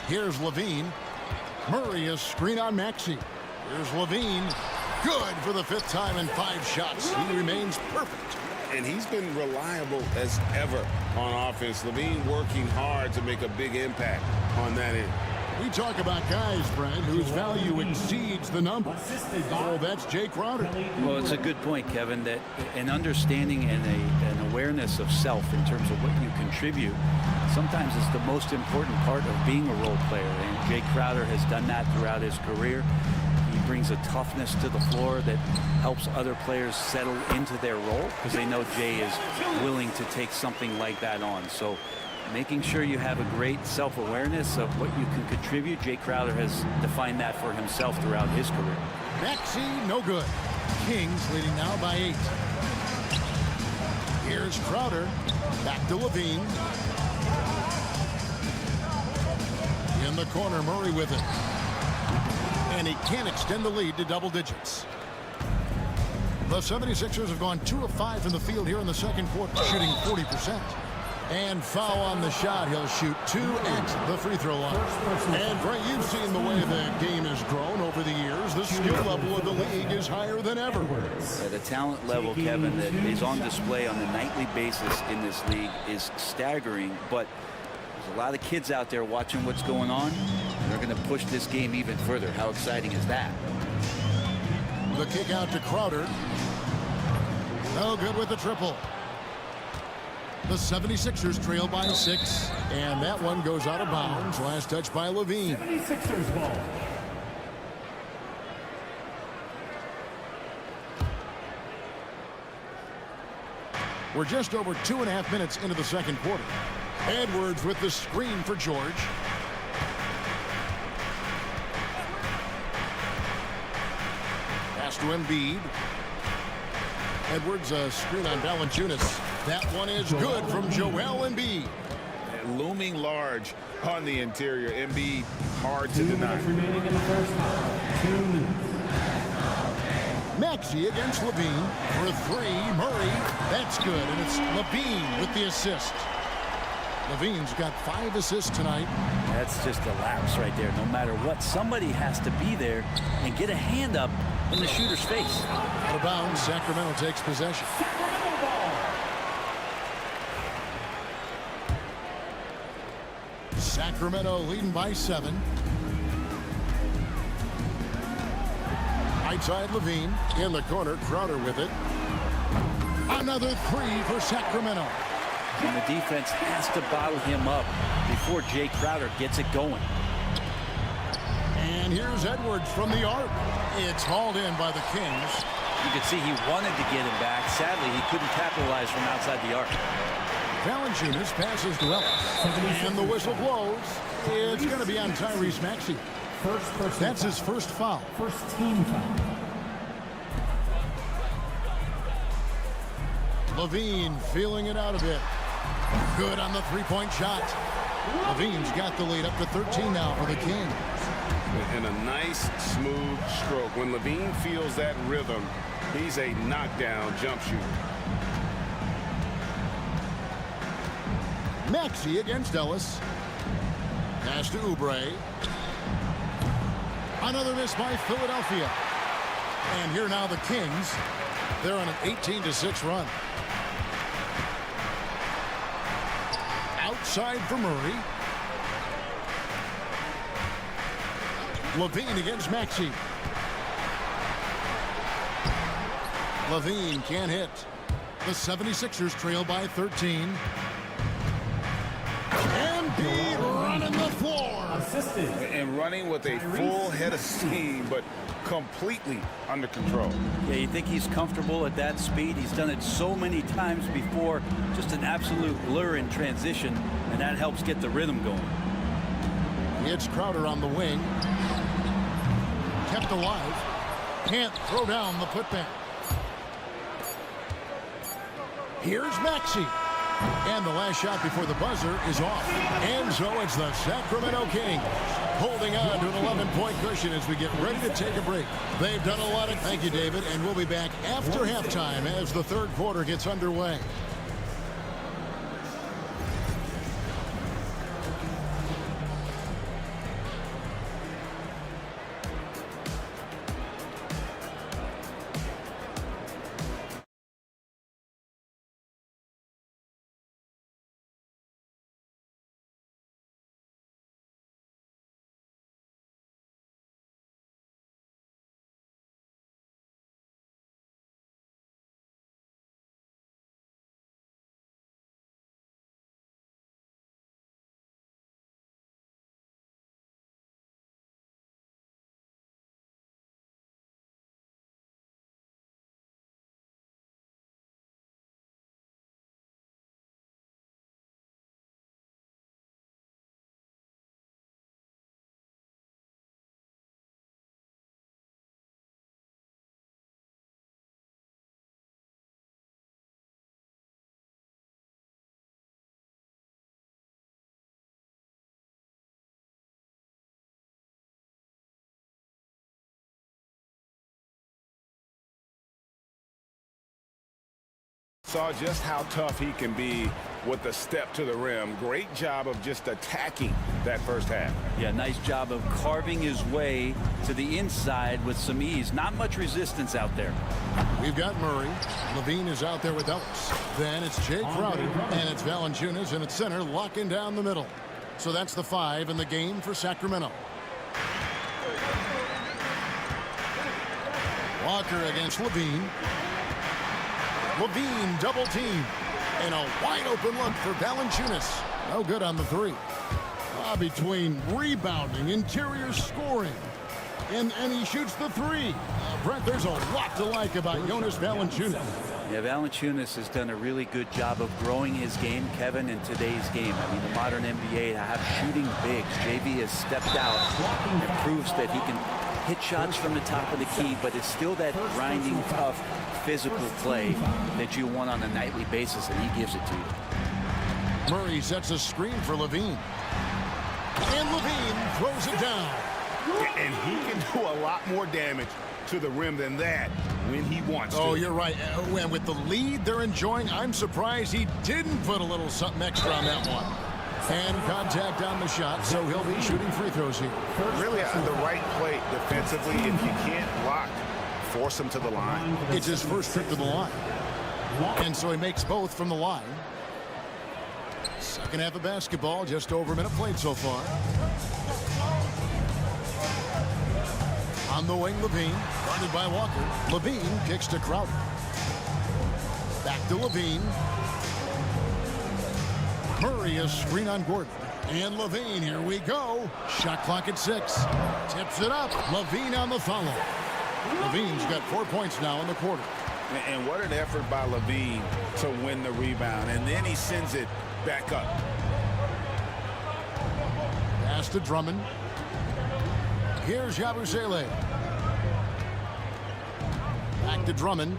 Here's Levine. Murray a screen on Maxey. Here's Levine. Good for the 5th time in 5 shots. He remains perfect. And he's been reliable as ever on offense. Levine working hard to make a big impact on that end. We talk about guys, Brad, whose value exceeds the number. Oh, that's Jay Crowder. Well, it's a good point, Kevin, that an understanding and an awareness of self in terms of what you contribute sometimes is the most important part of being a role player. And Jay Crowder has done that throughout his career. He brings a toughness to the floor that helps other players settle into their role because they know Jay is willing to take something like that on. So making sure you have a great self-awareness of what you can contribute. Jay Crowder has defined that for himself throughout his career. Maxey, no good. Kings leading now by 8. Here's Crowder. Back to Levine. In the corner, Murray with it. And he can't extend the lead to double digits. The 76ers have gone 2 of 5 from the field here in the second quarter, shooting 40%. And foul on the shot. He'll shoot 2 at the free throw line. And Brett, you've seen the way the game has grown over the years. The skill level of the league is higher than ever. The talent level, Kevin, that is on display on a nightly basis in this league is staggering. But there's a lot of kids out there watching what's going on. And they're going to push this game even further. How exciting is that? The kick out to Crowder. No good with the triple. The 76ers trail by 6, and that one goes out of bounds. Last touch by Levine. 76ers ball. We're just over 2.5 minutes into the second quarter. Edwards with the screen for George. Pass to Embiid. Edwards a screen on Valanciunas. That one is good from Joel Embiid. Looming large on the interior. Embiid hard to deny. Remaining in the first half. 2 minutes. Maxey against Levine for 3. Murray. That's good, and it's Levine with the assist. Levine's got 5 assists tonight. That's just a lapse right there. No matter what, somebody has to be there and get a hand up in the shooter's face. Out of bounds, Sacramento takes possession. Sacramento leading by 7. Right side Levine. In the corner, Crowder with it. Another 3 for Sacramento. And the defense has to bottle him up before Jay Crowder gets it going. And here's Edwards from the arc. It's hauled in by the Kings. You could see he wanted to get him back. Sadly, he couldn't capitalize from outside the arc. Valanciunas passes to Ellis. And the whistle blows. It's going to be on Tyrese Maxey. That's his first foul. First team foul. Levine feeling it out a bit. Good on the three-point shot. Levine's got the lead up to 13 now for the Kings. And a nice, smooth stroke. When Levine feels that rhythm, he's a knockdown jump shooter. Maxey against Ellis. Pass to Oubre. Another miss by Philadelphia. And here now the Kings. They're on an 18-6 run. Outside for Murray. Levine against Maxey. Levine can't hit. The 76ers trail by 13. Embiid running the floor. Assisted. And running with a full head of steam, but completely under control. Yeah, you think he's comfortable at that speed. He's done it so many times before. Just an absolute blur in transition, and that helps get the rhythm going. It's Crowder on the wing. Kept alive. Can't throw down the putback. Here's Maxey. And the last shot before the buzzer is off. And so it's the Sacramento Kings holding on to an 11-point cushion as we get ready to take a break. They've done a lot of... Thank you, David. And we'll be back after halftime as the third quarter gets underway. Saw just how tough he can be with the step to the rim. Great job of just attacking that first half. Yeah, nice job of carving his way to the inside with some ease. Not much resistance out there. We've got Murray. Levine is out there with Ellis. Then it's Jay Crowder, and it's Valanciunas in its center, locking down the middle. So that's the 5 in the game for Sacramento. Walker against Levine. Levine double team. And a wide open look for Valanciunas. No good on the 3. Between rebounding, interior scoring, and he shoots the 3. Brent, there's a lot to like about Jonas Valanciunas. Yeah, Valanciunas has done a really good job of growing his game, Kevin, in today's game. I mean, the modern NBA to have shooting bigs. JV has stepped out and proves that he can hit shots from the top of the key, but it's still that grinding, tough, physical play that you want on a nightly basis, and he gives it to you. Murray sets a screen for Levine. And Levine throws it down. And he can do a lot more damage to the rim than that when he wants to. Oh, you're right. And with the lead they're enjoying, I'm surprised he didn't put a little something extra on that one. And contact on the shot, so he'll be shooting free throws here. Really the right play defensively. If you can't block, force him to the line. It's his first trip to the line. And so he makes both from the line. Second half of basketball, just over a minute played so far. On the wing, Levine, guarded by Walker. Levine kicks to Crowder. Back to Levine. Murray, a screen on Gordon. And Levine, here we go. Shot clock at 6. Tips it up. Levine on the follow. Levine's got 4 points now in the quarter. And what an effort by Levine to win the rebound. And then he sends it back up. Pass to Drummond. Here's Yabusele. Back to Drummond.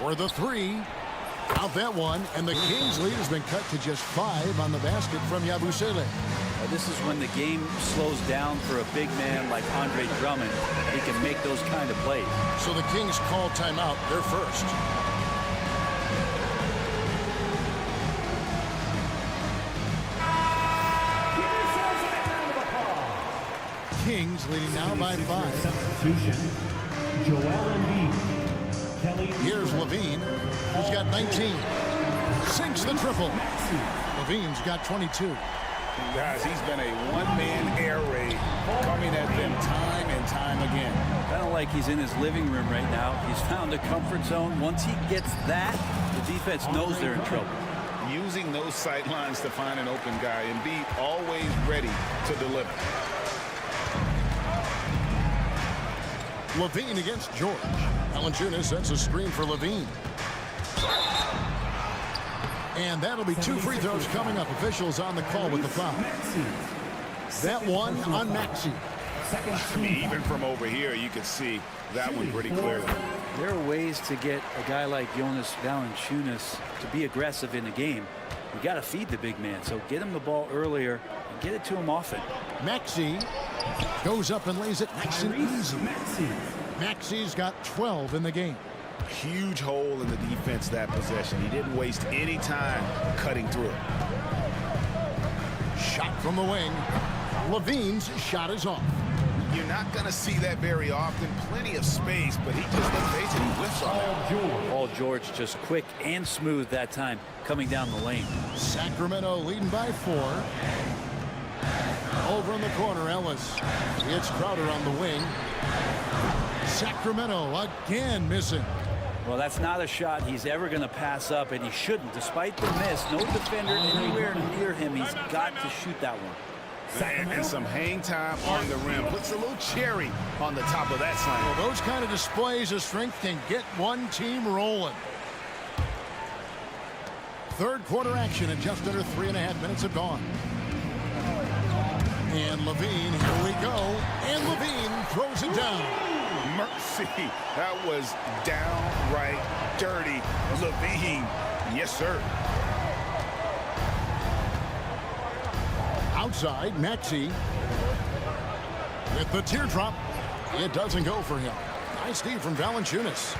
For the 3. Out that one, and the Kings lead has been cut to just 5 on the basket from Yabusele. This is when the game slows down for a big man like Andre Drummond. He can make those kind of plays. So the Kings call timeout. They're first. Kings leading now by 5. Substitution. Joel Embiid. Here's Levine, who's got 19. Sinks the triple. Levine's got 22. Guys, he's been a one-man air raid coming at them time and time again. Kind of like he's in his living room right now. He's found a comfort zone. Once he gets that, the defense knows they're in trouble. Using those sight lines to find an open guy and be always ready to deliver. Levine against George. Valanciunas sets a screen for Levine. And that'll be 2 free throws coming up. Officials on the call with the foul. That one on Maxey. I mean, even from over here, you can see that one pretty clearly. There are ways to get a guy like Jonas Valanciunas to be aggressive in the game. You got to feed the big man, so get him the ball earlier and get it to him often. Maxey goes up and lays it nice and easy. Maxey's got 12 in the game. Huge hole in the defense that possession. He didn't waste any time cutting through it. Shot from the wing. Levine's shot is off. You're not going to see that very often. Plenty of space, but he just, let's face it, he whiffs on that. Paul George just quick and smooth that time coming down the lane. Sacramento leading by 4. Over in the corner, Ellis. It's Crowder on the wing. Sacramento again missing. Well, that's not a shot he's ever going to pass up, and he shouldn't. Despite the miss, no defender anywhere near him. He's got to shoot that one. And some hang time on the rim. Puts a little cherry on the top of that slam. Well, those kind of displays of strength can get one team rolling. Third quarter action, and just under 3.5 minutes have gone. And Levine, here we go. And Levine throws it down. Mercy. That was downright dirty. Levine. Yes, sir. Outside, Maxey with the teardrop. It doesn't go for him. Nice D from Valanciunas.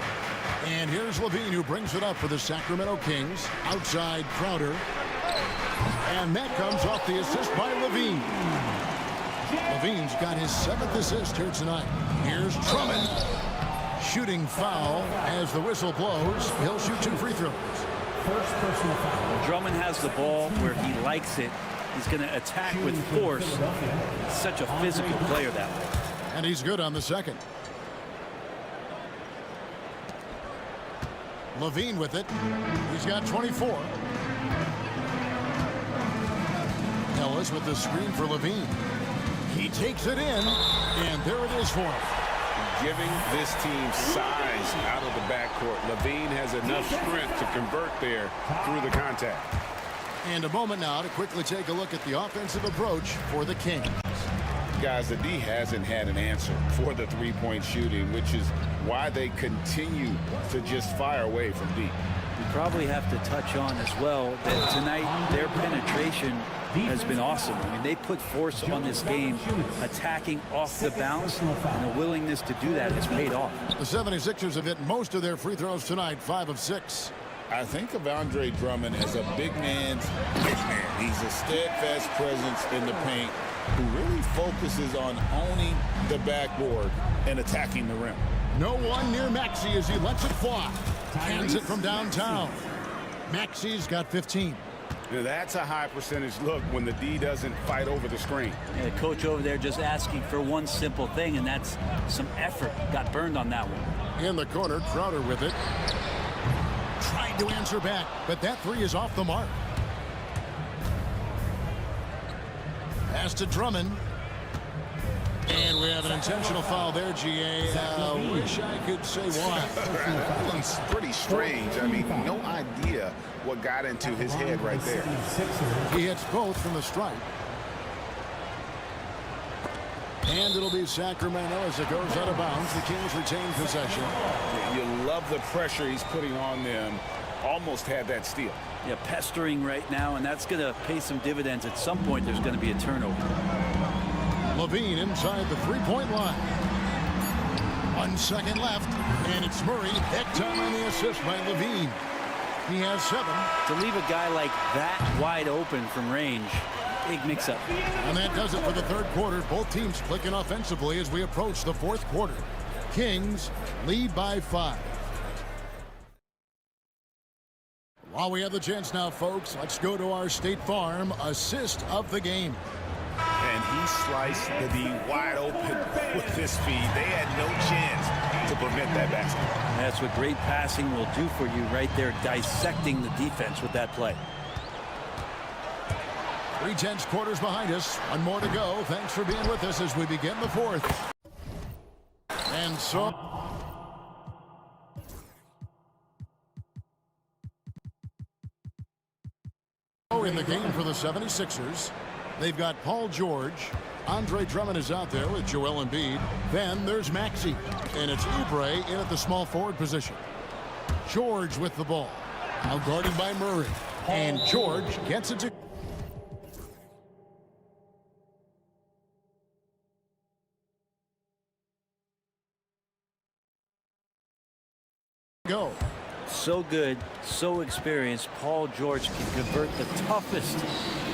And here's Levine, who brings it up for the Sacramento Kings. Outside, Crowder. And that comes off the assist by Levine. Levine's got his 7th assist here tonight. Here's Drummond. Shooting foul as the whistle blows. He'll shoot 2 free throws. First personal foul. Drummond has the ball where he likes it. He's going to attack with force. He's such a physical player that way. And he's good on the second. Levine with it. He's got 24. Ellis with the screen for Levine. He takes it in, and there it is for him. Giving this team size out of the backcourt. Levine has enough strength to convert there through the contact. And a moment now to quickly take a look at the offensive approach for the Kings. Guys, the D hasn't had an answer for the three-point shooting, which is why they continue to just fire away from deep. We probably have to touch on as well that tonight their penetration has been awesome. I mean, they put force on this game, attacking off the bounce, and the willingness to do that has paid off. The 76ers have hit most of their free throws tonight, 5 of 6. I think of Andre Drummond as a big man's big man. He's a steadfast presence in the paint who really focuses on owning the backboard and attacking the rim. No one near Maxey as he lets it fly. Hands it from downtown. Maxey's got 15. Now that's a high percentage look when the D doesn't fight over the screen. Yeah, the coach over there just asking for one simple thing, and that's some effort. Got burned on that one. In the corner, Crowder with it. Trying to answer back, but that three is off the mark. Pass to Drummond. And we have an intentional foul there, GA. Wish I could say why. That one's pretty strange. I mean, no idea what got into his head right there. He hits both from the stripe. And it'll be Sacramento as it goes out of bounds. The Kings retain possession. You love the pressure he's putting on them. Almost had that steal. Yeah, pestering right now, and that's going to pay some dividends. At some point, there's going to be a turnover. Levine inside the three-point line. 1 second left, and it's Murray. Heck time on the assist by Levine. He has 7. To leave a guy like that wide open from range, big mix-up. And that does it for the third quarter. Both teams clicking offensively as we approach the fourth quarter. Kings lead by 5. While we have the chance now, folks, let's go to our State Farm assist of the game. And he sliced the D wide open with his speed. They had no chance to prevent that basket. That's what great passing will do for you right there, dissecting the defense with that play. 3/10 quarters behind us. 1 more to go. Thanks for being with us as we begin the fourth. And so... in the game for the 76ers. They've got Paul George. Andre Drummond is out there with Joel Embiid. Then there's Maxey. And it's Oubre in at the small forward position. George with the ball. Now guarded by Murray. And George gets it to... go. So good, so experienced. Paul George can convert the toughest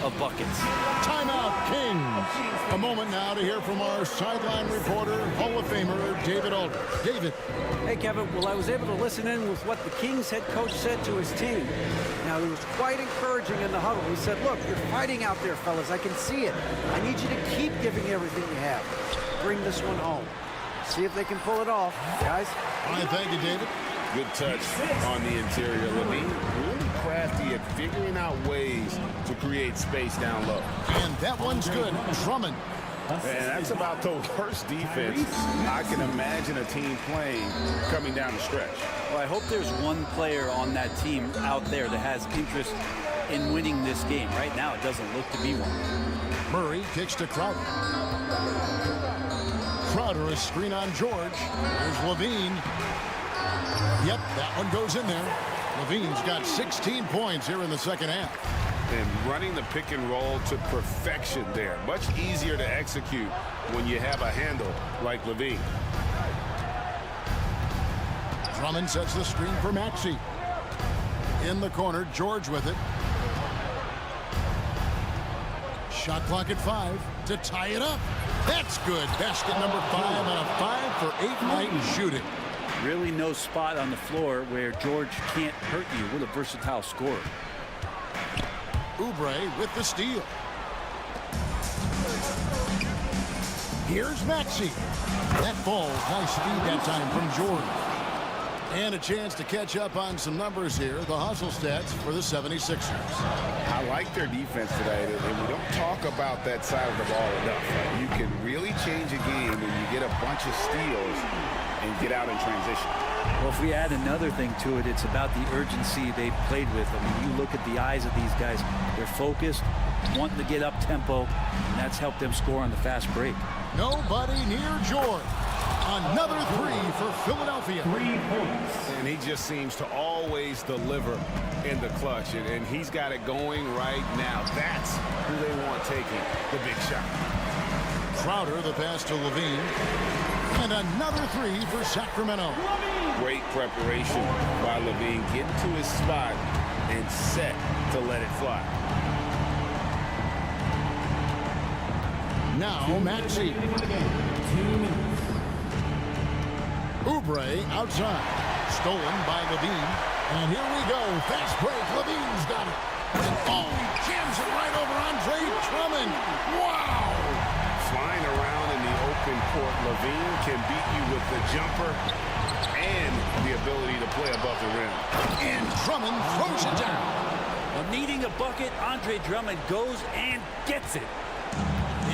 of buckets. Timeout, Kings. A moment now to hear from our sideline reporter, Hall of Famer David Aldridge. David. Hey, Kevin. Well, I was able to listen in with what the Kings head coach said to his team. Now, it was quite encouraging in the huddle. He said, look, you're fighting out there, fellas. I can see it. I need you to keep giving everything you have. Bring this one home. See if they can pull it off, guys. All right, thank you, David. Good touch on the interior. Levine really crafty at figuring out ways to create space down low. And that one's good. Drummond. And that's about the worst defense I can imagine a team playing coming down the stretch. Well, I hope there's one player on that team out there that has interest in winning this game. Right now, it doesn't look to be one. Murray kicks to Crowder. Crowder is screen on George. There's Levine. Yep, that one goes in there. Levine's got 16 points here in the second half. And running the pick and roll to perfection there. Much easier to execute when you have a handle like Levine. Drummond sets the screen for Maxey. In the corner, George with it. Shot clock at 5 to tie it up. That's good. Basket number 5 and a 5 for 8-night shooting. Really no spot on the floor where George can't hurt you. What a versatile scorer. Oubre with the steal. Here's Maxey. That ball, nice speed that time from George. And a chance to catch up on some numbers here. The hustle stats for the 76ers. I like their defense today, and we don't talk about that side of the ball enough. You can really change a game when you get a bunch of steals and get out in transition. Well, if we add another thing to it, it's about the urgency they've played with. I mean, you look at the eyes of these guys. They're focused, wanting to get up tempo, and that's helped them score on the fast break. Nobody near George. Another three for Philadelphia. 3 points. And he just seems to always deliver in the clutch, and he's got it going right now. That's who they want taking the big shot. Crowder, the pass to Levine. And another three for Sacramento. Great preparation by Levine, getting to his spot and set to let it fly. Now Maxey. 2 minutes. Oubre outside. Stolen by Levine. And here we go. Fast break. Levine's got it. And oh, he jams it right over Andre Drummond. Wow! Flying around in the open court, Levine can beat you with the jumper and the ability to play above the rim. And Drummond throws it down. Well, needing a bucket, Andre Drummond goes and gets it.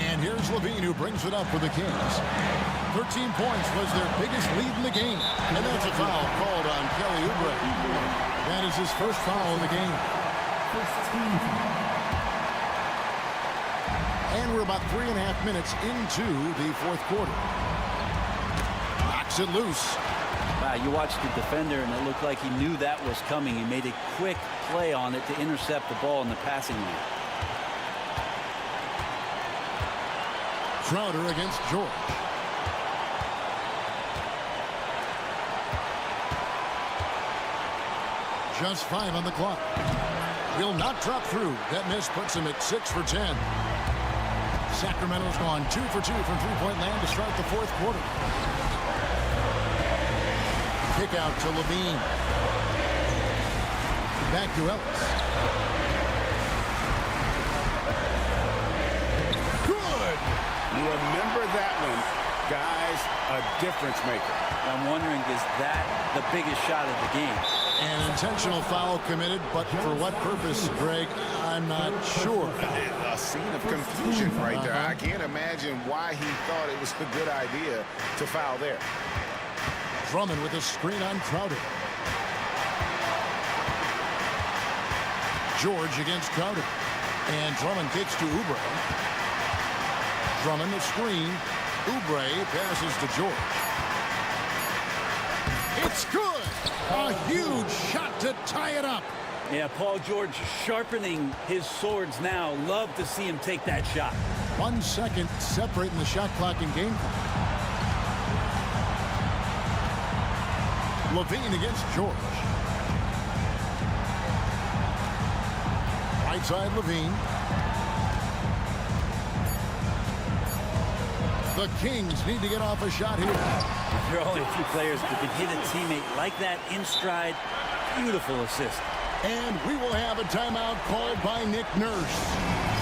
And here's Levine, who brings it up for the Kings. 13 points was their biggest lead in the game. And that's a foul called on Kelly Oubre. That is his first foul in the game. First team foul. And we're about 3.5 minutes into the fourth quarter. Knocks it loose. Wow, you watched the defender, and it looked like he knew that was coming. He made a quick play on it to intercept the ball in the passing lane. Crowder against George. Just 5 on the clock. Will not drop through. That miss puts him at 6 for 10. Sacramento's gone 2 for 2 from three-point land to start the fourth quarter. Kick out to Levine. Back to Ellis. Good! Remember that one, guys, a difference maker. I'm wondering, is that the biggest shot of the game? An intentional foul committed, but for what purpose, Greg, I'm not sure. A scene of confusion right there. I can't imagine why he thought it was a good idea to foul there. Drummond with a screen on Crowder. George against Crowder. And Drummond kicks to Oubre. Drummond the screen. Oubre passes to George. It's good! A huge shot to tie it up. Yeah, Paul George sharpening his swords now. Love to see him take that shot. 1 second separating the shot clock and game clock. Levine against George. Right side Levine. The Kings need to get off a shot here. There are only a few players who can hit a teammate like that in stride. Beautiful assist. And we will have a timeout called by Nick Nurse.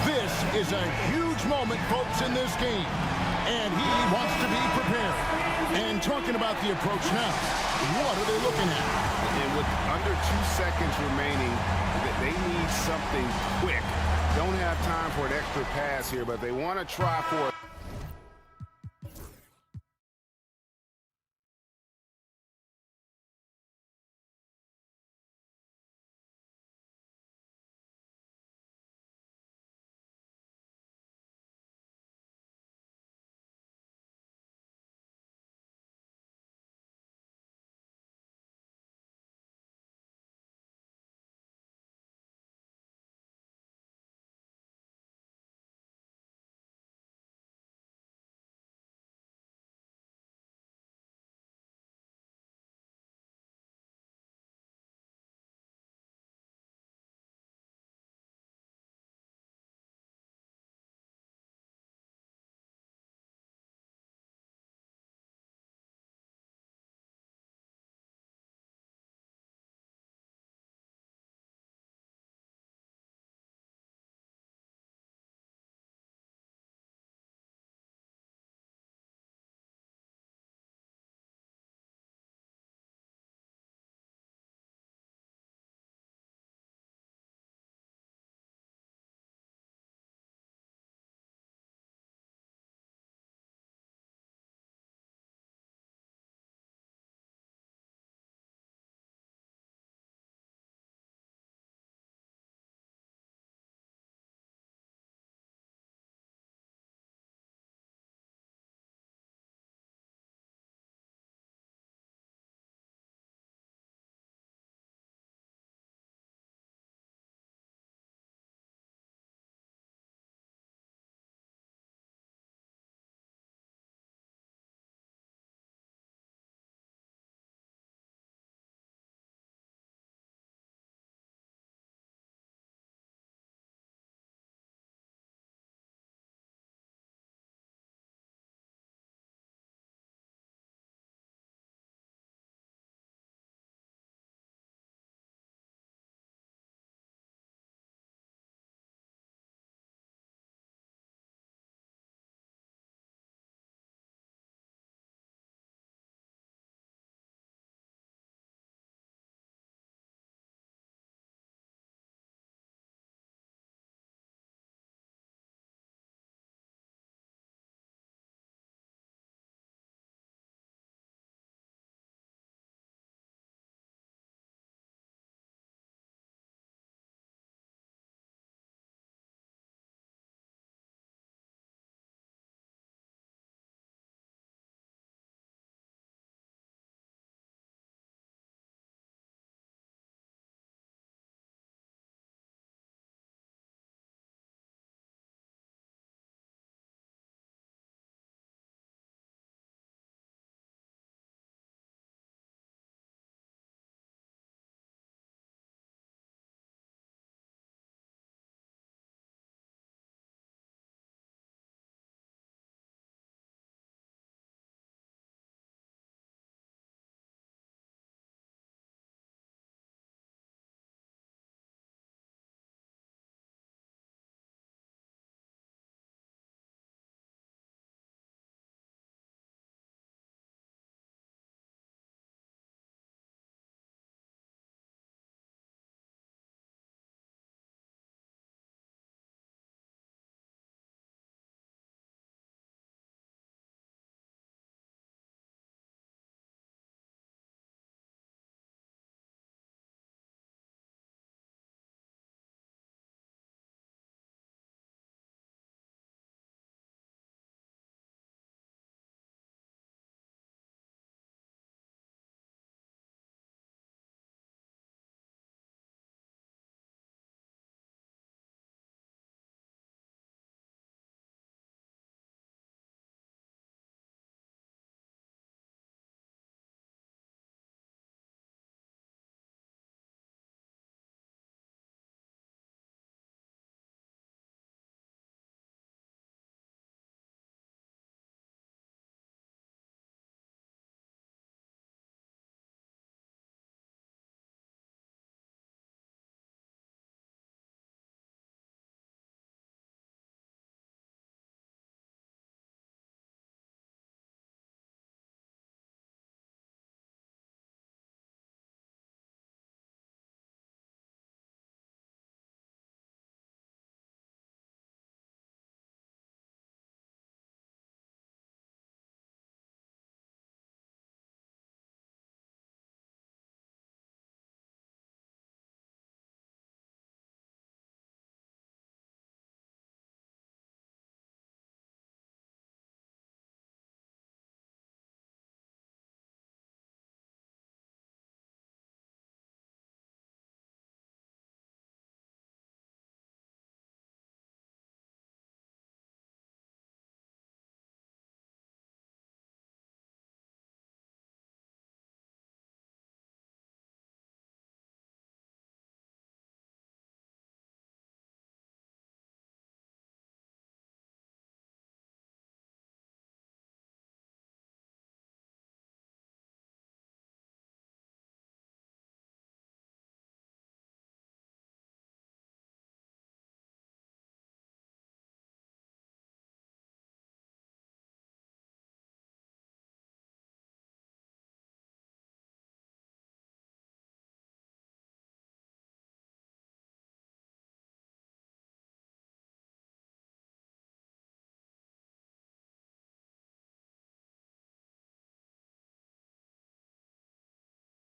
This is a huge moment, folks, in this game. And he wants to be prepared. And talking about the approach now, what are they looking at? And with under 2 seconds remaining, they need something quick. Don't have time for an extra pass here, but they want to try for it.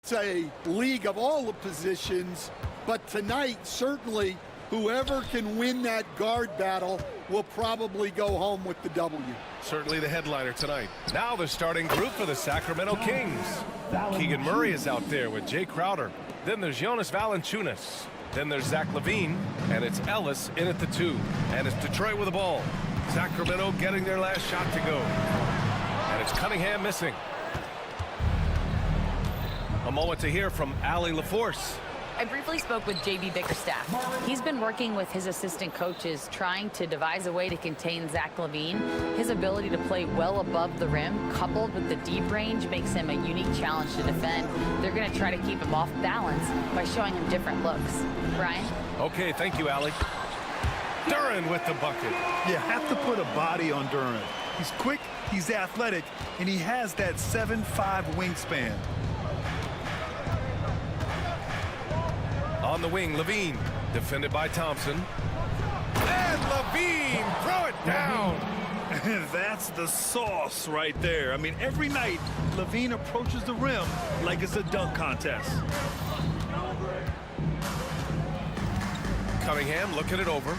It's a league of all the positions, but tonight, certainly, whoever can win that guard battle will probably go home with the W. Certainly the headliner tonight. Now the starting group for the Sacramento Kings. Keegan Murray is out there with Jay Crowder. Then there's Jonas Valanciunas. Then there's Zach LaVine, and it's Ellis in at the 2. And it's Detroit with the ball. Sacramento getting their last shot to go. And it's Cunningham missing. A moment to hear from Allie LaForce. I briefly spoke with JB Bickerstaff. He's been working with his assistant coaches trying to devise a way to contain Zach LaVine. His ability to play well above the rim, coupled with the deep range, makes him a unique challenge to defend. They're going to try to keep him off balance by showing him different looks. Brian? Okay, thank you, Allie. Duran with the bucket. You have to put a body on Duran. He's quick, he's athletic, and he has that 7'5" wingspan. On the wing, LaVine, defended by Thompson. And LaVine, throw it down. That's the sauce right there. I mean, every night, LaVine approaches the rim like it's a dunk contest. Cunningham looking it over.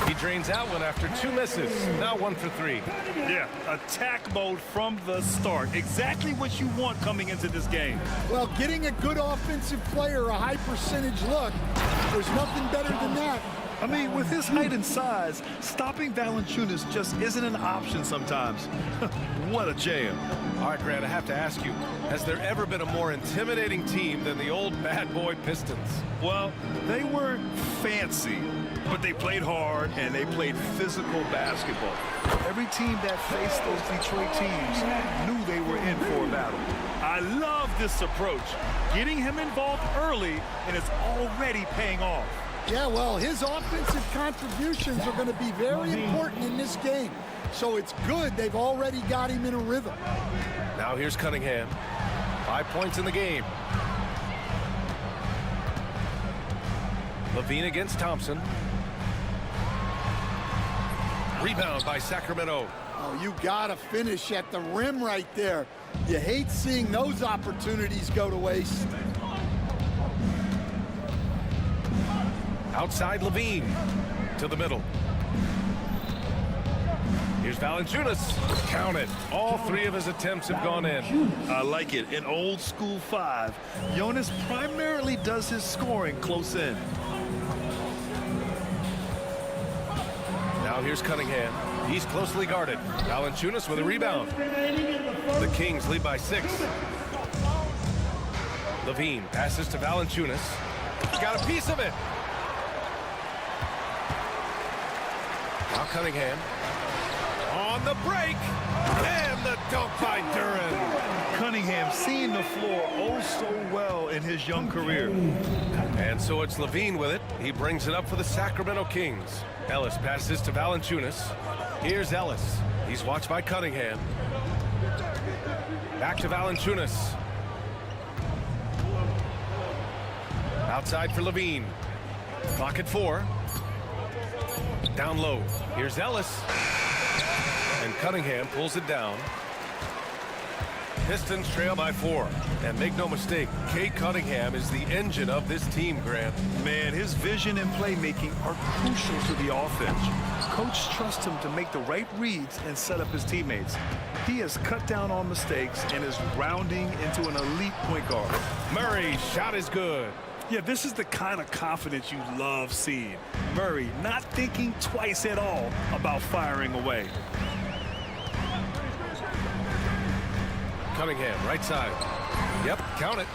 He drains that one after 2 misses. Now 1 for 3. Yeah, attack mode from the start. Exactly what you want coming into this game. Well, getting a good offensive player a high percentage look, there's nothing better than that. I mean, with his height and size, stopping Valanciunas just isn't an option sometimes. What a jam. All right, Grant, I have to ask you, has there ever been a more intimidating team than the old bad boy Pistons? Well, they weren't fancy, but they played hard and they played physical basketball. Every team that faced those Detroit teams knew they were in for a battle. I love this approach. Getting him involved early, and it's already paying off. Yeah, well, his offensive contributions are going to be very important in this game. So it's good they've already got him in a rhythm. Now here's Cunningham. 5 points in the game. LaVine against Thompson. Rebound by Sacramento. Oh, you got to finish at the rim right there. You hate seeing those opportunities go to waste. Outside LaVine to the middle. Here's Valanciunas. Count it. All 3 of his attempts have gone in. I like it. An old school 5. Jonas primarily does his scoring close in. Now here's Cunningham. He's closely guarded. Valanciunas with a rebound. The Kings lead by 6. LaVine passes to Valanciunas. Got a piece of it. Now Cunningham on the break, and the dunk by Duran. Cunningham seeing the floor oh so well in his young career. And so it's LaVine with it. He brings it up for the Sacramento Kings. Ellis passes to Valanciunas. Here's Ellis. He's watched by Cunningham. Back to Valanciunas. Outside for LaVine. Clock at 4. Down low. Here's Ellis. And Cunningham pulls it down. Pistons trail by 4. And make no mistake, Cade Cunningham is the engine of this team, Grant. Man, his vision and playmaking are crucial to the offense. Coach trusts him to make the right reads and set up his teammates. He has cut down on mistakes and is rounding into an elite point guard. Murray's shot is good. Yeah, this is the kind of confidence you love seeing. Murray not thinking twice at all about firing away. Cunningham, right side. Yep, count it.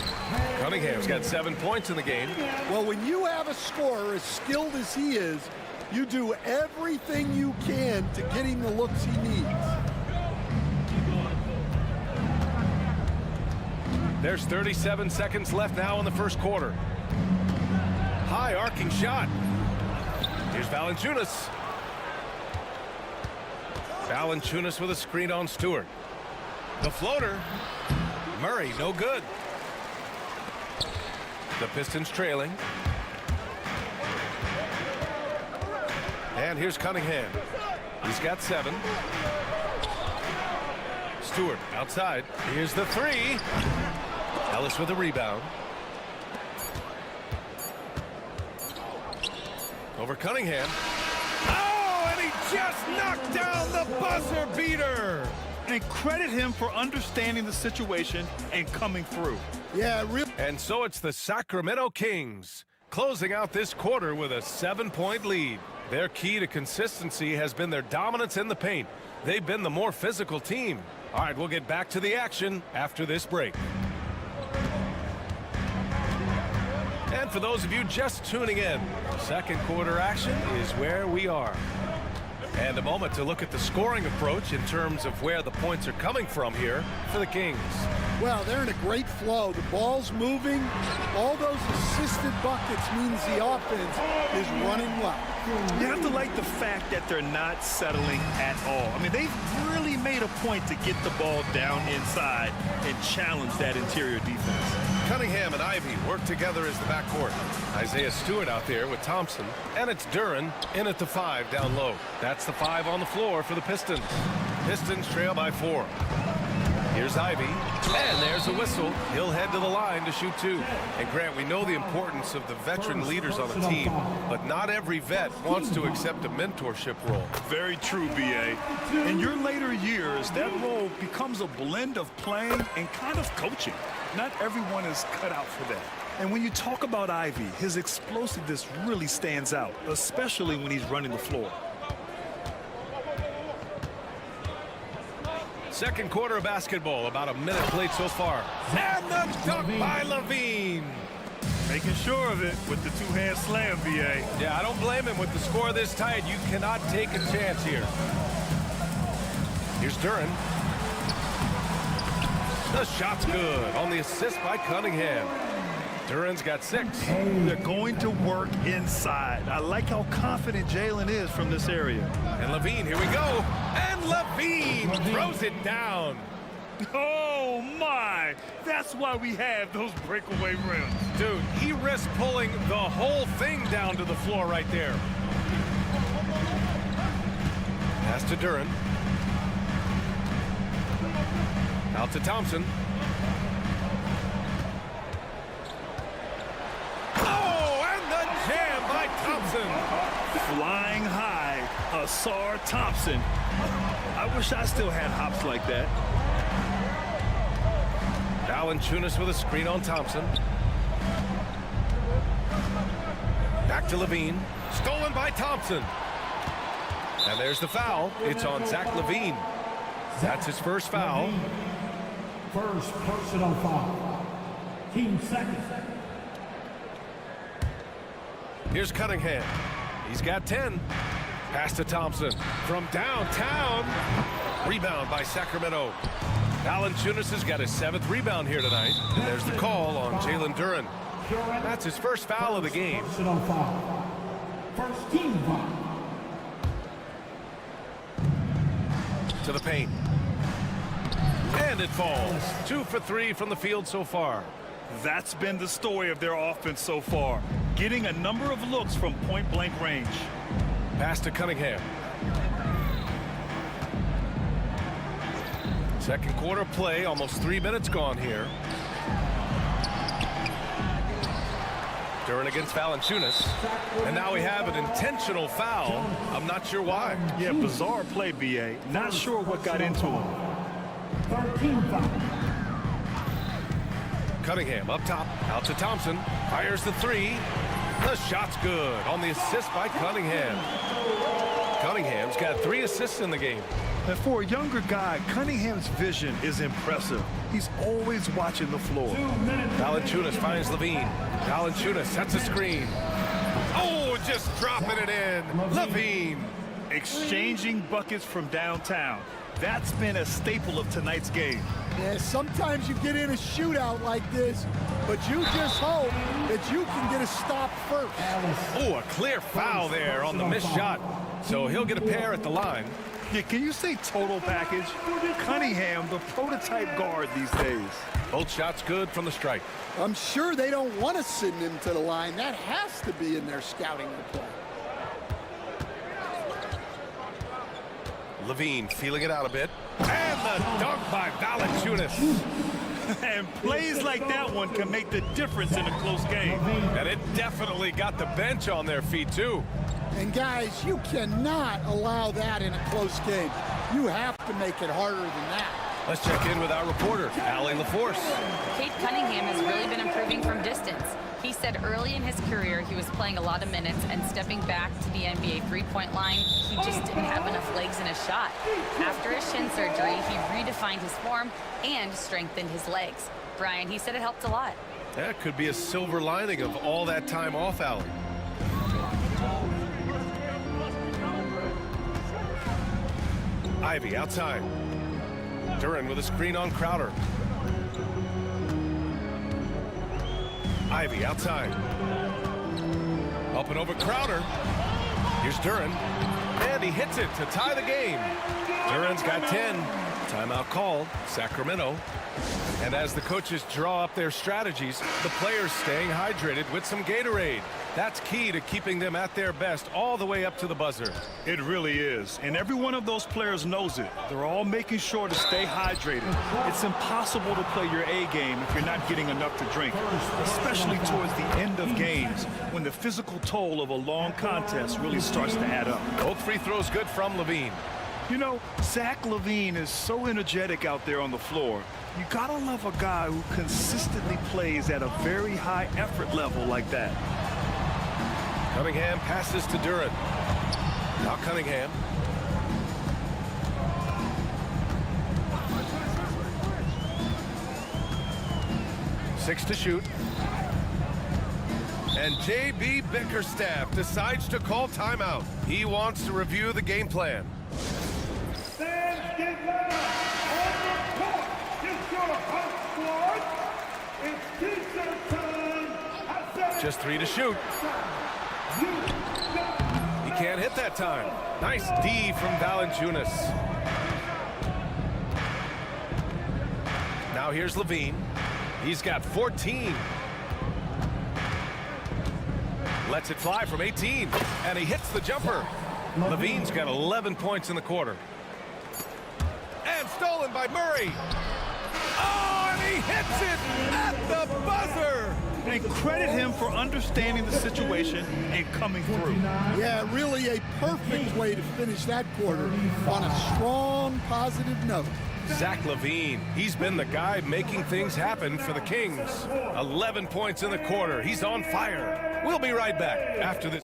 Cunningham's got 7 points in the game. Well, when you have a scorer as skilled as he is, you do everything you can to get him the looks he needs. There's 37 seconds left now in the first quarter. High arcing shot. Here's Valanciunas. Valanciunas with a screen on Stewart. The floater. Murray, no good. The Pistons trailing. And here's Cunningham. He's got 7. Stewart outside. Here's the three. Ellis with a rebound. Over Cunningham. Oh, and he just knocked down the buzzer beater. And credit him for understanding the situation and coming through. Yeah, really. And so it's the Sacramento Kings closing out this quarter with a 7-point lead. Their key to consistency has been their dominance in the paint. They've been the more physical team. All right, we'll get back to the action after this break. And for those of you just tuning in, second quarter action is where we are. And a moment to look at the scoring approach in terms of where the points are coming from here for the Kings. Well, they're in a great flow. The ball's moving. All those assisted buckets means the offense is running well. You have to like the fact that they're not settling at all. I mean, they've really made a point to get the ball down inside and challenge that interior defense. Cunningham and Ivy work together as the backcourt. Isaiah Stewart out there with Thompson. And it's Duran in at the 5 down low. That's the 5 on the floor for the Pistons. Pistons trail by 4. Here's Ivy, and there's a whistle. He'll head to the line to shoot 2. And Grant, we know the importance of the veteran leaders on a team, but not every vet wants to accept a mentorship role. Very true, B.A. In your later years, that role becomes a blend of playing and kind of coaching. Not everyone is cut out for that. And when you talk about Ivy, his explosiveness really stands out, especially when he's running the floor. Second quarter of basketball, about a minute played so far. And the dunk by Levine. Making sure of it with the two-hand slam, B.A. Yeah, I don't blame him. With the score this tight, you cannot take a chance here. Here's Duran. The shot's good on the assist by Cunningham. Duran's got 6. They're going to work inside. I like how confident Jalen is from this area. And Levine, here we go. And Levine throws it down. Oh, my. That's why we have those breakaway rims. Dude, he risked pulling the whole thing down to the floor right there. Pass to Duran. Out to Thompson. Flying high, Asar Thompson. I wish I still had hops like that. Valanciunas with a screen on Thompson. Back to Levine. Stolen by Thompson. And there's the foul. It's on Zach Levine. That's his first foul. First personal foul. Team second. Here's Cunningham. He's got 10. Pass to Thompson from downtown. Rebound by Sacramento. Valanciunas has got his 7th rebound here tonight. And there's the call on Jalen Duran. That's his first foul of the game. Personal foul. First team foul. To the paint. And it falls. 2 for 3 from the field so far. That's been the story of their offense so far. Getting a number of looks from point-blank range. Pass to Cunningham. Second quarter play, almost 3 minutes gone here. Duran against Valanciunas. And now we have an intentional foul. I'm not sure why. Yeah, bizarre play, B.A. Not sure what got into him. 13 foul. Cunningham up top, out to Thompson. Fires the 3. The shot's good on the assist by Cunningham. Cunningham's got 3 assists in the game. And for a younger guy, Cunningham's vision is impressive. He's always watching the floor. Valanciunas finds Levine. Valanciunas sets a screen. Oh, just dropping it in. Levine. Exchanging buckets from downtown. That's been a staple of tonight's game. Yeah, sometimes you get in a shootout like this, but you just hope that you can get a stop first. Oh, a clear foul there on the missed shot. So he'll get a pair at the line. Yeah, can you say total package? Cunningham, the prototype guard these days. Both shots good from the strike. I'm sure they don't want to send him to the line. That has to be in their scouting report. Levine feeling it out a bit. And a dunk by Valanciunas. And plays like that one can make the difference in a close game. And it definitely got the bench on their feet, too. And guys, you cannot allow that in a close game. You have to make it harder than that. Let's check in with our reporter, Allie LaForce. Cade Cunningham has really been improving from distance. He said early in his career he was playing a lot of minutes and stepping back to the NBA three-point line, he just didn't have enough legs in his shot. After his shin surgery, he redefined his form and strengthened his legs. Brian, he said it helped a lot. That could be a silver lining of all that time off, Allie. Ivy outside. Duran with a screen on Crowder. Ivy outside. Up and over Crowder. Here's Duran. And he hits it to tie the game. Duran's got 10. Timeout called. Sacramento. And as the coaches draw up their strategies, the players staying hydrated with some Gatorade. That's key to keeping them at their best all the way up to the buzzer. It really is. And every one of those players knows it. They're all making sure to stay hydrated. It's impossible to play your A game if you're not getting enough to drink, especially towards the end of games when the physical toll of a long contest really starts to add up. Both free throws good from Levine. You know, Zach LaVine is so energetic out there on the floor. You gotta love a guy who consistently plays at a very high effort level like that. Cunningham passes to Duran. Now Cunningham. Six to shoot. And J.B. Bickerstaff decides to call timeout. He wants to review the game plan. Just 3 to shoot. He can't hit that time. Nice D from Valanciunas. Now here's Levine. He's got 14. Lets it fly from 18. And he hits the jumper. Levine's got 11 points in the quarter. And stolen by Murray. Oh, and he hits it at the buzzer. And credit him for understanding the situation and coming through. Yeah, really a perfect way to finish that quarter on a strong, positive note. Zach LaVine, he's been the guy making things happen for the Kings. 11 points in the quarter. He's on fire. We'll be right back after this.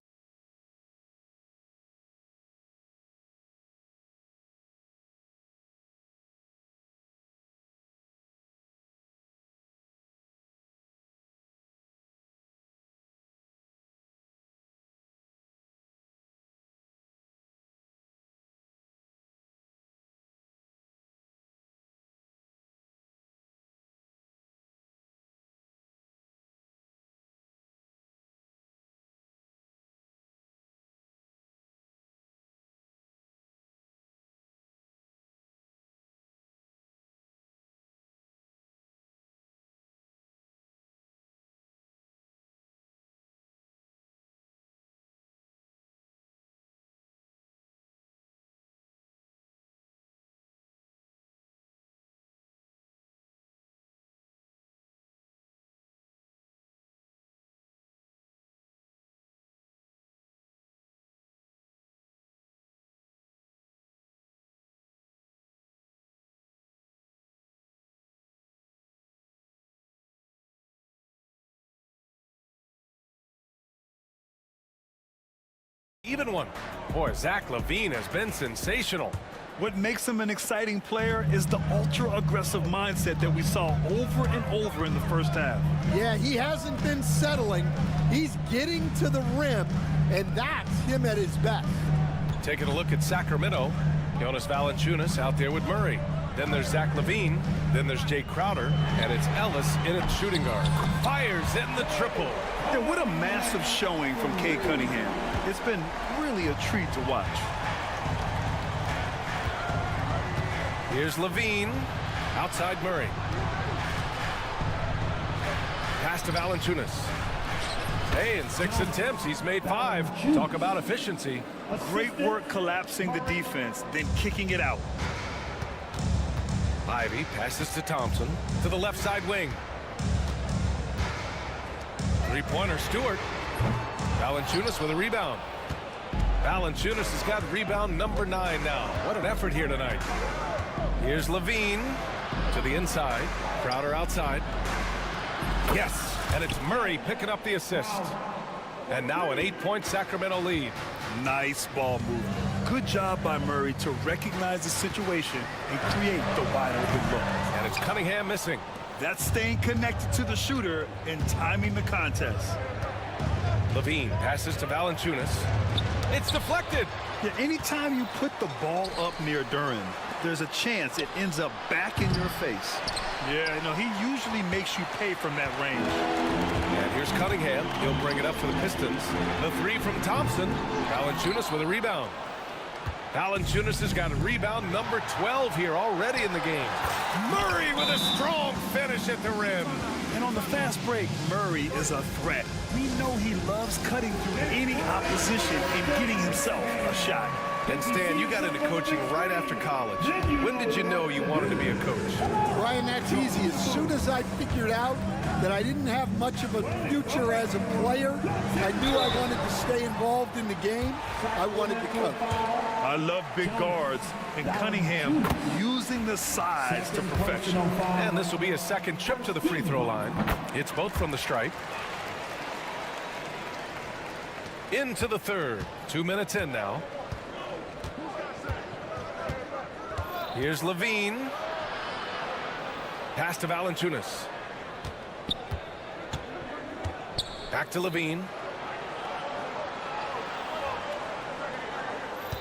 Even one. Boy, Zach LaVine has been sensational. What makes him an exciting player is the ultra-aggressive mindset that we saw over and over in the first half. Yeah, he hasn't been settling. He's getting to the rim, and that's him at his best. Taking a look at Sacramento. Jonas Valanciunas out there with Murray. Then there's Zach LaVine. Then there's Jay Crowder. And it's Ellis in at shooting guard. Fires in the triple. Yeah, what a massive showing from Cade Cunningham. It's been really a treat to watch. Here's LaVine. Outside Murray. Pass to Valanciunas. Hey, in 6 attempts, he's made 5. Talk about efficiency. Great work collapsing the defense, then kicking it out. Ivy passes to Thompson to the left side wing. Three-pointer, Stewart. Valanciunas with a rebound. Valanciunas has got rebound number 9 now. What an effort here tonight. Here's Levine to the inside. Crowder outside. Yes, and it's Murray picking up the assist. And now an 8-point Sacramento lead. Nice ball movement. Good job by Murray to recognize the situation and create the wide open look. And it's Cunningham missing. That's staying connected to the shooter and timing the contest. Levine passes to Valanciunas. It's deflected. Yeah, anytime you put the ball up near Duran, there's a chance it ends up back in your face. Yeah, you know, he usually makes you pay from that range. And here's Cunningham. He'll bring it up for the Pistons. The three from Thompson. Valanciunas with a rebound. Valanciunas has got a rebound number 12 here already in the game. Murray with a strong finish at the rim. And on the fast break, Murray is a threat. We know he loves cutting through any opposition and getting himself a shot. And Stan, you got into coaching right after college. When did you know you wanted to be a coach? Ryan, that's easy. As soon as I figured out that I didn't have much of a future as a player, I knew I wanted to stay involved in the game. I wanted to coach. I love big guards, and Cunningham using the size to perfection. And this will be his second trip to the free throw line. It's both from the stripe. Into the third. 2 minutes in now. Here's Levine. Pass to Valanciunas. Back to Levine.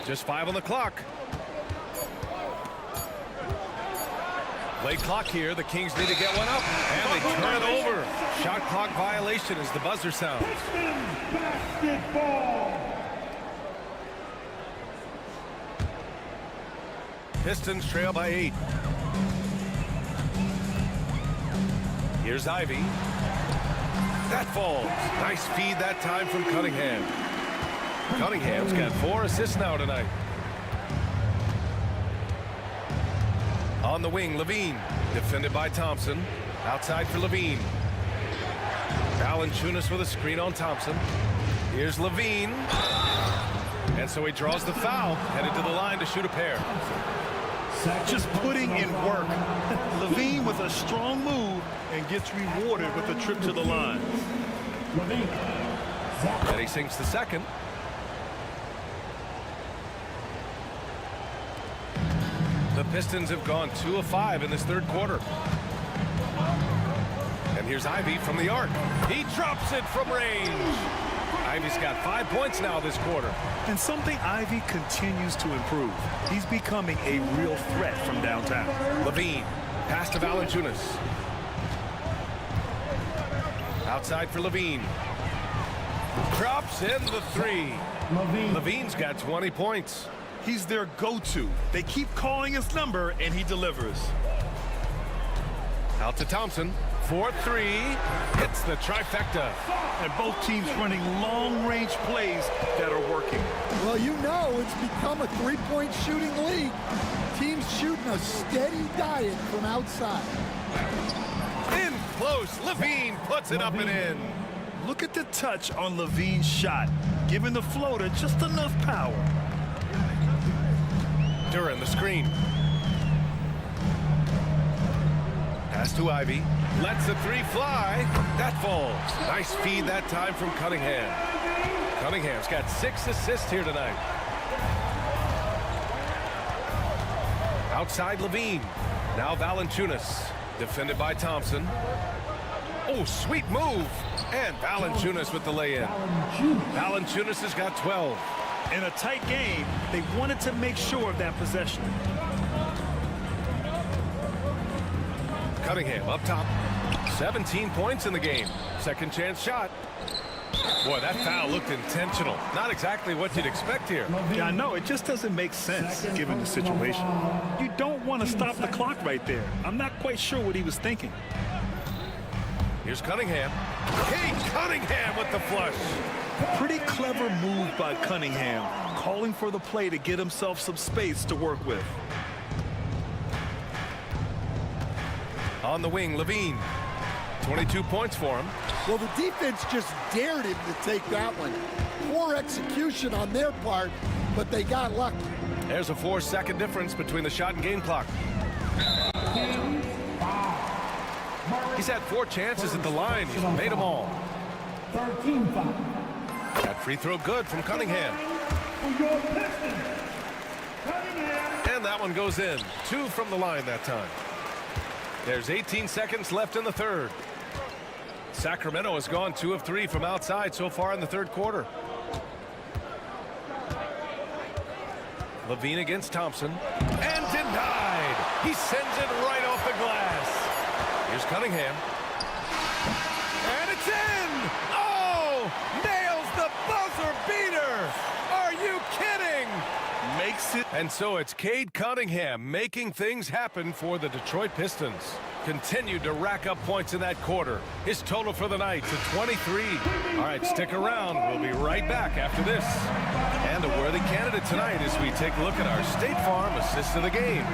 Just 5 on the clock. Late clock here. The Kings need to get one up. And they turn it over. Shot clock violation as the buzzer sounds. Pistons trail by 8. Here's Ivy. That falls. Nice feed that time from Cunningham. Cunningham's got 4 assists now tonight. On the wing, Levine. Defended by Thompson. Outside for Levine. Valanciunas with a screen on Thompson. Here's Levine. And so he draws the foul. Headed to the line to shoot a pair. Just putting in work. Levine with a strong move and gets rewarded with a trip to the line. And he sinks the second. The Pistons have gone 2 of 5 in this third quarter. And here's Ivy from the arc. He drops it from range. Ivy's got 5 points now this quarter. And something Ivy continues to improve. He's becoming a real threat from downtown. Levine, pass to Valanciunas. Outside for Levine. Drops in the 3. Levine's got 20 points. He's their go-to. They keep calling his number, and he delivers. Out to Thompson. 4-3. Hits the trifecta. And both teams running long-range plays that are working. Well, you know it's become a three-point shooting league. Teams shooting a steady diet from outside. In close. Levine puts it up and in. Look at the touch on Levine's shot, giving the floater just enough power. Duran the screen. Pass to Ivy. Lets the 3 fly. That falls. Nice feed that time from Cunningham. Cunningham's got 6 assists here tonight. Outside Levine. Now Valanciunas. Defended by Thompson. Oh, sweet move. And Valanciunas with the lay-in. Valanciunas has got 12. In a tight game, they wanted to make sure of that possession. Cunningham up top. 17 points in the game. Second chance shot. Boy, that foul looked intentional. Not exactly what you'd expect here. Yeah, I know. It just doesn't make sense given the situation. You don't want to stop the clock right there. I'm not quite sure what he was thinking. Here's Cunningham. Kate Cunningham with the flush. Pretty clever move by Cunningham, calling for the play to get himself some space to work with. On the wing, Levine. 22 points for him. Well, the defense just dared him to take that one. Poor execution on their part, but they got lucky. There's a 4-second difference between the shot and game clock. He's had 4 chances at the line. He's made them all. 13-5. That free throw good from Cunningham. And that one goes in. 2 from the line that time. There's 18 seconds left in the third. Sacramento has gone 2 of 3 from outside so far in the third quarter. Levine against Thompson. And denied. He sends it right off the glass. Here's Cunningham. And it's in! Oh! Nails the buzzer beater! Are you kidding? Makes it. And so it's Cade Cunningham making things happen for the Detroit Pistons. Continued to rack up points in that quarter. His total for the night to 23. All right, stick around. We'll be right back after this. And a worthy candidate tonight as we take a look at our State Farm assist of the game.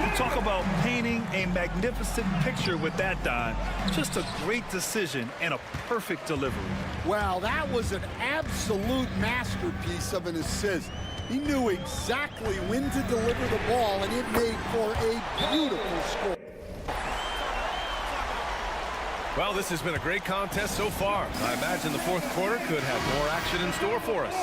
You talk about painting a magnificent picture with that, Don. Just a great decision and a perfect delivery. Wow, that was an absolute masterpiece of an assist. He knew exactly when to deliver the ball, and it made for a beautiful score. Well, this has been a great contest so far. I imagine the fourth quarter could have more action in store for us.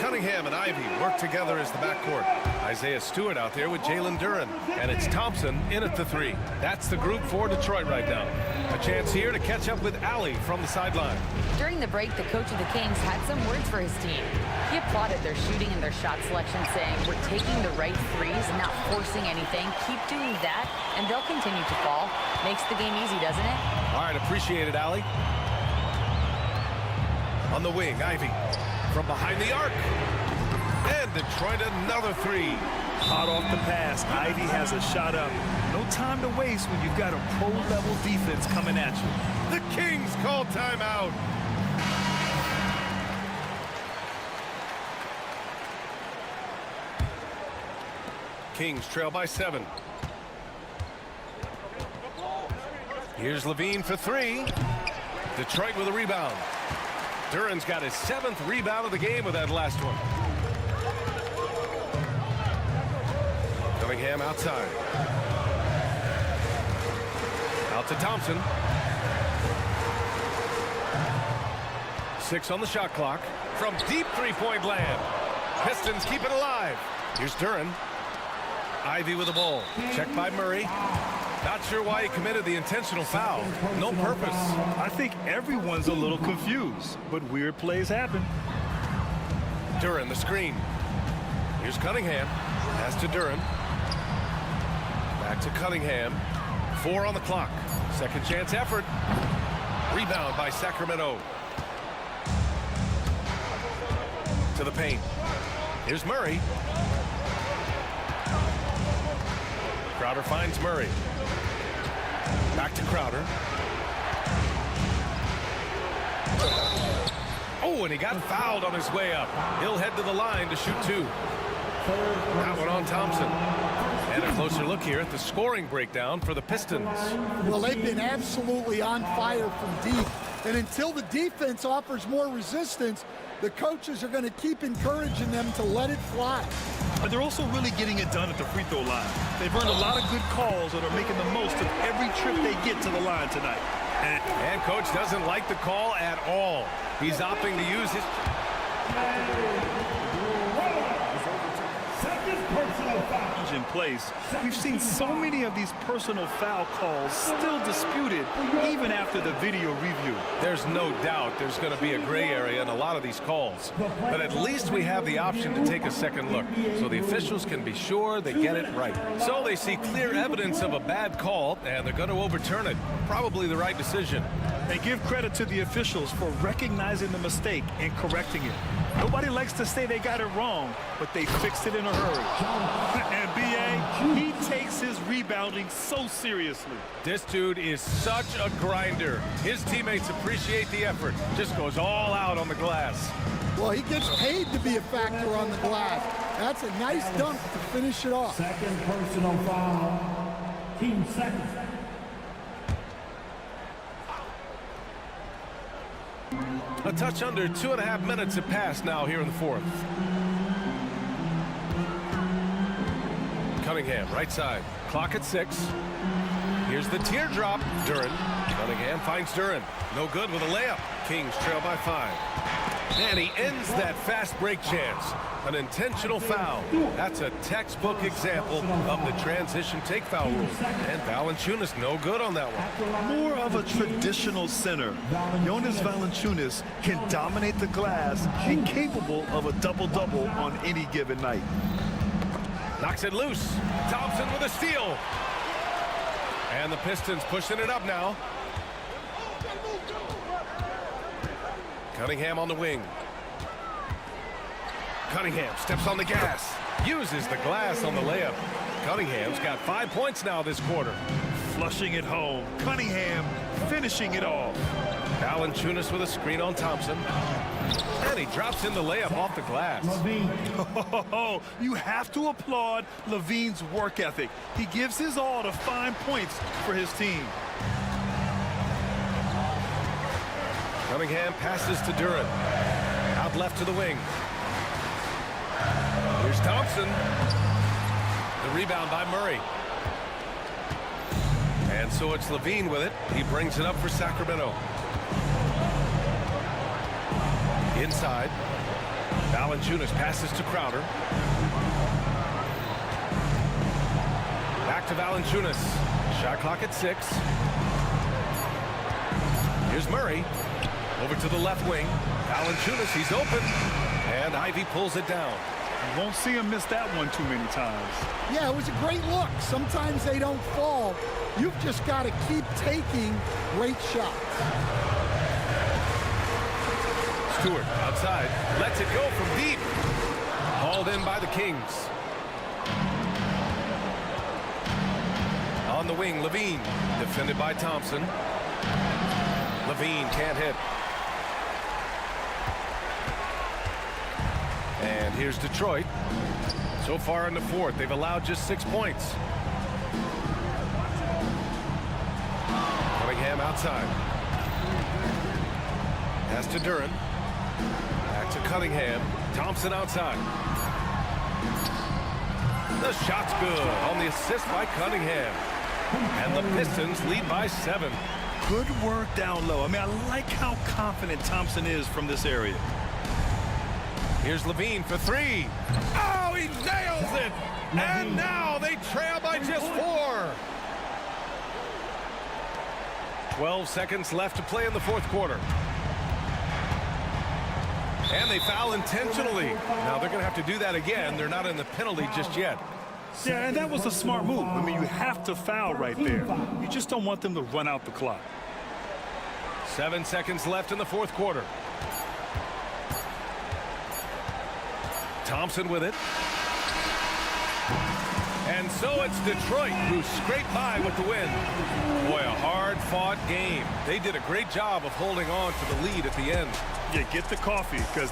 Cunningham and Ivy work together as the backcourt. Isaiah Stewart out there with Jalen Duren. And it's Thompson in at the 3. That's the group for Detroit right now. A chance here to catch up with Allie from the sideline. During the break, the coach of the Kings had some words for his team. He applauded their shooting and their shot selection, saying, "We're taking the right threes, not forcing anything. Keep doing that, and they'll continue to fall." Makes the game easy, doesn't it? All right, appreciate it, Allie. On the wing, Ivy. From behind the arc. And Detroit another 3. Hot off the pass. Ivy has a shot up. No time to waste when you've got a pro-level defense coming at you. The Kings call timeout. Kings trail by 7. Here's Levine for 3. Detroit with a rebound. Duren's got his 7th rebound of the game with that last one. Cunningham outside. Out to Thompson. 6 on the shot clock. From deep three-point land. Pistons keep it alive. Here's Duren. Ivy with the ball. Checked by Murray. Not sure why he committed the intentional foul. No purpose. I think everyone's a little confused, but weird plays happen. Duren, the screen. Here's Cunningham. Pass to Duren. Back to Cunningham. 4 on the clock. Second chance effort. Rebound by Sacramento. To the paint. Here's Murray. Crowder finds Murray. Back to Crowder. Oh, and he got fouled on his way up. He'll head to the line to shoot 2. That one on Thompson. And a closer look here at the scoring breakdown for the Pistons. Well, they've been absolutely on fire from deep. And until the defense offers more resistance, the coaches are going to keep encouraging them to let it fly. But they're also really getting it done at the free throw line. They've earned a lot of good calls and are making the most of every trip they get to the line tonight. And coach doesn't like the call at all. He's opting to use his... In place. We've seen so many of these personal foul calls still disputed even after the video review. There's no doubt there's going to be a gray area in a lot of these calls. But at least we have the option to take a second look so the officials can be sure they get it right. So they see clear evidence of a bad call and they're going to overturn it. Probably the right decision. They give credit to the officials for recognizing the mistake and correcting it. Nobody likes to say they got it wrong, but they fixed it in a hurry. And B.A., he takes his rebounding so seriously. This dude is such a grinder. His teammates appreciate the effort. Just goes all out on the glass. Well, he gets paid to be a factor on the glass. That's a nice dunk to finish it off. Second personal foul. Team second. A touch under 2.5 minutes have passed now here in the fourth. Cunningham, right side. Clock at 6. Here's the teardrop. Duran. Cunningham finds Duran. No good with a layup. Kings trail by 5. And he ends that fast break chance. An intentional foul. That's a textbook example of the transition take foul rule. And Valanciunas no good on that one. More of a traditional center. Jonas Valanciunas can dominate the glass and capable of a double-double on any given night. Knocks it loose. Thompson with a steal. And the Pistons pushing it up now. Cunningham on the wing. Cunningham steps on the gas. Uses the glass on the layup. Cunningham's got 5 points now this quarter. Flushing it home. Cunningham finishing it off. Valanciunas with a screen on Thompson. And he drops in the layup off the glass. Oh, you have to applaud Levine's work ethic. He gives his all to find points for his team. Cunningham passes to Duran. Out left to the wing. Here's Thompson. The rebound by Murray. And so it's Levine with it. He brings it up for Sacramento. Inside. Valanciunas passes to Crowder. Back to Valanciunas. Shot clock at 6. Here's Murray. Over to the left wing. Valanciunas, he's open. And Ivy pulls it down. You won't see him miss that one too many times. Yeah, it was a great look. Sometimes they don't fall. You've just got to keep taking great shots. Stewart outside. Lets it go from deep. Hauled in by the Kings. On the wing, Levine. Defended by Thompson. Levine can't hit. And here's Detroit. So far in the fourth, they've allowed just 6 points. Cunningham outside. Pass to Duran. Back to Cunningham. Thompson outside. The shot's good on the assist by Cunningham. And the Pistons lead by 7. Good work down low. I mean, I like how confident Thompson is from this area. Here's Levine for 3. Oh, he nails it! And now they trail by just 4. 12 seconds left to play in the fourth quarter. And they foul intentionally. Now they're going to have to do that again. They're not in the penalty just yet. Yeah, and that was a smart move. I mean, you have to foul right there. You just don't want them to run out the clock. 7 seconds left in the fourth quarter. Thompson with it. And so it's Detroit who scraped by with the win. Boy, a hard-fought game. They did a great job of holding on to the lead at the end. Yeah, get the coffee, because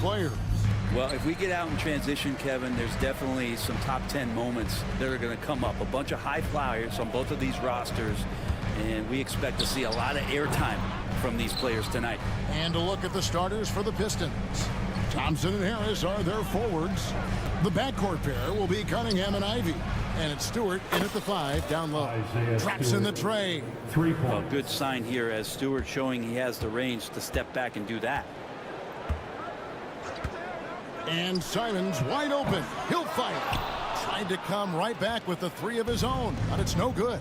players. Well, if we get out in transition, Kevin, there's definitely some top 10 moments that are going to come up. A bunch of high flyers on both of these rosters, and we expect to see a lot of airtime from these players tonight. And a look at the starters for the Pistons. Thompson and Harris are their forwards. The backcourt pair will be Cunningham and Ivy. And it's Stewart in at the 5, down low. Traps in the tray. 3 points. Well, good sign here as Stewart showing he has the range to step back and do that. And Simons wide open. He'll fight. Tried to come right back with the 3 of his own, but it's no good.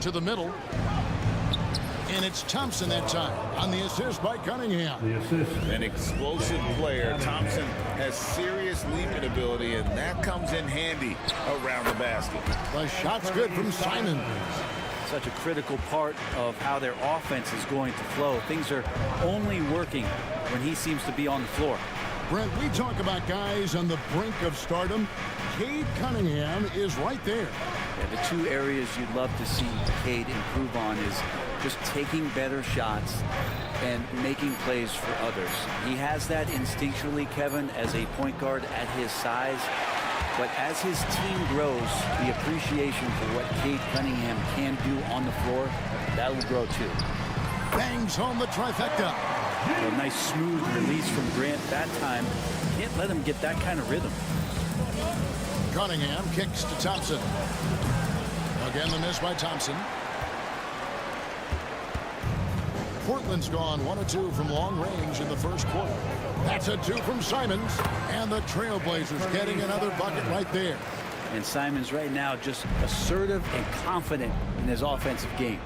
To the middle. And it's Thompson that time on the assist by Cunningham. The assist. An explosive player. Thompson has serious leaping ability, and that comes in handy around the basket. The shot's good from Simons. Such a critical part of how their offense is going to flow. Things are only working when he seems to be on the floor. Brent, we talk about guys on the brink of stardom. Cade Cunningham is right there. Yeah, the 2 areas you'd love to see Cade improve on is just taking better shots and making plays for others. He has that instinctually, Kevin, as a point guard at his size. But as his team grows, the appreciation for what Cade Cunningham can do on the floor, that will grow too. Bangs home the trifecta. A nice smooth release from Grant that time. Can't let him get that kind of rhythm. Cunningham kicks to Thompson. Again, the miss by Thompson. Portland's gone 1 of 2 from long range in the first quarter. That's a 2 from Simons. And the Trailblazers getting another bucket right there. And Simons right now just assertive and confident in his offensive game.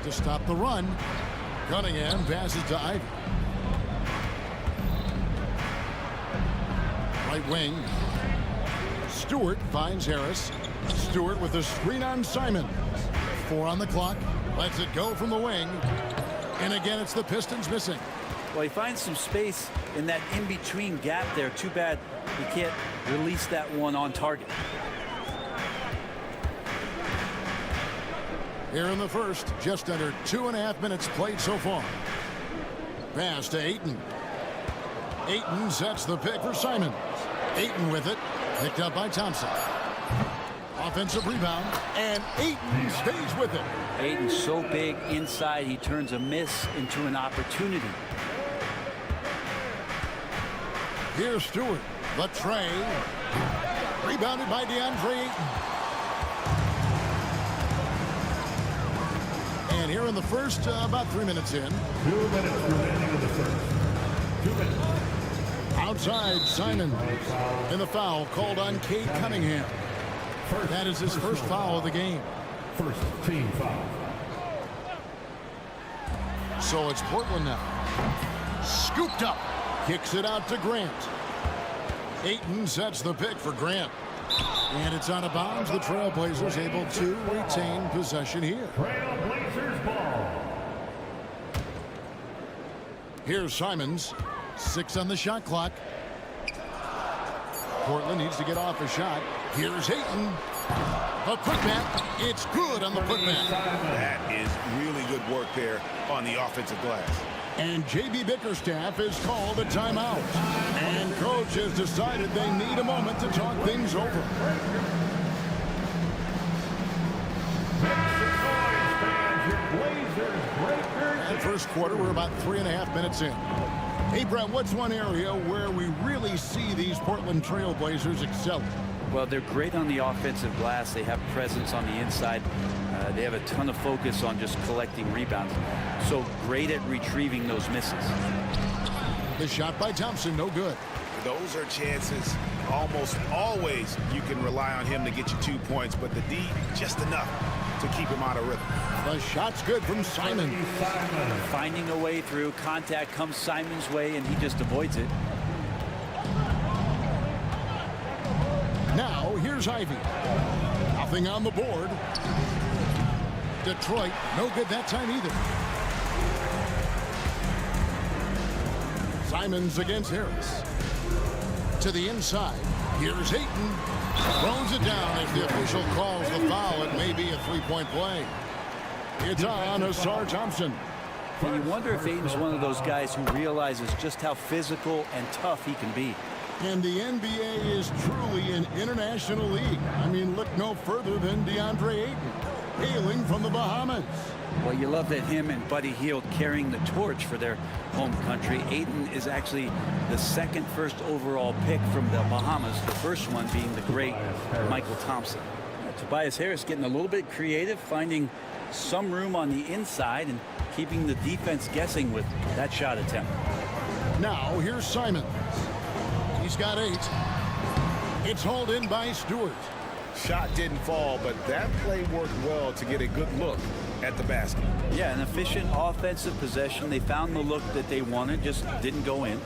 To stop the run, Cunningham passes to Ivy. Right wing. Stewart finds Harris. Stewart with a screen on Simons. 4 on the clock. Lets it go from the wing. And again, it's the Pistons missing. Well, he finds some space in that in-between gap there. Too bad he can't release that one on target. Here in the first, just under 2.5 minutes played so far. Pass to Ayton. Ayton sets the pick for Simons. Ayton with it. Picked up by Thompson. Offensive rebound, and Ayton stays with it. Ayton's so big inside, he turns a miss into an opportunity. Here's Stewart. The tray. Rebounded by DeAndre Ayton. And here in the first, about 3 minutes in. 2 minutes remaining in the first. 2 minutes. Outside, Simons. And the foul called on Cade Cunningham. That is his first foul of the game. First team foul. So it's Portland now. Scooped up. Kicks it out to Grant. Ayton sets the pick for Grant. And it's out of bounds. The Trailblazers able to retain possession here. Trailblazers ball. Here's Simons. 6 on the shot clock. Portland needs to get off a shot. Here's Ayton. A putback. It's good on the putback. That is really good work there on the offensive glass. And J.B. Bickerstaff has called a timeout. And coach has decided they need a moment to talk things over. And first quarter, we're about 3.5 minutes in. Hey, Brett, what's one area where we really see these Portland Trailblazers excel? Well, they're great on the offensive glass. They have presence on the inside. They have a ton of focus on just collecting rebounds. So great at retrieving those misses. The shot by Thompson, no good. Those are chances. Almost always you can rely on him to get you 2 points, but the D, just enough to keep him out of rhythm. The shot's good from Simons. Finding a way through. Contact comes Simons' way, and he just avoids it. Now, here's Ivy. Nothing on the board. Detroit, no good that time either. Simons against Harris. To the inside. Here's Ayton. Throws it down as the official calls the foul. It may be a three-point play. It's on Asar Thompson. And you wonder if Aiton's one of those guys who realizes just how physical and tough he can be. And the NBA is truly an international league. I mean, look no further than DeAndre Ayton, hailing from the Bahamas. Well, you love that him and Buddy Hield carrying the torch for their home country. Ayton is actually the second first overall pick from the Bahamas, the first one being the great Michael Thompson. Tobias Harris getting a little bit creative, finding some room on the inside and keeping the defense guessing with that shot attempt. Now, here's Simons. He's got 8. It's hauled in by Stewart. Shot didn't fall, but that play worked well to get a good look at the basket. Yeah, an efficient offensive possession. They found the look that they wanted, just didn't go in.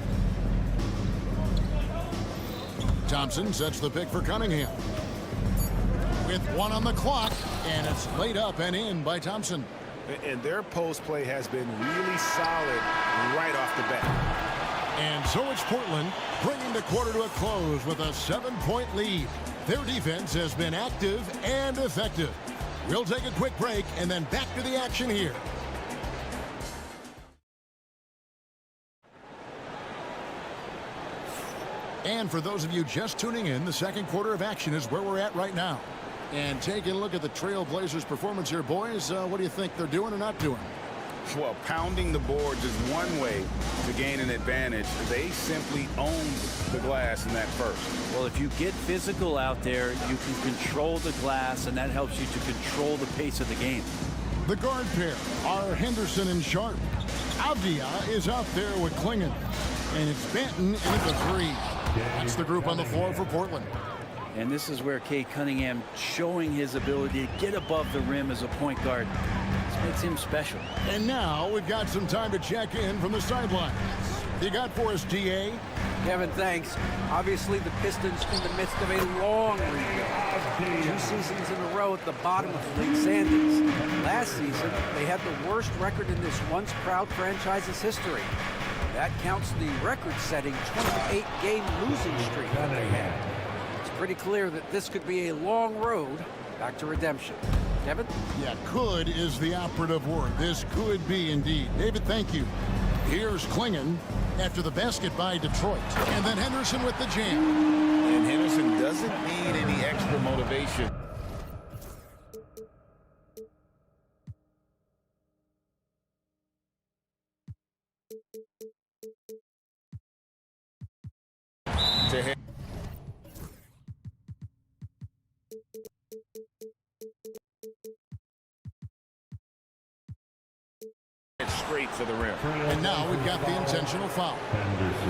Thompson sets the pick for Cunningham. With 1 on the clock, and it's laid up and in by Thompson. And their post play has been really solid right off the bat. And so it's Portland bringing the quarter to a close with a 7-point lead. Their defense has been active and effective. We'll take a quick break and then back to the action here. And for those of you just tuning in, the second quarter of action is where we're at right now. And taking a look at the Trailblazers' performance here, boys, what do you think they're doing or not doing? Well, pounding the boards is one way to gain an advantage. They simply owned the glass in that first. Well, if you get physical out there, you can control the glass, and that helps you to control the pace of the game. The guard pair are Henderson and Sharp. Avdia is out there with Klingon. And it's Banton into the 3. That's the group on the floor for Portland. And this is where Cade Cunningham showing his ability to get above the rim as a point guard. This makes him special. And now we've got some time to check in from the sidelines. You got for us, TA? Kevin, thanks. Obviously, the Pistons in the midst of a long rebuild. 2 seasons in a row at the bottom of the league standings. Last season, they had the worst record in this once proud franchise's history. That counts the record-setting 28-game losing streak that they had. It's pretty clear that this could be a long road back to redemption. Kevin? Yeah, could is the operative word. This could be indeed. David, thank you. Here's Klingon after the basket by Detroit. And then Henderson with the jam. And Henderson doesn't need any extra motivation. Straight for the rim. And now we've got the intentional foul.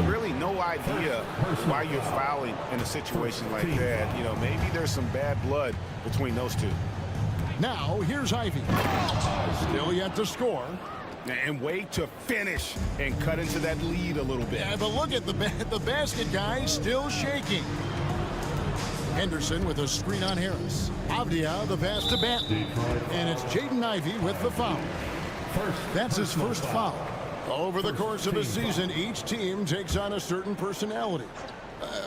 Really no idea why you're fouling in a situation like that. You know, maybe there's some bad blood between those two. Now here's Ivy. Still yet to score. And wait to finish and cut into that lead a little bit. Yeah, but look at the basket guy still shaking. Henderson with a screen on Harris. Avdia the pass to Banton. And it's Jaden Ivey with the foul. That's his first foul. Over the course of a season, each team takes on a certain personality.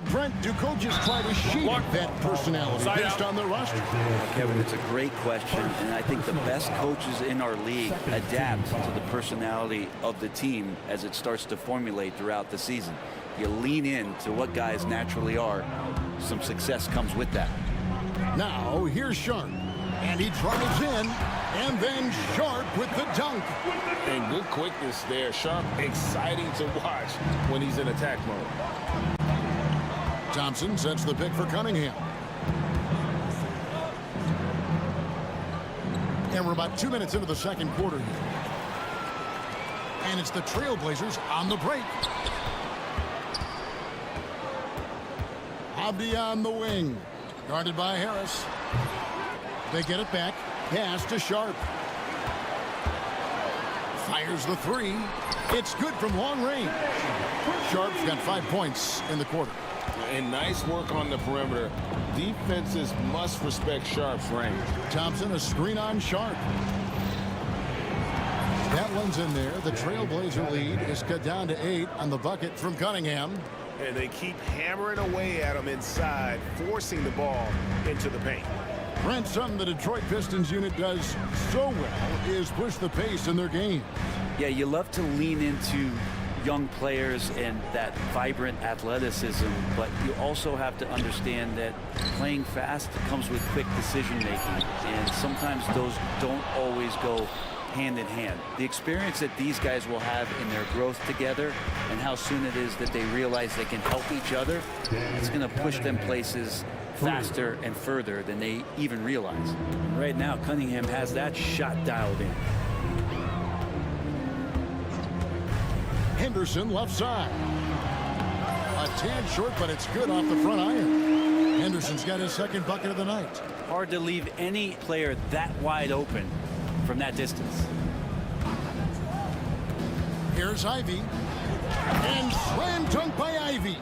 Brent, do coaches try to shape that personality based on their roster? Kevin, it's a great question, and I think the best coaches in our league adapt to the personality of the team as it starts to formulate throughout the season. You lean in to what guys naturally are. Some success comes with that. Now, here's Sharp. And he drives in, and then Sharp with the dunk. And good quickness there. Sharp, exciting to watch when he's in attack mode. Thompson sets the pick for Cunningham. And we're about 2 minutes into the second quarter here. And it's the Trailblazers on the break. Avdia on the wing. Guarded by Harris. They get it back. Pass to Sharp. Fires the 3. It's good from long range. Sharp's got 5 points in the quarter. And nice work on the perimeter. Defenses must respect Sharp's range. Thompson, a screen on Sharp. That one's in there. The Trailblazer lead is cut down to 8 on the bucket from Cunningham. And they keep hammering away at him inside, forcing the ball into the paint. Brent, something the Detroit Pistons unit does so well is push the pace in their game. Yeah, you love to lean into young players and that vibrant athleticism, but you also have to understand that playing fast comes with quick decision making, and sometimes those don't always go hand in hand. The experience that these guys will have in their growth together and how soon it is that they realize they can help each other, it's going to push them places faster and further than they even realize. Right now, Cunningham has that shot dialed in. Henderson left side. A tad short, but it's good off the front iron. Henderson's got his second bucket of the night. Hard to leave any player that wide open from that distance. Here's Ivy. And slam dunk by Ivy.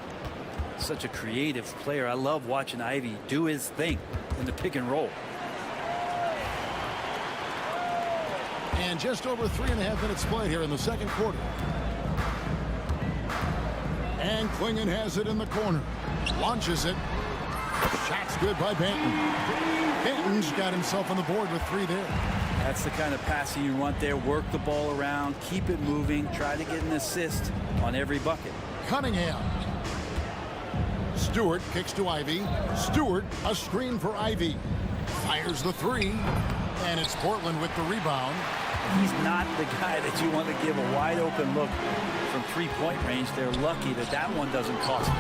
Such a creative player. I love watching Ivy do his thing in the pick and roll. And just over 3.5 minutes played here in the second quarter. And Klingon has it in the corner. Launches it. Shot's good by Banton. Banton's got himself on the board with 3 there. That's the kind of passing you want there. Work the ball around, keep it moving, try to get an assist on every bucket. Cunningham. Stewart kicks to Ivy. Stewart, a screen for Ivy. Fires the 3. And it's Portland with the rebound. He's not the guy that you want to give a wide open look from 3-point range. They're lucky that that one doesn't cost them.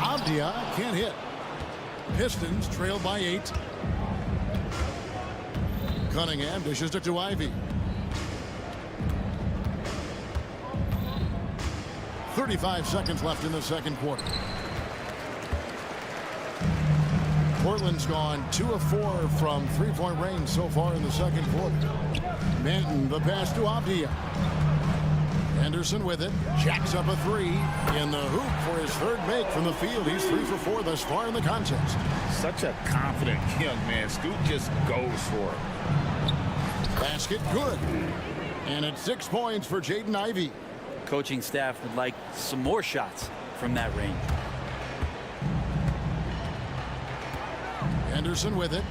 Avdia can't hit. Pistons trail by 8. Cunningham dishes it to Ivy. 35 seconds left in the second quarter. Portland's gone 2 of 4 from 3-point range so far in the second quarter. Manton, the pass to Avdia. Henderson with it. Jacks up a 3 in the hoop for his 3rd make from the field. He's 3 for 4 thus far in the contest. Such a confident young man. Scoot just goes for it. Basket good. And it's 6 points for Jaden Ivey. Coaching staff would like some more shots from that range. Henderson with it.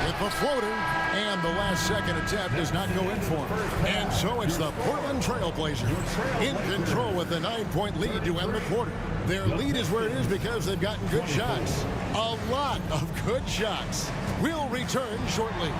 With the floater, and the last second attempt does not go in for him. And so it's the Portland Trailblazers in control with a 9-point lead to end the quarter. Their lead is where it is because they've gotten good shots. A lot of good shots. We'll return shortly.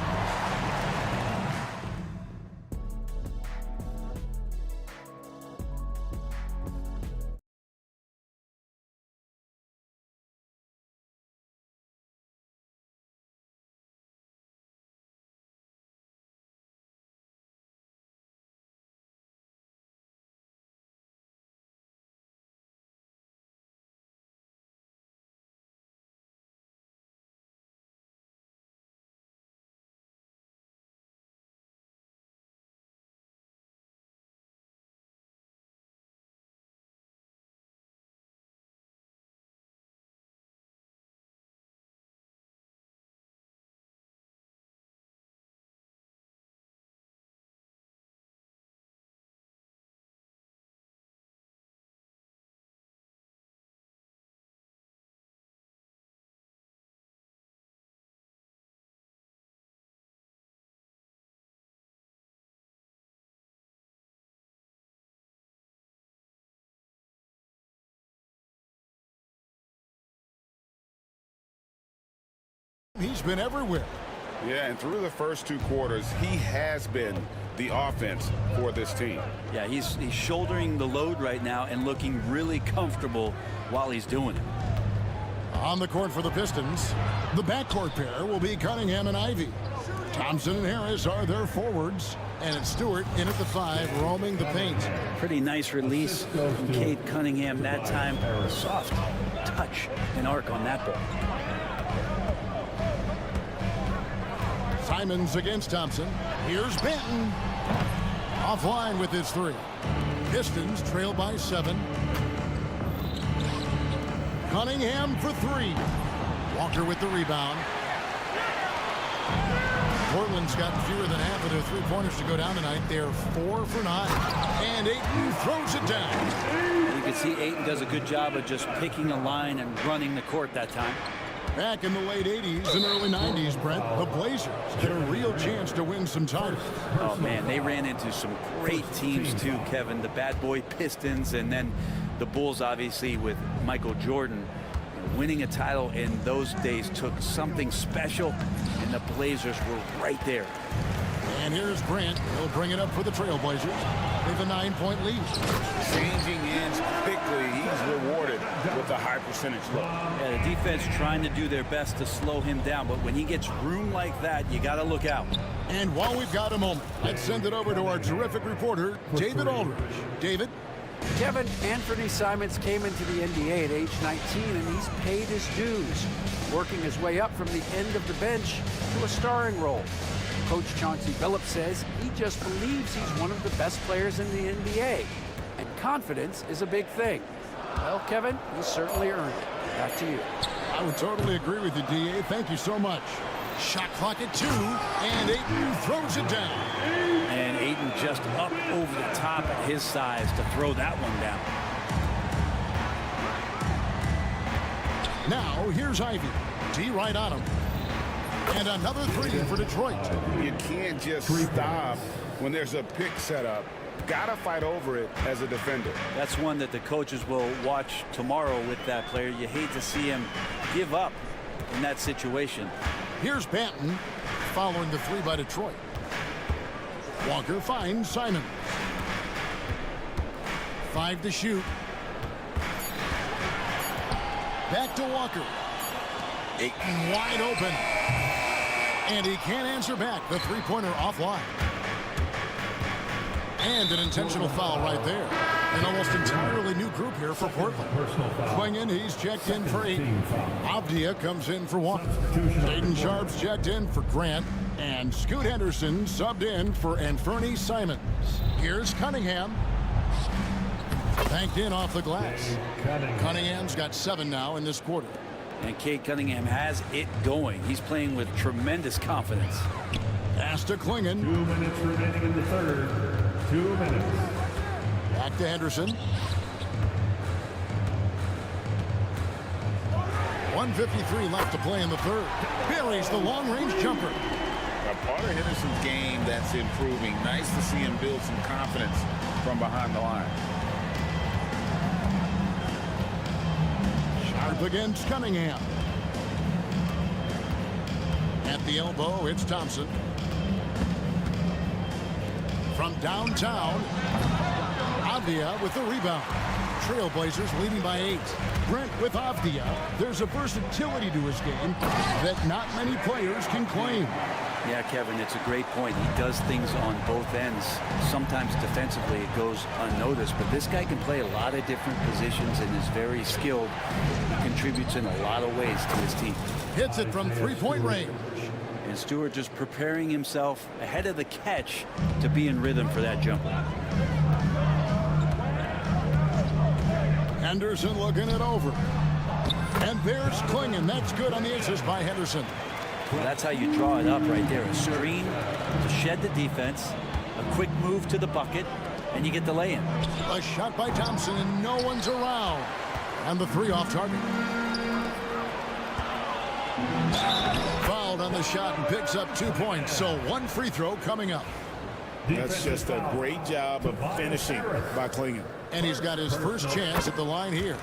He's been everywhere. Yeah, and through the first 2 quarters, he has been the offense for this team. Yeah, he's shouldering the load right now and looking really comfortable while he's doing it. On the court for the Pistons, the backcourt pair will be Cunningham and Ivy. Thompson and Harris are their forwards, and it's Stewart in at the 5, roaming the paint. Pretty nice release from Cade Cunningham that time. Soft touch and arc on that ball. Simons against Thompson. Here's Benton. Offline with his 3. Pistons trail by 7. Cunningham for 3. Walker with the rebound. Portland's got fewer than half of their 3-pointers to go down tonight. They're 4 for 9. And Ayton throws it down. You can see Ayton does a good job of just picking a line and running the court that time. Back in the late 80s and early 90s, Brent, the Blazers had a real chance to win some titles. Oh, man, they ran into some great teams, too, Kevin. The bad boy Pistons, and then the Bulls, obviously, with Michael Jordan. Winning a title in those days took something special, and the Blazers were right there. And here's Grant. He'll bring it up for the Trailblazers. They have a 9-point lead. Changing ends quickly. He's rewarded with a high percentage look. Yeah, the defense trying to do their best to slow him down, but when he gets room like that, you got to look out. And while we've got a moment, let's send it over to our terrific reporter, David Aldridge. David? Kevin, Anthony Simons came into the NBA at age 19, and he's paid his dues, working his way up from the end of the bench to a starring role. Coach Chauncey Billups says he just believes he's one of the best players in the NBA, and confidence is a big thing. Well, Kevin, he certainly earned it. Back to you. I would totally agree with you, D.A. Thank you so much. Shot clock at 2, and Ayton throws it down. And Ayton just up over the top at his size to throw that one down. Now, here's Ivy. D right on him. And another 3 for Detroit. You can't just stop when there's a pick set up. Gotta fight over it as a defender. That's one that the coaches will watch tomorrow with that player. You hate to see him give up in that situation. Here's Banton following the 3 by Detroit. Walker finds Simon. 5 to shoot. Back to Walker. Ayton wide open. And he can't answer back. The three-pointer offline. And an intentional foul right there. An almost entirely new group here for Portland. Klingon, he's checked in for Ayton. Avdia comes in for Walker. Jaden Sharp's checked in for Grant. And Scoot Henderson subbed in for Anthony Simons. Here's Cunningham. Banked in off the glass. Cunningham's got 7 now in this quarter. And Cade Cunningham has it going. He's playing with tremendous confidence. Pass to Klingon. 2 minutes remaining in the third. 2 minutes. Back to Henderson. 1:53 left to play in the third. Buries the long-range jumper. A part of Henderson's game that's improving. Nice to see him build some confidence from behind the line. Sharp against Cunningham. At the elbow, it's Thompson. From downtown, Avdia with the rebound. Trailblazers leading by 8. Brent with Avdia. There's a versatility to his game that not many players can claim. Yeah, Kevin, it's a great point. He does things on both ends. Sometimes defensively it goes unnoticed, but this guy can play a lot of different positions and is very skilled. He contributes in a lot of ways to his team. Hits it from three-point range. And Stewart just preparing himself ahead of the catch to be in rhythm for that jumper. Henderson looking it over. And there's Klingon. That's good on the assist by Henderson. Well, that's how you draw it up right there. A screen to shed the defense, a quick move to the bucket, and you get the lay-in. A shot by Thompson, and no one's around. And the 3 off target. Fouled on the shot and picks up 2 points. So 1 free throw coming up. That's just a great job of finishing by Klingon. And he's got his first chance at the line here.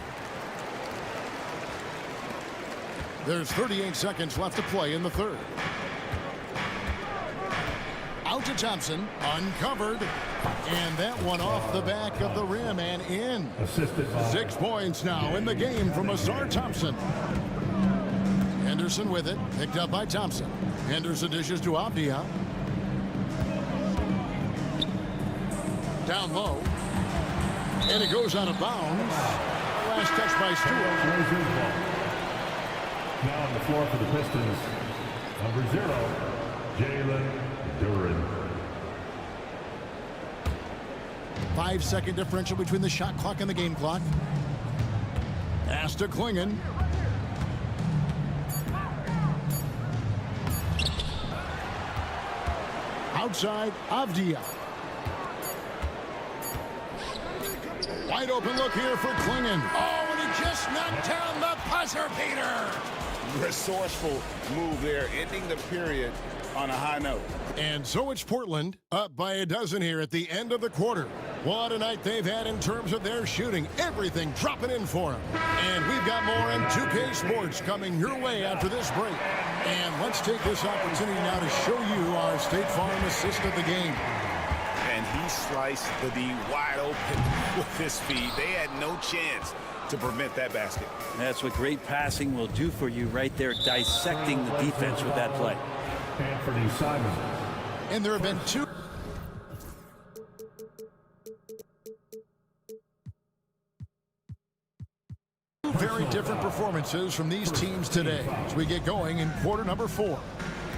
There's 38 seconds left to play in the third. Out to Thompson, uncovered. And that one off the back of the rim and in. 6 points now in the game from Asar Thompson. Henderson with it, picked up by Thompson. Henderson dishes to Avdia. Down low. And it goes out of bounds. Last touch by Stewart. Now on the floor for the Pistons, number 0, Jalen Duren. 5-second differential between the shot clock and the game clock. Pass to Klingon. Outside, Avdia. Wide open look here for Klingon. Oh, and he just knocked down the buzzer beater. resourceful move there, ending the period on a high note. And so it's Portland up by a dozen here at the end of the quarter. What a night they've had in terms of their shooting. Everything dropping in for them. And we've got more in 2K Sports coming your way after this break. And let's take this opportunity now to show you our State Farm assist of the game. And he sliced the D wide open with his feet. They had no chance to prevent that basket. That's what great passing will do for you right there, dissecting the defense with that play. Anthony Simon. And there have been two very different performances from these teams today as we get going in quarter number 4.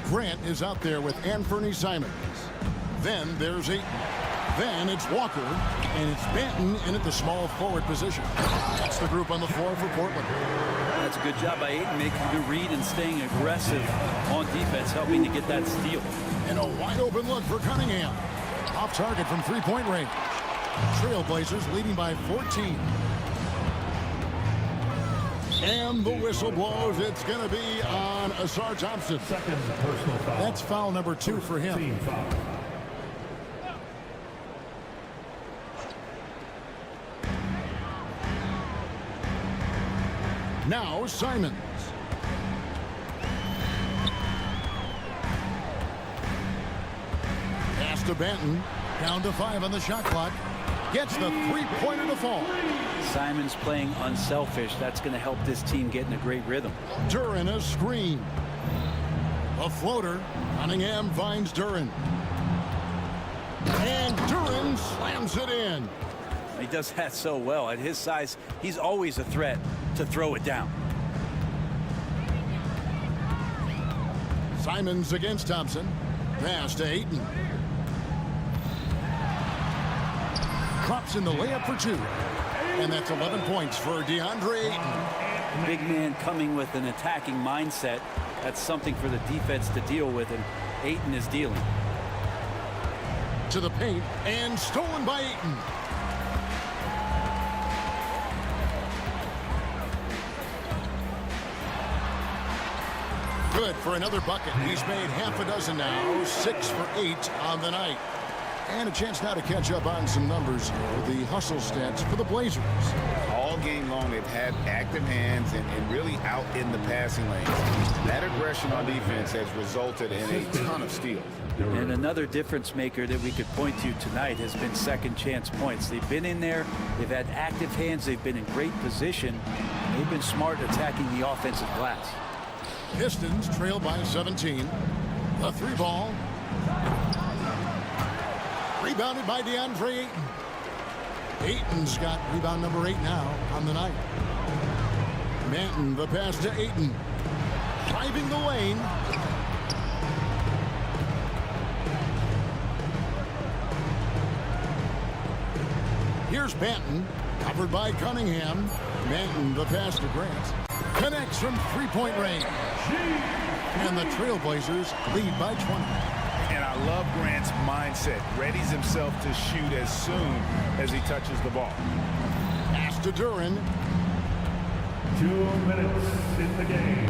Grant is out there with Anthony Simons. Then there's Ayton. Then it's Walker, and it's Benton in at the small forward position. That's the group on the floor for Portland. That's a good job by Ayton, making a good read and staying aggressive on defense, helping to get that steal. And a wide open look for Cunningham. Off target from three-point range. Trailblazers leading by 14. And the whistle blows. It's going to be on Asar Thompson. Second personal foul. That's foul number 2 for him. Team foul. Now Simons. Pass to Benton. Down to 5 on the shot clock. Gets the three-pointer to fall. Simons playing unselfish. That's going to help this team get in a great rhythm. Duran a screen. A floater. Cunningham finds Duran. And Duran slams it in. He does that so well. At his size, he's always a threat to throw it down. Simons against Thompson. Pass to Ayton. Drops in the layup for 2. And that's 11 points for DeAndre Ayton. Big man coming with an attacking mindset. That's something for the defense to deal with, and Ayton is dealing. To the paint, and stolen by Ayton. Good for another bucket. He's made half a dozen now, 6 for 8 on the night. And a chance now to catch up on some numbers here. The hustle stats for the Blazers. All game long, they've had active hands and really out in the passing lanes. That aggression on defense has resulted in a ton of steals. And another difference maker that we could point to tonight has been second chance points. They've been in there, they've had active hands, they've been in great position, and they've been smart attacking the offensive glass. Pistons trail by 17. A 3-ball. Rebounded by DeAndre Ayton. Ayton's got rebound number 8 now on the night. Manton, the pass to Ayton. Driving the lane. Here's Manton, covered by Cunningham. Manton, the pass to Grant. Connects from three-point range. And the Trailblazers lead by 20. And I love Grant's mindset. Readies himself to shoot as soon as he touches the ball. Pass to Duran. 2 minutes in the game.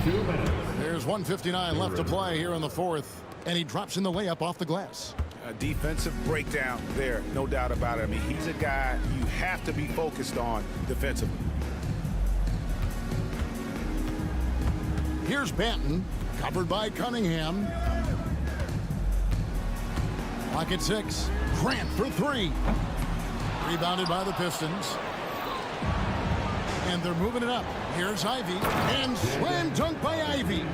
2 minutes. There's 1:59 left to play here in the fourth. And he drops in the layup off the glass. A defensive breakdown there, no doubt about it. I mean, he's a guy you have to be focused on defensively. Here's Banton, covered by Cunningham. Clock at 6. Grant for 3. Rebounded by the Pistons. And they're moving it up. Here's Ivy. And slam dunk by Ivy.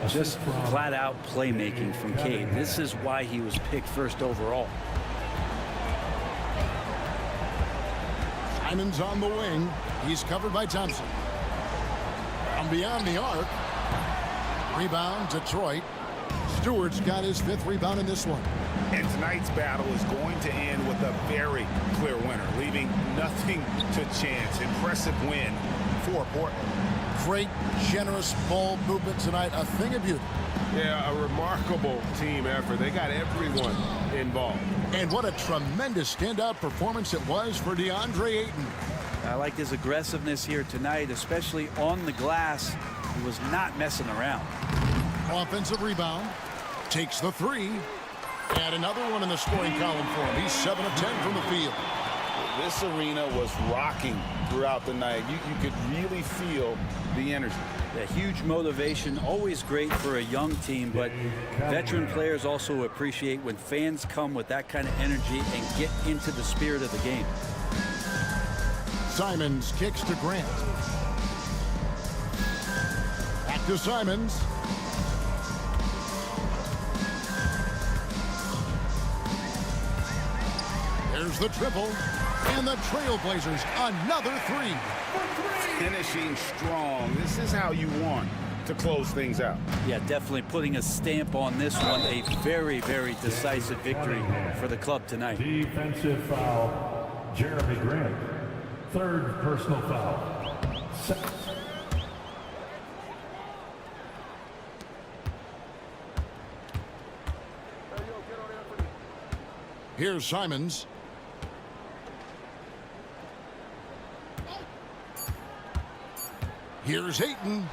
Just flat-out playmaking from Cade. This is why he was picked first overall. Simons on the wing. He's covered by Thompson. From beyond the arc. Rebound, Detroit. Stewart's got his 5th rebound in this one. And tonight's battle is going to end with a very clear winner, leaving nothing to chance. Impressive win for Portland. Great, generous ball movement tonight. A thing of beauty. Yeah, a remarkable team effort. They got everyone involved. And what a tremendous standout performance it was for DeAndre Ayton. I like his aggressiveness here tonight, especially on the glass. He was not messing around. Offensive rebound. Takes the three. And another one in the scoring column for him. He's 7 of 10 from the field. This arena was rocking throughout the night. You could really feel the energy. Yeah, huge motivation, always great for a young team, but veteran players also appreciate when fans come with that kind of energy and get into the spirit of the game. Simons kicks to Grant. Back to Simons. There's the triple. And the Trailblazers, another three. Finishing strong. This is how you want to close things out. Yeah, definitely putting a stamp on this one. A very, very decisive victory for the club tonight. Defensive foul, Jeremy Grant. Third personal foul. Here's Simons. Here's Ayton.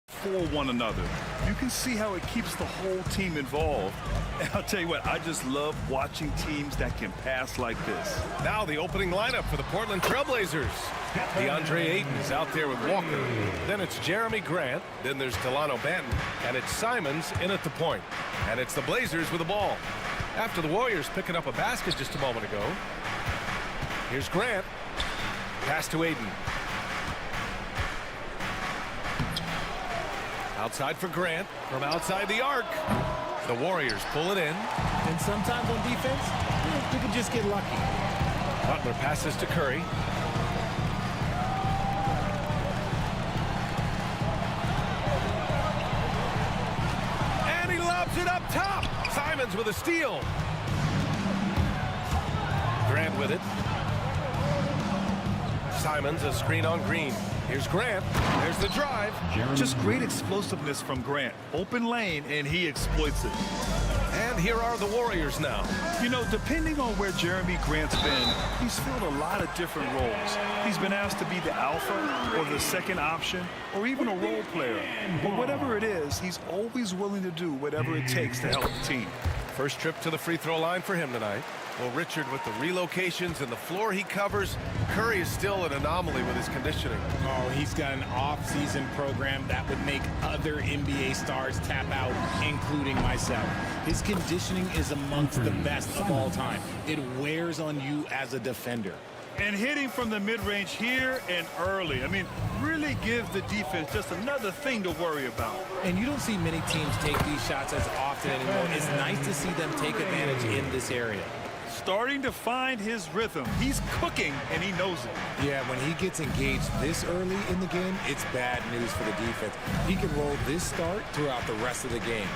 for one another. You can see how it keeps the whole team involved. And I'll tell you what, I just love watching teams that can pass like this. Now the opening lineup for the Portland Trailblazers. DeAndre Ayton is out there with Walker. Then it's Jeremy Grant. Then there's Delano Banton. And it's Simons in at the point. And it's the Blazers with the ball. After the Warriors picking up a basket just a moment ago. Here's Grant. Pass to Ayton. Outside for Grant from outside the arc. The Warriors pull it in. And sometimes on defense, you can just get lucky. Butler passes to Curry. And he lobs it up top. Simons with a steal. Grant with it. Simons a screen on Green. Here's Grant. There's the drive. Just great explosiveness from Grant. Open lane, and he exploits it. And here are the Warriors now. You know, depending on where Jeremy Grant's been, he's filled a lot of different roles. He's been asked to be the alpha or the second option or even a role player. But whatever it is, he's always willing to do whatever it takes to help the team. First trip to the free throw line for him tonight. Well, Richard, with the relocations and the floor he covers, Curry is still an anomaly with his conditioning. Oh, he's got an off-season program that would make other NBA stars tap out, including myself. His conditioning is amongst the best of all time. It wears on you as a defender. And hitting from the mid-range here and early. I mean, really give the defense just another thing to worry about. And you don't see many teams take these shots as often anymore. It's nice to see them take advantage in this area. Starting to find his rhythm. He's cooking, and he knows it. Yeah, when he gets engaged this early in the game, it's bad news for the defense. He can roll this start throughout the rest of the game.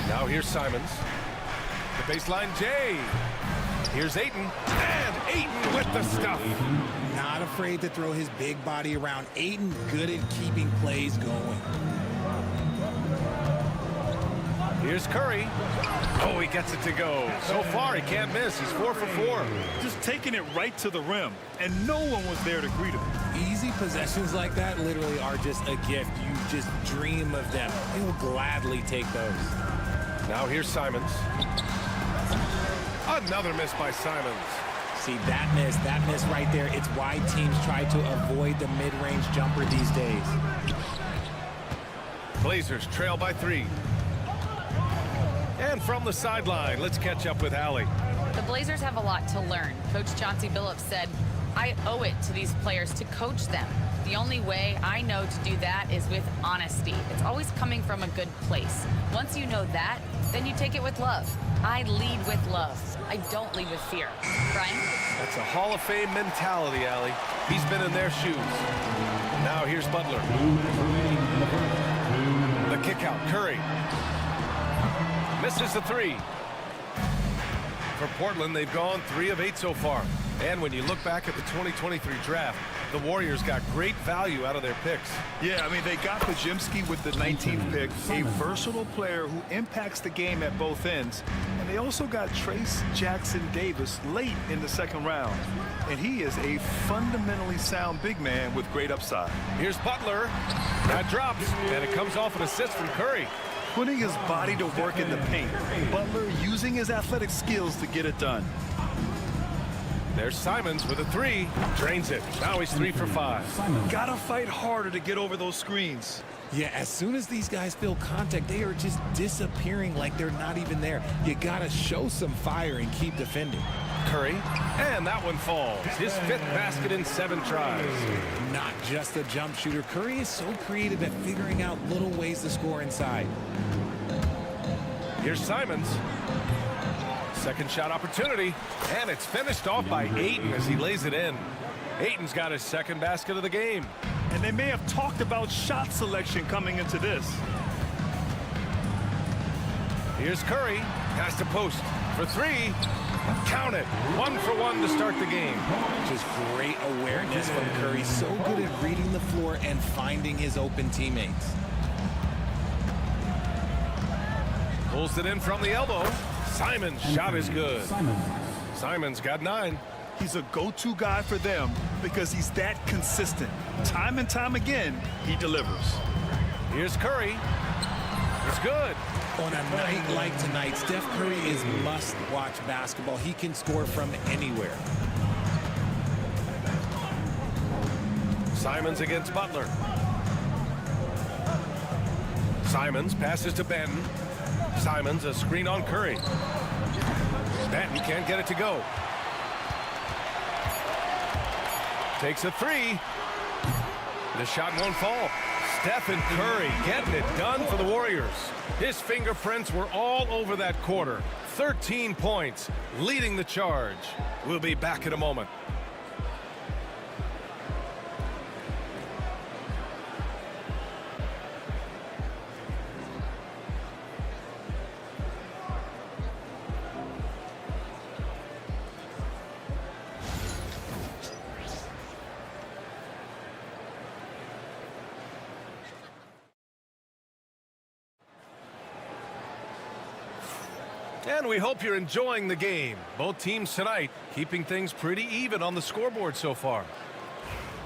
Now here's Simons. The baseline J. Here's Ayton. And Ayton with the stuff. Not afraid to throw his big body around. Ayton good at keeping plays going. Here's Curry. Oh, he gets it to go. So far, he can't miss. He's 4 for 4. Just taking it right to the rim, and no one was there to greet him. Easy possessions like that literally are just a gift. You just dream of them. He will gladly take those. Now here's Simons. Another miss by Simons. See, that miss right there, it's why teams try to avoid the mid-range jumper these days. Blazers trail by 3. And from the sideline, let's catch up with Allie. The Blazers have a lot to learn. Coach Chauncey Billups said, I owe it to these players to coach them. The only way I know to do that is with honesty. It's always coming from a good place. Once you know that, then you take it with love. I lead with love. I don't lead with fear. Brian? That's a Hall of Fame mentality, Allie. He's been in their shoes. Now here's Butler. The kick out, Curry. Misses the 3. For Portland, they've gone 3 of 8 so far. And when you look back at the 2023 draft, the Warriors got great value out of their picks. Yeah, I mean, they got Pajimski with the 19th pick, a versatile player who impacts the game at both ends. And they also got Trace Jackson Davis late in the second round. And he is a fundamentally sound big man with great upside. Here's Butler. That drops, and it comes off an assist from Curry. Putting his body to work in the paint. Butler using his athletic skills to get it done. There's Simons with a 3. Drains it. Now he's 3 for 5. Gotta fight harder to get over those screens. Yeah, as soon as these guys feel contact, they are just disappearing like they're not even there. You gotta show some fire and keep defending. Curry, and that one falls. His 5th basket in 7 tries. Not just a jump shooter. Curry is so creative at figuring out little ways to score inside. Here's Simons. Second shot opportunity, and it's finished off by Ayton as he lays it in. Ayton's got his 2nd basket of the game. And they may have talked about shot selection coming into this. Here's Curry, pass to post for 3. Count it. 1 for 1 to start the game. Just great awareness from Curry. So good at reading the floor and finding his open teammates. Pulls it in from the elbow. Simons' shot is good. Simons got 9. He's a go-to guy for them because he's that consistent. Time and time again, he delivers. Here's Curry. It's good. On a night like tonight, Steph Curry is must-watch basketball. He can score from anywhere. Simons against Butler. Simons passes to Benton. Simons, a screen on Curry. Benton can't get it to go. Takes a three. The shot won't fall. Stephen Curry getting it done for the Warriors. His fingerprints were all over that quarter. 13 points, leading the charge. We'll be back in a moment. And we hope you're enjoying the game. Both teams tonight keeping things pretty even on the scoreboard so far.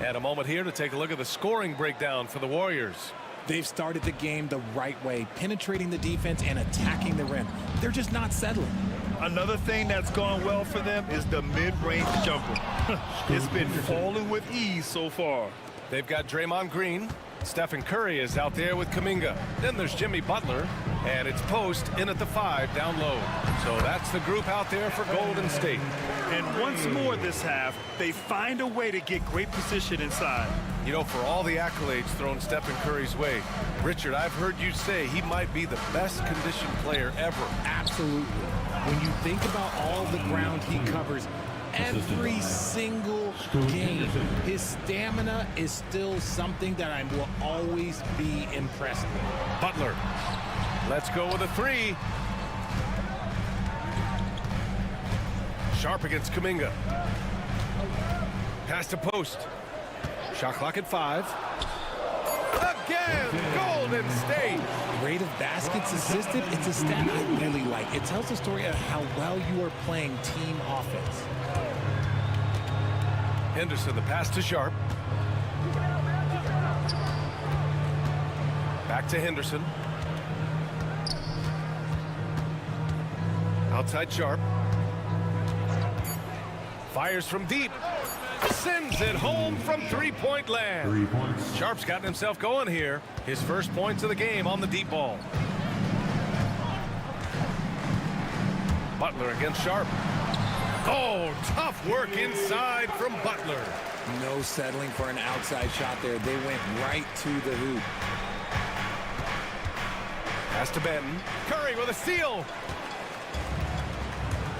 And a moment here to take a look at the scoring breakdown for the Warriors. They've started the game the right way, penetrating the defense and attacking the rim. They're just not settling. Another thing that's gone well for them is the mid-range jumper. It's been falling with ease so far. They've got Draymond Green. Stephen Curry is out there with Kuminga. Then there's Jimmy Butler. And it's post in at the 5 down low. So that's the group out there for Golden State. And once more this half, they find a way to get great position inside. You know, for all the accolades thrown Stephen Curry's way, Richard, I've heard you say he might be the best conditioned player ever. Absolutely. When you think about all the ground he covers, every single game, his stamina is still something that I will always be impressed with. Butler. Let's go with a three. Sharp against Kuminga. Pass to post. Shot clock at 5. Again, Golden State. Rate of baskets assisted, it's a stat I really like. It tells the story of how well you are playing team offense. Henderson, the pass to Sharp. Back to Henderson. Outside Sharp. Fires from deep. Sends it home from three-point land. 3 points. Sharp's gotten himself going here. His first points of the game on the deep ball. Butler against Sharp. Oh, tough work inside from Butler. No settling for an outside shot there. They went right to the hoop. Pass to Benton. Curry with a steal.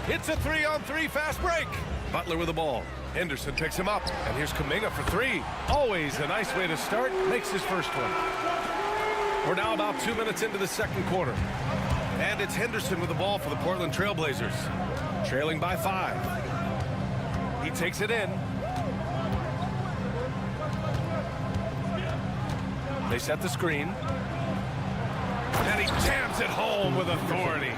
It's a 3-on-3 fast break. Butler with the ball. Henderson picks him up. And here's Kuminga for 3. Always a nice way to start. Makes his first one. We're now about 2 minutes into the second quarter. And it's Henderson with the ball for the Portland Trailblazers. Trailing by 5. He takes it in. They set the screen. And he jams it home with authority.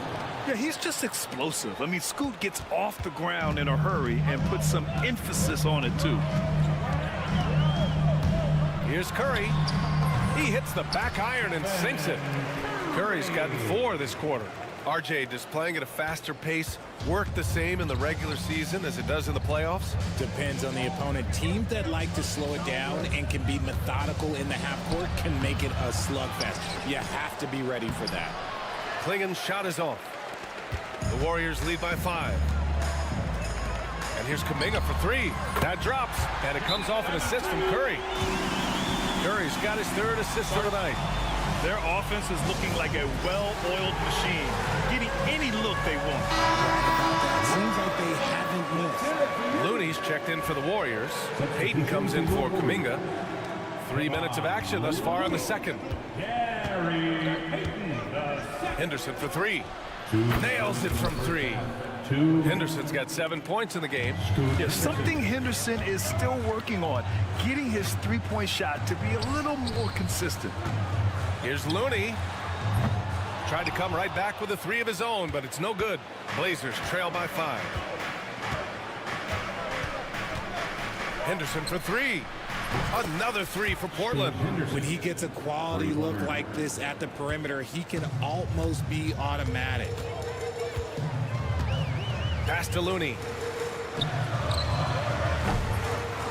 Yeah, he's just explosive. I mean, Scoot gets off the ground in a hurry and puts some emphasis on it, too. Here's Curry. He hits the back iron and sinks it. Curry's gotten 4 this quarter. RJ, does playing at a faster pace work the same in the regular season as it does in the playoffs? Depends on the opponent. Teams that like to slow it down and can be methodical in the half court can make it a slugfest. You have to be ready for that. Klingen's shot is off. The Warriors lead by 5. And here's Kuminga for 3. That drops, and it comes off an assist from Curry. Curry's got his 3rd assist for tonight. Their offense is looking like a well-oiled machine, getting any look they want. Seems like they haven't missed. Looney's checked in for the Warriors. Payton comes in for Kuminga. 3 minutes of action thus far in the second. Henderson for 3. Nails it from 3. Henderson's got 7 points in the game. Yeah, something Henderson is still working on, getting his three-point shot to be a little more consistent. Here's Looney. Tried to come right back with a 3 of his own, but it's no good. Blazers trail by 5. Henderson for three. Another three for Portland. When he gets a quality look like this at the perimeter, he can almost be automatic. Pass to Looney.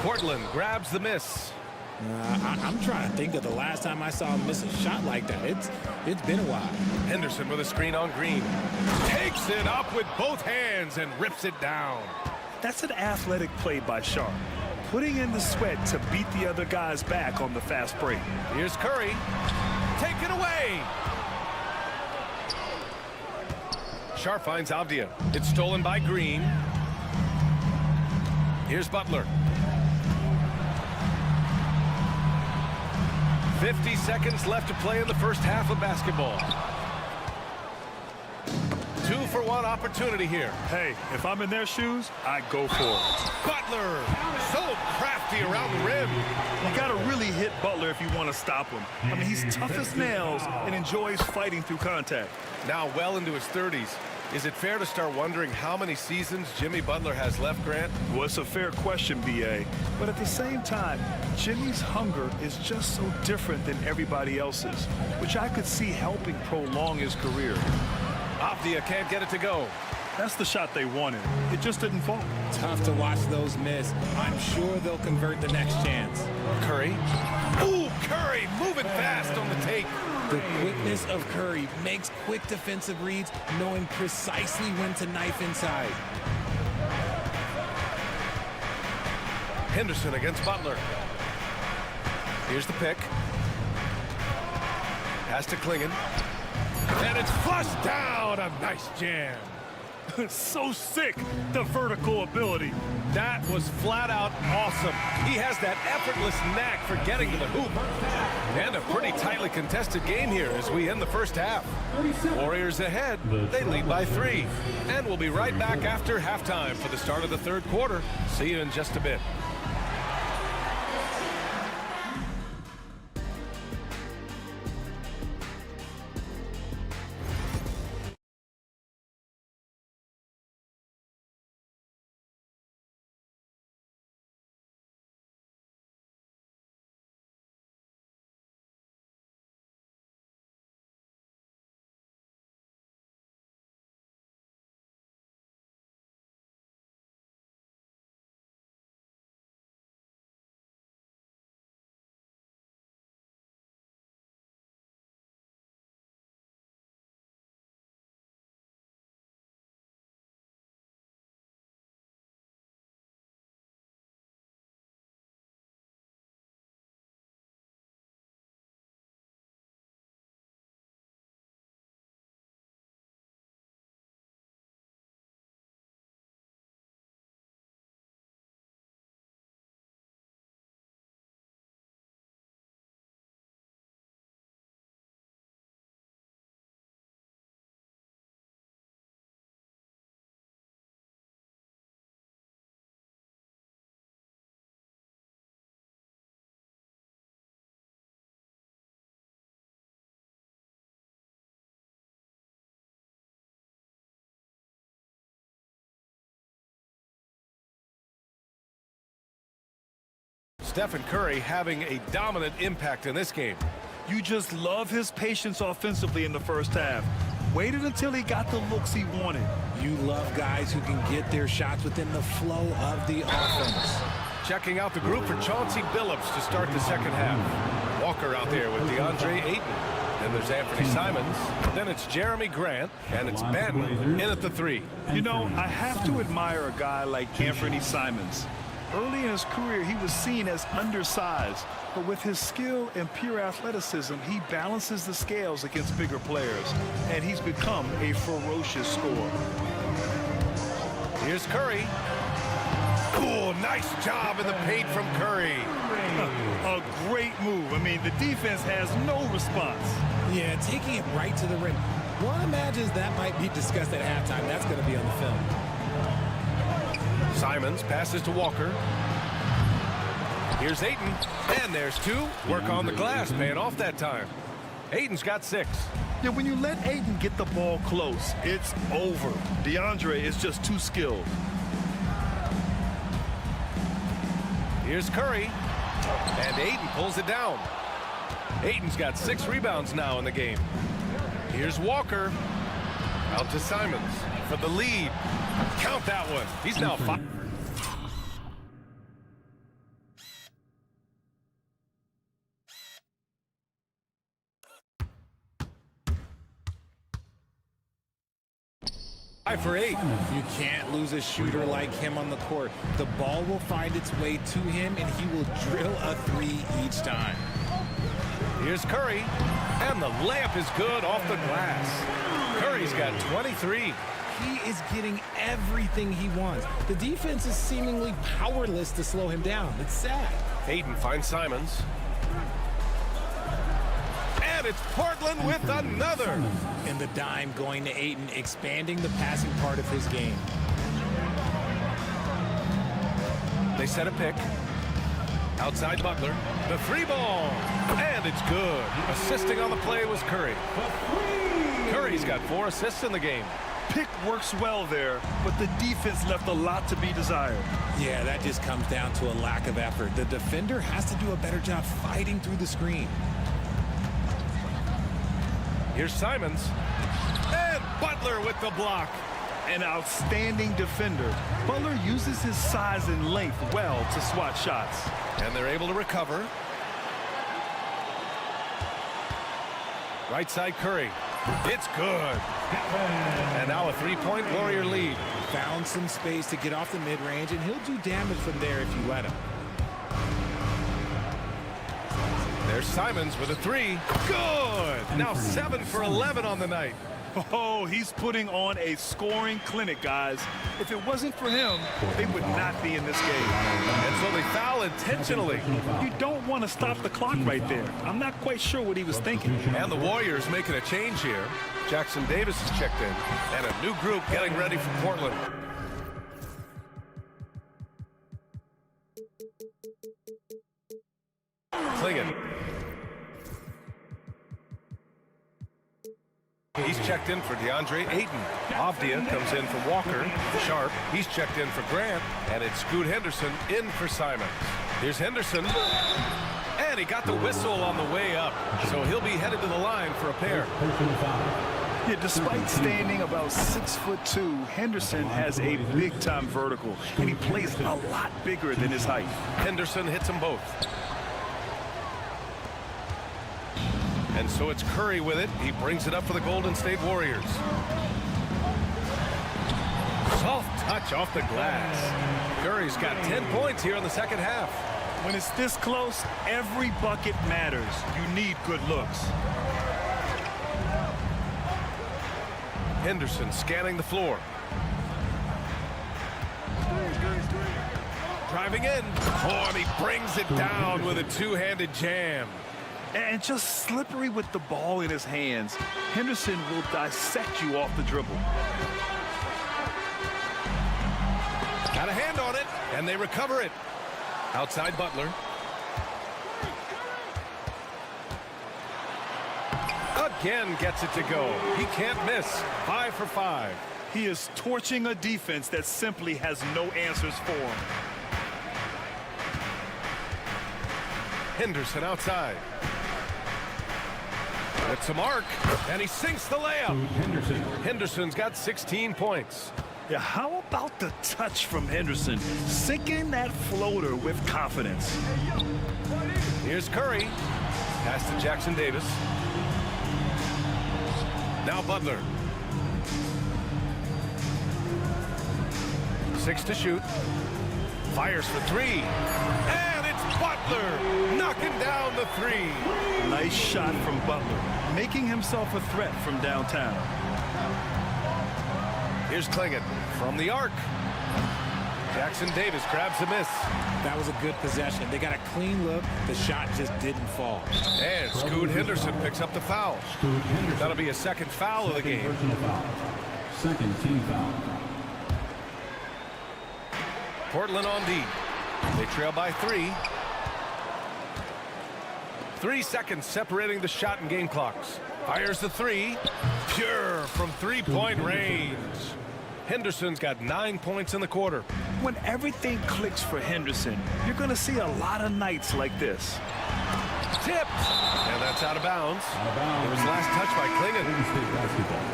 Portland grabs the miss. I'm trying to think of the last time I saw him miss a shot like that. It's been a while. Henderson with a screen on Green. Takes it up with both hands and rips it down. That's an athletic play by Sharp, putting in the sweat to beat the other guys back on the fast break. Here's Curry. Taken away. Sharp finds Avdia. It's stolen by Green. Here's Butler. 50 seconds left to play in the first half of basketball. 2-for-1 opportunity here. Hey, if I'm in their shoes, I go for it. Butler, so crafty around the rim. You got to really hit Butler if you want to stop him. I mean, he's tough as nails and enjoys fighting through contact. Now well into his 30s. Is it fair to start wondering how many seasons Jimmy Butler has left, Grant? Well, it's a fair question, B.A. But at the same time, Jimmy's hunger is just so different than everybody else's, which I could see helping prolong his career. Avdia can't get it to go. That's the shot they wanted. It just didn't fall. Tough to watch those miss. I'm sure they'll convert the next chance. Curry. Ooh, Curry moving fast on the take. The quickness of Curry makes quick defensive reads, knowing precisely when to knife inside. Henderson against Butler. Here's the pick. Pass to Klingon. And it's flushed down. A nice jam. So sick, the vertical ability. That was flat out awesome. He has that effortless knack for getting to the hoop. And a pretty tightly contested game here as we end the first half. Warriors ahead. They lead by 3. And we'll be right back after halftime for the start of the third quarter. See you in just a bit. Stephen Curry having a dominant impact in this game. You just love his patience offensively in the first half. Waited until he got the looks he wanted. You love guys who can get their shots within the flow of the offense. Checking out the group for Chauncey Billups to start the second half. Walker out there with DeAndre Ayton. Then there's Anthony Simons. Then it's Jeremy Grant. And it's Ben in at the 3. You know, I have to admire a guy like Anthony Simons. Early in his career, he was seen as undersized, but with his skill and pure athleticism, he balances the scales against bigger players, and he's become a ferocious scorer. Here's Curry. Cool, nice job in the paint from Curry. A great move. I mean, the defense has no response. Yeah, taking it right to the rim. One imagines that might be discussed at halftime. That's going to be on the film. Simons passes to Walker. Here's Ayton. And there's 2. Work on the glass, paying off that time. Ayton's got 6. Yeah, when you let Ayton get the ball close, it's over. DeAndre is just too skilled. Here's Curry. And Ayton pulls it down. Ayton's got 6 rebounds now in the game. Here's Walker. Out to Simons for the lead. Count that one. He's now 5. For 8. You can't lose a shooter like him on the court. The ball will find its way to him, and he will drill a 3 each time. Here's Curry, and the layup is good off the glass. Curry's got 23. He is getting everything he wants. The defense is seemingly powerless to slow him down. It's sad. Ayton finds Simons. And it's Portland with another. And the dime going to Ayton, expanding the passing part of his game. They set a pick. Outside Butler. The 3 ball. And it's good. Assisting on the play was Curry. Curry's got 4 assists in the game. Pick works well there, but the defense left a lot to be desired. Yeah, that just comes down to a lack of effort. The defender has to do a better job fighting through the screen. Here's Simons. And Butler with the block. An outstanding defender. Butler uses his size and length well to swat shots. And they're able to recover. Right side Curry. It's good. And now a 3-point Warrior lead. Found some space to get off the mid-range, and he'll do damage from there if you let him. There's Simons with a 3. Good. Now 7 for 11 on the night. Oh, he's putting on a scoring clinic, guys. If it wasn't for him, they would not be in this game. And so they foul intentionally. You don't want to stop the clock right there. I'm not quite sure what he was thinking. And the Warriors making a change here. Jackson Davis is checked in. And a new group getting ready for Portland. Klingon. He's checked in for DeAndre Ayton. Avdia comes in for Walker. Sharp, he's checked in for Grant. And it's Scoot Henderson in for Simons. Here's Henderson. And he got the whistle on the way up. So he'll be headed to the line for a pair. Yeah, despite standing about 6'2", Henderson has a big-time vertical. And he plays a lot bigger than his height. Henderson hits them both. And so it's Curry with it. He brings it up for the Golden State Warriors. Soft touch off the glass. Curry's got 10 points here in the second half. When it's this close, every bucket matters. You need good looks. Henderson scanning the floor. Driving in. Oh, and he brings it down with a two-handed jam. And just slippery with the ball in his hands. Henderson will dissect you off the dribble. Got a hand on it, and they recover it. Outside Butler. Again gets it to go. He can't miss. 5 for 5. He is torching a defense that simply has no answers for him. Henderson outside. It's a mark, and he sinks the layup. Henderson's got 16 points. Yeah, how about the touch from Henderson? Sinking that floater with confidence. Here's Curry. Pass to Jackson Davis. Now Butler. 6 to shoot. Fires for 3. And it's Butler knocking down the 3. Nice shot from Butler, making himself a threat from downtown. Here's Klingon from the arc. Jackson Davis grabs a miss. That was a good possession. They got a clean look. The shot just didn't fall. And Scoot Henderson picks up the foul. That'll be a second foul of the game. Second team foul. Portland on D. They trail by 3. 3 seconds separating the shot and game clocks. Fires the 3. Pure from 3-point range. Henderson's got 9 points in the quarter. When everything clicks for Henderson, you're going to see a lot of nights like this. Tipped. And that's out of bounds. It was last touch by Klingon. State basketball.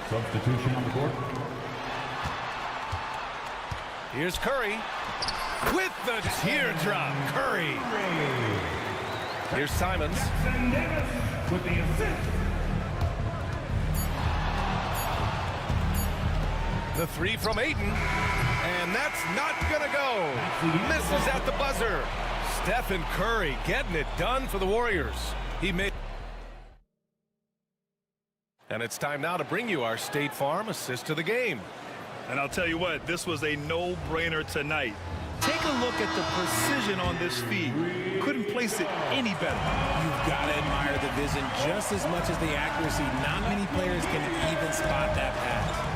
Substitution on the court. Here's Curry. With the teardrop, Curry. Here's Simons. With the assist. The three from Ayton. And that's not gonna go. Misses at the buzzer. Stephen Curry getting it done for the Warriors. He made. And it's time now to bring you our State Farm assist to the game. And I'll tell you what, this was a no-brainer tonight. Take a look at the precision on this feed. Couldn't place it any better. You've got to admire the vision just as much as the accuracy. Not many players can even spot that pass.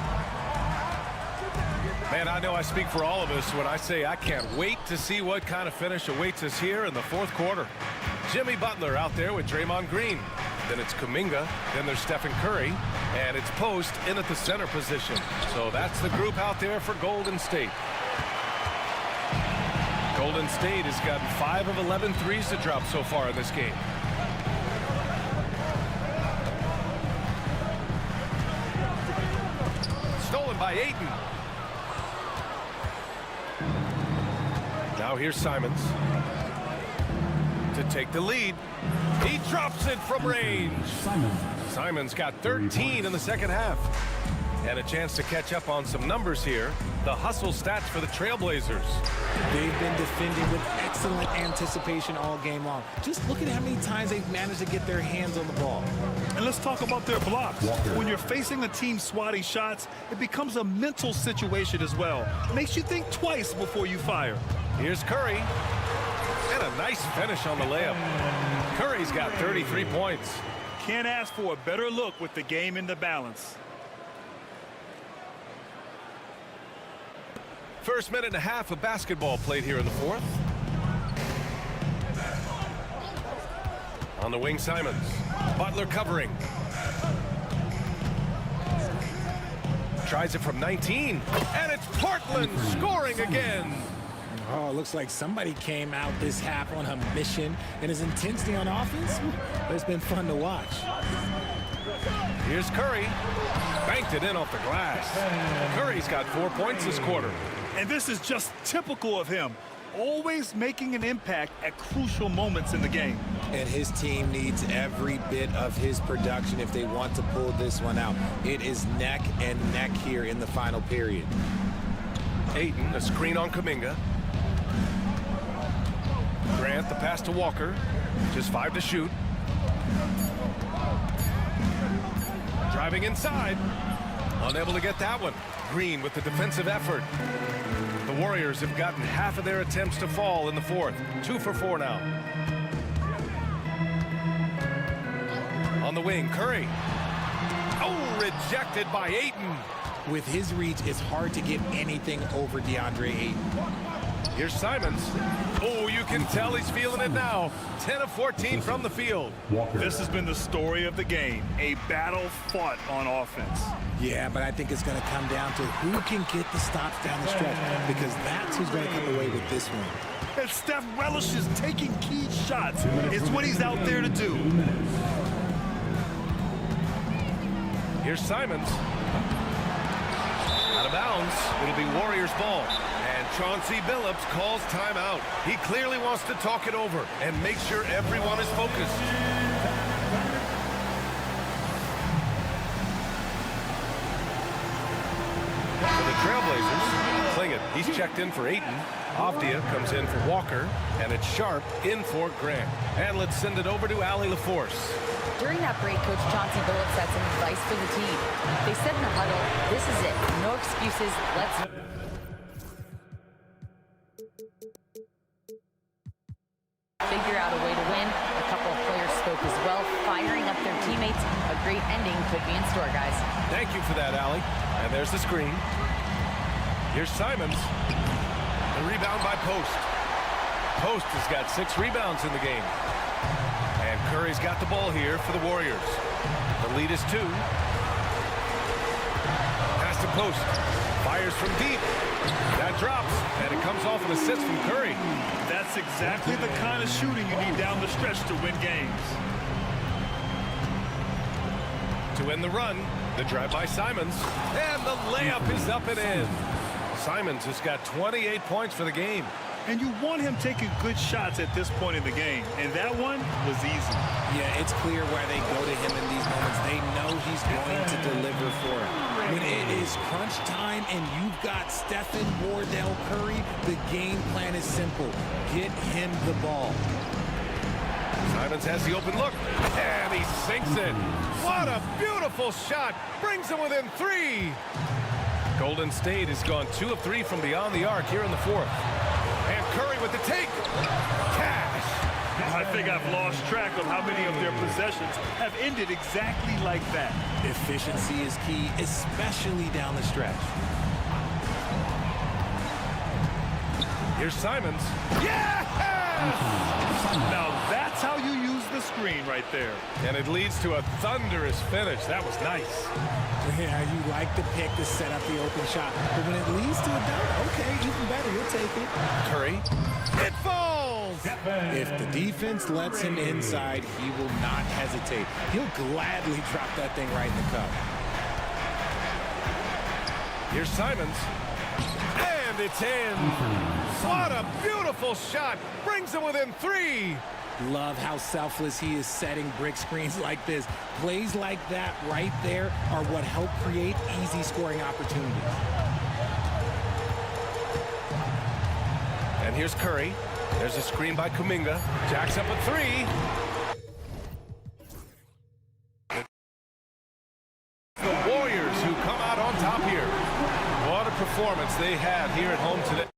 Man, I know I speak for all of us when I say I can't wait to see what kind of finish awaits us here in the fourth quarter. Jimmy Butler out there with Draymond Green. Then it's Kuminga. Then there's Stephen Curry. And it's Post in at the center position. So that's the group out there for Golden State. Golden State has gotten 5 of 11 threes to drop so far in this game. Stolen by Ayton. Now here's Simons to take the lead. He drops it from range. Simons got 13 in the second half. And a chance to catch up on some numbers here. The hustle stats for the Trailblazers. They've been defending with excellent anticipation all game long. Just look at how many times they've managed to get their hands on the ball. And let's talk about their blocks. When you're facing a team swatting shots, it becomes a mental situation as well. It makes you think twice before you fire. Here's Curry. And a nice finish on the layup. Curry's got 33 points. Can't ask for a better look with the game in the balance. First minute and a half of basketball played here in the fourth. On the wing, Simons. Butler covering. Tries it from 19. And it's Portland scoring again. Oh, it looks like somebody came out this half on a mission, and his intensity on offense, it's been fun to watch. Here's Curry. Banked it in off the glass. Curry's got 4 points this quarter. And this is just typical of him. Always making an impact at crucial moments in the game. And his team needs every bit of his production if they want to pull this one out. It is neck and neck here in the final period. Ayton, a screen on Kuminga. Grant, the pass to Walker. Just 5 to shoot. Driving inside. Unable to get that one. Green with the defensive effort. The Warriors have gotten half of their attempts to fall in the fourth. 2 for 4 now. On the wing, Curry. Oh, rejected by Ayton. With his reach, it's hard to get anything over DeAndre Ayton. Here's Simons. Oh, you can tell he's feeling it now. 10 of 14 from the field. This has been the story of the game. A battle fought on offense. Yeah, but I think it's going to come down to who can get the stops down the stretch, because that's who's going to come away with this one. And Steph relishes taking key shots. It's what he's out there to do. Here's Simons. Out of bounds. It'll be Warriors ball. And Chauncey Billups calls timeout. He clearly wants to talk it over and make sure everyone is focused. For the Trailblazers, Klingon, he's checked in for Ayton. Avdia comes in for Walker, and it's Sharp in for Grant. And let's send it over to Allie LaForce. During that break, Coach Chauncey Billups had some advice for the team. They said in the huddle, this is it. No excuses. Let's... figure out a way to win. A couple of players spoke as well, firing up their teammates. A great ending could be in store, guys. Thank you for that, Allie. And there's the screen. Here's Simons. The rebound by Post. Post has got 6 rebounds in the game. And Curry's got the ball here for the Warriors. The lead is 2. Pass to Post. Fires from deep. That drops, and it comes off an assist from Curry. That's exactly the kind of shooting you need down the stretch to win games. To end the run, the drive by Simons, and the layup is up and in. Simons has got 28 points for the game. And you want him taking good shots at this point in the game, and that one was easy. Yeah, it's clear where they go to him in these moments. They know he's going to deliver for it. When it is crunch time and you've got Stephen Wardell Curry, the game plan is simple. Get him the ball. Simons has the open look, and he sinks it. What a beautiful shot. Brings him within 3. Golden State has gone 2 of 3 from beyond the arc here in the 4th. And Curry with the take. Cash. I think I've lost track of how many of their possessions have ended exactly like that. Efficiency is key, especially down the stretch. Here's Simons. Yeah! Now that's how you use the screen right there. And it leads to a thunderous finish. That was nice. Yeah, you like the pick to set up the open shot. But when it leads to a dunk, okay, even better, you'll take it. Curry. It falls! If the defense lets him inside, he will not hesitate. He'll gladly drop that thing right in the cup. Here's Simons. And it's in. What a beautiful shot. Brings him within 3. Love how selfless he is setting brick screens like this. Plays like that right there are what help create easy scoring opportunities. And here's Curry. There's a screen by Kuminga. Jacks up a 3. The Warriors who come out on top here. What a performance they had here at home today.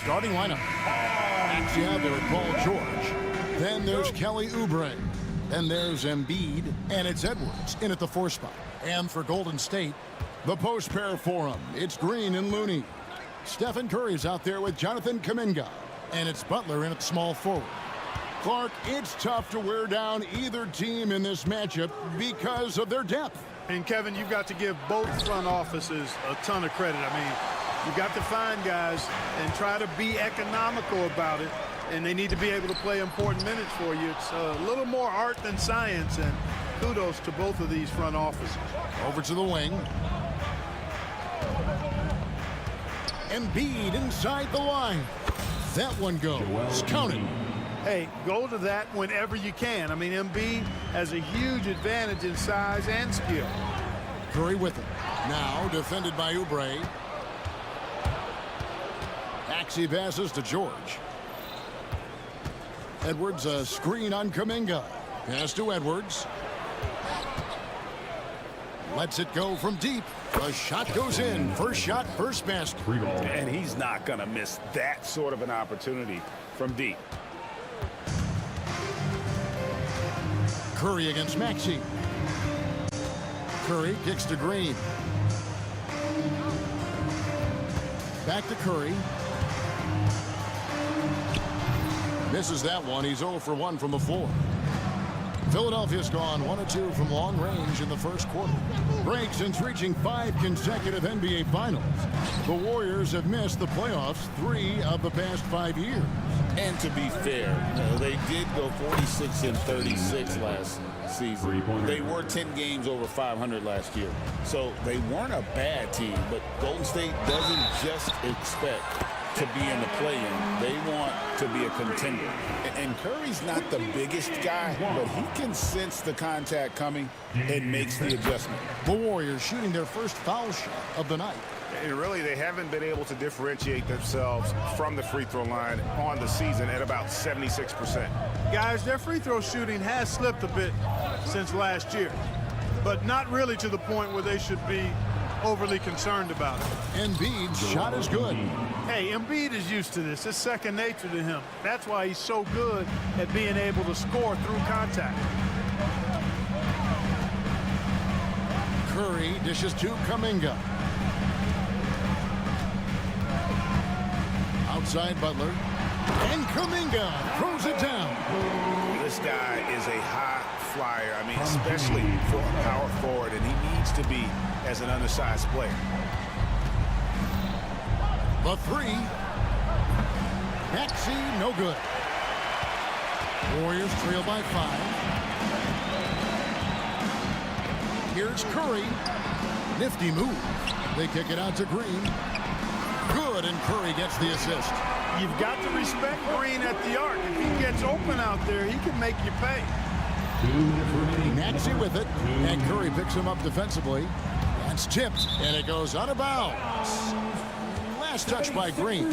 Starting lineup. Actually out there with Paul George. Then there's Kelly Oubre. Then there's Embiid. And it's Edwards in at the 4 spot. And for Golden State, the post pair for him. It's Green and Looney. Stephen Curry's out there with Jonathan Kuminga. And it's Butler in at small forward. Clark, it's tough to wear down either team in this matchup because of their depth. And Kevin, you've got to give both front offices a ton of credit. I mean, you've got to find guys and try to be economical about it. And they need to be able to play important minutes for you. It's a little more art than science. And kudos to both of these front offices. Over to the wing. Embiid inside the line. That one goes. Count it. Hey, go to that whenever you can. I mean, Embiid has a huge advantage in size and skill. Curry with it. Now defended by Oubre. Maxey passes to George. Edwards, a screen on Kuminga. Pass to Edwards. Lets it go from deep. The shot goes in. First shot, first basket. And he's not going to miss that sort of an opportunity from deep. Curry against Maxey. Curry kicks to Green. Back to Curry. Misses that one. He's 0 for 1 from the floor. Philadelphia's gone 1 of 2 from long range in the first quarter. Break since reaching 5 consecutive NBA Finals. The Warriors have missed the playoffs 3 of the past 5 years. And to be fair, they did go 46-36 last season. They were 10 games over 500 last year. So they weren't a bad team, but Golden State doesn't just expect to be in the play-in. They want to be a contender. And Curry's not the biggest guy, but he can sense the contact coming and makes the adjustment. The Warriors shooting their first foul shot of the night. And really, they haven't been able to differentiate themselves from the free throw line on the season at about 76%. Guys, their free throw shooting has slipped a bit since last year, but not really to the point where they should be overly concerned about it. Embiid's shot is good. Hey, Embiid is used to this. It's second nature to him. That's why he's so good at being able to score through contact. Curry dishes to Kuminga. Outside Butler. And Kuminga throws it down. This guy is a high flyer. I mean, especially for a power forward, and he needs to be as an undersized player. The 3. Maxey, no good. Warriors trail by 5. Here's Curry. Nifty move. They kick it out to Green. Good, and Curry gets the assist. You've got to respect Green at the arc. If he gets open out there, he can make you pay. Maxey with it, and Curry picks him up defensively. That's tipped, and it goes out of bounds. Last touch by Green.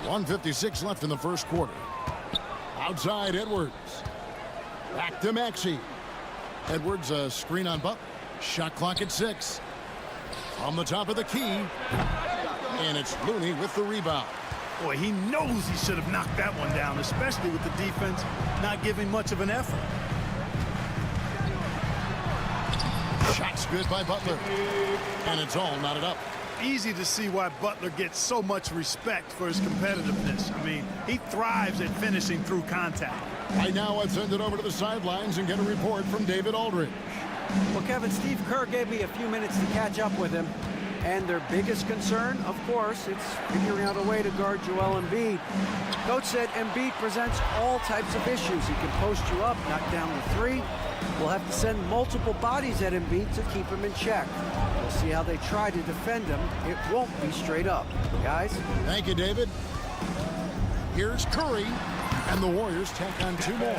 1:56 left in the first quarter. Outside Edwards. Back to Maxey. Edwards, a screen on Butler. Shot clock at 6. On the top of the key. And it's Looney with the rebound. Boy, he knows he should have knocked that one down, especially with the defense not giving much of an effort. Shot's good by Butler. And it's all knotted up. Easy to see why Butler gets so much respect for his competitiveness. I mean, he thrives at finishing through contact. Right now, let's send it over to the sidelines and get a report from David Aldridge. Well, Kevin, Steve Kerr gave me a few minutes to catch up with him. And their biggest concern, of course, it's figuring out a way to guard Joel Embiid. Coach said Embiid presents all types of issues. He can post you up, knock down the 3. We'll have to send multiple bodies at Embiid to keep him in check. We'll see how they try to defend him. It won't be straight up. Guys? Thank you, David. Here's Curry. And the Warriors tack on 2 more.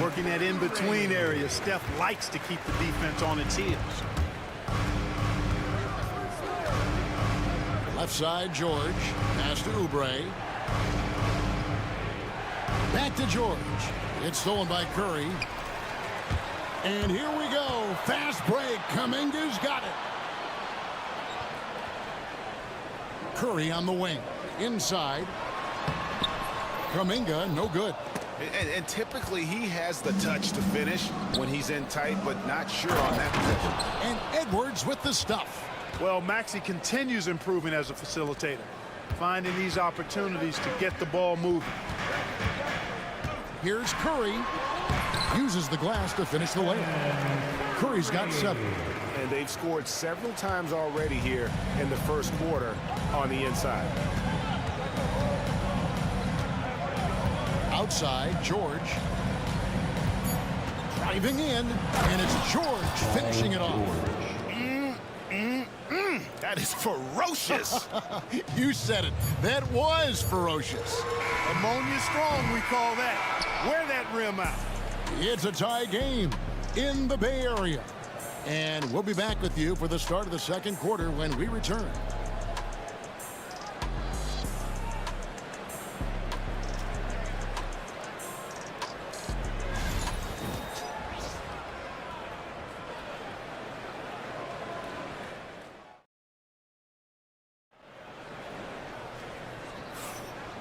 Working that in-between area. Steph likes to keep the defense on its heels. Left side, George. Pass to Oubre. Back to George. It's stolen by Curry. And here we go. Fast break. Kuminga's got it. Curry on the wing. Inside. Kuminga, no good. And typically he has the touch to finish when he's in tight, but not sure on that possession. And Edwards with the stuff. Well, Maxey continues improving as a facilitator, finding these opportunities to get the ball moving. Here's Curry. Uses the glass to finish the layup. Curry's got 7. And they've scored several times already here in the first quarter on the inside. Outside, George. Driving in, and it's George finishing it off. That is ferocious. You said it. That was ferocious. Ammonia strong, we call that. Wear that rim out. It's a tie game in the Bay Area. And we'll be back with you for the start of the second quarter when we return.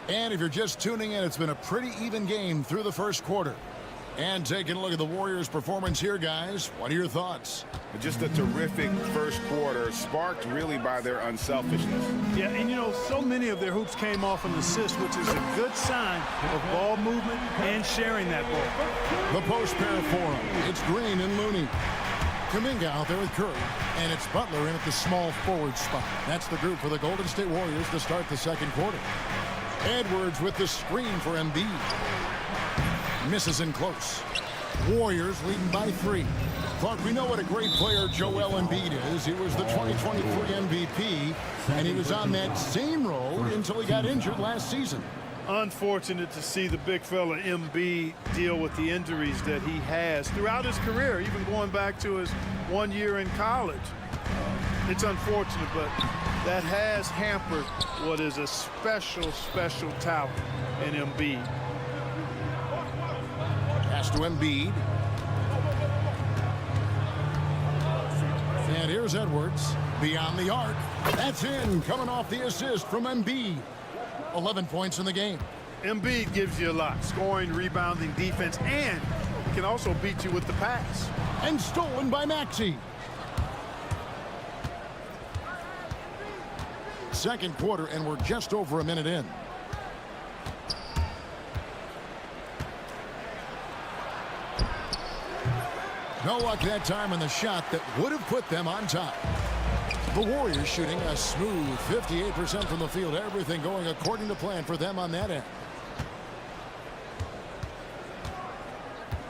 And if you're just tuning in, it's been a pretty even game through the first quarter. And taking a look at the Warriors' performance here, guys, what are your thoughts? Just a terrific first quarter, sparked really by their unselfishness. Yeah, and you know, so many of their hoops came off an assist, which is a good sign of ball movement and sharing that ball. The post pair for them. It's Green and Looney. Kuminga out there with Curry, and it's Butler in at the small forward spot. That's the group for the Golden State Warriors to start the second quarter. Edwards with the screen for Embiid. Misses in close. Warriors leading by 3. Clark, we know what a great player Joel Embiid is. He was the 2023 MVP, and he was on that same road until he got injured last season. Unfortunate to see the big fella Embiid deal with the injuries that he has throughout his career, even going back to his 1 year in college. It's unfortunate, but that has hampered what is a special, special talent in Embiid. Pass to Embiid. And here's Edwards. Beyond the arc. That's in. Coming off the assist from Embiid. 11 points in the game. Embiid gives you a lot. Scoring, rebounding, defense, and he can also beat you with the pass. And stolen by Maxey. Second quarter, and we're just over a minute in. No luck that time in the shot that would have put them on top. The Warriors shooting a smooth 58% from the field. Everything going according to plan for them on that end.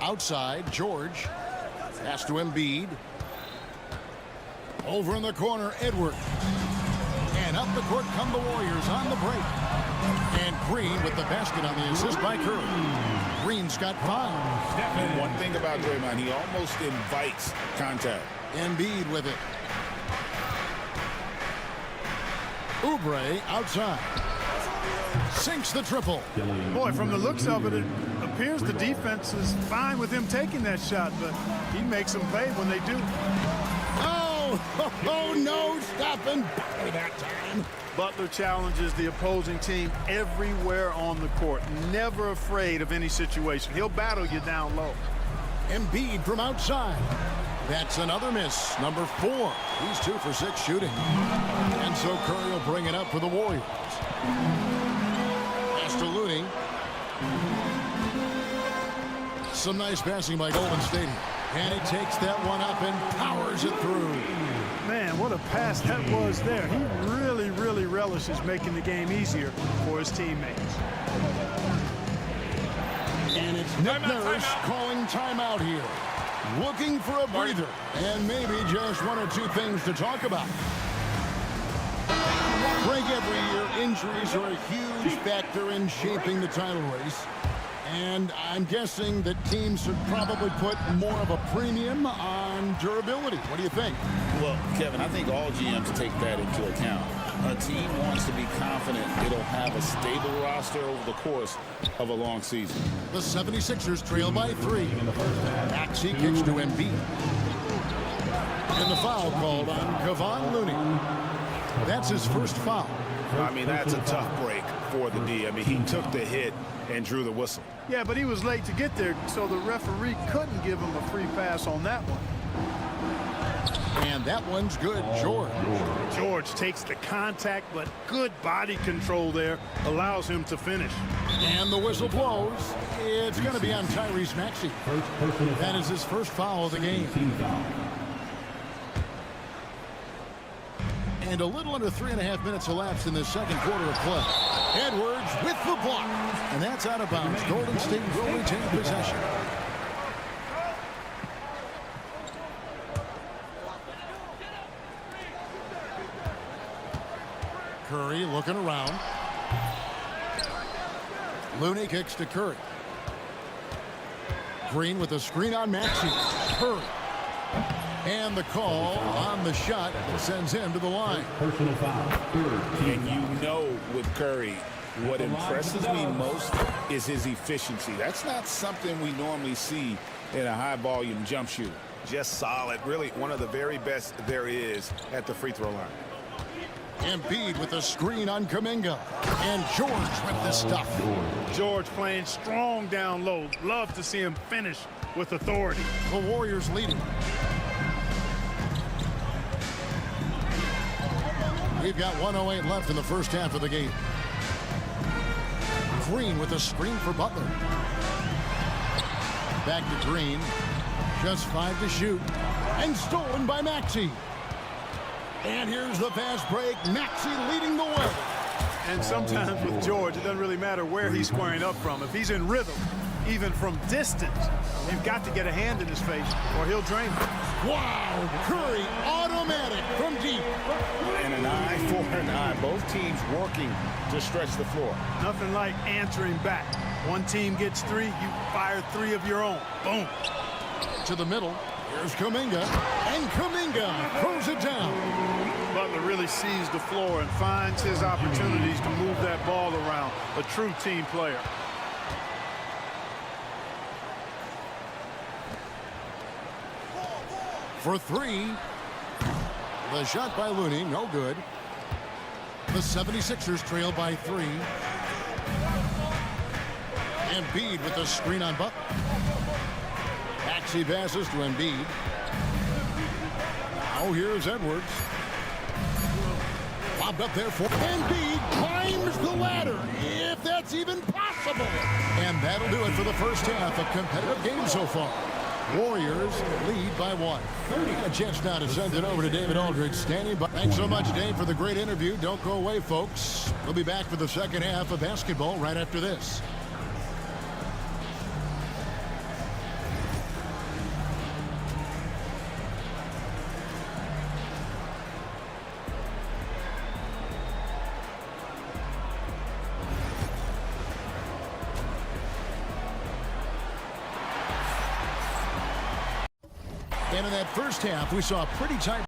Outside, George. Pass to Embiid. Over in the corner, Edwards. And up the court come the Warriors on the break. And Green with the basket on the assist by Curry. Green's got 5. And one thing about Draymond, he almost invites contact. Embiid with it. Oubre outside. Sinks the triple. Boy, from the looks of it, it appears the defense is fine with him taking that shot, but he makes them pay when they do. Oh, no, stopping Butler that time. Butler challenges the opposing team everywhere on the court. Never afraid of any situation. He'll battle you down low. Embiid from outside. That's another miss. Number 4. He's 2 for 6 shooting. And so Curry will bring it up for the Warriors. Pass to Looney. Some nice passing by Golden State. And he takes that one up and powers it through. Man, what a pass that was there. He really, really relishes making the game easier for his teammates. And it's Nick Nurse calling timeout here. Looking for a breather. And maybe just 1 or 2 things to talk about. Break every year, injuries are a huge factor in shaping the title race. And I'm guessing that teams should probably put more of a premium on durability. What do you think? Well, Kevin, I think all GMs take that into account. A team wants to be confident it'll have a stable roster over the course of a long season. The 76ers trail by 3. Maxey kicks to Embiid. And the foul called on Kevon Looney. That's his first foul. I mean, that's a tough break for the D. I mean, he took the hit and drew the whistle. Yeah, but he was late to get there, so the referee couldn't give him a free pass on that one. And that one's good, George. George takes the contact, but good body control there allows him to finish. And the whistle blows. It's going to be on Tyrese Maxey. That is his first foul of the game. And a little under 3.5 minutes elapsed in the second quarter of play. Edwards with the block. And that's out of bounds. Golden State will retain possession. Curry looking around. Looney kicks to Curry. Green with a screen on Maxey. Curry. And the call on the shot that sends him to the line. Personal foul. And you know with Curry, what impresses me most is his efficiency. That's not something we normally see in a high-volume jump shooter. Just solid. Really one of the very best there is at the free throw line. Embiid with a screen on Kuminga. And George with the stuff. George playing strong down low. Love to see him finish with authority. The Warriors leading. We've got 1:08 left in the first half of the game. Green with a screen for Butler. Back to Green. Just 5 to shoot. And stolen by Maxey. And here's the fast break. Maxey leading the way. And sometimes with George, it doesn't really matter where he's squaring up from. If he's in rhythm, even from distance, you've got to get a hand in his face or he'll drain it. Wow, Curry automatic from deep. And an eye for an eye. Both teams working to stretch the floor. Nothing like answering back. One team gets 3, you fire 3 of your own. Boom. To the middle. Here's Kuminga. And Kuminga throws it down. Butler really sees the floor and finds his opportunities to move that ball around. A true team player. For 3. The shot by Looney, no good. The 76ers trail by 3. Embiid with the screen on Butler. Maxey passes to Embiid. Now here's Edwards. Bobbed up there for Embiid. Climbs the ladder, if that's even possible. And that'll do it for the first half. A competitive game so far. Warriors lead by 1. A chance now to send it over to David Aldridge standing by. Thanks so much, Dave, for the great interview. Don't go away, folks. We'll be back for the second half of basketball right after this. And in that first half, we saw a pretty tight.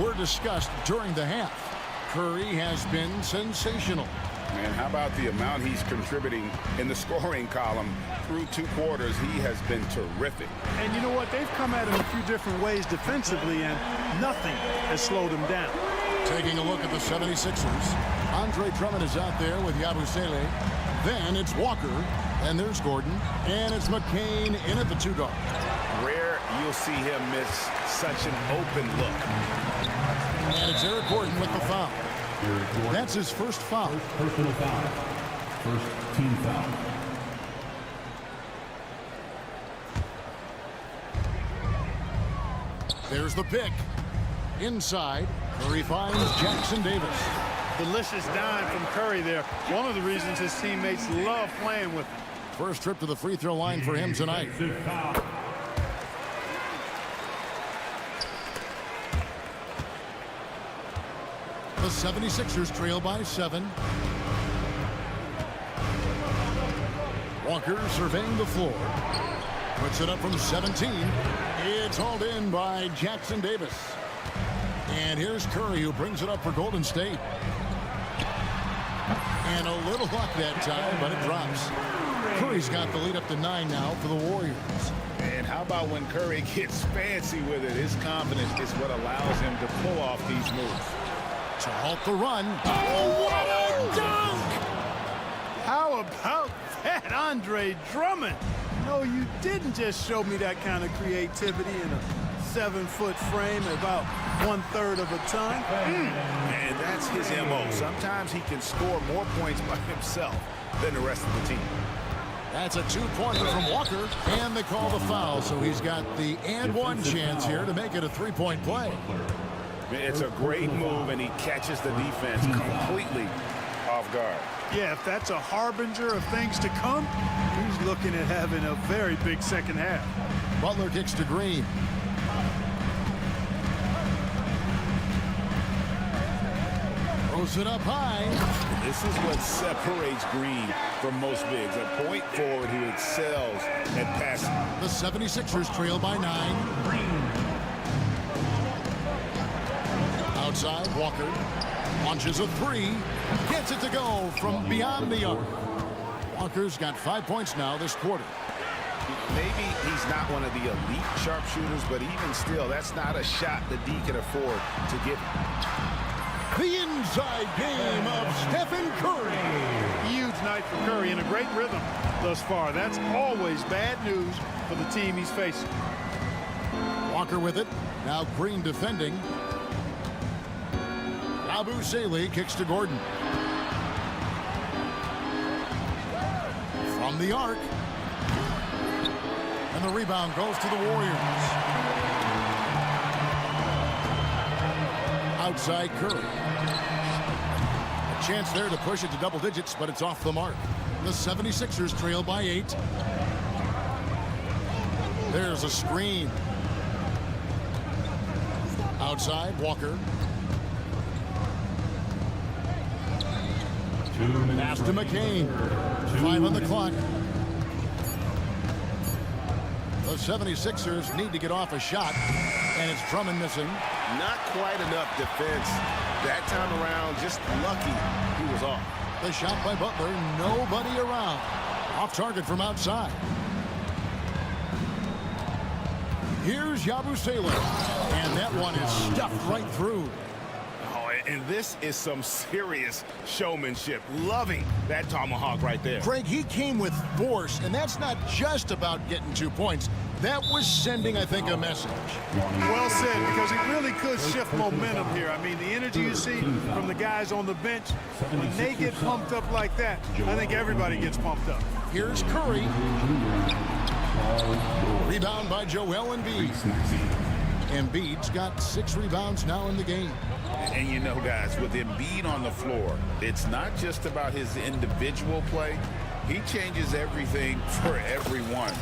Were discussed during the half. Curry has been sensational. And how about the amount he's contributing in the scoring column through 2 quarters? He has been terrific. And you know what? They've come at him a few different ways defensively, and nothing has slowed him down. Taking a look at the 76ers. Andre Drummond is out there with Yabusele. Then it's Walker. And there's Gordon. And it's McCain in at the 2 guard. Rare you'll see him miss such an open look. And it's Eric Gordon with the foul. That's his first foul. Personal foul. First team foul. There's the pick. Inside, Curry finds Jackson Davis. Delicious dime from Curry there. One of the reasons his teammates love playing with him. First trip to the free throw line for him tonight. The 76ers trail by 7. Walker surveying the floor. Puts it up from 17. It's hauled in by Jackson Davis. And here's Curry, who brings it up for Golden State. And a little luck that time, but it drops. Curry's got the lead up to 9 now for the Warriors. And how about when Curry gets fancy with it? His confidence is what allows him to pull off these moves. To halt the run. Oh, what a dunk! How about that, Andre Drummond? No, you didn't just show me that kind of creativity in a 7-foot frame about 1/3 of a ton. And that's his MO. Sometimes he can score more points by himself than the rest of the team. That's a 2-pointer from Walker, and they call the foul, so he's got the and one chance here to make it a 3-point play. It's a great move, and he catches the defense completely off guard. Yeah, if that's a harbinger of things to come, he's looking at having a very big second half. Butler kicks to Green. Throws it up high. This is what separates Green from most bigs. A point forward who excels at passing. The 76ers trail by 9. Outside, Walker launches a 3. Gets it to go from beyond the arc. Walker's got 5 points now this quarter. Maybe he's not one of the elite sharpshooters, but even still, that's not a shot that D can afford to give. The inside game of Stephen Curry. Huge night for Curry and a great rhythm thus far. That's always bad news for the team he's facing. Walker with it. Now Green defending. Yabusele kicks to Gordon. From the arc. And the rebound goes to the Warriors. Outside Curry. A chance there to push it to double digits, but it's off the mark. The 76ers trail by 8. There's a screen. Outside, Walker. Pass to McCain. 5 on the clock. The 76ers need to get off a shot, and it's Drummond missing. Not quite enough defense that time around. Just lucky he was off. The shot by Butler, nobody around. Off target from outside. Here's Yabusele, and that one is stuffed right through. Oh, and this is some serious showmanship. Loving that tomahawk right there. Craig, he came with force, and that's not just about getting 2 points. That was sending, I think, a message. Well said, because it really could shift momentum here. I mean, the energy you see from the guys on the bench, when they get pumped up like that, I think everybody gets pumped up. Here's Curry. Rebound by Joel Embiid. Embiid's got 6 rebounds now in the game. And you know, guys, with Embiid on the floor, it's not just about his individual play. He changes everything for everyone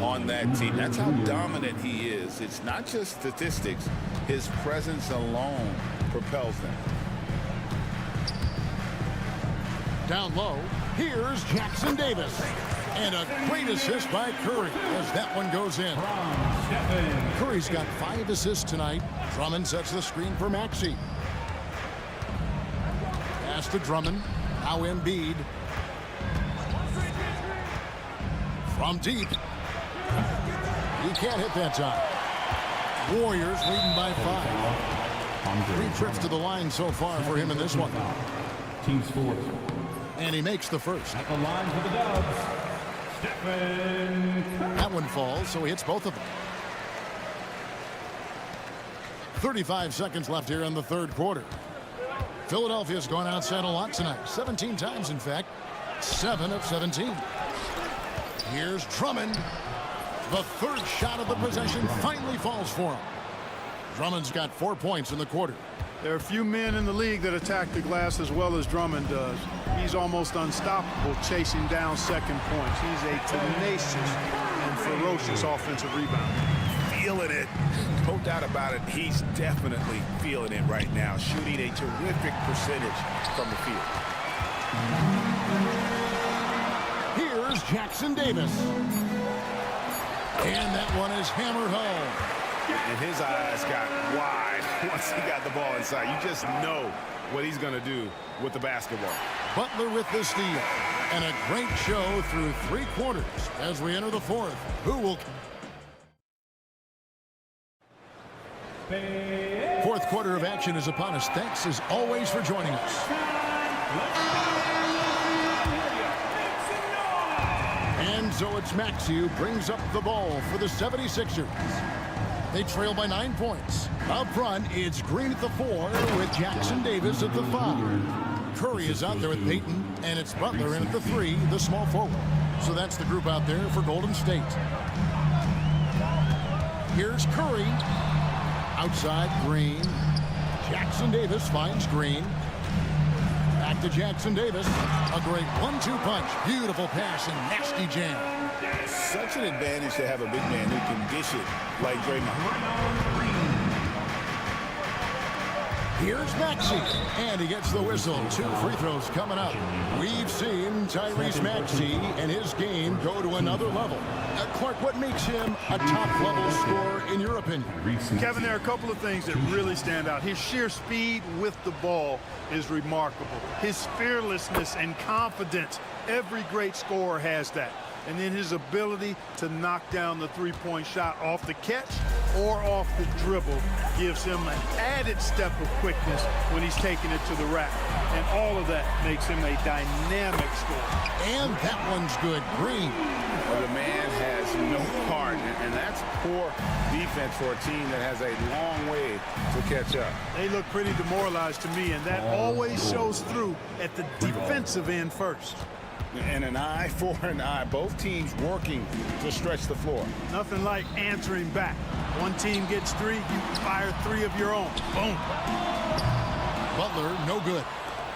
on that team. That's how dominant he is. It's not just statistics. His presence alone propels them. Down low, here's Jackson Davis. And a great assist by Curry as that one goes in. Curry's got 5 assists tonight. Drummond sets the screen for Maxey. Pass to Drummond. Now Embiid. From deep. He can't hit that time. Warriors leading by 5. 3 trips to the line so far for him in this one. Team score. And he makes the first. At the line for the Dubs, Stephen. That one falls, so he hits both of them. 35 seconds left here in the third quarter. Philadelphia's gone outside a lot tonight. 17 times, in fact. 7 of 17. Here's Drummond. The third shot of the possession finally falls for him. Drummond's got 4 points in the quarter. There are a few men in the league that attack the glass as well as Drummond does. He's almost unstoppable chasing down second points. He's a tenacious and ferocious offensive rebounder. Feeling it. No doubt about it. He's definitely feeling it right now. Shooting a terrific percentage from the field. Here's Jackson Davis. And that one is hammered home. And his eyes got wide once he got the ball inside. You just know what he's going to do with the basketball. Butler with the steal. And a great show through 3 quarters as we enter the fourth. Who will... Fourth quarter of action is upon us. Thanks as always for joining us. And so it's Maxey who brings up the ball for the 76ers. They trail by 9 points. Up front, it's Green at the 4 with Jackson Davis at the 5. Curry is out there with Payton, and it's Butler in at the 3, the small forward. So that's the group out there for Golden State. Here's Curry. Outside, Green. Jackson Davis finds Green. Back to Jackson Davis. A great 1-2 punch. Beautiful pass and nasty jam. Such an advantage to have a big man who can dish it like Draymond. Here's Maxey, and he gets the whistle. 2 free throws coming up. We've seen Tyrese Maxey and his game go to another level. Clark, what makes him a top-level scorer in your opinion? Kevin, there are a couple of things that really stand out. His sheer speed with the ball is remarkable. His fearlessness and confidence, every great scorer has that. And then his ability to knock down the three-point shot off the catch or off the dribble gives him an added step of quickness when he's taking it to the rack. And all of that makes him a dynamic scorer. And that one's good. Green. Well, the man has no heart, and that's poor defense for a team that has a long way to catch up. They look pretty demoralized to me, and that always shows through at the defensive end first. And an eye for an eye. Both teams working to stretch the floor. Nothing like answering back. One team gets 3, you fire 3 of your own. Boom. Butler, no good.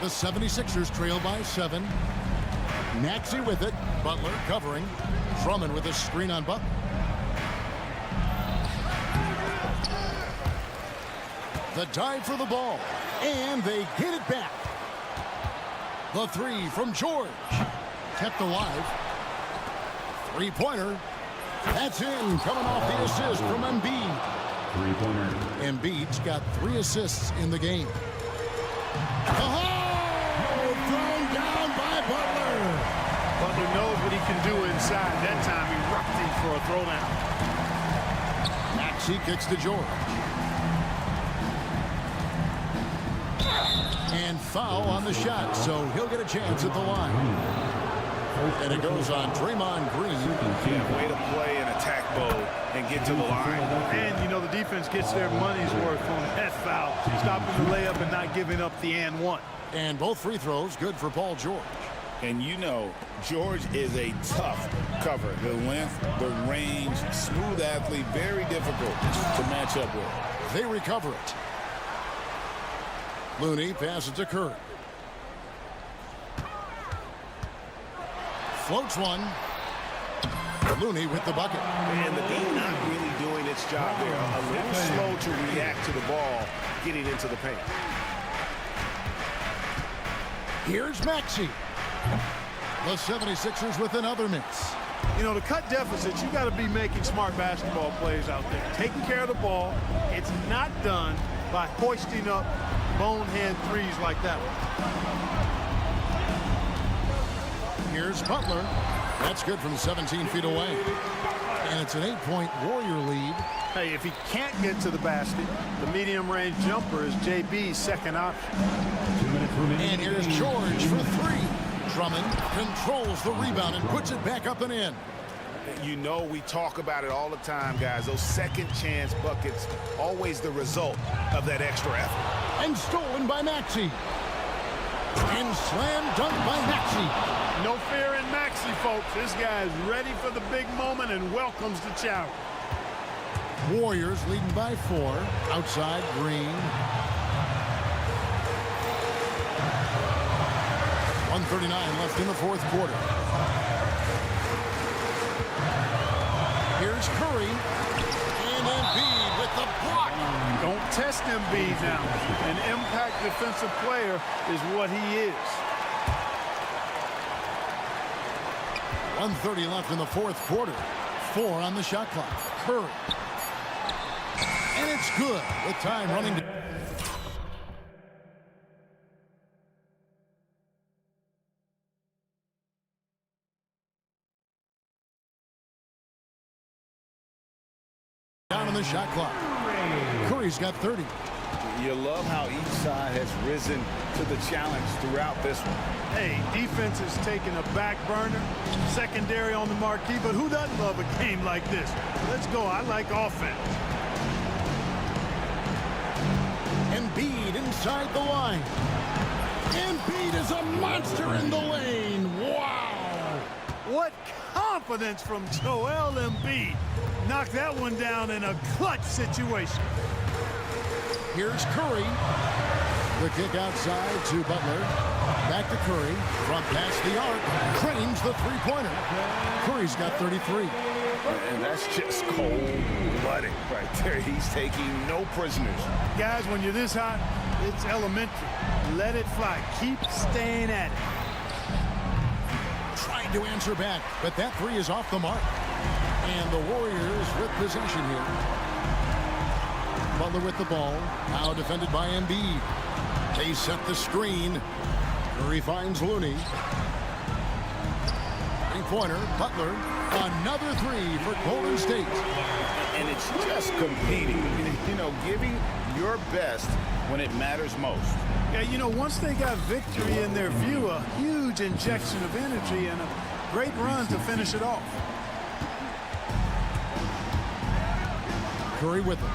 The 76ers trail by 7. Maxey with it. Butler covering. Drummond with a screen on Butler. The dive for the ball. And they get it back. The 3 from George. Kept alive. 3-pointer. That's in. Coming off the assist from Embiid. 3-pointer. Embiid's got 3 assists in the game. Oh! Thrown down by Butler. Butler knows what he can do inside. That time he rocked him for a throwdown. Maxey kicks to George. And foul on the shot, so he'll get a chance at the line. And it goes on Draymond Green. Yeah, way to play an attack mode and get to the line. And, you know, the defense gets their money's worth on that foul. Stopping the layup and not giving up the and one. And both free throws good for Paul George. And you know, George is a tough cover. The length, the range, smooth athlete, very difficult to match up with. They recover it. Looney passes to Curry. Floats one. Looney with the bucket. And the team not really doing its job there. A little slow to react to the ball getting into the paint. Here's Maxey. The 76ers with another miss. You know, to cut deficits, you got to be making smart basketball plays out there. Taking care of the ball. It's not done by hoisting up bonehead threes like that one. Here's Butler. That's good from 17 feet away. And it's an 8-point Warrior lead. Hey, if he can't get to the basket, the medium-range jumper is JB's second option. 2 minutes And here's George for three. Drummond controls the rebound and puts it back up and in. You know, we talk about it all the time, guys. Those second chance buckets, always the result of that extra effort. And stolen by Maxey. And slam dunk by Maxey. No fear in Maxey, folks. This guy is ready for the big moment and welcomes the challenge. Warriors leading by 4. Outside, Green. 1:39 left in the fourth quarter. Here's Curry. And Embiid with the block. Don't test Embiid now. An impact defensive player is what he is. 1:30 left in the fourth quarter. 4 on the shot clock. Curry. And it's good with time running. Down on the shot clock. Curry's got 30. You love how each side has risen to the challenge throughout this one. Hey, defense is taking a back burner, secondary on the marquee, but who doesn't love a game like this? Let's go. I like offense. Embiid inside the line. Embiid is a monster in the lane. Wow! What confidence from Joel Embiid. Knocked that one down in a clutch situation. Here's Curry. The kick outside to Butler. Back to Curry. Front past the arc. Cranes the three-pointer. Curry's got 33. And that's just cold-blooded right there. He's taking no prisoners. Guys, when you're this hot, it's elementary. Let it fly. Keep staying at it. Trying to answer back, but that three is off the mark. And the Warriors with possession here. Butler with the ball. Now defended by Embiid. They set the screen. Curry finds Looney. Three-pointer. Butler. Another three for Golden State. And it's just competing. You know, giving your best when it matters most. Yeah, you know, once they got victory in their view, a huge injection of energy and a great run to finish it off. Curry with him.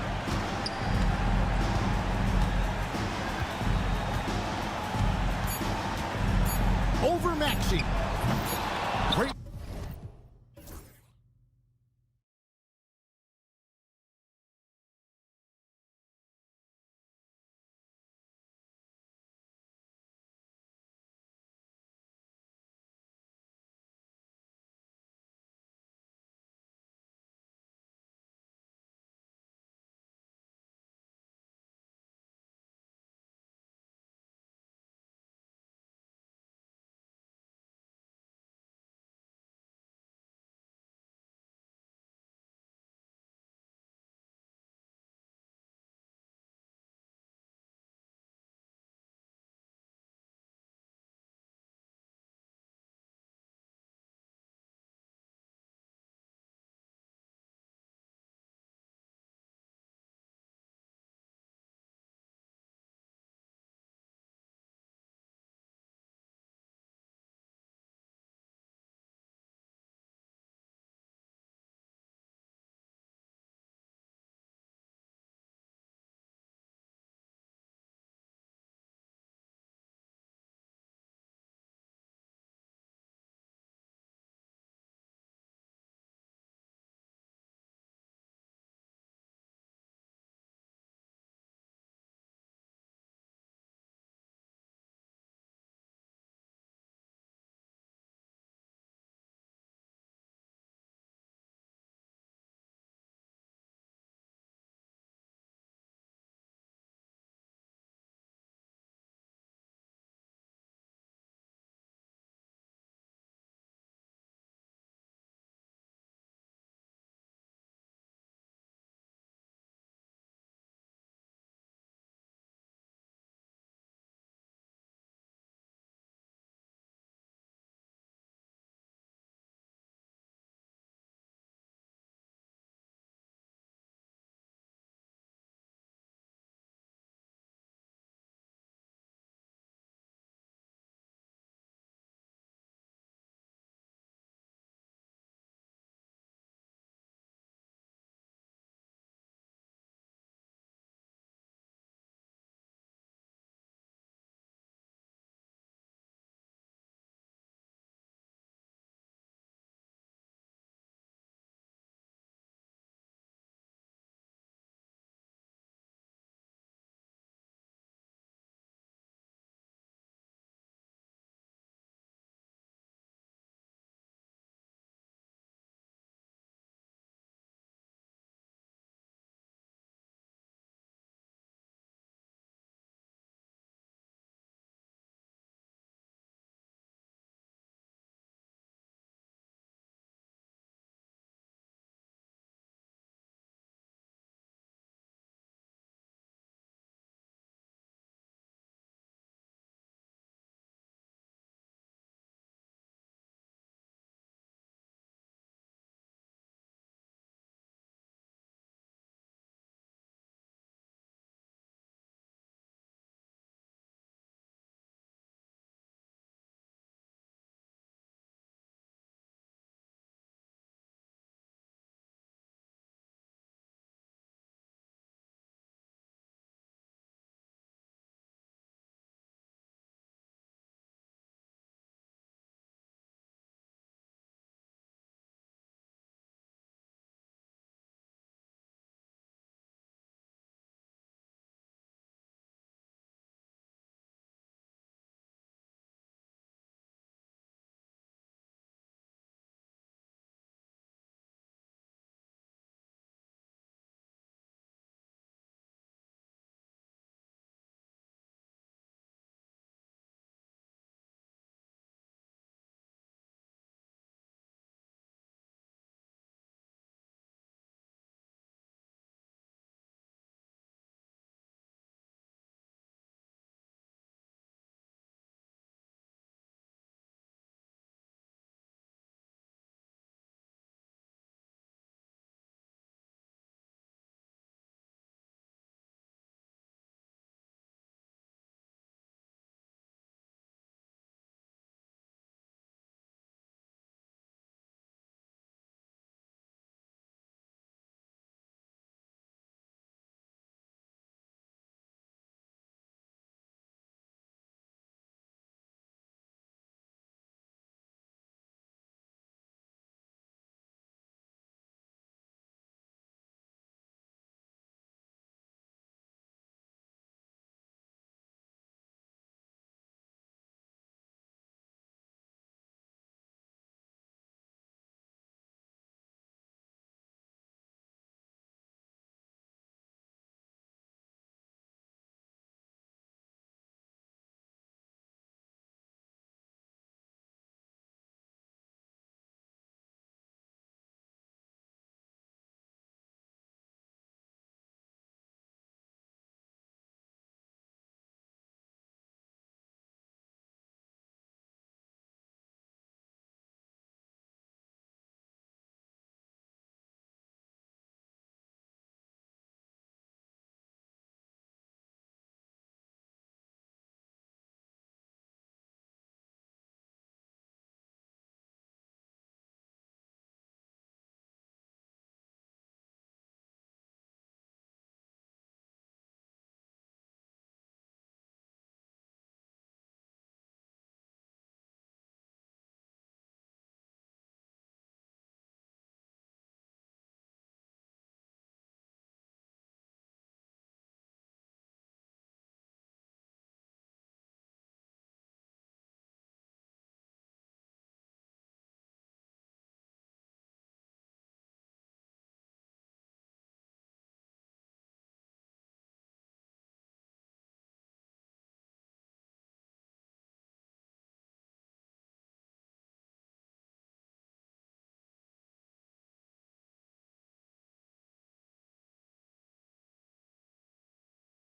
Over Maxey. Great.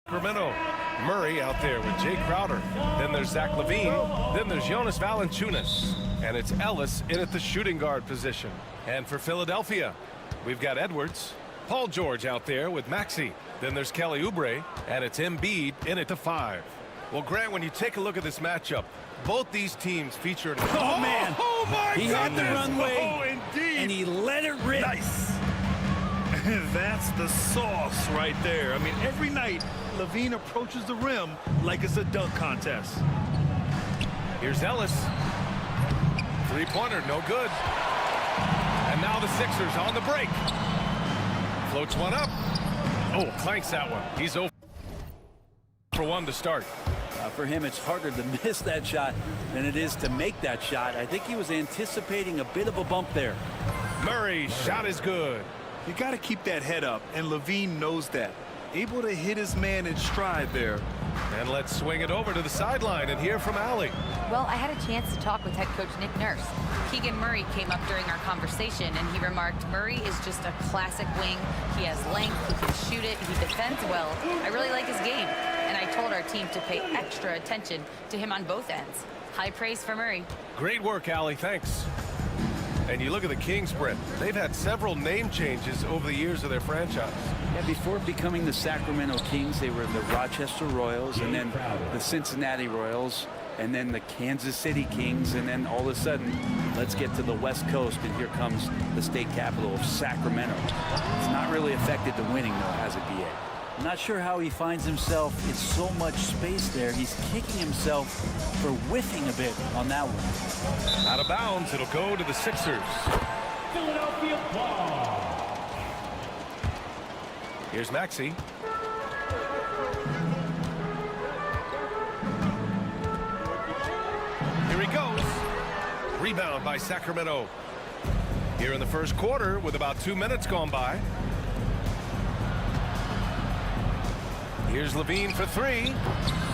Sacramento. Murray out there with Jay Crowder. Then there's Zach LaVine. Then there's Jonas Valanciunas. And it's Ellis in at the shooting guard position. And for Philadelphia, we've got Edwards. Paul George out there with Maxey. Then there's Kelly Oubre. And it's Embiid in at the 5. Well, Grant, when you take a look at this matchup, both these teams featured... Oh, man. Oh, my He goodness. had the runway. Oh, indeed. And he let it rip. Nice. That's the sauce right there. I mean, every night, LaVine approaches the rim like it's a dunk contest. Here's Ellis. Three-pointer, no good. And now the Sixers on the break. Floats one up. Oh, clanks that one. He's 0 for 1 to start. For him, it's harder to miss that shot than it is to make that shot. I think he was anticipating a bit of a bump there. Murray, shot is good. You got to keep that head up, and LaVine knows that. Able to hit his man in stride there. And let's swing it over to the sideline and hear from Allie. Well, I had a chance to talk with head coach Nick Nurse. Keegan Murray came up during our conversation, and he remarked, Murray is just a classic wing. He has length, he can shoot it, he defends well. I really like his game. And I told our team to pay extra attention to him on both ends. High praise for Murray. Great work, Allie. Thanks. And you look at the Kings, Brett. They've had several name changes over the years of their franchise. Yeah, before becoming the Sacramento Kings, they were the Rochester Royals, and then the Cincinnati Royals, and then the Kansas City Kings, and then all of a sudden, let's get to the West Coast, and here comes the state capital of Sacramento. It's not really affected the winning, though, has it, BA? I'm not sure how he finds himself in so much space there. He's kicking himself for whiffing a bit on that one. Out of bounds, it'll go to the Sixers. Philadelphia ball. Here's Maxey. Here he goes. Rebound by Sacramento. Here in the first quarter with about 2 minutes gone by. Here's LaVine for 3.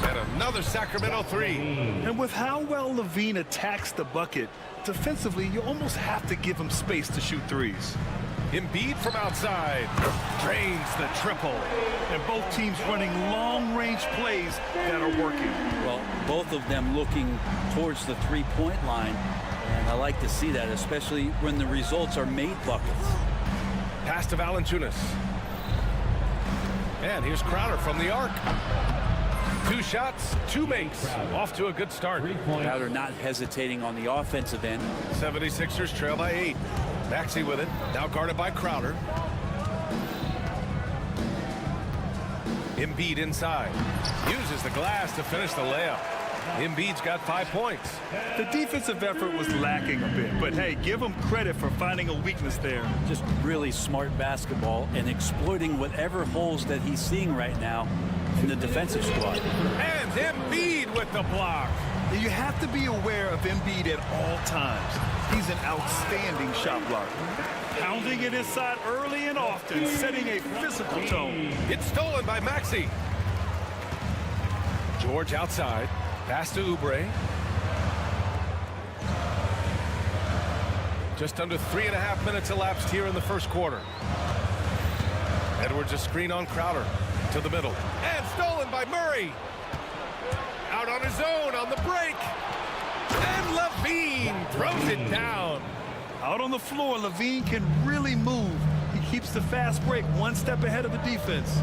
And another Sacramento 3. And with how well LaVine attacks the bucket, defensively, you almost have to give him space to shoot threes. Embiid from outside. Drains the triple. And both teams running long-range plays that are working. Well, both of them looking towards the three-point line. And I like to see that, especially when the results are made buckets. Pass to Valanciunas. And here's Crowder from the arc. 2 shots, 2 makes. Off to a good start. Crowder not hesitating on the offensive end. 76ers trail by 8. Maxey with it. Now guarded by Crowder. Embiid inside. Uses the glass to finish the layup. Embiid's got 5 points. The defensive effort was lacking a bit, but hey, give him credit for finding a weakness there. Just really smart basketball and exploiting whatever holes that he's seeing right now in the defensive squad. And Embiid with the block. You have to be aware of Embiid at all times. He's an outstanding shot blocker. Pounding it inside early and often, setting a physical tone. It's stolen by Maxey. George outside. Pass to Oubre. Just under 3.5 minutes elapsed here in the first quarter. Edwards a screen on Crowder to the middle. And stolen by Murray. Out on his own on the break. And LaVine throws it down. Out on the floor, LaVine can really move. He keeps the fast break one step ahead of the defense.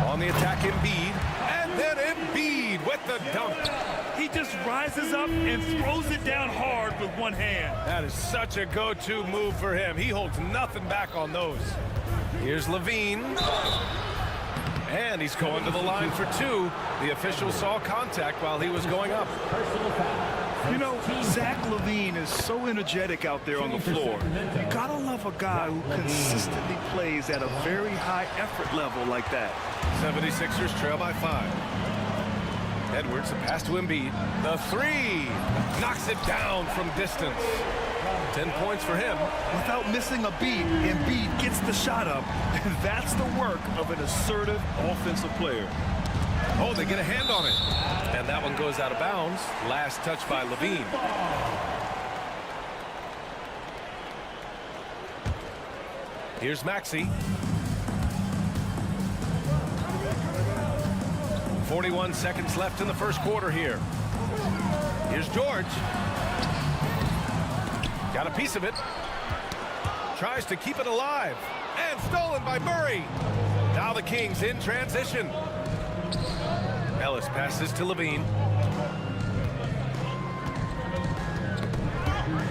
On the attack, Embiid. And then Embiid with the dunk. He just rises up and throws it down hard with one hand. That is such a go-to move for him. He holds nothing back on those. Here's LaVine. And he's going to the line for 2. The official saw contact while he was going up. You know, Zach LaVine is so energetic out there on the floor. You gotta love a guy who consistently plays at a very high effort level like that. 76ers trail by 5. Edwards, a pass to Embiid. The 3. Knocks it down from distance. 10 points for him. Without missing a beat, Embiid gets the shot up. And that's the work of an assertive offensive player. Oh, they get a hand on it. And that one goes out of bounds. Last touch by LaVine. Here's Maxey. 41 seconds left in the first quarter here. Here's George. Got a piece of it. Tries to keep it alive. And stolen by Murray. Now the Kings in transition. Ellis passes to Levine.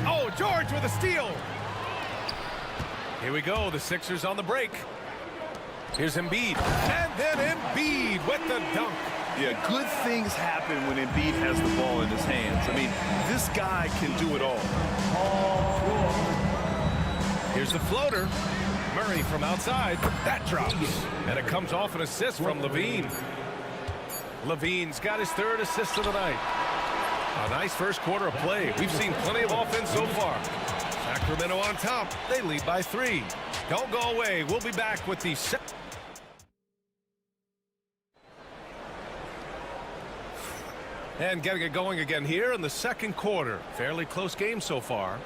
Oh, George with a steal. Here we go, the Sixers on the break. Here's Embiid. And then Embiid with the dunk. Yeah, good things happen when Embiid has the ball in his hands. I mean, this guy can do it all. Here's the floater. Murray from outside. That drops. And it comes off an assist from Levine. Levine's got his third assist of the night. A nice first quarter of play. We've seen plenty of offense so far. Sacramento on top. They lead by 3. Don't go away. We'll be back with the and getting it going again here in the second quarter. Fairly close game so far.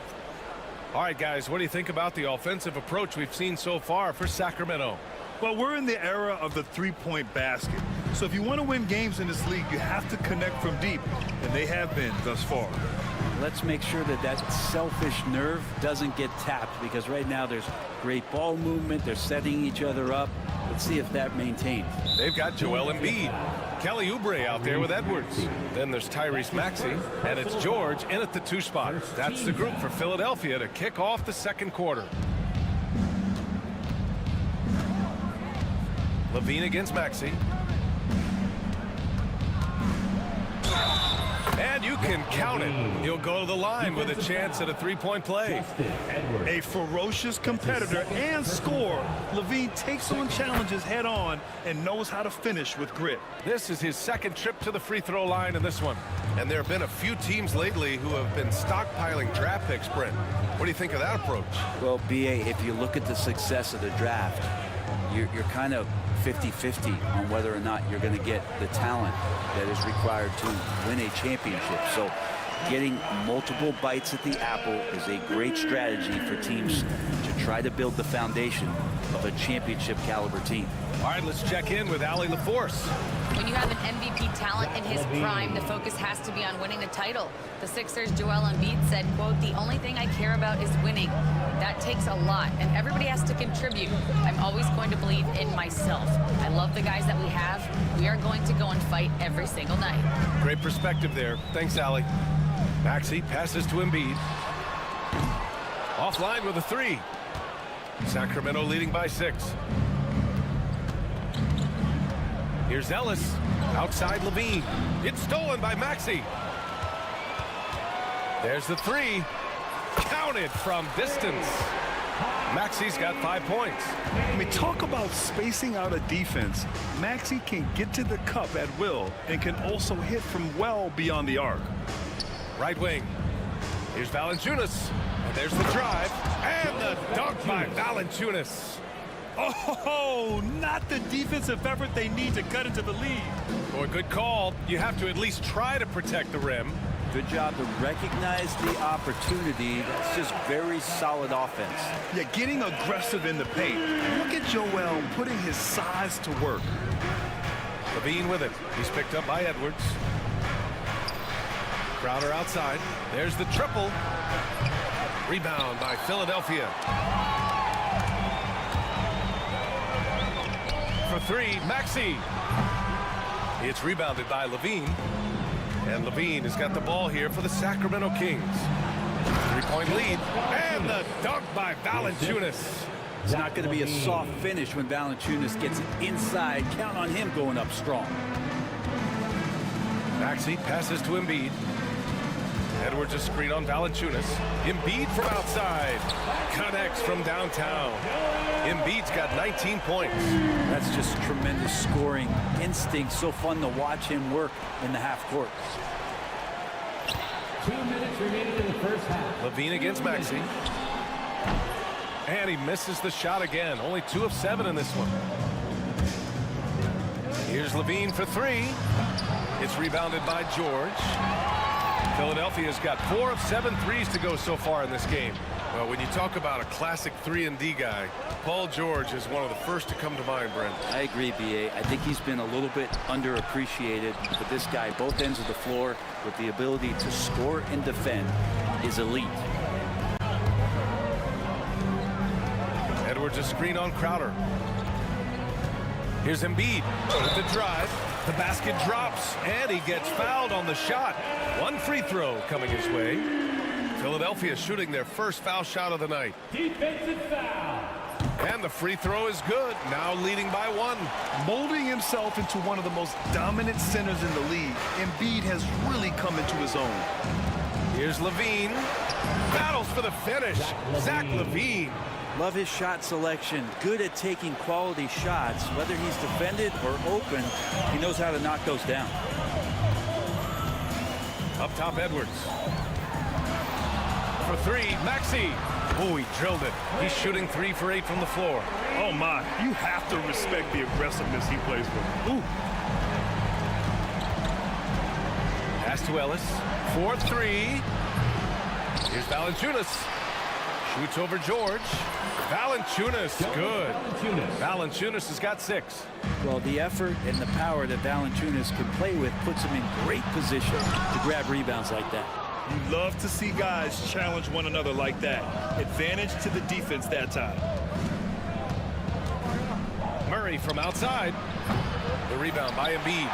All right, guys, what do you think about the offensive approach we've seen so far for Sacramento? Well, we're in the era of the three-point basket. So if you want to win games in this league, you have to connect from deep, and they have been thus far. Let's make sure that that selfish nerve doesn't get tapped, because right now there's great ball movement. They're setting each other up. Let's see if that maintains. They've got Joel Embiid. Kelly Oubre out there with Edwards. Then there's Tyrese Maxey, and it's George in at the 2 spot. That's the group for Philadelphia to kick off the second quarter. Levine against Maxey. And you can count it. He'll go to the line with a chance at a three-point play. A ferocious competitor and scorer, Levine takes on challenges head-on and knows how to finish with grit. This is his second trip to the free throw line in this one. And there have been a few teams lately who have been stockpiling draft picks, Brent. What do you think of that approach? Well, B.A., if you look at the success of the draft, you're kind of 50-50 on whether or not you're going to get the talent that is required to win a championship. So getting multiple bites at the apple is a great strategy for teams to try to build the foundation of a championship caliber team. All right, let's check in with Allie LaForce. When you have an MVP talent in his prime, the focus has to be on winning the title. The Sixers' Joel Embiid said, quote, "The only thing I care about is winning. That takes a lot, and everybody has to contribute. I'm always going to believe in myself. I love the guys that we have. We are going to go and fight every single night." Great perspective there. Thanks, Allie. Maxey passes to Embiid. Offline with a 3. Sacramento leading by 6. Here's Ellis. Outside Levine. It's stolen by Maxey. There's the 3. Counted from distance. Maxey's got 5 points. I mean, talk about spacing out a defense. Maxey can get to the cup at will and can also hit from well beyond the arc. Right wing. Here's Valanciunas. And there's the drive. And the dunk by Valanciunas. Oh, not the defensive effort they need to cut into the lead. Boy, good call. You have to at least try to protect the rim. Good job to recognize the opportunity. That's just very solid offense. Yeah, getting aggressive in the paint. Look at Joel putting his size to work. Levine with it. He's picked up by Edwards. Crowder outside. There's the triple. Rebound by Philadelphia. For 3, Maxey. It's rebounded by Levine. And Levine has got the ball here for the Sacramento Kings. 3-point lead. And the dunk by Valanciunas. It's not going to be a soft finish when Valanciunas gets it inside. Count on him going up strong. Maxey passes to Embiid. Edwards a screen on Valanciunas. Embiid from outside. Connects from downtown. Embiid's got 19 points. That's just tremendous scoring instinct. So fun to watch him work in the half court. 2 minutes remaining in the first half. Levine against Maxey. And he misses the shot again. Only 2 of 7 in this one. Here's Levine for 3. It's rebounded by George. Philadelphia's got 4 of 7 threes to go so far in this game. Well, when you talk about a classic 3-and-D guy, Paul George is one of the first to come to mind, Brent. I agree, B.A. I think he's been a little bit underappreciated, but this guy, both ends of the floor, with the ability to score and defend, is elite. Edwards a screen on Crowder. Here's Embiid with the drive. The basket drops, and he gets fouled on the shot. One free throw coming his way. Philadelphia shooting their first foul shot of the night. Defensive foul. And the free throw is good, now leading by 1. Molding himself into one of the most dominant centers in the league, Embiid has really come into his own. Here's Levine. Battles for the finish. Zach Levine. Love his shot selection. Good at taking quality shots. Whether he's defended or open, he knows how to knock those down. Up top, Edwards. For 3, Maxey. Oh, he drilled it. He's shooting 3 for 8 from the floor. Oh, my. You have to respect the aggressiveness he plays with. Ooh. Pass to Ellis. 4-3. Here's Valanciunas. Shoots over George. Valanciunas, good. Valanciunas has got 6. Well, the effort and the power that Valanciunas can play with puts him in great position to grab rebounds like that. You love to see guys challenge one another like that. Advantage to the defense that time. Murray from outside. The rebound by Embiid.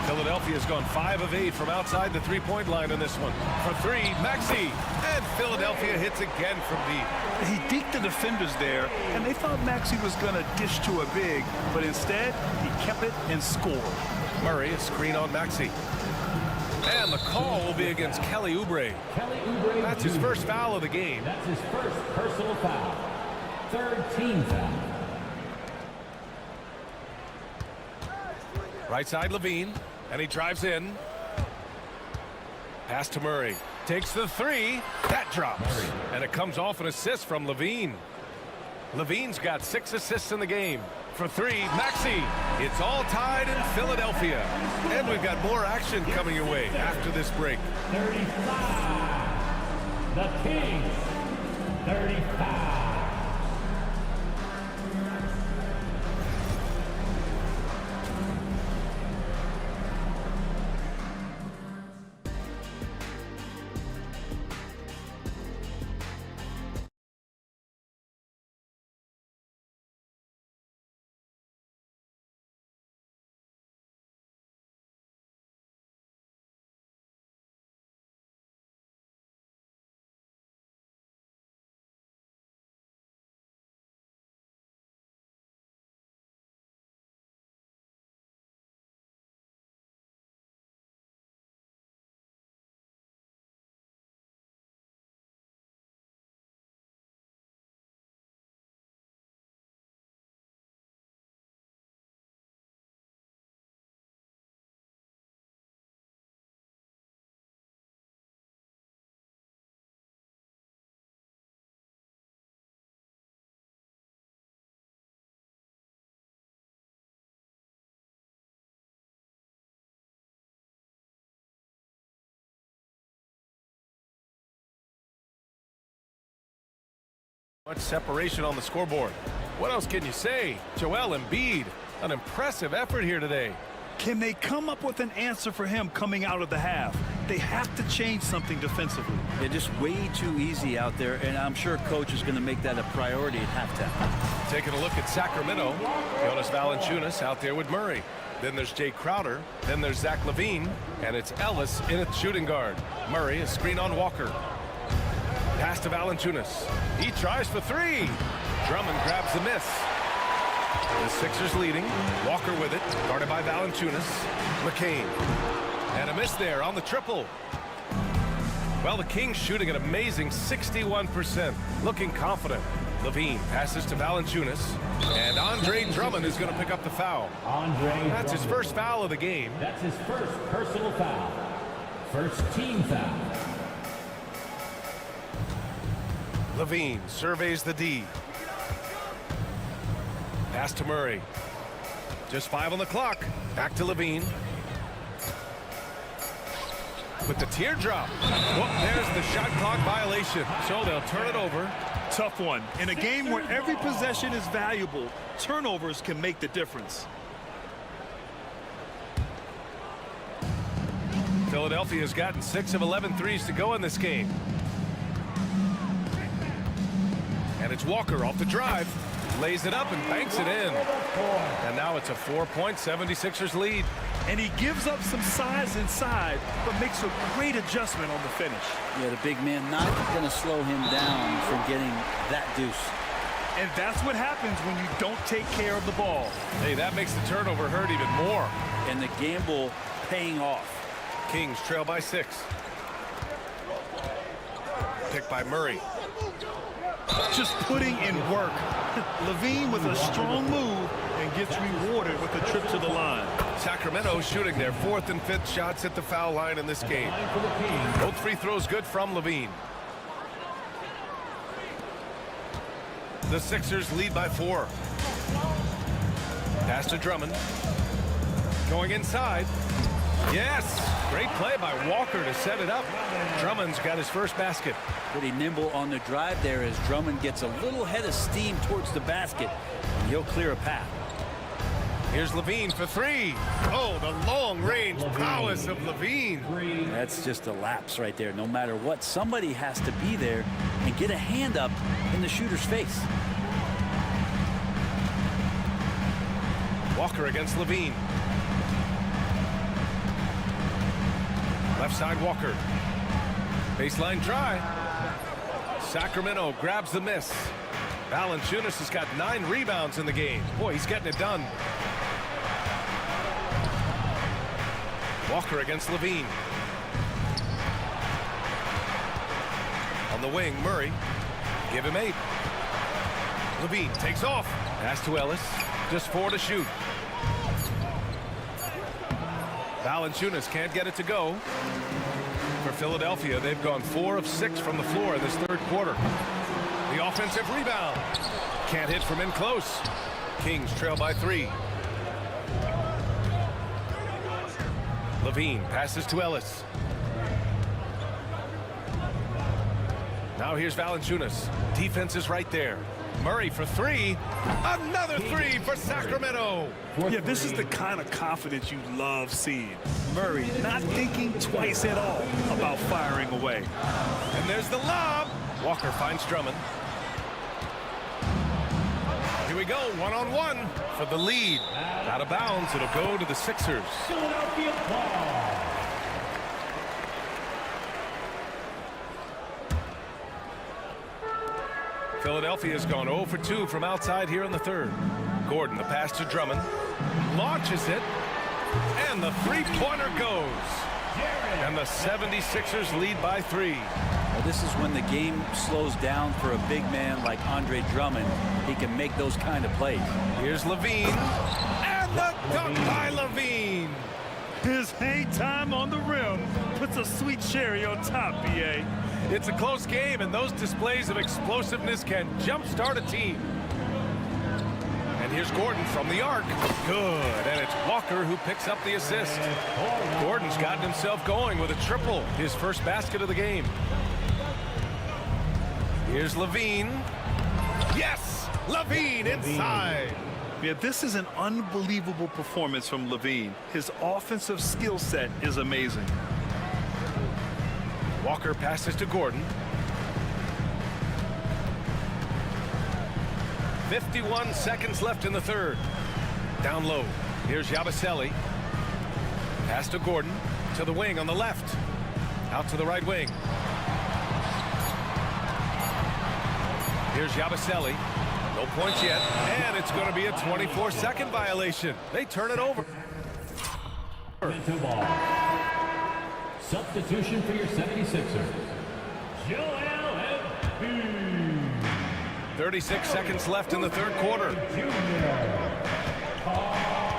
Philadelphia's gone 5 of 8 from outside the three-point line in this one. For 3, Maxey. And Philadelphia hits again from deep. He deked the defenders there, and they thought Maxey was going to dish to a big, but instead, he kept it and scored. Murray, a screen on Maxey. And the call will be against Kelly Oubre. That's his first foul of the game. That's his first personal foul. 3rd team foul. Right side, Levine. And he drives in. Pass to Murray. Takes the 3. That drops. And it comes off an assist from Levine. Levine's got 6 assists in the game. For 3, Maxey. It's all tied in Philadelphia. And we've got more action coming your way after this break. 35. The Kings. 35. Much separation on the scoreboard. What else can you say? Joel Embiid, an impressive effort here today. Can they come up with an answer for him coming out of the half? They have to change something defensively. They're just way too easy out there, and I'm sure coach is going to make that a priority at halftime. Taking a look at Sacramento. Jonas Valanciunas out there with Murray. Then there's Jay Crowder. Then there's Zach Levine. And it's Ellis in at shooting guard. Murray, a screen on Walker. Pass to Valanciunas. He tries for 3. Drummond grabs the miss. The Sixers leading. Walker with it. Guarded by Valanciunas. McCain. And a miss there on the triple. Well, the Kings shooting an amazing 61%. Looking confident. Levine passes to Valanciunas. And Andre Drummond is going to pick up the foul. That's his first foul of the game. That's his first personal foul. First team foul. Levine surveys the D. Pass to Murray. Just 5 on the clock. Back to Levine. with the teardrop. Well, there's the shot clock violation. So they'll turn it over. Tough one. In a game where every possession is valuable, turnovers can make the difference. Philadelphia's gotten 6 of 11 threes to go in this game. And it's Walker off the drive. Lays it up and banks it in. And now it's a 4-point 76ers lead. And he gives up some size inside, but makes a great adjustment on the finish. Yeah, the big man not going to slow him down from getting that deuce. And that's what happens when you don't take care of the ball. Hey, that makes the turnover hurt even more. And the gamble paying off. Kings trail by 6. Picked by Murray. Just putting in work. Levine with a strong move and gets rewarded with a trip to the line. Sacramento shooting their 4th and 5th shots at the foul line in this game. Both free throws good from Levine. The Sixers lead by 4. Pass to Drummond. Going inside. Yes! Great play by Walker to set it up. Drummond's got his first basket. Pretty nimble on the drive there as Drummond gets a little head of steam towards the basket. And he'll clear a path. Here's Levine for 3. Oh, the long-range prowess of Levine. That's just a lapse right there. No matter what, somebody has to be there and get a hand up in the shooter's face. Walker against Levine. Left side Walker. Baseline drive. Sacramento grabs the miss. Valanciunas has got 9 rebounds in the game. Boy, he's getting it done. Walker against Levine. On the wing, Murray. Give him 8. Levine takes off. Pass to Ellis. Just 4 to shoot. Valanciunas can't get it to go. For Philadelphia, they've gone 4 of 6 from the floor in this 3rd quarter. The offensive rebound. Can't hit from in close. Kings trail by 3. Levine passes to Ellis. Now here's Valanciunas. Defense is right there. Murray for 3. Another 3 for Sacramento. Yeah, this is the kind of confidence you love seeing. Murray not thinking twice at all about firing away. And there's the lob. Walker finds Drummond. Here we go, 1-on-1 for the lead. Out of bounds, it'll go to the Sixers. Philadelphia ball. Philadelphia's gone 0 for 2 from outside here in the 3rd. Gordon, the pass to Drummond. Launches it. And the three-pointer goes. And the 76ers lead by 3. Well, this is when the game slows down for a big man like Andre Drummond. He can make those kind of plays. Here's Levine. And the dunk by Levine. His hang time on the rim puts a sweet cherry on top, BA. It's a close game, and those displays of explosiveness can jumpstart a team. And here's Gordon from the arc. Good, and it's Walker who picks up the assist. Gordon's gotten himself going with a triple, his first basket of the game. Here's Levine. Yes, Levine inside. Yeah, this is an unbelievable performance from Levine. His offensive skill set is amazing. Walker passes to Gordon. 51 seconds left in the 3rd. Down low. Here's Yabusele. Pass to Gordon. To the wing on the left. Out to the right wing. Here's Yabusele. No points yet. And it's going to be a 24-second violation. They turn it over. Ball. Substitution for your 76ers. Joel Embiid. 36 seconds left in the 3rd quarter.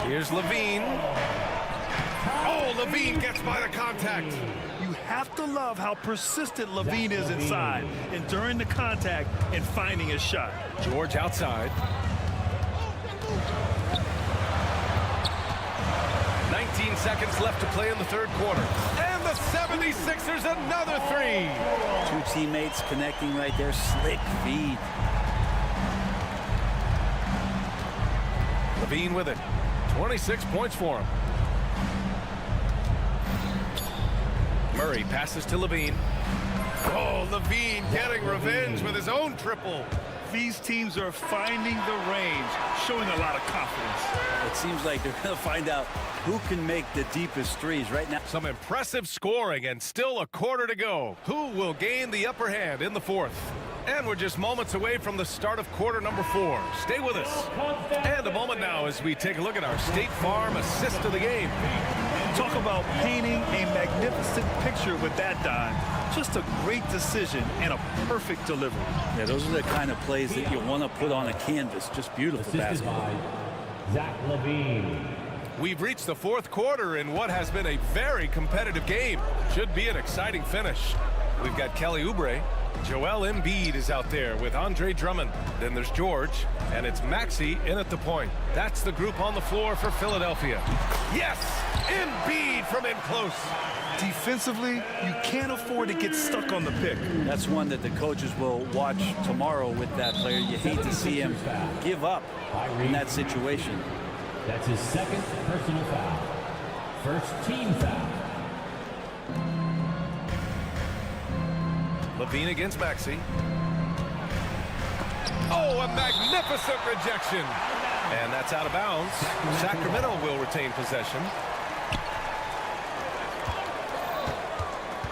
Here's Levine. Oh, Levine gets by the contact. You have to love how persistent Levine is inside, enduring the contact and finding his shot. George outside. 19 15 seconds left to play in the third quarter. And the 76ers another three. Two teammates connecting right there. Slick feed. Levine with it. 26 points for him. Murray passes to Levine. Oh, Levine getting revenge with his own triple. These teams are finding the range, showing a lot of confidence. It seems like they're going to find out who can make the deepest threes right now. Some impressive scoring and still a quarter to go. Who will gain the upper hand in the fourth? And we're just moments away from the start of quarter number 4. Stay with us. And a moment now as we take a look at our State Farm assist of the game. Talk about painting a magnificent picture with that dime. Just a great decision and a perfect delivery. Yeah, those are the kind of plays that you want to put on a canvas. Just beautiful Assisted basketball. by Zach Levine. We've reached the fourth quarter in what has been a very competitive game. Should be an exciting finish. We've got Kelly Oubre. Joel Embiid is out there with Andre Drummond. Then there's George, and it's Maxey in at the point. That's the group on the floor for Philadelphia. Yes! Embiid from in close. Defensively, you can't afford to get stuck on the pick. That's one that the coaches will watch tomorrow with that player. You hate to see him give up in that situation. That's his second personal foul. First team foul. Levine against Maxey. Oh, a magnificent rejection. And that's out of bounds. Sacramento will retain possession.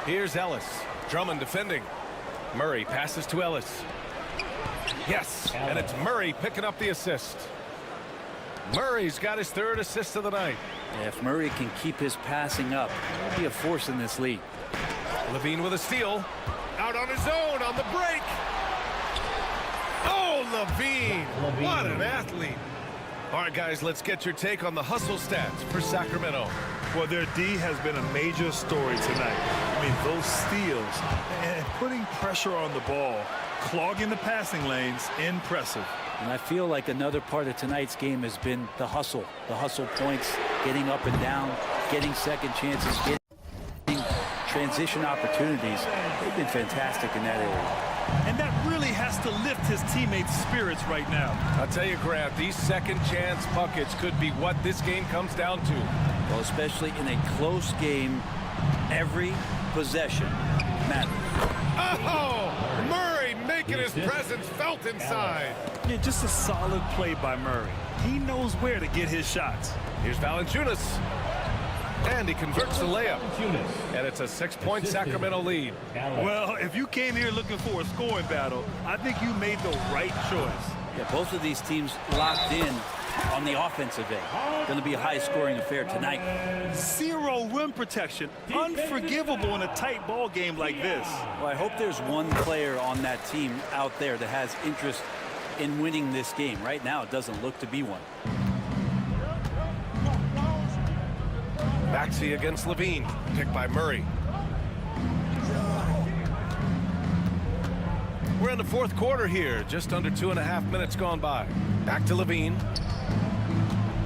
Here's Ellis. Drummond defending. Murray passes to Ellis. Yes, and it's Murray picking up the assist. Murray's got his third assist of the night. Yeah, if Murray can keep his passing up, he'll be a force in this league. Levine with a steal. Out on his own on the break. Oh, Levine. What an athlete. All right, guys, let's get your take on the hustle stats for Sacramento. Well, their D has been a major story tonight. I mean, those steals and putting pressure on the ball, clogging the passing lanes, impressive. And I feel like another part of tonight's game has been the hustle points, getting up and down, getting second chances, getting transition opportunities. They've been fantastic in that area. And that really has to lift his teammates' spirits right now. I'll tell you, Grant, these second chance buckets could be what this game comes down to. Well, especially in a close game, every possession matters. Oh, Murray making his presence felt inside. Yeah, just a solid play by Murray. He knows where to get his shots. Here's Valanciunas. And he converts the layup. And it's a 6-point Sacramento lead. Well, if you came here looking for a scoring battle, I think you made the right choice. Yeah, both of these teams locked in on the offensive end. Going to be a high-scoring affair tonight. Zero rim protection. Unforgivable in a tight ball game like this. Well, I hope there's one player on that team out there that has interest in winning this game. Right now, it doesn't look to be one. Maxey against Levine. Picked by Murray. We're in the fourth quarter here. Just under 2.5 minutes gone by. Back to Levine.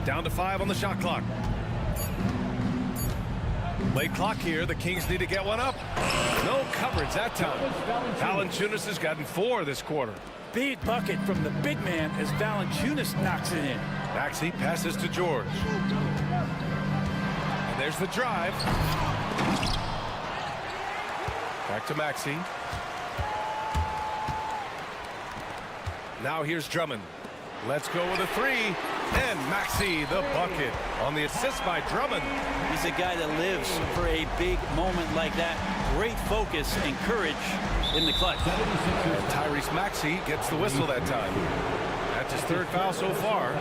Down to 5 on the shot clock. Late clock here. The Kings need to get one up. No coverage that time. Valanciunas has gotten 4 this quarter. Big bucket from the big man as Valanciunas knocks it in. Maxey passes to George. And there's the drive. Back to Maxey. Now here's Drummond. Let's go with a 3. And Maxey the bucket on the assist by Drummond. He's a guy that lives for a big moment like that. Great focus and courage in the clutch. And Tyrese Maxey gets the whistle that time. That's his 3rd foul so far.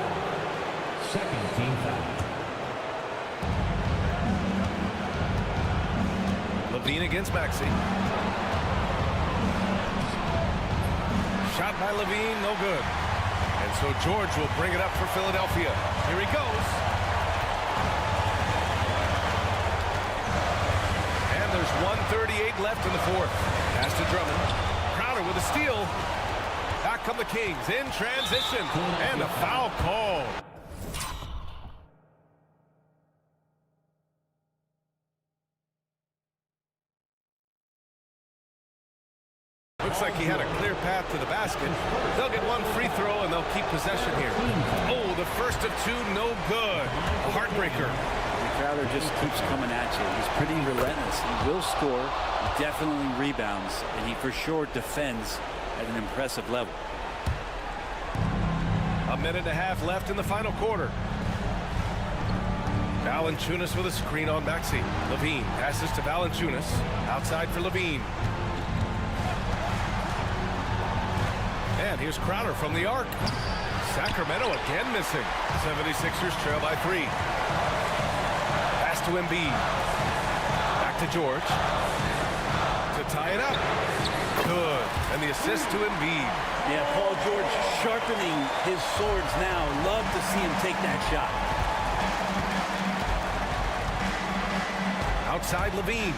Second team foul. Levine against Maxey. Shot by Levine, no good. And so George will bring it up for Philadelphia. Here he goes. And there's 1:38 left in the fourth. Pass to Drummond. Crowder with a steal. Back come the Kings in transition. And a foul call. Looks like he had a clear path to the basket. They'll get one free throw, and they'll keep possession here. Oh, the first of two, no good. A heartbreaker. Crowder just keeps coming at you. He's pretty relentless. He will score, he definitely rebounds, and he for sure defends at an impressive level. A minute and a half left in the final quarter. Valanciunas with a screen on Maxey. Levine passes to Valanciunas. Outside for Levine. And here's Crowder from the arc. Sacramento again missing. 76ers trail by 3. Pass to Embiid. Back to George. To tie it up. Good. And the assist to Embiid. Yeah, Paul George sharpening his swords now. Love to see him take that shot. Outside Levine.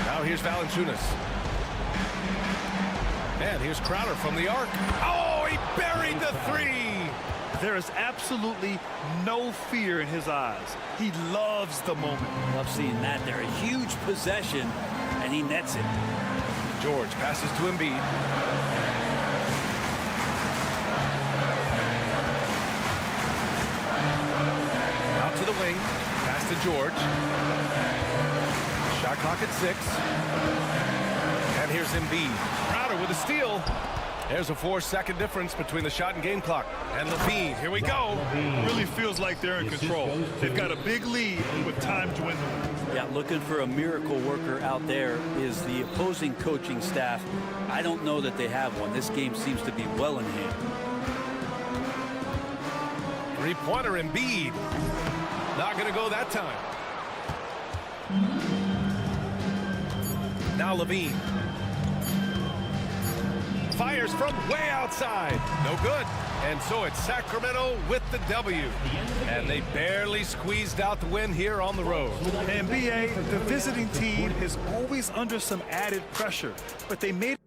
Now here's Valanciunas. And here's Crowder from the arc. Oh, he buried the three. There is absolutely no fear in his eyes. He loves the moment. Love seeing that. They're a huge possession, and he nets it. George passes to Embiid. Out to the wing. Pass to George. Shot clock at 6. And here's Embiid. Crowder with a steal. There's a 4-second difference between the shot and game clock. And Levine, here we go. Really feels like they're in control. They've got a big lead with time dwindling. Yeah, looking for a miracle worker out there is the opposing coaching staff. I don't know that they have one. This game seems to be well in hand. Three-pointer Embiid. Not going to go that time. Now Levine. Fires from way outside. No good. And so it's Sacramento with the W. And they barely squeezed out the win here on the road. And BA, the visiting team is always under some added pressure, but they made